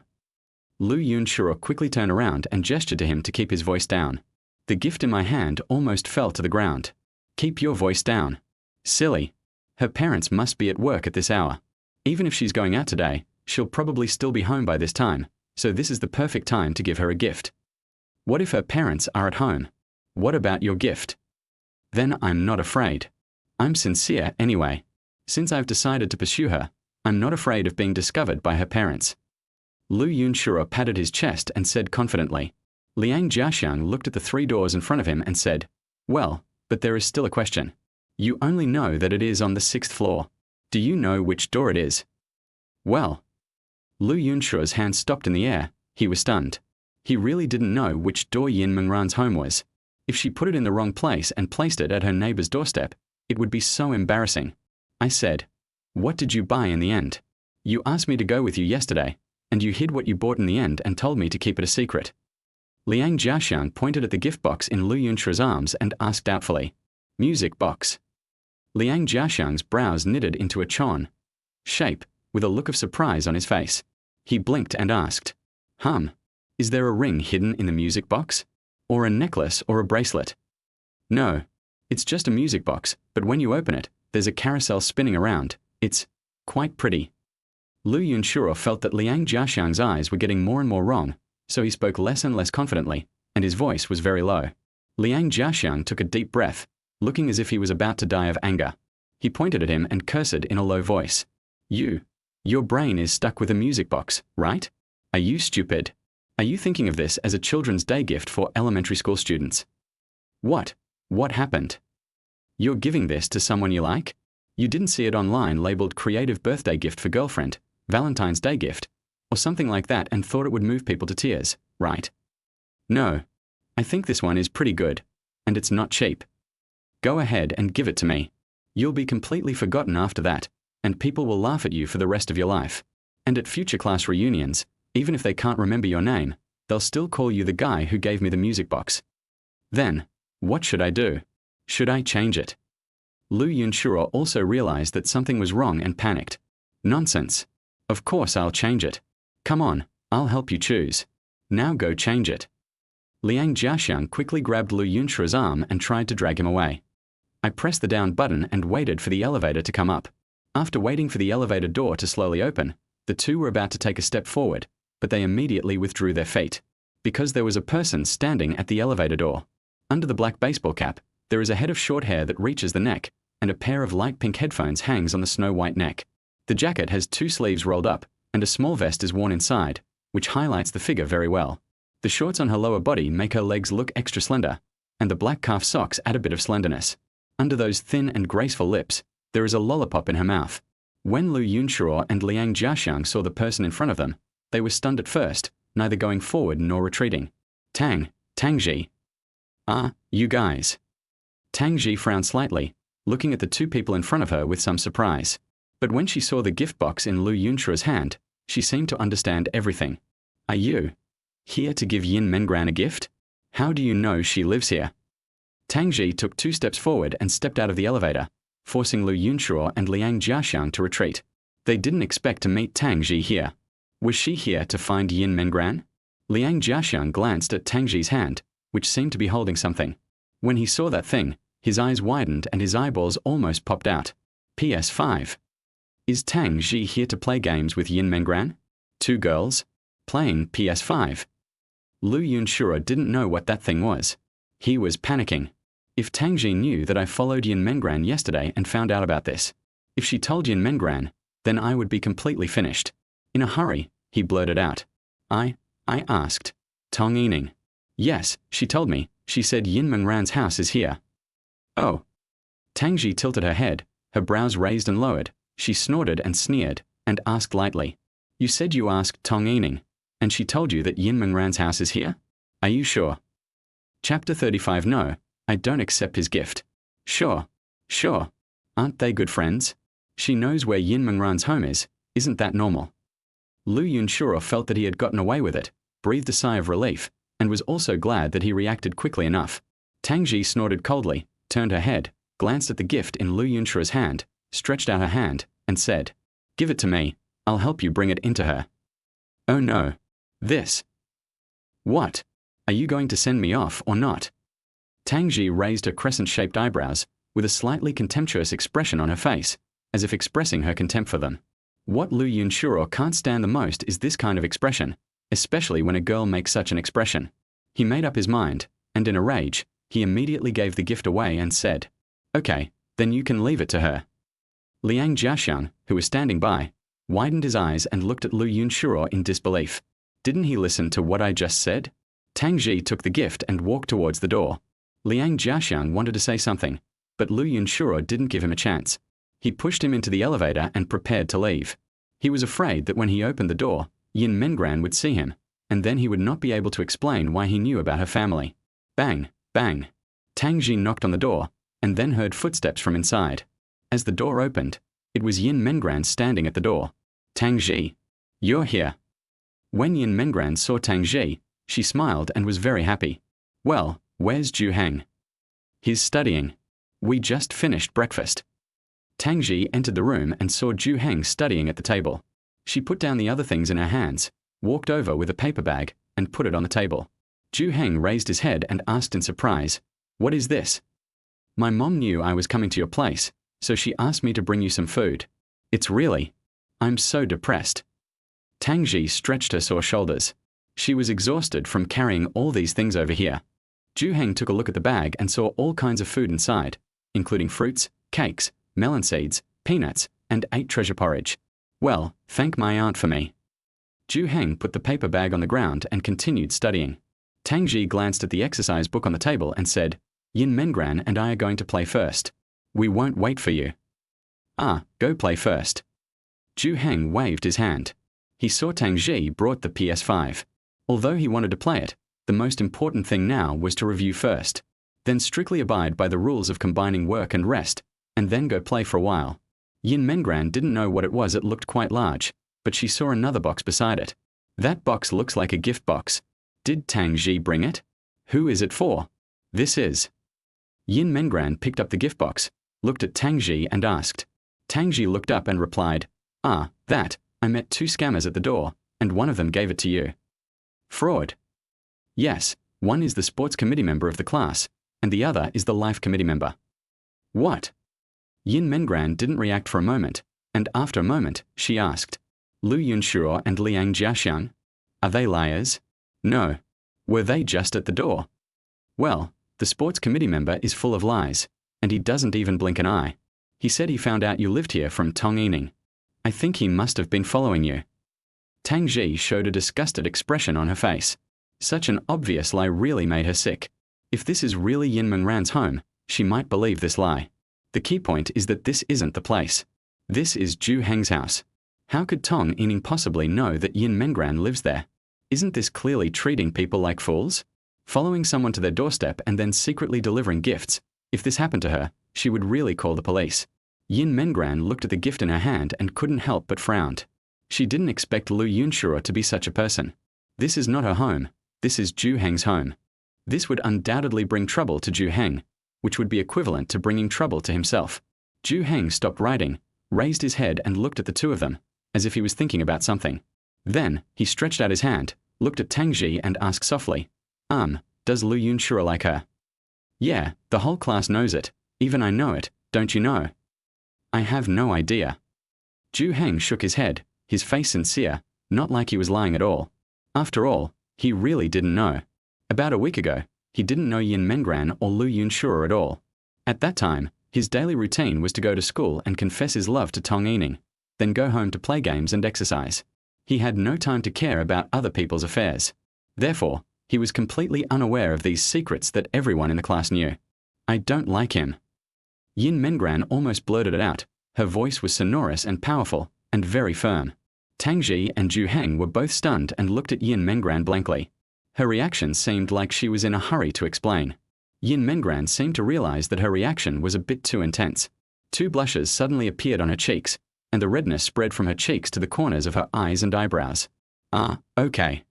Lu Yunshuo quickly turned around and gestured to him to keep his voice down. The gift in my hand almost fell to the ground. Keep your voice down. Silly. Her parents must be at work at this hour. Even if she's going out today, she'll probably still be home by this time, so this is the perfect time to give her a gift. What if her parents are at home? What about your gift? Then I'm not afraid. I'm sincere anyway. Since I've decided to pursue her, I'm not afraid of being discovered by her parents. Lu Yunshuo patted his chest and said confidently. Liang Jiaxiang looked at the 3 doors in front of him and said, well, but there is still a question. You only know that it is on the 6th floor. Do you know which door it is? Well. Lu Yunshuo's hand stopped in the air. He was stunned. He really didn't know which door Yin Mengran's home was. If she put it in the wrong place and placed it at her neighbor's doorstep, it would be so embarrassing. I said, what did you buy in the end? You asked me to go with you yesterday, and you hid what you bought in the end and told me to keep it a secret. Liang Jiaxiang pointed at the gift box in Lu Yunshuo's arms and asked doubtfully, music box. Liang Jiaxiang's brows knitted into a chon shape, with a look of surprise on his face. He blinked and asked, is there a ring hidden in the music box? Or a necklace or a bracelet? No. It's just a music box, but when you open it, there's a carousel spinning around. It's quite pretty. Lu Yunshuo felt that Liang Jiaxiang's eyes were getting more and more wrong, so he spoke less and less confidently, and his voice was very low. Liang Jiaxiang took a deep breath, looking as if he was about to die of anger. He pointed at him and cursed in a low voice. Your brain is stuck with a music box, right? Are you stupid? Are you thinking of this as a children's day gift for elementary school students? What? What happened? You're giving this to someone you like? You didn't see it online labeled creative birthday gift for girlfriend, Valentine's Day gift, or something like that and thought it would move people to tears, right? No. I think this one is pretty good, and it's not cheap. Go ahead and give it to me. You'll be completely forgotten after that, and people will laugh at you for the rest of your life. And at future class reunions, even if they can't remember your name, they'll still call you the guy who gave me the music box. Then, what should I do? Should I change it? Lu Yunshiro also realized that something was wrong and panicked. Nonsense. Of course I'll change it. Come on, I'll help you choose. Now go change it. Liang Jiaxiang quickly grabbed Lu Yunshiro's arm and tried to drag him away. I pressed the down button and waited for the elevator to come up. After waiting for the elevator door to slowly open, the two were about to take a step forward, but they immediately withdrew their feet. Because there was a person standing at the elevator door. Under the black baseball cap, there is a head of short hair that reaches the neck, and a pair of light pink headphones hangs on the snow-white neck. The jacket has 2 sleeves rolled up, and a small vest is worn inside, which highlights the figure very well. The shorts on her lower body make her legs look extra slender, and the black calf socks add a bit of slenderness. Under those thin and graceful lips, there is a lollipop in her mouth. When Lu Yunshiro and Liang Jiaxiang saw the person in front of them, they were stunned at first, neither going forward nor retreating. Tangji. Ah, you guys. Tangji frowned slightly, looking at the 2 people in front of her with some surprise. But when she saw the gift box in Lu Yunshiro's hand, she seemed to understand everything. Are you here to give Yin Mengran a gift? How do you know she lives here? Tangji took 2 steps forward and stepped out of the elevator, forcing Lu Yunshiro and Liang Jiaxiang to retreat. They didn't expect to meet Tangji here. Was she here to find Yin Mengran? Liang Jiaxiang glanced at Tangji's hand, which seemed to be holding something. When he saw that thing, his eyes widened and his eyeballs almost popped out. PS5. Is Tangji here to play games with Yin Mengran? 2 girls? Playing PS5. Lu Yunshiro didn't know what that thing was. He was panicking. If Tangji knew that I followed Yin Mengran yesterday and found out about this, if she told Yin Mengran, then I would be completely finished. In a hurry, he blurted out. I asked. Tong Yining. Yes, she told me. She said Yin Mengran's house is here. Oh. Tangji tilted her head, her brows raised and lowered. She snorted and sneered, and asked lightly. You said you asked Tong Yining, and she told you that Yin Mengran's house is here? Are you sure? Chapter 35. No, I don't accept his gift. Sure. Aren't they good friends? She knows where Yin Mengran's home is. Isn't that normal? Lu Yunshiro felt that he had gotten away with it, breathed a sigh of relief, and was also glad that he reacted quickly enough. Tangji snorted coldly, turned her head, glanced at the gift in Lu Yunshiro's hand, stretched out her hand, and said, Give it to me. I'll help you bring it into her. Oh no. This. What? Are you going to send me off or not? Tangji raised her crescent-shaped eyebrows, with a slightly contemptuous expression on her face, as if expressing her contempt for them. What Lu Yunshiro can't stand the most is this kind of expression, especially when a girl makes such an expression. He made up his mind, and in a rage, he immediately gave the gift away and said, Okay, then you can leave it to her. Liang Jiaxiang, who was standing by, widened his eyes and looked at Lu Yunshiro in disbelief. Didn't he listen to what I just said? Tangji took the gift and walked towards the door. Liang Jiaxiang wanted to say something, but Lu Yunshiro didn't give him a chance. He pushed him into the elevator and prepared to leave. He was afraid that when he opened the door, Yin Mengran would see him, and then he would not be able to explain why he knew about her family. Bang, bang. Tangji knocked on the door, and then heard footsteps from inside. As the door opened, it was Yin Mengran standing at the door. Tangji, you're here. When Yin Mengran saw Tangji, she smiled and was very happy. Well, where's Zhou Heng? He's studying. We just finished breakfast. Tangji entered the room and saw Zhou Heng studying at the table. She put down the other things in her hands, walked over with a paper bag, and put it on the table. Zhou Heng raised his head and asked in surprise, What is this? My mom knew I was coming to your place, so she asked me to bring you some food. It's really. I'm so depressed. Tangji stretched her sore shoulders. She was exhausted from carrying all these things over here. Zhou Heng took a look at the bag and saw all kinds of food inside, including fruits, cakes, melon seeds, peanuts, and 8 treasure porridge. Well, thank my aunt for me. Zhou Heng put the paper bag on the ground and continued studying. Tangji glanced at the exercise book on the table and said, Yin Mengran and I are going to play first. We won't wait for you. Ah, go play first. Zhou Heng waved his hand. He saw Tangji brought the PS5. Although he wanted to play it, the most important thing now was to review first, then strictly abide by the rules of combining work and rest, and then go play for a while. Yin Mengran didn't know what it was. It looked quite large, but she saw another box beside it. That box looks like a gift box. Did Tang Ji bring it? Who is it for? This is. Yin Mengran picked up the gift box, looked at Tang Ji and asked. Tang Ji looked up and replied, "Ah, that, I met 2 scammers at the door, and one of them gave it to you." Fraud. Yes, one is the sports committee member of the class, and the other is the life committee member. What? Yin Mengran didn't react for a moment, and after a moment, she asked, Lu Yunshuo and Liang Jiaxiang? Are they liars? No. Were they just at the door? Well, the sports committee member is full of lies, and he doesn't even blink an eye. He said he found out you lived here from Tong Yining. I think he must have been following you. Tang Ji showed a disgusted expression on her face. Such an obvious lie really made her sick. If this is really Yin Mengran's home, she might believe this lie. The key point is that this isn't the place. This is Zhou Heng's house. How could Tong Yining possibly know that Yin Mengran lives there? Isn't this clearly treating people like fools? Following someone to their doorstep and then secretly delivering gifts. If this happened to her, she would really call the police. Yin Mengran looked at the gift in her hand and couldn't help but frowned. She didn't expect Lu Yunshuo to be such a person. This is not her home. This is Zhou Heng's home. This would undoubtedly bring trouble to Zhou Heng, which would be equivalent to bringing trouble to himself. Zhou Heng stopped writing, raised his head and looked at the two of them, as if he was thinking about something. Then, he stretched out his hand, looked at Tang Ji and asked softly, does Lu Yunshuo like her? Yeah, the whole class knows it. Even I know it, don't you know? I have no idea. Zhou Heng shook his head, his face sincere, not like he was lying at all. After all, he really didn't know. About a week ago, he didn't know Yin Mengran or Lu Yunshuo at all. At that time, his daily routine was to go to school and confess his love to Tong Yining, then go home to play games and exercise. He had no time to care about other people's affairs. Therefore, he was completely unaware of these secrets that everyone in the class knew. I don't like him. Yin Mengran almost blurted it out. Her voice was sonorous and powerful, and very firm. Tang Ji and Zhou Heng were both stunned and looked at Yin Mengran blankly. Her reaction seemed like she was in a hurry to explain. Yin Mengran seemed to realize that her reaction was a bit too intense. 2 blushes suddenly appeared on her cheeks, and the redness spread from her cheeks to the corners of her eyes and eyebrows. Ah, okay.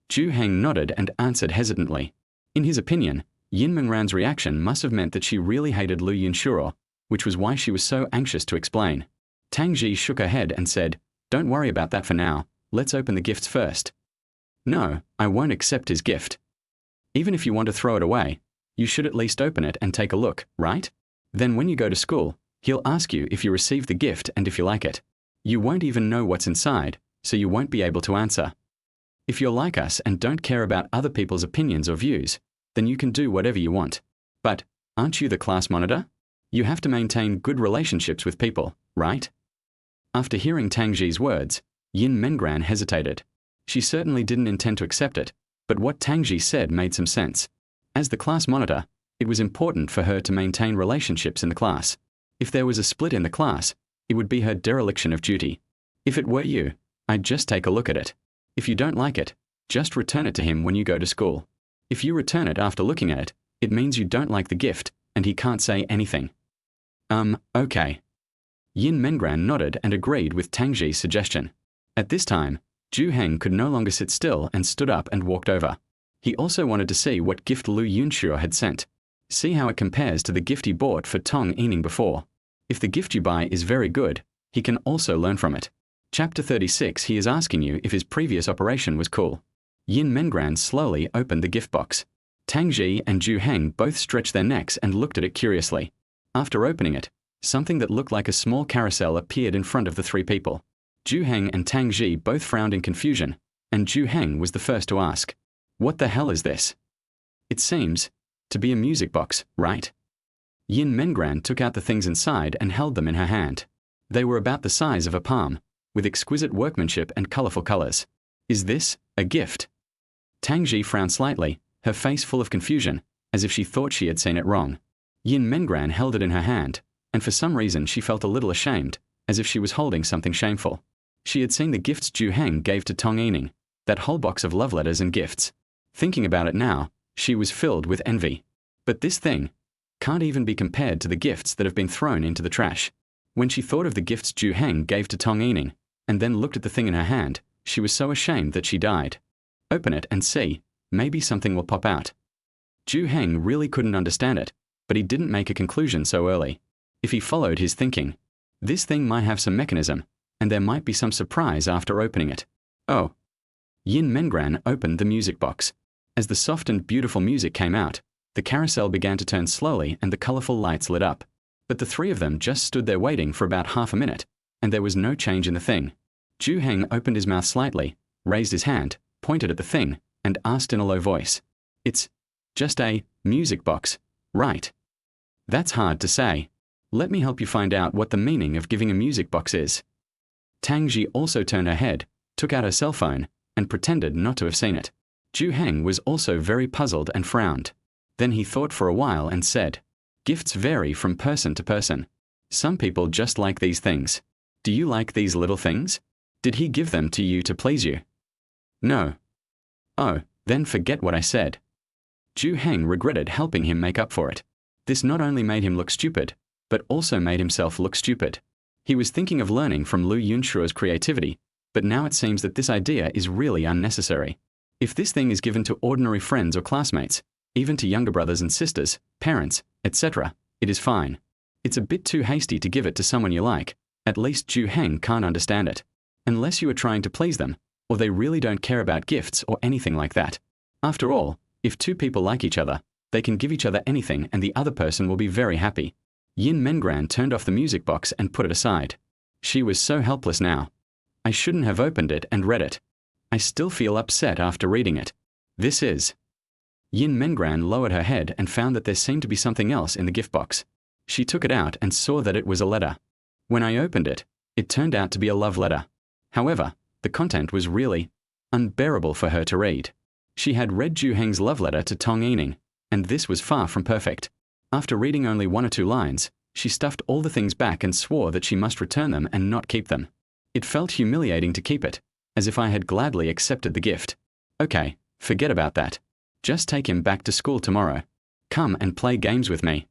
Zhou Heng nodded and answered hesitantly. In his opinion, Yin Mengran's reaction must have meant that she really hated Lu Yunshuo, which was why she was so anxious to explain. Tang Ji shook her head and said, Don't worry about that for now, let's open the gifts first. No, I won't accept his gift. Even if you want to throw it away, you should at least open it and take a look, right? Then when you go to school, he'll ask you if you received the gift and if you like it. You won't even know what's inside, so you won't be able to answer. If you're like us and don't care about other people's opinions or views, then you can do whatever you want. But, aren't you the class monitor? You have to maintain good relationships with people, right? After hearing Tang Ji's words, Yin Mengran hesitated. She certainly didn't intend to accept it, but what Tang Ji said made some sense. As the class monitor, it was important for her to maintain relationships in the class. If there was a split in the class, it would be her dereliction of duty. If it were you, I'd just take a look at it. If you don't like it, just return it to him when you go to school. If you return it after looking at it, it means you don't like the gift, and he can't say anything. Okay. Yin Mengran nodded and agreed with Tang Ji's suggestion. At this time, Zhou Heng could no longer sit still and stood up and walked over. He also wanted to see what gift Lu Yunshuo had sent. See how it compares to the gift he bought for Tong Yining before. If the gift you buy is very good, he can also learn from it. Chapter 36, he is asking you if his previous operation was cool. Yin Mengran slowly opened the gift box. Tang Ji and Zhou Heng both stretched their necks and looked at it curiously. After opening it, something that looked like a small carousel appeared in front of the 3 people. Zhou Heng and Tang Ji both frowned in confusion, and Zhou Heng was the first to ask, What the hell is this? It seems to be a music box, right? Yin Mengran took out the things inside and held them in her hand. They were about the size of a palm, with exquisite workmanship and colorful colors. Is this a gift? Tang Ji frowned slightly, her face full of confusion, as if she thought she had seen it wrong. Yin Mengran held it in her hand, and for some reason she felt a little ashamed, as if she was holding something shameful. She had seen the gifts Zhou Heng gave to Tong Yining, that whole box of love letters and gifts. Thinking about it now, she was filled with envy. But this thing can't even be compared to the gifts that have been thrown into the trash. When she thought of the gifts Zhou Heng gave to Tong Yining, and then looked at the thing in her hand. She was so ashamed that she died. Open it and see. Maybe something will pop out. Zhou Heng really couldn't understand it, but he didn't make a conclusion so early. If he followed his thinking, this thing might have some mechanism, and there might be some surprise after opening it. Oh. Yin Mengran opened the music box. As the soft and beautiful music came out, the carousel began to turn slowly and the colorful lights lit up. But the three of them just stood there waiting for about half a minute, and there was no change in the thing. Zhou Heng opened his mouth slightly, raised his hand, pointed at the thing, and asked in a low voice, "It's just a music box, right?" "That's hard to say. Let me help you find out what the meaning of giving a music box is." Tang Ji also turned her head, took out her cell phone, and pretended not to have seen it. Zhou Heng was also very puzzled and frowned. Then he thought for a while and said, "Gifts vary from person to person. Some people just like these things. Do you like these little things? Did he give them to you to please you?" "No." "Oh, then forget what I said." Zhou Heng regretted helping him make up for it. This not only made him look stupid, but also made himself look stupid. He was thinking of learning from Lu Yunshuo's creativity, but now it seems that this idea is really unnecessary. If this thing is given to ordinary friends or classmates, even to younger brothers and sisters, parents, etc., it is fine. It's a bit too hasty to give it to someone you like. At least Zhou Heng can't understand it. Unless you are trying to please them, or they really don't care about gifts or anything like that. After all, if two people like each other, they can give each other anything and the other person will be very happy. Yin Mengran turned off the music box and put it aside. She was so helpless now. I shouldn't have opened it and read it. I still feel upset after reading it. This is... Yin Mengran lowered her head and found that there seemed to be something else in the gift box. She took it out and saw that it was a letter. When I opened it, it turned out to be a love letter. However, the content was really unbearable for her to read. She had read Zhou Heng's love letter to Tong Yining, and this was far from perfect. After reading only 1 or 2 lines, she stuffed all the things back and swore that she must return them and not keep them. It felt humiliating to keep it, as if I had gladly accepted the gift. Okay, forget about that. Just take him back to school tomorrow. Come and play games with me.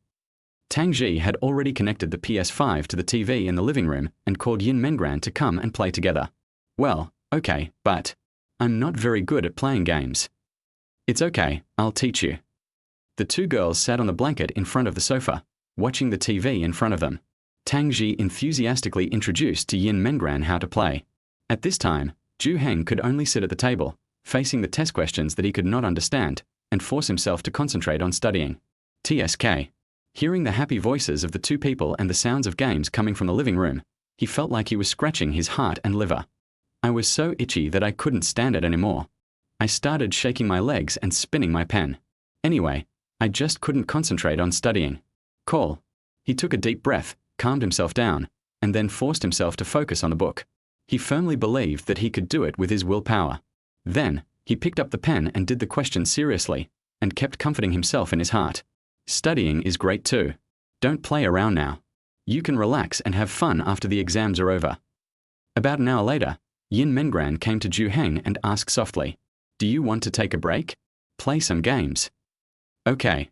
Tang Ji had already connected the PS5 to the TV in the living room and called Yin Mengran to come and play together. Well, okay, but I'm not very good at playing games. It's okay, I'll teach you. The two girls sat on the blanket in front of the sofa, watching the TV in front of them. Tang Ji enthusiastically introduced to Yin Mengran how to play. At this time, Zhou Heng could only sit at the table, facing the test questions that he could not understand, and force himself to concentrate on studying. TSK. Hearing the happy voices of the two people and the sounds of games coming from the living room, he felt like he was scratching his heart and liver. I was so itchy that I couldn't stand it anymore. I started shaking my legs and spinning my pen. Anyway, I just couldn't concentrate on studying. Call. He took a deep breath, calmed himself down, and then forced himself to focus on the book. He firmly believed that he could do it with his willpower. Then, he picked up the pen and did the question seriously, and kept comforting himself in his heart. Studying is great too. Don't play around now. You can relax and have fun after the exams are over. About an hour later, Yin Mengran came to Zhou Heng and asked softly, "Do you want to take a break? Play some games." Okay.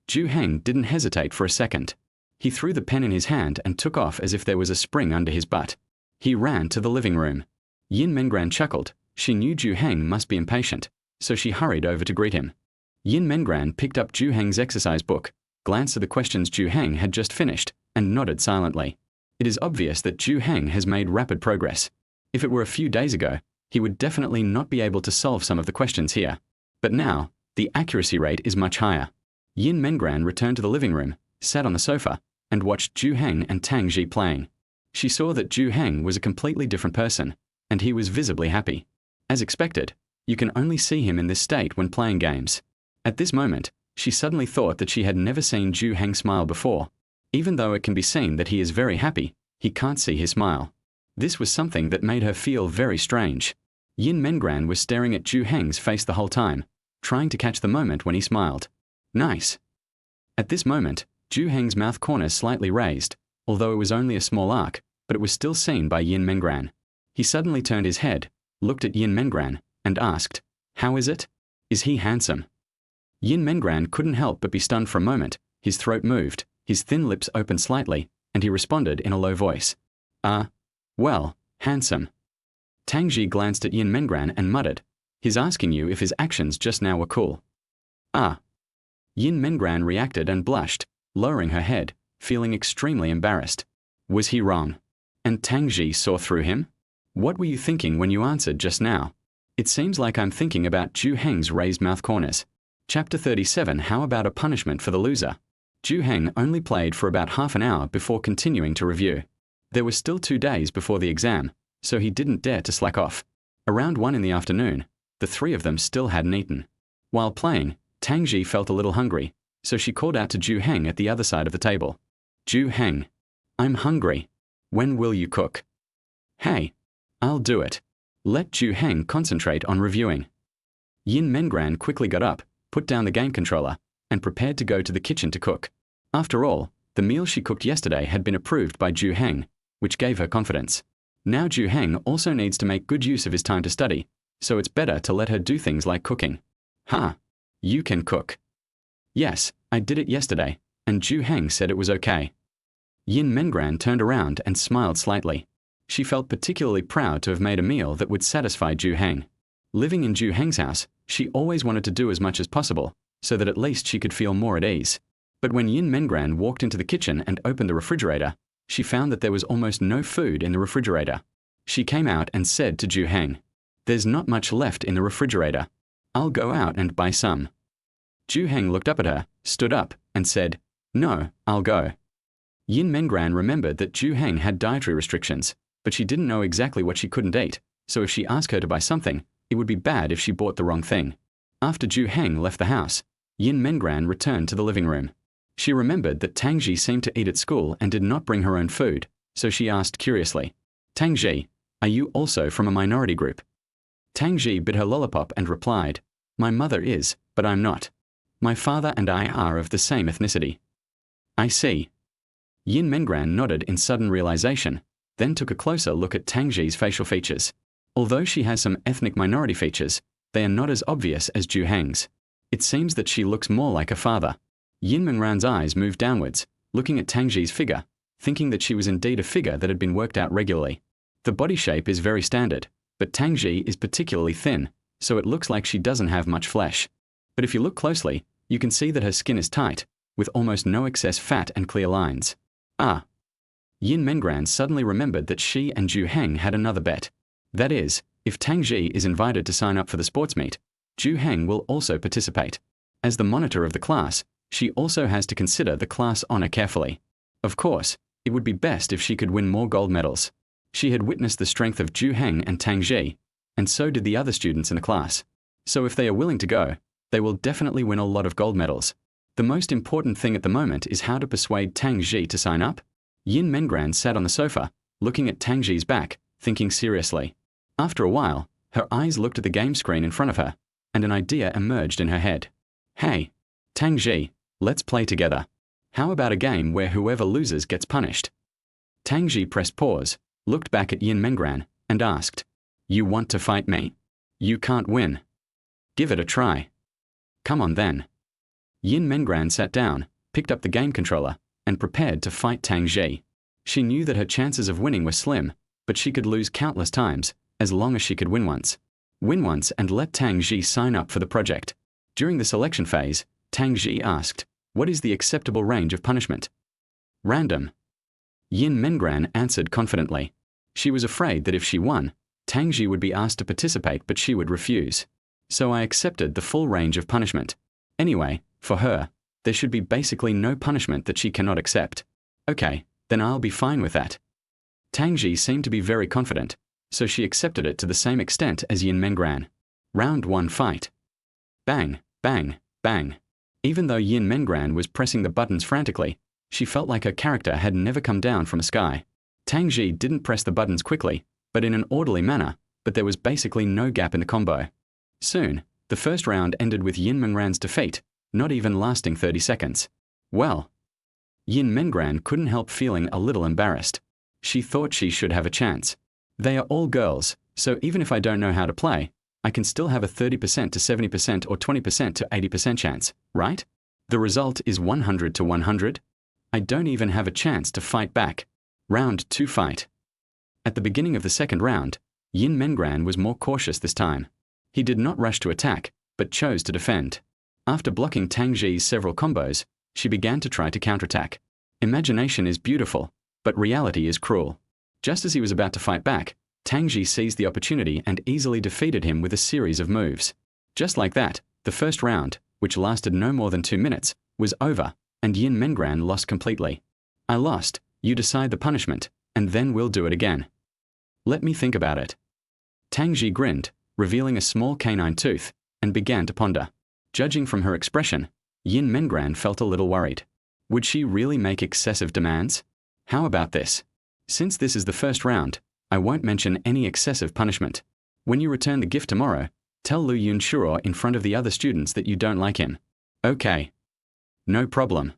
Zhou Heng didn't hesitate for a second. He threw the pen in his hand and took off as if there was a spring under his butt. He ran to the living room. Yin Mengran chuckled. She knew Zhou Heng must be impatient, so she hurried over to greet him. Yin Mengran picked up Zhou Heng's exercise book, glanced at the questions Zhou Heng had just finished, and nodded silently. It is obvious that Zhou Heng has made rapid progress. If it were a few days ago, he would definitely not be able to solve some of the questions here. But now, the accuracy rate is much higher. Yin Mengran returned to the living room, sat on the sofa, and watched Zhou Heng and Tang Ji playing. She saw that Zhou Heng was a completely different person, and he was visibly happy. As expected, you can only see him in this state when playing games. At this moment, she suddenly thought that she had never seen Zhou Heng smile before. Even though it can be seen that he is very happy, he can't see his smile. This was something that made her feel very strange. Yin Mengran was staring at Zhou Heng's face the whole time, trying to catch the moment when he smiled. Nice. At this moment, Zhou Heng's mouth corners slightly raised, although it was only a small arc, but it was still seen by Yin Mengran. He suddenly turned his head, looked at Yin Mengran, and asked, "How is it? Is he handsome?" Yin Mengran couldn't help but be stunned for a moment. His throat moved, his thin lips opened slightly, and he responded in a low voice. Well, Handsome. Tang Ji glanced at Yin Mengran and muttered, "He's asking you if his actions just now were cool." Ah. Yin Mengran reacted and blushed, lowering her head, feeling extremely embarrassed. Was he wrong? And Tang Ji saw through him? What were you thinking when you answered just now? It seems like I'm thinking about Zhou Heng's raised mouth corners. Chapter 37. How about a punishment for the loser? Zhou Heng only played for about half an hour before continuing to review. There were still 2 days before the exam, so he didn't dare to slack off. Around 1 in the afternoon, the 3 of them still hadn't eaten. While playing, Tang Ji felt a little hungry, so she called out to Zhou Heng at the other side of the table. "Zhou Heng, I'm hungry. When will you cook?" "Hey, I'll do it." Let Zhou Heng concentrate on reviewing. Yin Mengran quickly got up, put down the game controller, and prepared to go to the kitchen to cook. After all, the meal she cooked yesterday had been approved by Zhou Heng, which gave her confidence. Now Zhou Heng also needs to make good use of his time to study, so it's better to let her do things like cooking. "Ha! You can cook." "Yes, I did it yesterday, and Zhou Heng said it was okay." Yin Mengran turned around and smiled slightly. She felt particularly proud to have made a meal that would satisfy Zhou Heng. Living in Zhou Heng's house, she always wanted to do as much as possible, so that at least she could feel more at ease. But when Yin Mengran walked into the kitchen and opened the refrigerator, she found that there was almost no food in the refrigerator. She came out and said to Zhou Heng, "There's not much left in the refrigerator. I'll go out and buy some." Zhou Heng looked up at her, stood up, and said, "No, I'll go." Yin Mengran remembered that Zhou Heng had dietary restrictions, but she didn't know exactly what she couldn't eat, so if she asked her to buy something, it would be bad if she bought the wrong thing. After Zhou Heng left the house, Yin Mengran returned to the living room. She remembered that Tang Ji seemed to eat at school and did not bring her own food, so she asked curiously, "Tang Ji, are you also from a minority group?" Tang Ji bit her lollipop and replied, "My mother is, but I'm not. My father and I are of the same ethnicity." "I see." Yin Mengran nodded in sudden realization, then took a closer look at Tang Ji's facial features. Although she has some ethnic minority features, they are not as obvious as Zhou Heng's. It seems that she looks more like her father. Yin Mengran's eyes moved downwards, looking at Tang Ji's figure, thinking that she was indeed a figure that had been worked out regularly. The body shape is very standard, but Tang Ji is particularly thin, so it looks like she doesn't have much flesh. But if you look closely, you can see that her skin is tight, with almost no excess fat and clear lines. Ah. Yin Mengran suddenly remembered that she and Zhou Heng had another bet. That is, if Tang Ji is invited to sign up for the sports meet, Zhou Heng will also participate. As the monitor of the class, she also has to consider the class honor carefully. Of course, it would be best if she could win more gold medals. She had witnessed the strength of Zhou Heng and Tang Ji, and so did the other students in the class. So if they are willing to go, they will definitely win a lot of gold medals. The most important thing at the moment is how to persuade Tang Ji to sign up. Yin Mengran sat on the sofa, looking at Tang Ji's back, thinking seriously. After a while, her eyes looked at the game screen in front of her, and an idea emerged in her head. "Hey, Tang Ji, let's play together. How about a game where whoever loses gets punished?" Tang Ji pressed pause, looked back at Yin Mengran, and asked, "You want to fight me? You can't win. Give it a try." "Come on then." Yin Mengran sat down, picked up the game controller, and prepared to fight Tang Ji. She knew that her chances of winning were slim, but she could lose countless times, as long as she could win once. Win once and let Tang Ji sign up for the project. During the selection phase, Tang Ji asked, "What is the acceptable range of punishment?" "Random." Yin Mengran answered confidently. She was afraid that if she won, Tang Ji would be asked to participate but she would refuse. "So I accepted the full range of punishment. Anyway, for her, there should be basically no punishment that she cannot accept. Okay, then I'll be fine with that." Tang Ji seemed to be very confident, so she accepted it to the same extent as Yin Mengran. Round 1 fight. Bang, bang, bang. Even though Yin Mengran was pressing the buttons frantically, she felt like her character had never come down from a sky. Tang Ji didn't press the buttons quickly, but in an orderly manner, but there was basically no gap in the combo. Soon, the first round ended with Yin Mengran's defeat, not even lasting 30 seconds. Well, Yin Mengran couldn't help feeling a little embarrassed. She thought she should have a chance. They are all girls, so even if I don't know how to play, I can still have a 30% to 70% or 20% to 80% chance, right? The result is 100 to 100. I don't even have a chance to fight back. Round 2 fight. At the beginning of the second round, Yin Mengran was more cautious this time. He did not rush to attack, but chose to defend. After blocking Tang Ji's several combos, she began to try to counterattack. Imagination is beautiful, but reality is cruel. Just as he was about to fight back, Tang Ji seized the opportunity and easily defeated him with a series of moves. Just like that, the first round, which lasted no more than 2 minutes, was over, and Yin Mengran lost completely. I lost, you decide the punishment, and then we'll do it again. Let me think about it. Tang Ji grinned, revealing a small canine tooth, and began to ponder. Judging from her expression, Yin Mengran felt a little worried. Would she really make excessive demands? How about this? Since this is the first round, I won't mention any excessive punishment. When you return the gift tomorrow, tell Lu Yunshuo in front of the other students that you don't like him. Okay. No problem.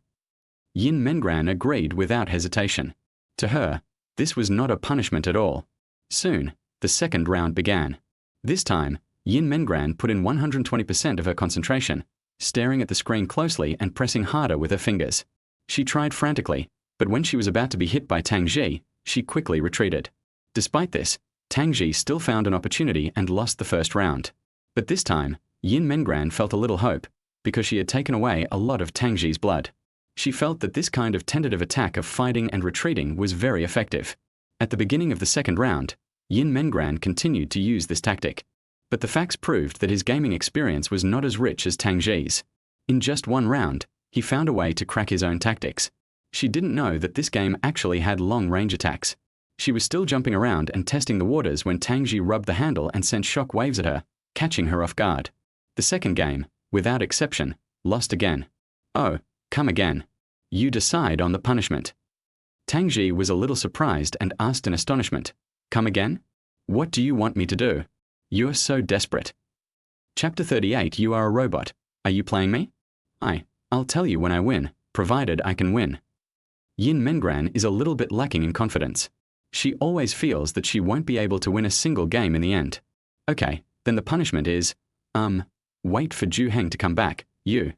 Yin Mengran agreed without hesitation. To her, this was not a punishment at all. Soon, the second round began. This time, Yin Mengran put in 120% of her concentration, staring at the screen closely and pressing harder with her fingers. She tried frantically, but when she was about to be hit by Tang Ji, she quickly retreated. Despite this, Tang Ji still found an opportunity and lost the first round. But this time, Yin Mengran felt a little hope, because she had taken away a lot of Tang Ji's blood. She felt that this kind of tentative attack of fighting and retreating was very effective. At the beginning of the second round, Yin Mengran continued to use this tactic. But the facts proved that his gaming experience was not as rich as Tang Ji's. In just one round, he found a way to crack his own tactics. She didn't know that this game actually had long-range attacks. She was still jumping around and testing the waters when Tang Ji rubbed the handle and sent shock waves at her, catching her off guard. The second game, without exception, lost again. Oh, come again. You decide on the punishment. Tang Ji was a little surprised and asked in astonishment, Come again? What do you want me to do? You're so desperate. Chapter 38. You are a robot. Are you playing me? I'll tell you when I win, provided I can win. Yin Mengran is a little bit lacking in confidence. She always feels that she won't be able to win a single game in the end. Okay, then the punishment is, wait for Zhou Heng to come back, you.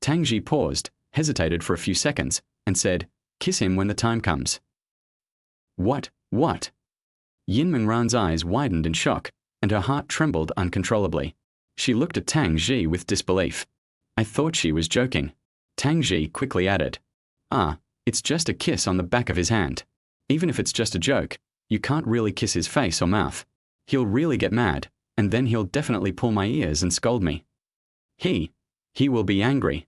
Tang Ji paused, hesitated for a few seconds, and said, Kiss him when the time comes. What? Yin Mengran's eyes widened in shock, and her heart trembled uncontrollably. She looked at Tang Ji with disbelief. I thought she was joking. Tang Ji quickly added, it's just a kiss on the back of his hand. Even if it's just a joke, you can't really kiss his face or mouth. He'll really get mad, and then he'll definitely pull my ears and scold me. He will be angry.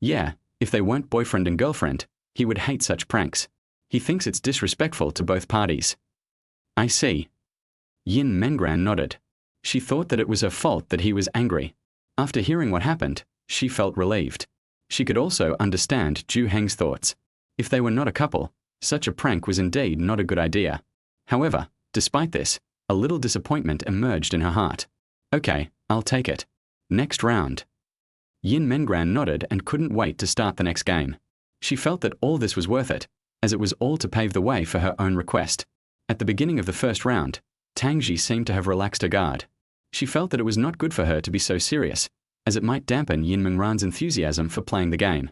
Yeah, if they weren't boyfriend and girlfriend, he would hate such pranks. He thinks it's disrespectful to both parties. I see. Yin Mengran nodded. She thought that it was her fault that he was angry. After hearing what happened, she felt relieved. She could also understand Zhou Heng's thoughts. If they were not a couple, such a prank was indeed not a good idea. However, despite this, a little disappointment emerged in her heart. Okay, I'll take it. Next round. Yin Mengran nodded and couldn't wait to start the next game. She felt that all this was worth it, as it was all to pave the way for her own request. At the beginning of the first round, Tang Ji seemed to have relaxed her guard. She felt that it was not good for her to be so serious, as it might dampen Yin Mengran's enthusiasm for playing the game.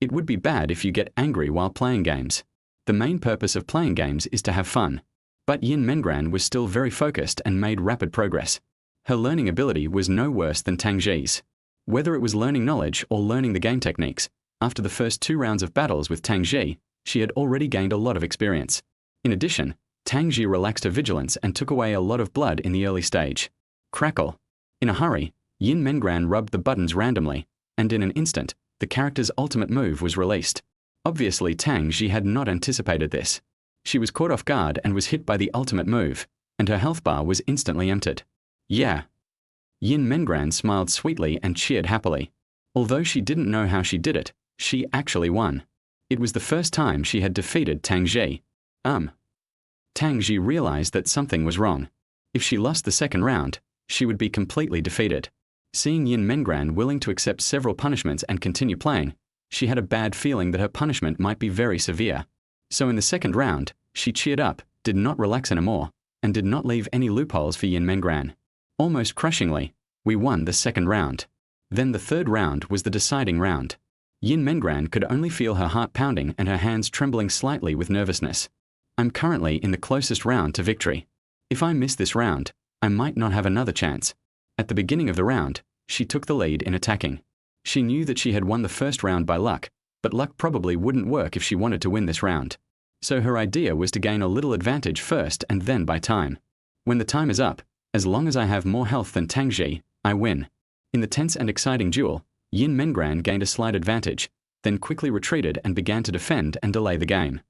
It would be bad if you get angry while playing games. The main purpose of playing games is to have fun. But Yin Mengran was still very focused and made rapid progress. Her learning ability was no worse than Tang Ji's. Whether it was learning knowledge or learning the game techniques, after the first 2 rounds of battles with Tang Ji, she had already gained a lot of experience. In addition, Tang Ji relaxed her vigilance and took away a lot of blood in the early stage. Crackle. In a hurry, Yin Mengran rubbed the buttons randomly, and in an instant, the character's ultimate move was released. Obviously, Tang Ji had not anticipated this. She was caught off guard and was hit by the ultimate move, and her health bar was instantly emptied. Yeah. Yin Mengran smiled sweetly and cheered happily. Although she didn't know how she did it, she actually won. It was the first time she had defeated Tang Ji. Tang Ji realized that something was wrong. If she lost the second round, she would be completely defeated. Seeing Yin Mengran willing to accept several punishments and continue playing, she had a bad feeling that her punishment might be very severe. So in the second round, she cheered up, did not relax anymore, and did not leave any loopholes for Yin Mengran. Almost crushingly, we won the second round. Then the third round was the deciding round. Yin Mengran could only feel her heart pounding and her hands trembling slightly with nervousness. I'm currently in the closest round to victory. If I miss this round, I might not have another chance. At the beginning of the round, she took the lead in attacking. She knew that she had won the first round by luck, but luck probably wouldn't work if she wanted to win this round. So her idea was to gain a little advantage first and then by time. When the time is up, as long as I have more health than Tang Ji, I win. In the tense and exciting duel, Yin Mengran gained a slight advantage, then quickly retreated and began to defend and delay the game.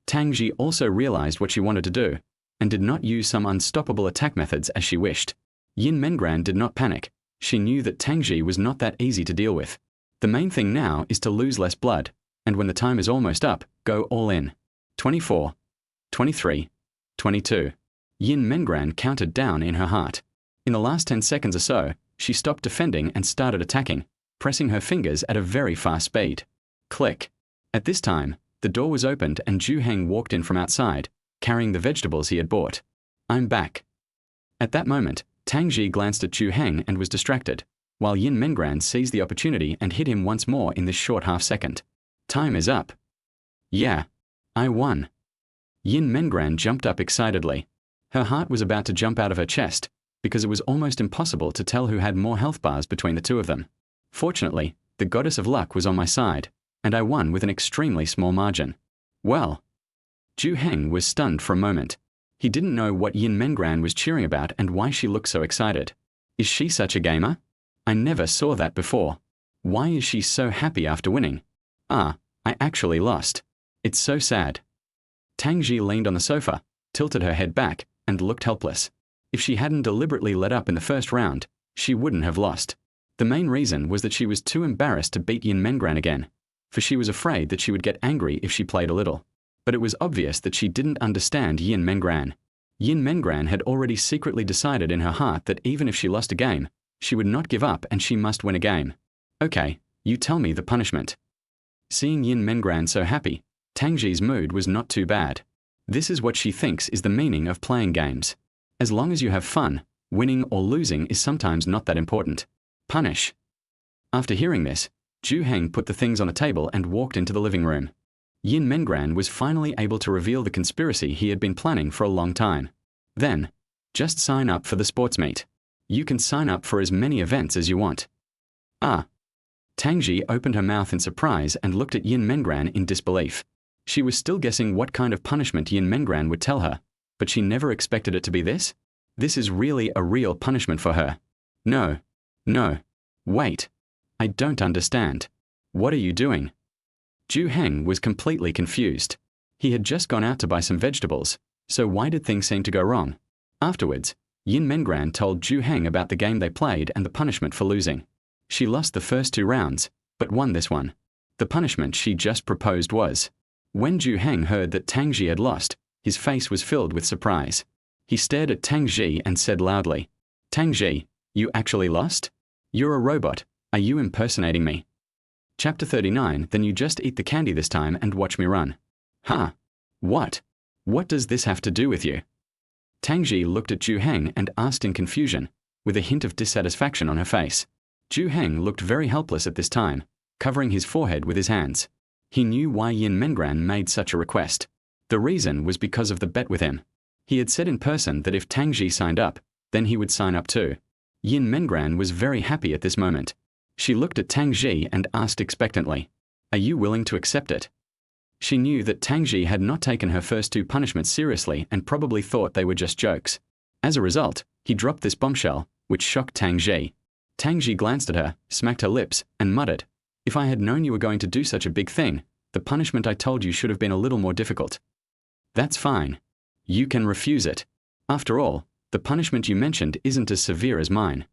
Tang Ji also realized what she wanted to do, and did not use some unstoppable attack methods as she wished. Yin Mengran did not panic. She knew that Tang Ji was not that easy to deal with. The main thing now is to lose less blood, and when the time is almost up, go all in. 24, 23, 22. Yin Mengran counted down in her heart. In the last 10 seconds or so, she stopped defending and started attacking, pressing her fingers at a very fast speed. Click. At this time, the door was opened and Zhou Heng walked in from outside, carrying the vegetables he had bought. I'm back. At that moment, Tang Ji glanced at Zhou Heng and was distracted, while Yin Mengran seized the opportunity and hit him once more in this short half-second. Time is up. Yeah. I won. Yin Mengran jumped up excitedly. Her heart was about to jump out of her chest, because it was almost impossible to tell who had more health bars between the two of them. Fortunately, the goddess of luck was on my side, and I won with an extremely small margin. Well. Zhou Heng was stunned for a moment. He didn't know what Yin Mengran was cheering about and why she looked so excited. Is she such a gamer? I never saw that before. Why is she so happy after winning? Ah, I actually lost. It's so sad. Tang Ji leaned on the sofa, tilted her head back, and looked helpless. If she hadn't deliberately let up in the first round, she wouldn't have lost. The main reason was that she was too embarrassed to beat Yin Mengran again, for she was afraid that she would get angry if she played a little. But it was obvious that she didn't understand Yin Mengran. Yin Mengran had already secretly decided in her heart that even if she lost a game, she would not give up and she must win a game. Okay, you tell me the punishment. Seeing Yin Mengran so happy, Tang Ji's mood was not too bad. This is what she thinks is the meaning of playing games. As long as you have fun, winning or losing is sometimes not that important. Punish. After hearing this, Zhou Heng put the things on a table and walked into the living room. Yin Mengran was finally able to reveal the conspiracy he had been planning for a long time. Then, just sign up for the sports meet. You can sign up for as many events as you want. Ah. Tang Ji opened her mouth in surprise and looked at Yin Mengran in disbelief. She was still guessing what kind of punishment Yin Mengran would tell her, but she never expected it to be this. This is really a real punishment for her. No. No. Wait. I don't understand. What are you doing? Zhou Heng was completely confused. He had just gone out to buy some vegetables, so why did things seem to go wrong? Afterwards, Yin Mengran told Zhou Heng about the game they played and the punishment for losing. She lost the first 2 rounds, but won this one. The punishment she just proposed was. When Zhou Heng heard that Tang Ji had lost, his face was filled with surprise. He stared at Tang Ji and said loudly, Tang Ji, you actually lost? You're a robot. Are you impersonating me? Chapter 39. Then you just eat the candy this time and watch me run. Huh? What? What does this have to do with you? Tang Ji looked at Zhou Heng and asked in confusion, with a hint of dissatisfaction on her face. Zhou Heng looked very helpless at this time, covering his forehead with his hands. He knew why Yin Mengran made such a request. The reason was because of the bet with him. He had said in person that if Tang Ji signed up, then he would sign up too. Yin Mengran was very happy at this moment. She looked at Tang Ji and asked expectantly, Are you willing to accept it? She knew that Tang Ji had not taken her first 2 punishments seriously and probably thought they were just jokes. As a result, he dropped this bombshell, which shocked Tang Ji. Tang Ji glanced at her, smacked her lips, and muttered, If I had known you were going to do such a big thing, the punishment I told you should have been a little more difficult. That's fine. You can refuse it. After all, the punishment you mentioned isn't as severe as mine.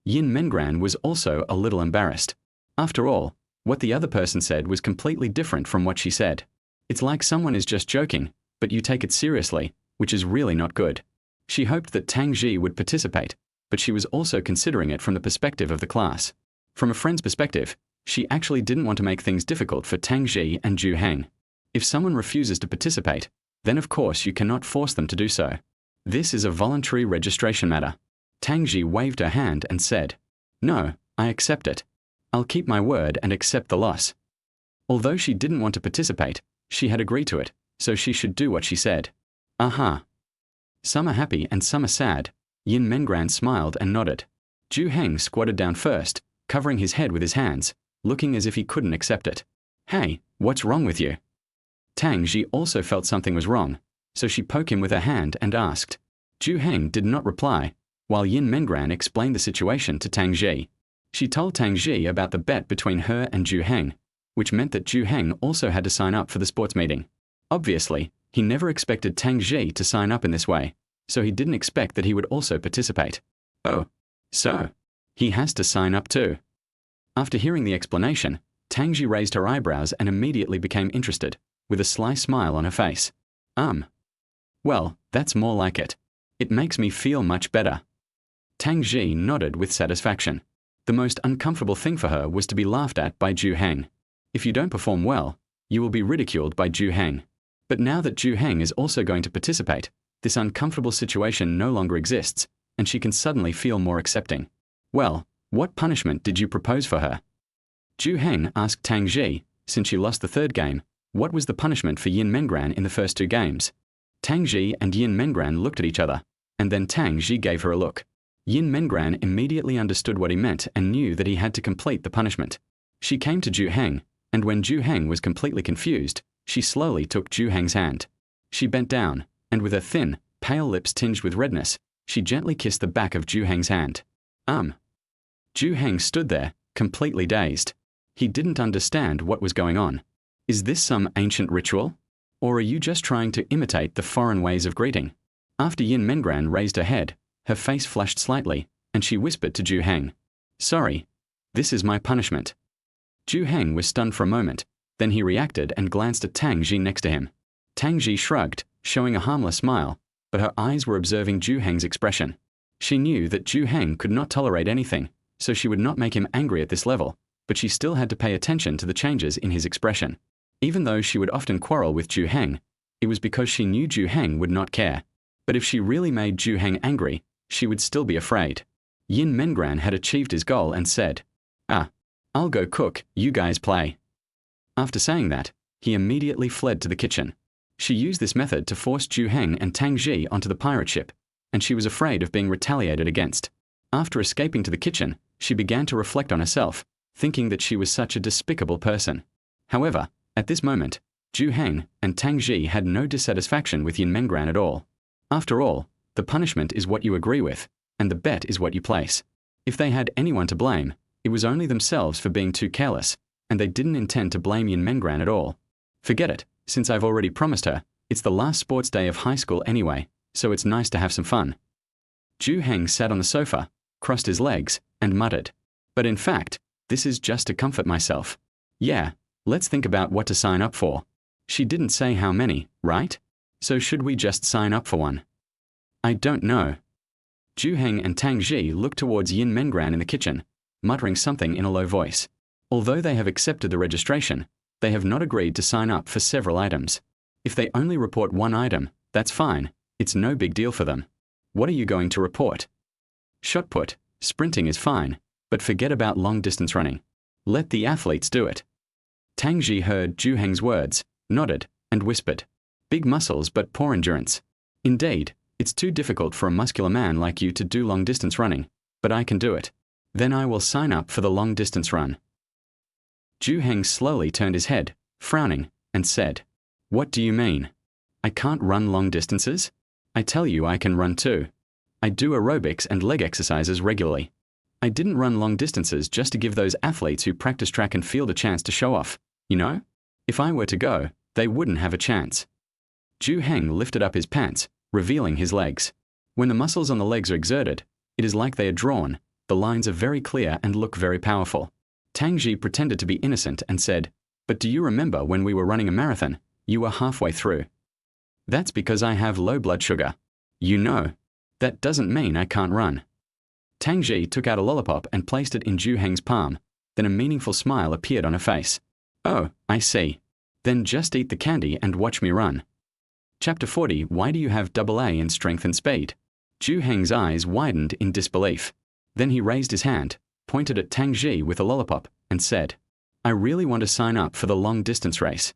Yin Mengran was also a little embarrassed. After all, what the other person said was completely different from what she said. It's like someone is just joking, but you take it seriously, which is really not good. She hoped that Tang Ji would participate, but she was also considering it from the perspective of the class. From a friend's perspective, she actually didn't want to make things difficult for Tang Ji and Zhou Heng. If someone refuses to participate, then of course you cannot force them to do so. This is a voluntary registration matter. Tang Ji waved her hand and said, No, I accept it. I'll keep my word and accept the loss. Although she didn't want to participate, she had agreed to it, so she should do what she said. Aha. Some are happy and some are sad. Yin Mengran smiled and nodded. Zhou Heng squatted down first, covering his head with his hands, looking as if he couldn't accept it. Hey, what's wrong with you? Tang Ji also felt something was wrong, so she poked him with her hand and asked. Zhou Heng did not reply, while Yin Mengran explained the situation to Tang Ji. She told Tang Ji about the bet between her and Zhou Heng, which meant that Zhou Heng also had to sign up for the sports meeting. Obviously, he never expected Tang Ji to sign up in this way, so he didn't expect that he would also participate. Oh, so he has to sign up too. After hearing the explanation, Tang Ji raised her eyebrows and immediately became interested, with a sly smile on her face. Well, that's more like it. It makes me feel much better. Tang Ji nodded with satisfaction. The most uncomfortable thing for her was to be laughed at by Zhou Heng. If you don't perform well, you will be ridiculed by Zhou Heng. But now that Zhou Heng is also going to participate, this uncomfortable situation no longer exists, and she can suddenly feel more accepting. Well, what punishment did you propose for her? Zhou Heng asked Tang Ji, since she lost the third game, what was the punishment for Yin Mengran in the first 2 games? Tang Ji and Yin Mengran looked at each other, and then Tang Ji gave her a look. Yin Mengran immediately understood what he meant and knew that he had to complete the punishment. She came to Zhou Heng, and when Zhou Heng was completely confused, she slowly took Zhou Heng's hand. She bent down, and with her thin, pale lips tinged with redness, she gently kissed the back of Zhou Heng's hand. Zhou Heng stood there, completely dazed. He didn't understand what was going on. Is this some ancient ritual? Or are you just trying to imitate the foreign ways of greeting? After Yin Mengran raised her head, her face flushed slightly, and she whispered to Zhou Heng. Sorry, this is my punishment. Zhou Heng was stunned for a moment, then he reacted and glanced at Tang Ji next to him. Tang Ji shrugged, showing a harmless smile, but her eyes were observing Zhou Heng's expression. She knew that Zhou Heng could not tolerate anything, so she would not make him angry at this level, but she still had to pay attention to the changes in his expression. Even though she would often quarrel with Zhou Heng, it was because she knew Zhou Heng would not care. But if she really made Zhou Heng angry, she would still be afraid. Yin Mengran had achieved his goal and said, I'll go cook, you guys play. After saying that, he immediately fled to the kitchen. She used this method to force Zhou Heng and Tang Ji onto the pirate ship, and she was afraid of being retaliated against. After escaping to the kitchen, she began to reflect on herself, thinking that she was such a despicable person. However, at this moment, Zhou Heng and Tang Ji had no dissatisfaction with Yin Mengran at all. After all, the punishment is what you agree with, and the bet is what you place. If they had anyone to blame, it was only themselves for being too careless, and they didn't intend to blame Yin Mengran at all. Forget it, since I've already promised her, it's the last sports day of high school anyway, so it's nice to have some fun. Zhou Heng sat on the sofa, crossed his legs, and muttered, but in fact, this is just to comfort myself. Yeah, let's think about what to sign up for. She didn't say how many, right? So should we just sign up for one? I don't know. Zhou Heng and Tang Ji looked towards Yin Mengran in the kitchen, muttering something in a low voice. Although they have accepted the registration, they have not agreed to sign up for several items. If they only report one item, that's fine. It's no big deal for them. What are you going to report? Shot put, sprinting is fine, but forget about long-distance running. Let the athletes do it. Tang Ji heard Zhou Heng's words, nodded, and whispered, big muscles but poor endurance. Indeed, it's too difficult for a muscular man like you to do long-distance running, but I can do it. Then I will sign up for the long-distance run. Zhou Heng slowly turned his head, frowning, and said, what do you mean? I can't run long distances? I tell you I can run too. I do aerobics and leg exercises regularly. I didn't run long distances just to give those athletes who practice track and field a chance to show off, you know? If I were to go, they wouldn't have a chance. Zhou Heng lifted up his pants, revealing his legs. When the muscles on the legs are exerted, it is like they are drawn, the lines are very clear and look very powerful. Tang Ji pretended to be innocent and said, but do you remember when we were running a marathon, you were halfway through? That's because I have low blood sugar. You know, that doesn't mean I can't run. Tang Ji took out a lollipop and placed it in Zhou Heng's palm, then a meaningful smile appeared on her face. Oh, I see. Then just eat the candy and watch me run. Chapter 40. Why do you have AA in strength and speed? Zhou Heng's eyes widened in disbelief. Then he raised his hand, pointed at Tang Ji with a lollipop, and said, I really want to sign up for the long-distance race.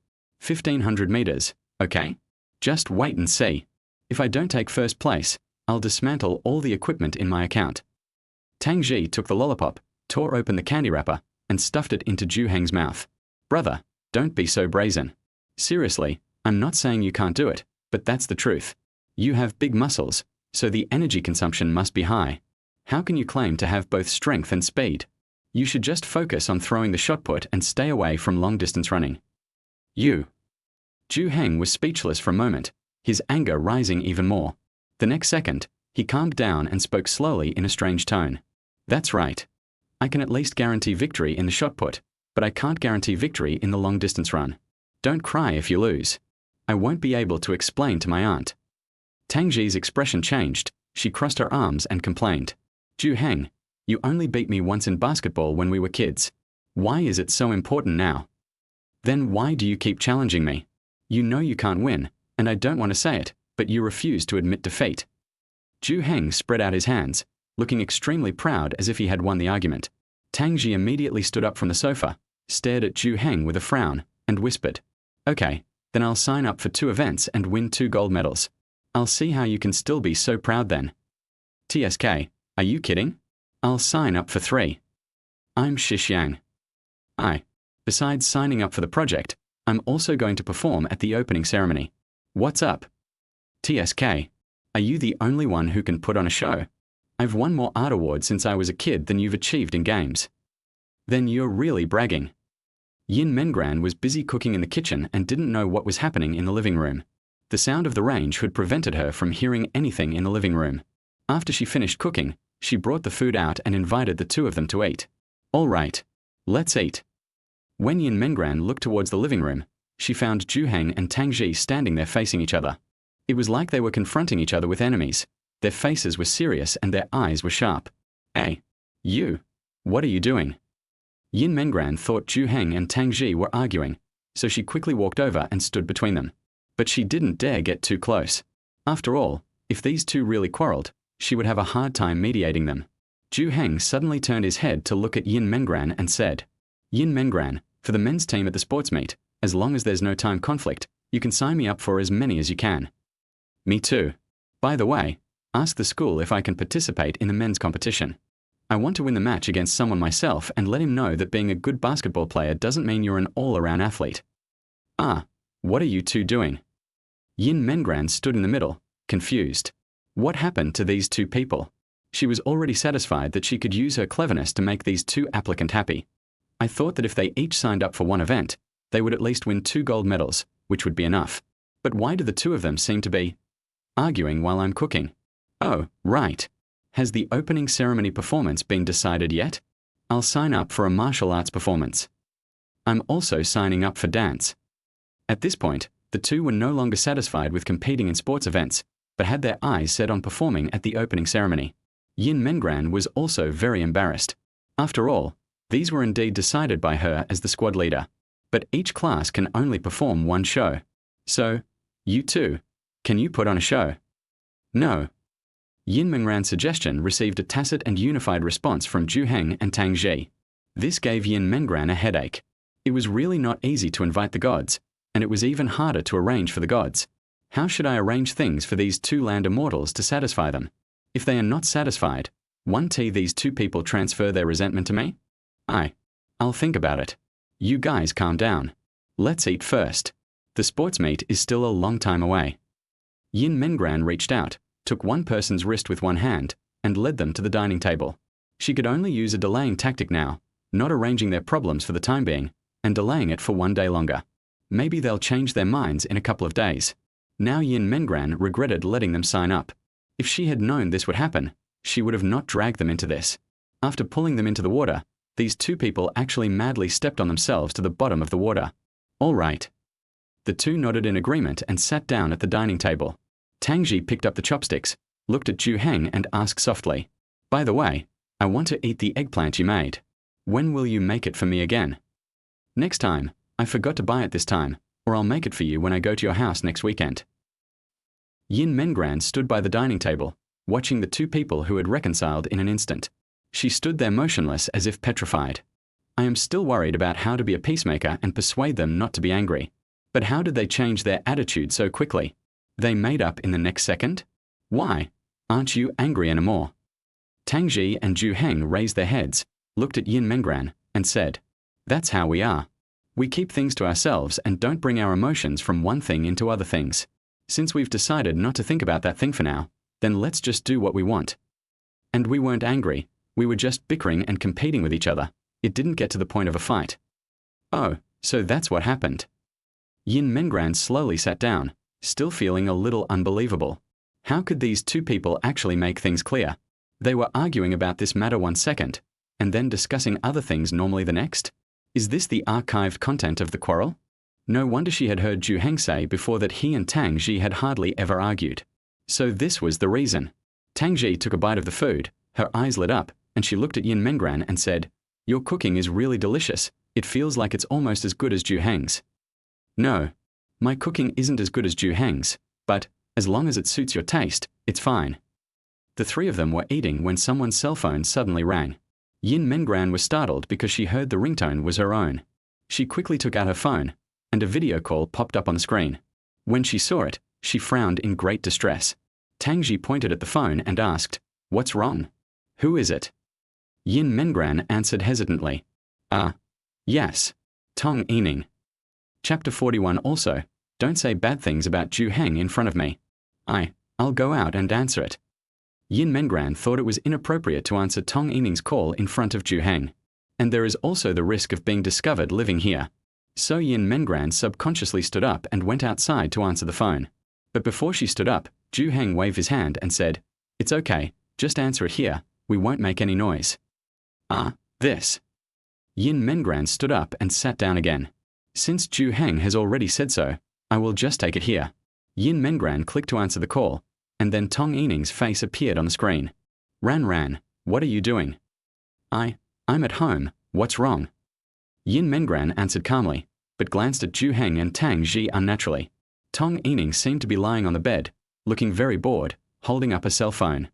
1500 meters, okay? Just wait and see. If I don't take first place, I'll dismantle all the equipment in my account. Tang Ji took the lollipop, tore open the candy wrapper, and stuffed it into Zhou Heng's mouth. Brother, don't be so brazen. Seriously, I'm not saying you can't do it, but that's the truth. You have big muscles, so the energy consumption must be high. How can you claim to have both strength and speed? You should just focus on throwing the shot put and stay away from long-distance running. You. Zhou Heng was speechless for a moment, his anger rising even more. The next second, he calmed down and spoke slowly in a strange tone. That's right. I can at least guarantee victory in the shot put, but I can't guarantee victory in the long-distance run. Don't cry if you lose. I won't be able to explain to my aunt. Tang Ji's expression changed. She crossed her arms and complained. Zhou Heng, you only beat me once in basketball when we were kids. Why is it so important now? Then why do you keep challenging me? You know you can't win, and I don't want to say it, but you refuse to admit defeat. Zhou Heng spread out his hands, looking extremely proud as if he had won the argument. Tang Ji immediately stood up from the sofa, stared at Zhou Heng with a frown, and whispered, Okay, then I'll sign up for 2 events and win 2 gold medals. I'll see how you can still be so proud then. TSK, are you kidding? I'll sign up for 3. I'm Xishiang. Besides signing up for the project, I'm also going to perform at the opening ceremony. What's up? TSK, are you the only one who can put on a show? I've won more art awards since I was a kid than you've achieved in games. Then you're really bragging. Yin Mengran was busy cooking in the kitchen and didn't know what was happening in the living room. The sound of the range had prevented her from hearing anything in the living room. After she finished cooking, she brought the food out and invited the 2 of them to eat. All right, let's eat. When Yin Mengran looked towards the living room, she found Zhou Heng and Tang Ji standing there facing each other. It was like they were confronting each other with enemies. Their faces were serious and their eyes were sharp. Hey, you, what are you doing? Yin Mengran thought Zhou Heng and Tang Ji were arguing, so she quickly walked over and stood between them. But she didn't dare get too close. After all, if these 2 really quarreled, she would have a hard time mediating them. Zhou Heng suddenly turned his head to look at Yin Mengran and said, Yin Mengran, for the men's team at the sports meet, as long as there's no time conflict, you can sign me up for as many as you can. Me too. By the way, ask the school if I can participate in the men's competition. I want to win the match against someone myself and let him know that being a good basketball player doesn't mean you're an all-around athlete. What are you 2 doing? Yin Mengran stood in the middle, confused. What happened to these 2 people? She was already satisfied that she could use her cleverness to make these 2 applicants happy. I thought that if they each signed up for 1 event, they would at least win 2 gold medals, which would be enough. But why do the 2 of them seem to be arguing while I'm cooking? Oh, right. Has the opening ceremony performance been decided yet? I'll sign up for a martial arts performance. I'm also signing up for dance. At this point, the 2 were no longer satisfied with competing in sports events, but had their eyes set on performing at the opening ceremony. Yin Mengran was also very embarrassed. After all, these were indeed decided by her as the squad leader. But each class can only perform 1 show. So, you 2, can you put on a show? No. Yin Mengran's suggestion received a tacit and unified response from Zhou Heng and Tang Ji. This gave Yin Mengran a headache. It was really not easy to invite the gods, and it was even harder to arrange for the gods. How should I arrange things for these 2 land immortals to satisfy them? If they are not satisfied, won't these 2 people transfer their resentment to me? I'll think about it. You guys calm down. Let's eat first. The sports meet is still a long time away. Yin Mengran reached out, took one person's wrist with one hand, and led them to the dining table. She could only use a delaying tactic now, not arranging their problems for the time being, and delaying it for 1 day longer. Maybe they'll change their minds in a couple of days. Now Yin Mengran regretted letting them sign up. If she had known this would happen, she would have not dragged them into this. After pulling them into the water, these 2 people actually madly stepped on themselves to the bottom of the water. All right. The 2 nodded in agreement and sat down at the dining table. Tang Ji picked up the chopsticks, looked at Zhou Heng and asked softly, By the way, I want to eat the eggplant you made. When will you make it for me again? Next time. I forgot to buy it this time, or I'll make it for you when I go to your house next weekend. Yin Mengran stood by the dining table, watching the 2 people who had reconciled in an instant. She stood there motionless as if petrified. I am still worried about how to be a peacemaker and persuade them not to be angry. But how did they change their attitude so quickly? They made up in the next second? Why? Aren't you angry anymore? Tang Ji and Zhou Heng raised their heads, looked at Yin Mengran, and said, "That's how we are. We keep things to ourselves and don't bring our emotions from one thing into other things. Since we've decided not to think about that thing for now, then let's just do what we want." And we weren't angry, we were just bickering and competing with each other. It didn't get to the point of a fight. Oh, so that's what happened. Yin Mengran slowly sat down, still feeling a little unbelievable. How could these two people actually make things clear? They were arguing about this matter one second, and then discussing other things normally the next? Is this the archived content of the quarrel? No wonder she had heard Zhou Heng say before that he and Tang Ji had hardly ever argued. So this was the reason. Tang Ji took a bite of the food, her eyes lit up, and she looked at Yin Mengran and said, "Your cooking is really delicious. It feels like it's almost as good as Zhou Heng's." "No, my cooking isn't as good as Zhou Heng's, but as long as it suits your taste, it's fine." The three of them were eating when someone's cell phone suddenly rang. Yin Mengran was startled because she heard the ringtone was her own. She quickly took out her phone, and a video call popped up on the screen. When she saw it, she frowned in great distress. Tang Ji pointed at the phone and asked, "What's wrong? Who is it?" Yin Mengran answered hesitantly, Yes, Tong Yining." Chapter 41 also, "Don't say bad things about Zhou Heng in front of me. I'll go out and answer it." Yin Mengran thought it was inappropriate to answer Tong Yining's call in front of Zhou Heng. And there is also the risk of being discovered living here. So Yin Mengran subconsciously stood up and went outside to answer the phone. But before she stood up, Zhou Heng waved his hand and said, "It's okay, just answer it here, we won't make any noise." This. Yin Mengran stood up and sat down again. "Since Zhou Heng has already said so, I will just take it here." Yin Mengran clicked to answer the call, and then Tong Yining's face appeared on the screen. Ran, what are you doing?" I'm at home, what's wrong?" Yin Mengran answered calmly, but glanced at Zhou Heng and Tang Ji unnaturally. Tong Yining seemed to be lying on the bed, looking very bored, holding up a cell phone.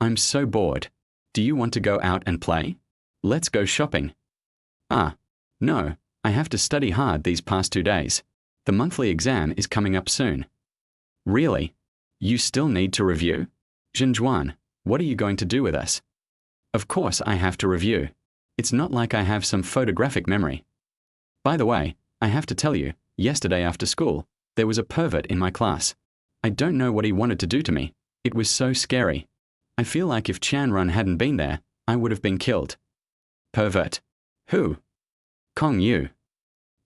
"I'm so bored. Do you want to go out and play? Let's go shopping." No, I have to study hard these past 2 days. The monthly exam is coming up soon." "Really? You still need to review? Zhenjuan, what are you going to do with us?" "Of course I have to review. It's not like I have some photographic memory. By the way, I have to tell you, yesterday after school, there was a pervert in my class. I don't know what he wanted to do to me. It was so scary. I feel like if Chanrun hadn't been there, I would have been killed." "Pervert? Who?" "Kong Yu."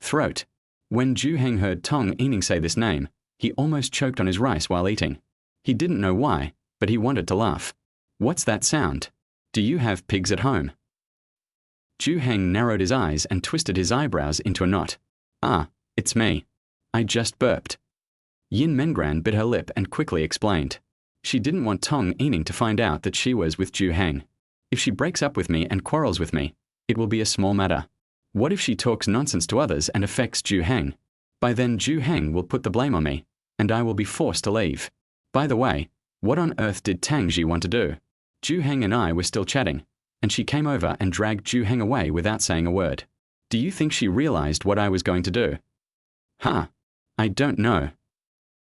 Throat. When Zhou Heng heard Tong Yining say this name, he almost choked on his rice while eating. He didn't know why, but he wanted to laugh. "What's that sound? Do you have pigs at home?" Zhou Heng narrowed his eyes and twisted his eyebrows into a knot. It's me. I just burped." Yin Mengran bit her lip and quickly explained. She didn't want Tong Yining to find out that she was with Zhou Heng. "If she breaks up with me and quarrels with me, it will be a small matter. What if she talks nonsense to others and affects Zhou Heng? By then Zhou Heng will put the blame on me, and I will be forced to leave. By the way, what on earth did Tang Ji want to do?" Zhou Heng and I were still chatting, and she came over and dragged Zhou Heng away without saying a word. "Do you think she realized what I was going to do?" I don't know."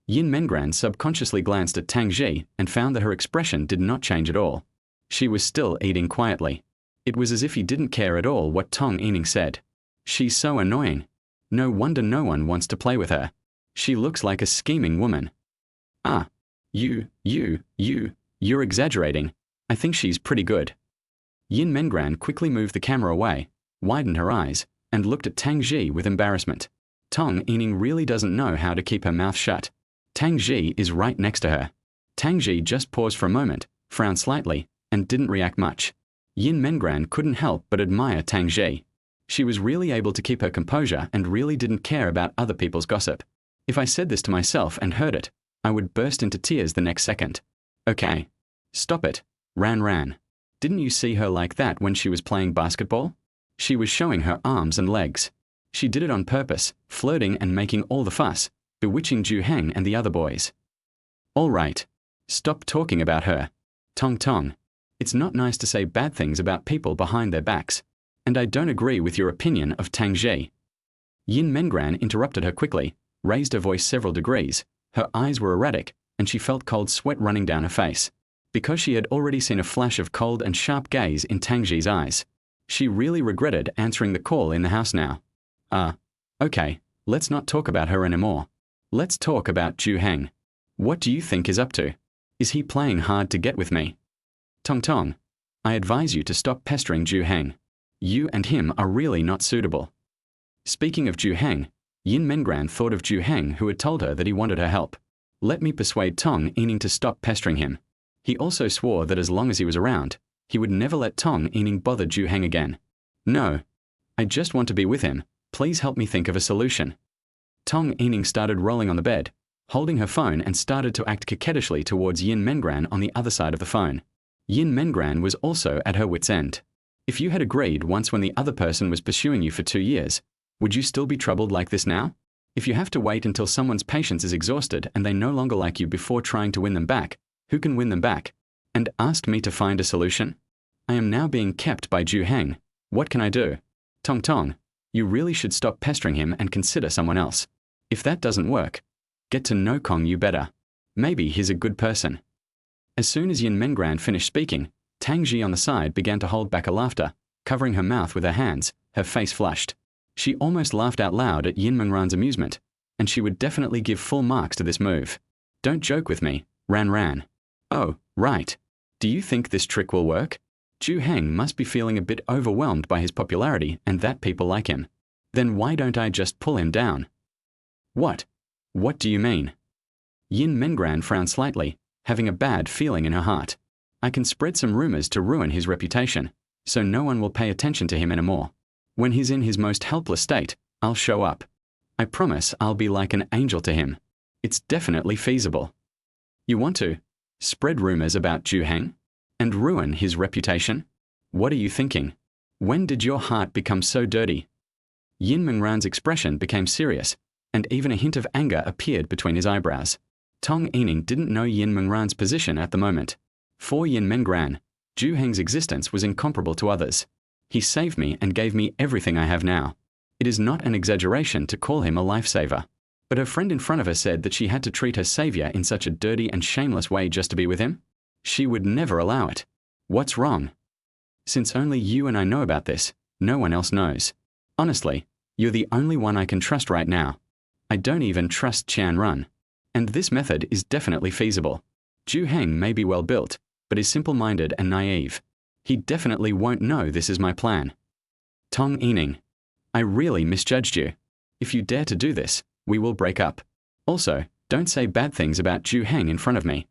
Yin Mengran subconsciously glanced at Tang Ji and found that her expression did not change at all. She was still eating quietly. It was as if he didn't care at all what Tong Yining said. "She's so annoying. No wonder no one wants to play with her. She looks like a scheming woman." You're exaggerating. I think she's pretty good." Yin Mengran quickly moved the camera away, widened her eyes, and looked at Tang Ji with embarrassment. Tong Yining really doesn't know how to keep her mouth shut. Tang Ji is right next to her. Tang Ji just paused for a moment, frowned slightly, and didn't react much. Yin Mengran couldn't help but admire Tang Ji. She was really able to keep her composure and really didn't care about other people's gossip. If I said this to myself and heard it, I would burst into tears the next second. "Okay. Stop it. Ran. Didn't you see her like that when she was playing basketball? She was showing her arms and legs. She did it on purpose, flirting and making all the fuss, bewitching Zhou Heng and the other boys." "All right. Stop talking about her. Tong. It's not nice to say bad things about people behind their backs, and I don't agree with your opinion of Tang Ji." Yin Mengran interrupted her quickly, raised her voice several degrees, her eyes were erratic, and she felt cold sweat running down her face. Because she had already seen a flash of cold and sharp gaze in Tang Ji's eyes. She really regretted answering the call in the house now. Okay, let's not talk about her anymore. Let's talk about Zhou Heng. What do you think he's up to? Is he playing hard to get with me? Tong, I advise you to stop pestering Zhou Heng. You and him are really not suitable. Speaking of Zhou Heng, Yin Mengran thought of Zhou Heng, who had told her that he wanted her help. Let me persuade Tong Yining to stop pestering him. He also swore that as long as he was around, he would never let Tong Yining bother Zhou Heng again. No. I just want to be with him. Please help me think of a solution. Tong Yining started rolling on the bed, holding her phone, and started to act coquettishly towards Yin Mengran on the other side of the phone. Yin Mengran was also at her wit's end. If you had agreed once when the other person was pursuing you for 2 years, would you still be troubled like this now? If you have to wait until someone's patience is exhausted and they no longer like you before trying to win them back, who can win them back? And ask me to find a solution? I am now being kept by Zhou Heng. What can I do? Tong, you really should stop pestering him and consider someone else. If that doesn't work, get to know Kong Yu better. Maybe he's a good person. As soon as Yin Mengran finished speaking, Tang Ji on the side began to hold back a laughter, covering her mouth with her hands, her face flushed. She almost laughed out loud at Yin Mengran's amusement, and she would definitely give full marks to this move. Don't joke with me, Ran. Oh, right. Do you think this trick will work? Zhou Heng must be feeling a bit overwhelmed by his popularity and that people like him. Then why don't I just pull him down? What? What do you mean? Yin Mengran frowned slightly, having a bad feeling in her heart. I can spread some rumors to ruin his reputation, so no one will pay attention to him anymore. When he's in his most helpless state, I'll show up. I promise I'll be like an angel to him. It's definitely feasible. You want to spread rumors about Zhou Heng? And ruin his reputation? What are you thinking? When did your heart become so dirty? Yin Mengran's expression became serious, and even a hint of anger appeared between his eyebrows. Tong Yining didn't know Yin Mengran's position at the moment. For Yin Mengran, Zhou Heng's existence was incomparable to others. He saved me and gave me everything I have now. It is not an exaggeration to call him a lifesaver. But her friend in front of her said that she had to treat her savior in such a dirty and shameless way just to be with him? She would never allow it. What's wrong? Since only you and I know about this, no one else knows. Honestly, you're the only one I can trust right now. I don't even trust Qian Run. And this method is definitely feasible. Zhou Heng may be well built, but is simple-minded and naive. He definitely won't know this is my plan. Tong Yining, I really misjudged you. If you dare to do this, we will break up. Also, don't say bad things about Zhou Heng in front of me.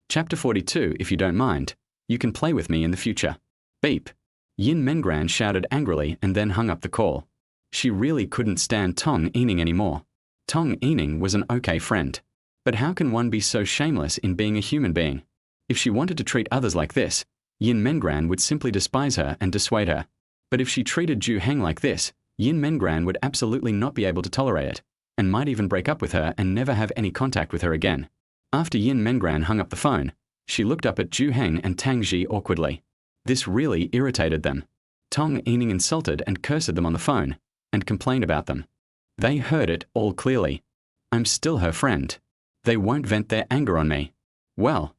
Chapter 42, if you don't mind. You can play with me in the future. Beep. Yin Mengran shouted angrily and then hung up the call. She really couldn't stand Tong Yining anymore. Tong Yining was an okay friend. But how can one be so shameless in being a human being? If she wanted to treat others like this, Yin Mengran would simply despise her and dissuade her. But if she treated Zhou Heng like this, Yin Mengran would absolutely not be able to tolerate it, and might even break up with her and never have any contact with her again. After Yin Mengran hung up the phone, she looked up at Zhou Heng and Tang Ji awkwardly. This really irritated them. Tong Yining insulted and cursed them on the phone, and complained about them. They heard it all clearly. I'm still her friend. They won't vent their anger on me. Well.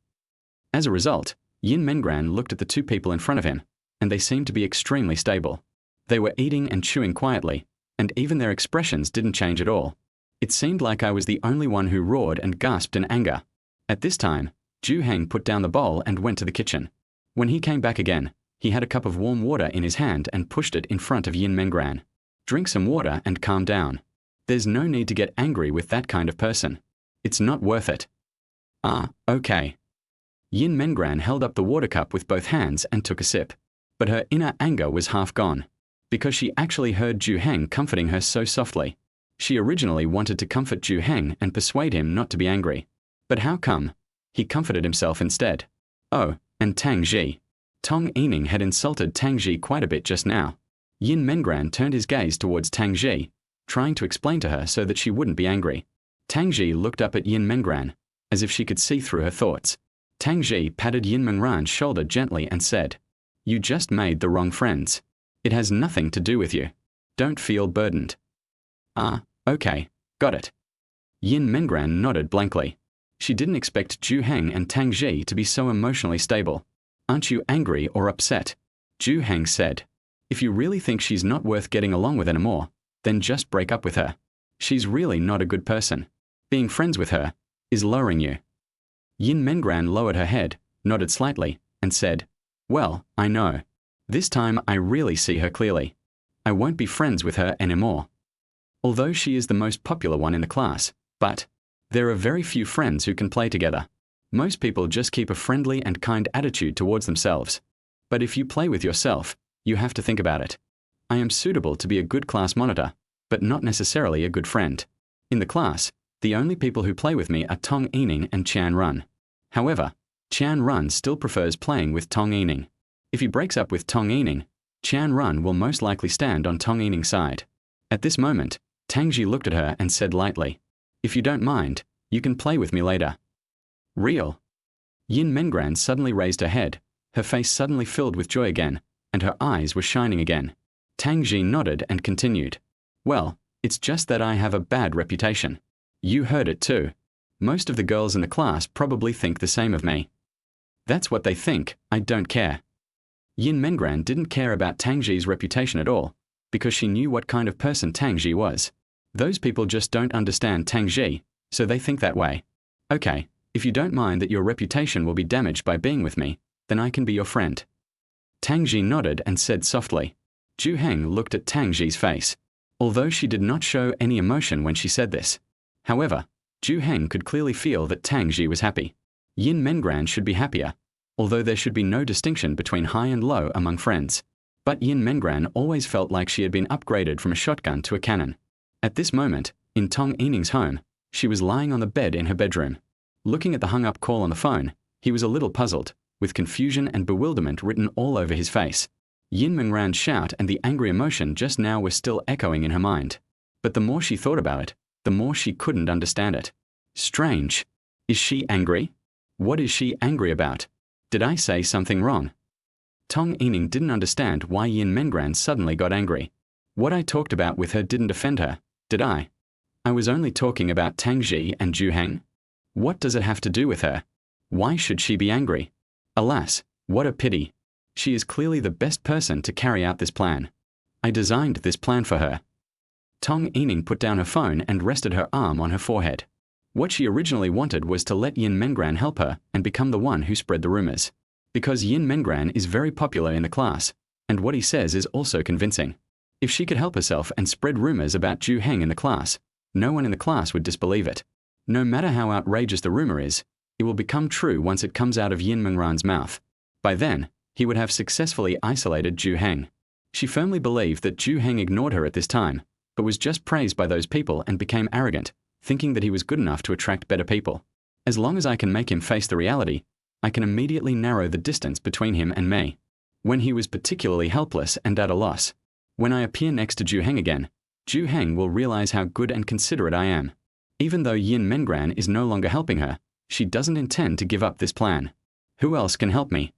As a result, Yin Mengran looked at the two people in front of him, and they seemed to be extremely stable. They were eating and chewing quietly, and even their expressions didn't change at all. It seemed like I was the only one who roared and gasped in anger. At this time, Zhou Heng put down the bowl and went to the kitchen. When he came back again, he had a cup of warm water in his hand and pushed it in front of Yin Mengran. Drink some water and calm down. There's no need to get angry with that kind of person. It's not worth it. Okay. Yin Mengran held up the water cup with both hands and took a sip. But her inner anger was half gone, because she actually heard Zhou Heng comforting her so softly. She originally wanted to comfort Zhou Heng and persuade him not to be angry. But how come? He comforted himself instead. Oh, and Tang Ji. Tong Yining had insulted Tang Ji quite a bit just now. Yin Mengran turned his gaze towards Tang Ji, trying to explain to her so that she wouldn't be angry. Tang Ji looked up at Yin Mengran, as if she could see through her thoughts. Tang Ji patted Yin Mengran's shoulder gently and said, You just made the wrong friends. It has nothing to do with you. Don't feel burdened. Okay, got it. Yin Mengran nodded blankly. She didn't expect Zhou Heng and Tang Ji to be so emotionally stable. Aren't you angry or upset? Zhou Heng said. If you really think she's not worth getting along with anymore, then just break up with her. She's really not a good person. Being friends with her is lowering you. Yin Mengran lowered her head, nodded slightly, and said, well, I know. This time I really see her clearly. I won't be friends with her anymore. Although she is the most popular one in the class, but there are very few friends who can play together. Most people just keep a friendly and kind attitude towards themselves. But if you play with yourself, you have to think about it. I am suitable to be a good class monitor, but not necessarily a good friend. In the class, the only people who play with me are Tong Yining and Qian Run. However, Qian Run still prefers playing with Tong Yining. If he breaks up with Tong Yining, Qian Run will most likely stand on Tong Yining's side. At this moment, Tang Ji looked at her and said lightly, if you don't mind, you can play with me later. Real? Yin Mengran suddenly raised her head, her face suddenly filled with joy again, and her eyes were shining again. Tang Ji nodded and continued, well, it's just that I have a bad reputation. You heard it too. Most of the girls in the class probably think the same of me. That's what they think, I don't care. Yin Mengran didn't care about Tang Ji's reputation at all, because she knew what kind of person Tang Ji was. Those people just don't understand Tang Ji, so they think that way. Okay, if you don't mind that your reputation will be damaged by being with me, then I can be your friend. Tang Ji nodded and said softly. Zhou Heng looked at Tang Ji's face, although she did not show any emotion when she said this. However, Zhou Heng could clearly feel that Tang Ji was happy. Yin Mengran should be happier, although there should be no distinction between high and low among friends. But Yin Mengran always felt like she had been upgraded from a shotgun to a cannon. At this moment, in Tong Yining's home, she was lying on the bed in her bedroom. Looking at the hung-up call on the phone, he was a little puzzled, with confusion and bewilderment written all over his face. Yin Mengran's shout and the angry emotion just now were still echoing in her mind. But the more she thought about it, the more she couldn't understand it. Strange. Is she angry? What is she angry about? Did I say something wrong? Tong Yining didn't understand why Yin Mengran suddenly got angry. What I talked about with her didn't offend her, did I? I was only talking about Tang Ji and Zhou Heng. What does it have to do with her? Why should she be angry? Alas, what a pity. She is clearly the best person to carry out this plan. I designed this plan for her. Tong Yining put down her phone and rested her arm on her forehead. What she originally wanted was to let Yin Mengran help her and become the one who spread the rumors. Because Yin Mengran is very popular in the class, and what he says is also convincing. If she could help herself and spread rumors about Zhou Heng in the class, no one in the class would disbelieve it. No matter how outrageous the rumor is, it will become true once it comes out of Yin Mengran's mouth. By then, he would have successfully isolated Zhou Heng. She firmly believed that Zhou Heng ignored her at this time, but was just praised by those people and became arrogant, thinking that he was good enough to attract better people. As long as I can make him face the reality, I can immediately narrow the distance between him and me. When he was particularly helpless and at a loss. When I appear next to Zhou Heng again, Zhou Heng will realize how good and considerate I am. Even though Yin Mengran is no longer helping her, she doesn't intend to give up this plan. Who else can help me?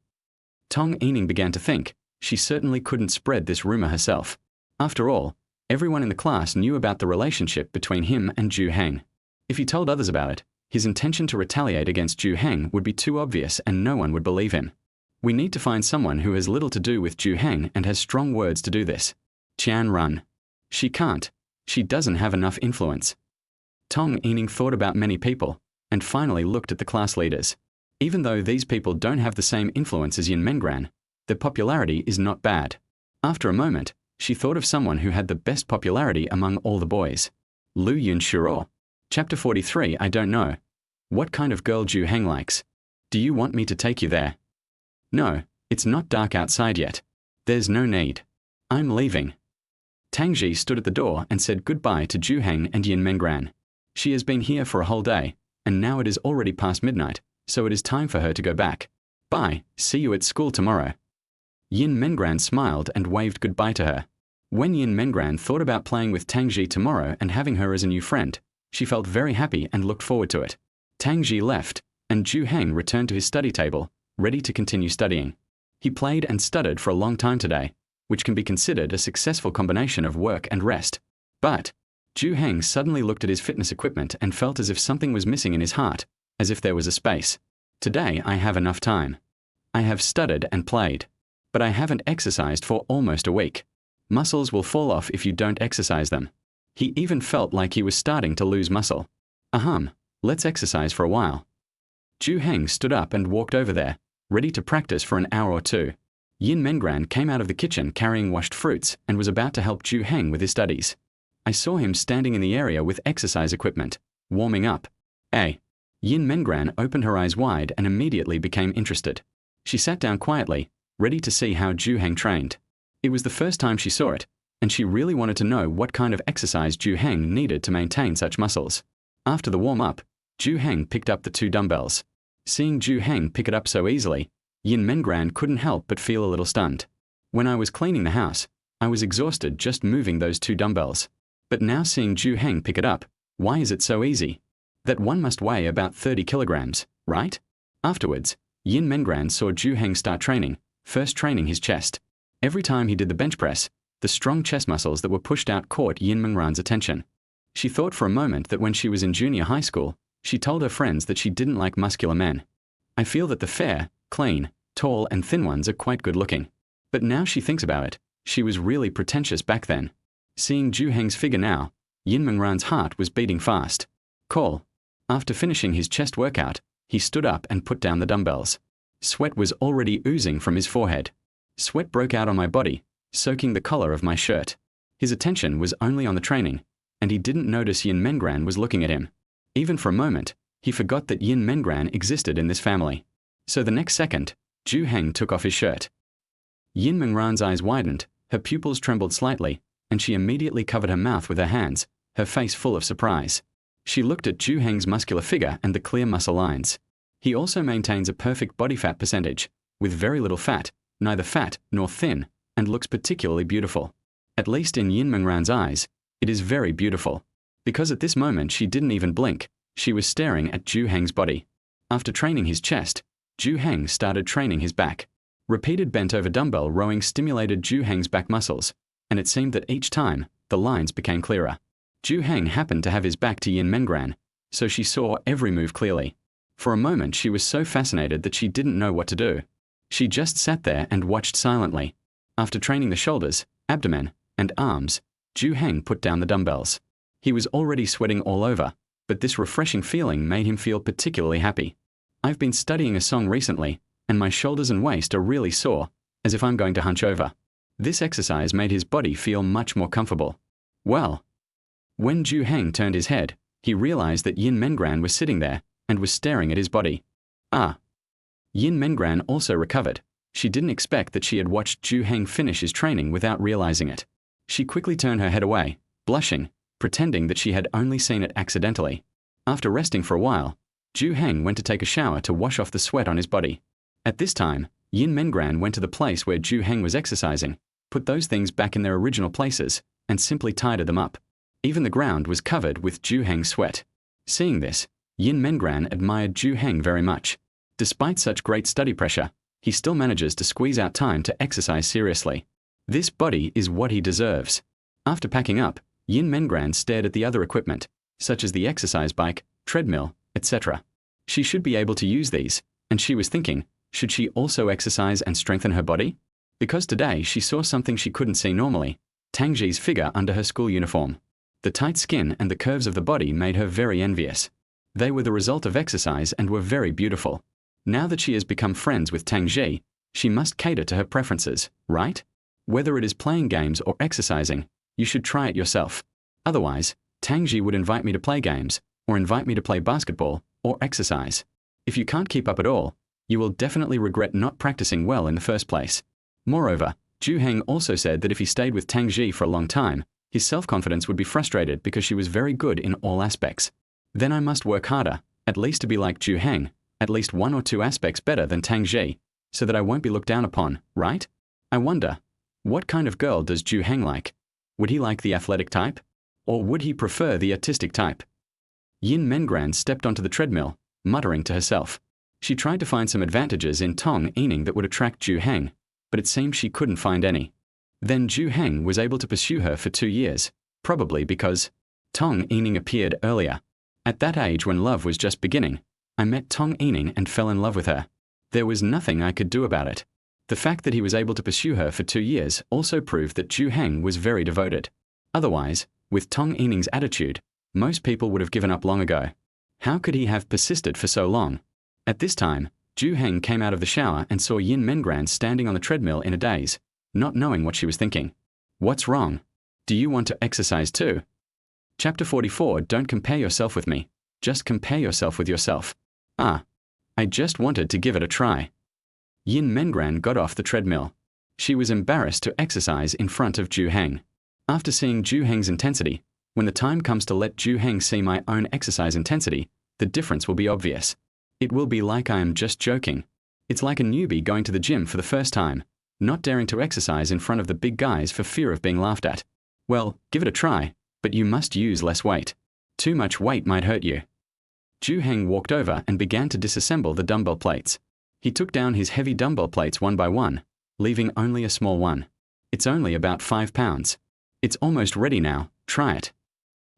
Tong Yining began to think, she certainly couldn't spread this rumor herself. After all, everyone in the class knew about the relationship between him and Zhou Heng. If he told others about it, his intention to retaliate against Zhou Heng would be too obvious and no one would believe him. We need to find someone who has little to do with Zhou Heng and has strong words to do this. Qian Run. She can't. She doesn't have enough influence. Tong Yining thought about many people, and finally looked at the class leaders. Even though these people don't have the same influence as Yin Mengran, their popularity is not bad. After a moment, she thought of someone who had the best popularity among all the boys. Lu Yunshiro. Chapter 43. I don't know. What kind of girl Zhou Heng likes? Do you want me to take you there? No, it's not dark outside yet. There's no need. I'm leaving. Tang Ji stood at the door and said goodbye to Zhou Heng and Yin Mengran. She has been here for a whole day, and now it is already past midnight, so it is time for her to go back. Bye, see you at school tomorrow. Yin Mengran smiled and waved goodbye to her. When Yin Mengran thought about playing with Tang Ji tomorrow and having her as a new friend, she felt very happy and looked forward to it. Tang Ji left, and Zhou Heng returned to his study table, ready to continue studying. He played and studied for a long time today, which can be considered a successful combination of work and rest. But Zhou Heng suddenly looked at his fitness equipment and felt as if something was missing in his heart, as if there was a space. Today I have enough time. I have studied and played. But I haven't exercised for almost a week. Muscles will fall off if you don't exercise them. He even felt like he was starting to lose muscle. Let's exercise for a while. Zhou Heng stood up and walked over there, ready to practice for an hour or two. Yin Mengran came out of the kitchen carrying washed fruits and was about to help Zhou Heng with his studies. I saw him standing in the area with exercise equipment, warming up. Yin Mengran opened her eyes wide and immediately became interested. She sat down quietly, ready to see how Zhou Heng trained. It was the first time she saw it, and she really wanted to know what kind of exercise Zhou Heng needed to maintain such muscles. After the warm-up, Zhou Heng picked up the 2 dumbbells. Seeing Zhou Heng pick it up so easily, Yin Mengran couldn't help but feel a little stunned. When I was cleaning the house, I was exhausted just moving those 2 dumbbells. But now seeing Zhou Heng pick it up, why is it so easy? That one must weigh about 30 kilograms, right? Afterwards, Yin Mengran saw Zhou Heng start training, first training his chest. Every time he did the bench press, the strong chest muscles that were pushed out caught Yin Mengran's attention. She thought for a moment that when she was in junior high school, she told her friends that she didn't like muscular men. I feel that the fair, clean, tall and thin ones are quite good looking. But now she thinks about it, she was really pretentious back then. Seeing Zhou Heng's figure now, Yin Mengran's heart was beating fast. Call. After finishing his chest workout, he stood up and put down the dumbbells. Sweat was already oozing from his forehead. Sweat broke out on my body, soaking the collar of my shirt. His attention was only on the training, and he didn't notice Yin Mengran was looking at him. Even for a moment, he forgot that Yin Mengran existed in this family. So the next second, Zhou Heng took off his shirt. Yin Mengran's eyes widened, her pupils trembled slightly, and she immediately covered her mouth with her hands, her face full of surprise. She looked at Zhou Heng's muscular figure and the clear muscle lines. He also maintains a perfect body fat percentage, with very little fat, neither fat nor thin, and looks particularly beautiful. At least in Yin Mengran's eyes, it is very beautiful. Because at this moment she didn't even blink, she was staring at Zhou Heng's body. After training his chest, Zhou Heng started training his back. Repeated bent-over dumbbell rowing stimulated Zhou Heng's back muscles, and it seemed that each time, the lines became clearer. Zhou Heng happened to have his back to Yin Mengran, so she saw every move clearly. For a moment she was so fascinated that she didn't know what to do. She just sat there and watched silently. After training the shoulders, abdomen, and arms, Zhou Heng put down the dumbbells. He was already sweating all over, but this refreshing feeling made him feel particularly happy. I've been studying a song recently, and my shoulders and waist are really sore, as if I'm going to hunch over. This exercise made his body feel much more comfortable. Well, when Zhou Heng turned his head, he realized that Yin Mengran was sitting there and was staring at his body. Yin Mengran also recovered. She didn't expect that she had watched Zhou Heng finish his training without realizing it. She quickly turned her head away, blushing, pretending that she had only seen it accidentally. After resting for a while, Zhou Heng went to take a shower to wash off the sweat on his body. At this time, Yin Mengran went to the place where Zhou Heng was exercising, put those things back in their original places, and simply tidied them up. Even the ground was covered with Zhou Heng's sweat. Seeing this, Yin Mengran admired Zhou Heng very much. Despite such great study pressure, he still manages to squeeze out time to exercise seriously. This body is what he deserves. After packing up, Yin Mengran stared at the other equipment, such as the exercise bike, treadmill, etc. She should be able to use these, and she was thinking, should she also exercise and strengthen her body? Because today she saw something she couldn't see normally, Tangji's figure under her school uniform. The tight skin and the curves of the body made her very envious. They were the result of exercise and were very beautiful. Now that she has become friends with Tangji, she must cater to her preferences, right? Whether it is playing games or exercising, you should try it yourself. Otherwise, Tangji would invite me to play games, or invite me to play basketball, or exercise. If you can't keep up at all, you will definitely regret not practicing well in the first place. Moreover, Zhou Heng also said that if he stayed with Tangji for a long time, his self-confidence would be frustrated because she was very good in all aspects. Then I must work harder, at least to be like Zhou Heng, at least 1 or 2 aspects better than Tangji, so that I won't be looked down upon, right? I wonder, what kind of girl does Zhou Heng like? Would he like the athletic type? Or would he prefer the artistic type? Yin Mengran stepped onto the treadmill, muttering to herself. She tried to find some advantages in Tong Yining that would attract Zhou Heng, but it seemed she couldn't find any. Then Zhou Heng was able to pursue her for 2 years, probably because Tong Yining appeared earlier. At that age when love was just beginning, I met Tong Yining and fell in love with her. There was nothing I could do about it. The fact that he was able to pursue her for 2 years also proved that Zhou Heng was very devoted. Otherwise, with Tong Yining's attitude, most people would have given up long ago. How could he have persisted for so long? At this time, Zhou Heng came out of the shower and saw Yin Mengran standing on the treadmill in a daze, not knowing what she was thinking. What's wrong? Do you want to exercise too? Chapter 44. Don't compare yourself with me. Just compare yourself with yourself. Ah, I just wanted to give it a try. Yin Mengran got off the treadmill. She was embarrassed to exercise in front of Zhou Heng. After seeing Zhou Heng's intensity, when the time comes to let Zhou Heng see my own exercise intensity, the difference will be obvious. It will be like I am just joking. It's like a newbie going to the gym for the first time, not daring to exercise in front of the big guys for fear of being laughed at. Well, give it a try, but you must use less weight. Too much weight might hurt you. Zhou Heng walked over and began to disassemble the dumbbell plates. He took down his heavy dumbbell plates one by one, leaving only a small one. It's only about 5 pounds. It's almost ready now, try it.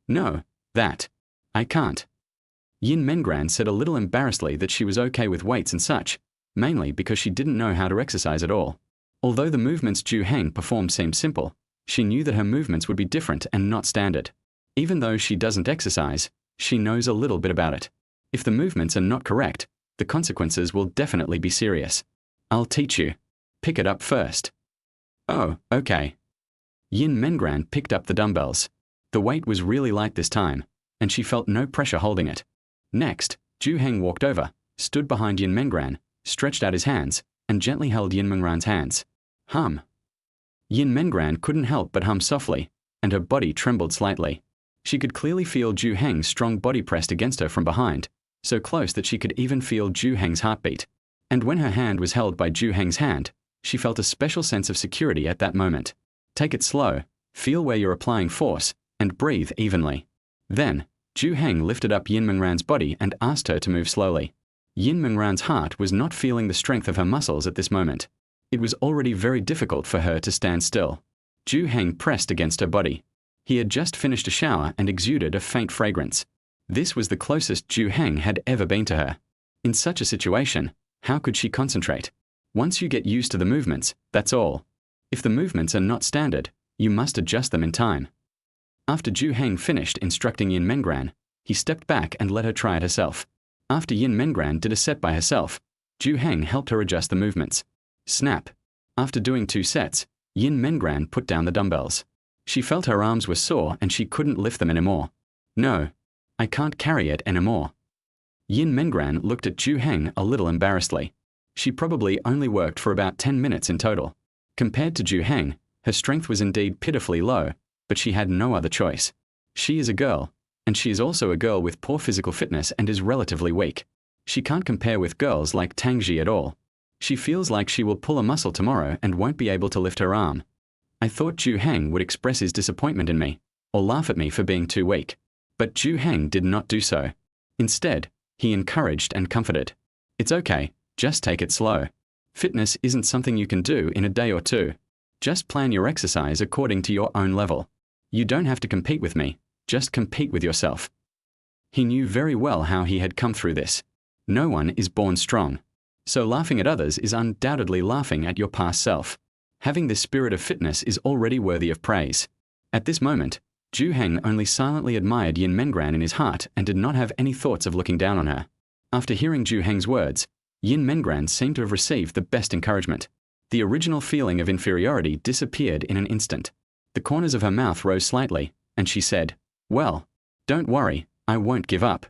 No, I can't. Yin Mengran said a little embarrassedly that she was okay with weights and such, mainly because she didn't know how to exercise at all. Although the movements Zhou Heng performed seemed simple, she knew that her movements would be different and not standard. Even though she doesn't exercise, she knows a little bit about it. If the movements are not correct, the consequences will definitely be serious. I'll teach you. Pick it up first. Oh, okay. Yin Mengran picked up the dumbbells. The weight was really light this time, and she felt no pressure holding it. Next, Zhou Heng walked over, stood behind Yin Mengran, stretched out his hands, and gently held Yin Mengran's hands. Hum. Yin Mengran couldn't help but hum softly, and her body trembled slightly. She could clearly feel Zhou Heng's strong body pressed against her from behind, so close that she could even feel Zhou Heng's heartbeat. And when her hand was held by Zhou Heng's hand, she felt a special sense of security at that moment. Take it slow, feel where you're applying force, and breathe evenly. Then, Zhou Heng lifted up Yin Mengran's body and asked her to move slowly. Yin Mengran's heart was not feeling the strength of her muscles at this moment. It was already very difficult for her to stand still. Zhou Heng pressed against her body. He had just finished a shower and exuded a faint fragrance. This was the closest Zhou Heng had ever been to her. In such a situation, how could she concentrate? Once you get used to the movements, that's all. If the movements are not standard, you must adjust them in time. After Zhou Heng finished instructing Yin Mengran, he stepped back and let her try it herself. After Yin Mengran did a set by herself, Zhou Heng helped her adjust the movements. Snap. After doing 2 sets, Yin Mengran put down the dumbbells. She felt her arms were sore and she couldn't lift them anymore. No, I can't carry it anymore. Yin Mengran looked at Zhou Heng a little embarrassedly. She probably only worked for about 10 minutes in total. Compared to Zhou Heng, her strength was indeed pitifully low, but she had no other choice. She is a girl, and she is also a girl with poor physical fitness and is relatively weak. She can't compare with girls like Tangji at all. She feels like she will pull a muscle tomorrow and won't be able to lift her arm. I thought Zhou Heng would express his disappointment in me, or laugh at me for being too weak. But Zhou Heng did not do so. Instead, he encouraged and comforted. It's okay, just take it slow. Fitness isn't something you can do in a day or two. Just plan your exercise according to your own level. You don't have to compete with me, just compete with yourself. He knew very well how he had come through this. No one is born strong. So laughing at others is undoubtedly laughing at your past self. Having this spirit of fitness is already worthy of praise. At this moment, Zhou Heng only silently admired Yin Mengran in his heart and did not have any thoughts of looking down on her. After hearing Zhou Heng's words, Yin Mengran seemed to have received the best encouragement. The original feeling of inferiority disappeared in an instant. The corners of her mouth rose slightly, and she said, "Well, don't worry, I won't give up."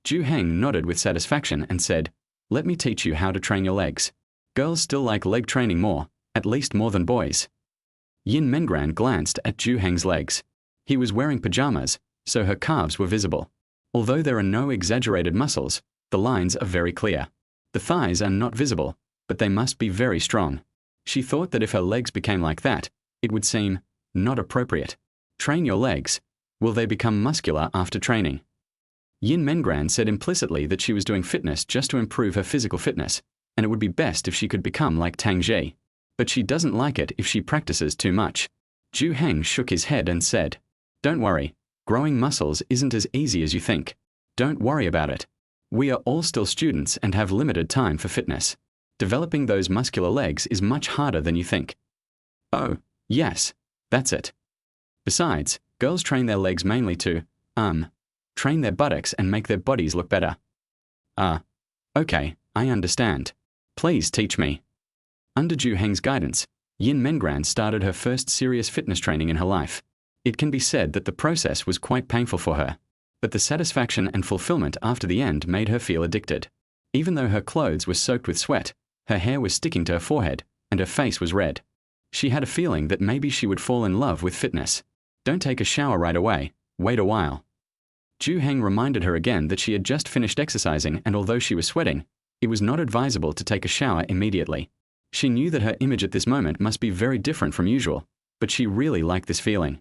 Zhou Heng nodded with satisfaction and said, "Let me teach you how to train your legs. Girls still like leg training more, at least more than boys." Yin Mengran glanced at Zhou Heng's legs. He was wearing pajamas, so her calves were visible. Although there are no exaggerated muscles, the lines are very clear. The thighs are not visible, but they must be very strong. She thought that if her legs became like that, it would seem not appropriate. Train your legs. Will they become muscular after training? Yin Mengran said implicitly that she was doing fitness just to improve her physical fitness, and it would be best if she could become like Tang Ji. But she doesn't like it if she practices too much. Zhou Heng shook his head and said, "Don't worry, Growing muscles isn't as easy as you think. Don't worry about it. We are all still students and have limited time for fitness. Developing those muscular legs is much harder than you think. Oh, yes, that's it. Besides, girls train their legs mainly to, train their buttocks and make their bodies look better. Okay, I understand. Please teach me. Under Zhou Heng's guidance, Yin Mengran started her first serious fitness training in her life. It can be said that the process was quite painful for her, but the satisfaction and fulfillment after the end made her feel addicted. Even though her clothes were soaked with sweat, her hair was sticking to her forehead, and her face was red. She had a feeling that maybe she would fall in love with fitness. Don't take a shower right away, wait a while. Zhou Heng reminded her again that she had just finished exercising, and although she was sweating, it was not advisable to take a shower immediately. She knew that her image at this moment must be very different from usual, but she really liked this feeling.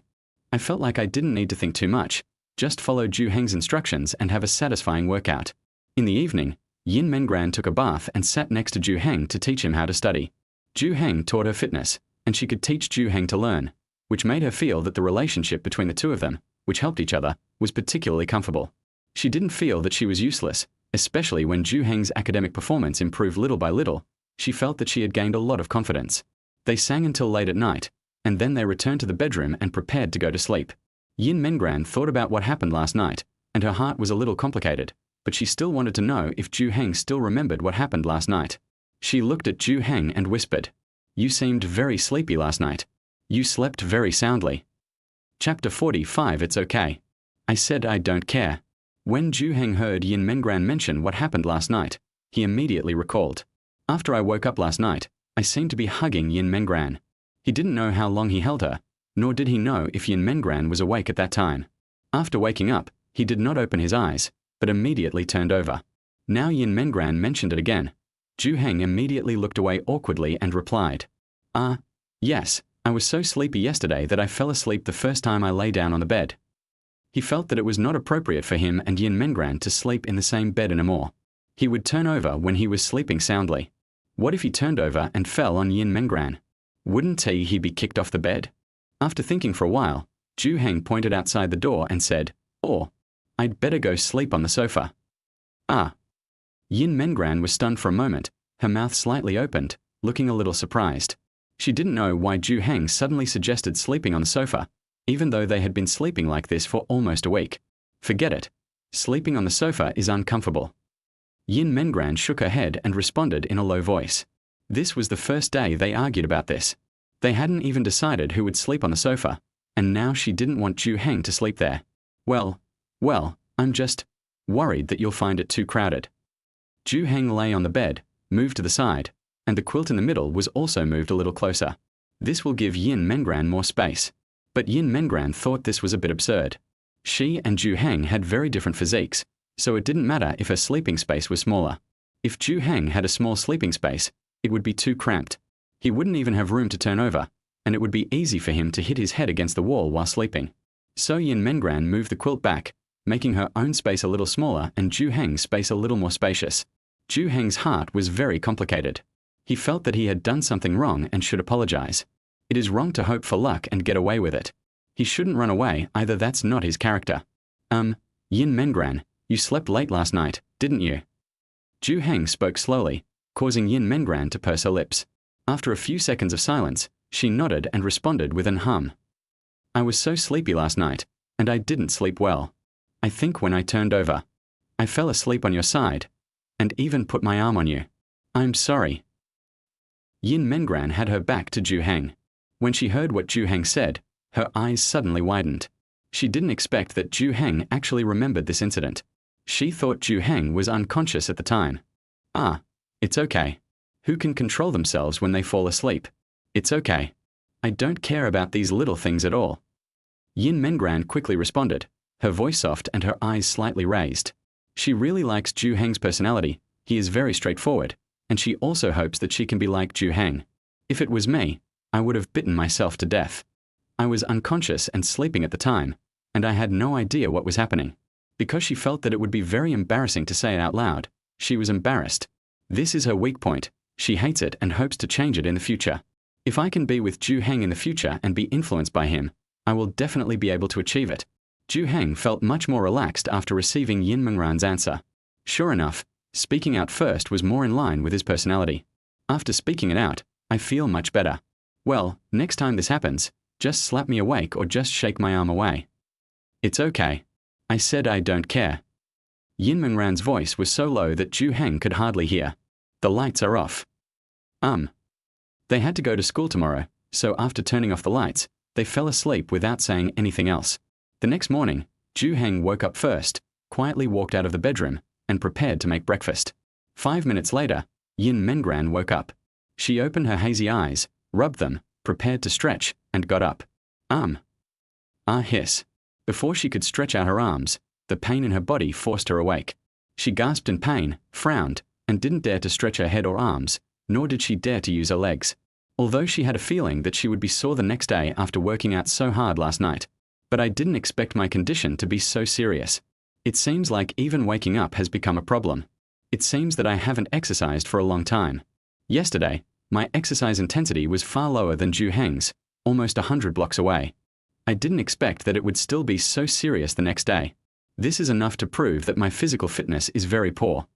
I felt like I didn't need to think too much, just follow Zhou Heng's instructions and have a satisfying workout. In the evening, Yin Mengran took a bath and sat next to Zhou Heng to teach him how to study. Zhou Heng taught her fitness, and she could teach Zhou Heng to learn, which made her feel that the relationship between the two of them, which helped each other, was particularly comfortable. She didn't feel that she was useless, especially when Zhou Heng's academic performance improved little by little. She felt that she had gained a lot of confidence. They sang until late at night, and then they returned to the bedroom and prepared to go to sleep. Yin Mengran thought about what happened last night, and her heart was a little complicated, but she still wanted to know if Zhou Heng still remembered what happened last night. She looked at Zhou Heng and whispered, "You seemed very sleepy last night. You slept very soundly." Chapter 45. It's okay. I said I don't care. When Zhou Heng heard Yin Mengran mention what happened last night, he immediately recalled. After I woke up last night, I seemed to be hugging Yin Mengran. He didn't know how long he held her, nor did he know if Yin Mengran was awake at that time. After waking up, he did not open his eyes, but immediately turned over. Now Yin Mengran mentioned it again. Zhou Heng immediately looked away awkwardly and replied, Yes, I was so sleepy yesterday that I fell asleep the first time I lay down on the bed." He felt that it was not appropriate for him and Yin Mengran to sleep in the same bed anymore. He would turn over when he was sleeping soundly. What if he turned over and fell on Yin Mengran? Wouldn't he be kicked off the bed? After thinking for a while, Zhou Heng pointed outside the door and said, I'd better go sleep on the sofa." Yin Mengran was stunned for a moment, her mouth slightly opened, looking a little surprised. She didn't know why Zhou Heng suddenly suggested sleeping on the sofa, even though they had been sleeping like this for almost a week. Forget it. Sleeping on the sofa is uncomfortable. Yin Mengran shook her head and responded in a low voice. This was the first day they argued about this. They hadn't even decided who would sleep on the sofa, and now she didn't want Zhou Heng to sleep there. Well, I'm just worried that you'll find it too crowded." Zhou Heng lay on the bed, moved to the side, and the quilt in the middle was also moved a little closer. This will give Yin Mengran more space. But Yin Mengran thought this was a bit absurd. She and Zhou Heng had very different physiques, so it didn't matter if her sleeping space was smaller. If Zhou Heng had a small sleeping space, it would be too cramped. He wouldn't even have room to turn over, and it would be easy for him to hit his head against the wall while sleeping. So Yin Mengran moved the quilt back, making her own space a little smaller and Zhou Heng's space a little more spacious. Zhou Heng's heart was very complicated. He felt that he had done something wrong and should apologize. It is wrong to hope for luck and get away with it. He shouldn't run away either, that's not his character. Yin Mengran, you slept late last night, didn't you? Zhou Heng spoke slowly, causing Yin Mengran to purse her lips. After a few seconds of silence, she nodded and responded with an hum. "I was so sleepy last night, and I didn't sleep well. I think when I turned over, I fell asleep on your side, and even put my arm on you. I'm sorry." Yin Mengran had her back to Zhou Heng. When she heard what Zhou Heng said, her eyes suddenly widened. She didn't expect that Zhou Heng actually remembered this incident. She thought Zhou Heng was unconscious at the time. It's okay. Who can control themselves when they fall asleep? It's okay. I don't care about these little things at all. Yin Mengran quickly responded, her voice soft and her eyes slightly raised. She really likes Zhou Heng's personality. He is very straightforward, and she also hopes that she can be like Zhou Heng. If it was me, I would have bitten myself to death. I was unconscious and sleeping at the time, and I had no idea what was happening. Because she felt that it would be very embarrassing to say it out loud, she was embarrassed. This is her weak point. She hates it and hopes to change it in the future. If I can be with Zhou Heng in the future and be influenced by him, I will definitely be able to achieve it. Zhou Heng felt much more relaxed after receiving Yin Mengran's answer. Sure enough, speaking out first was more in line with his personality. After speaking it out, I feel much better. Well, next time this happens, just slap me awake or just shake my arm away. It's okay. I said I don't care. Yin Mengran's voice was so low that Zhou Heng could hardly hear. The lights are off. They had to go to school tomorrow, so after turning off the lights, they fell asleep without saying anything else. The next morning, Zhou Heng woke up first, quietly walked out of the bedroom, and prepared to make breakfast. 5 minutes later, Yin Mengran woke up. She opened her hazy eyes, rubbed them, prepared to stretch, and got up. Hiss. Before she could stretch out her arms, the pain in her body forced her awake. She gasped in pain, frowned, and didn't dare to stretch her head or arms, nor did she dare to use her legs. Although she had a feeling that she would be sore the next day after working out so hard last night. But I didn't expect my condition to be so serious. It seems like even waking up has become a problem. It seems that I haven't exercised for a long time. Yesterday, my exercise intensity was far lower than Zhou Heng's, almost 100 blocks away. I didn't expect that it would still be so serious the next day. This is enough to prove that my physical fitness is very poor.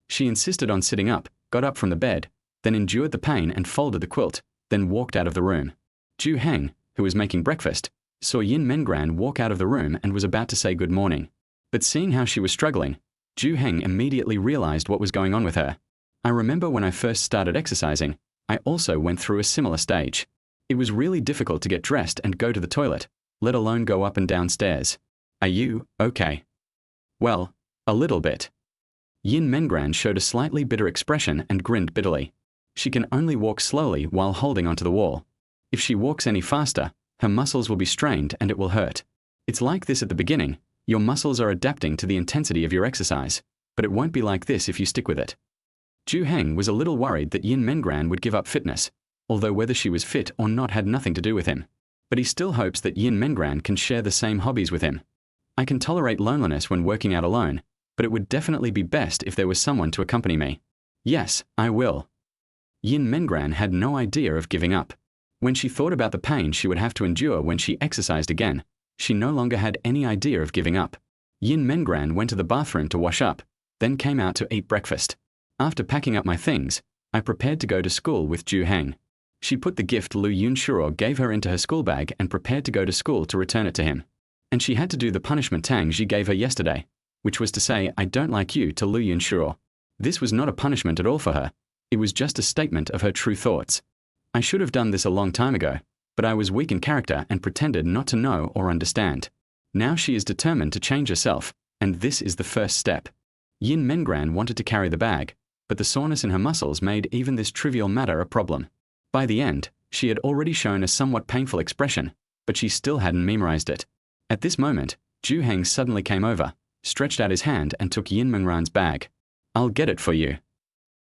She insisted on sitting up, got up from the bed, then endured the pain and folded the quilt, then walked out of the room. Zhou Heng, who was making breakfast, saw Yin Mengran walk out of the room and was about to say good morning. But seeing how she was struggling, Zhou Heng immediately realized what was going on with her. I remember when I first started exercising, I also went through a similar stage. It was really difficult to get dressed and go to the toilet, let alone go up and down stairs. Are you okay? Well, a little bit. Yin Mengran showed a slightly bitter expression and grinned bitterly. She can only walk slowly while holding onto the wall. If she walks any faster, her muscles will be strained and it will hurt. It's like this at the beginning. Your muscles are adapting to the intensity of your exercise, but it won't be like this if you stick with it. Zhou Heng was a little worried that Yin Mengran would give up fitness, although whether she was fit or not had nothing to do with him. But he still hopes that Yin Mengran can share the same hobbies with him. I can tolerate loneliness when working out alone, but it would definitely be best if there was someone to accompany me. Yes, I will. Yin Mengran had no idea of giving up. When she thought about the pain she would have to endure when she exercised again, she no longer had any idea of giving up. Yin Mengran went to the bathroom to wash up, then came out to eat breakfast. After packing up my things, I prepared to go to school with Zhou Heng. She put the gift Lu Yunshiro gave her into her school bag and prepared to go to school to return it to him. And she had to do the punishment Tang Ji gave her yesterday, which was to say, I don't like you to Lu Yunshiro. This was not a punishment at all for her. It was just a statement of her true thoughts. I should have done this a long time ago, but I was weak in character and pretended not to know or understand. Now she is determined to change herself, and this is the first step. Yin Mengran wanted to carry the bag, but the soreness in her muscles made even this trivial matter a problem. By the end, she had already shown a somewhat painful expression, but she still hadn't memorized it. At this moment, Zhou Heng suddenly came over, stretched out his hand and took Yin Mengran's bag. I'll get it for you.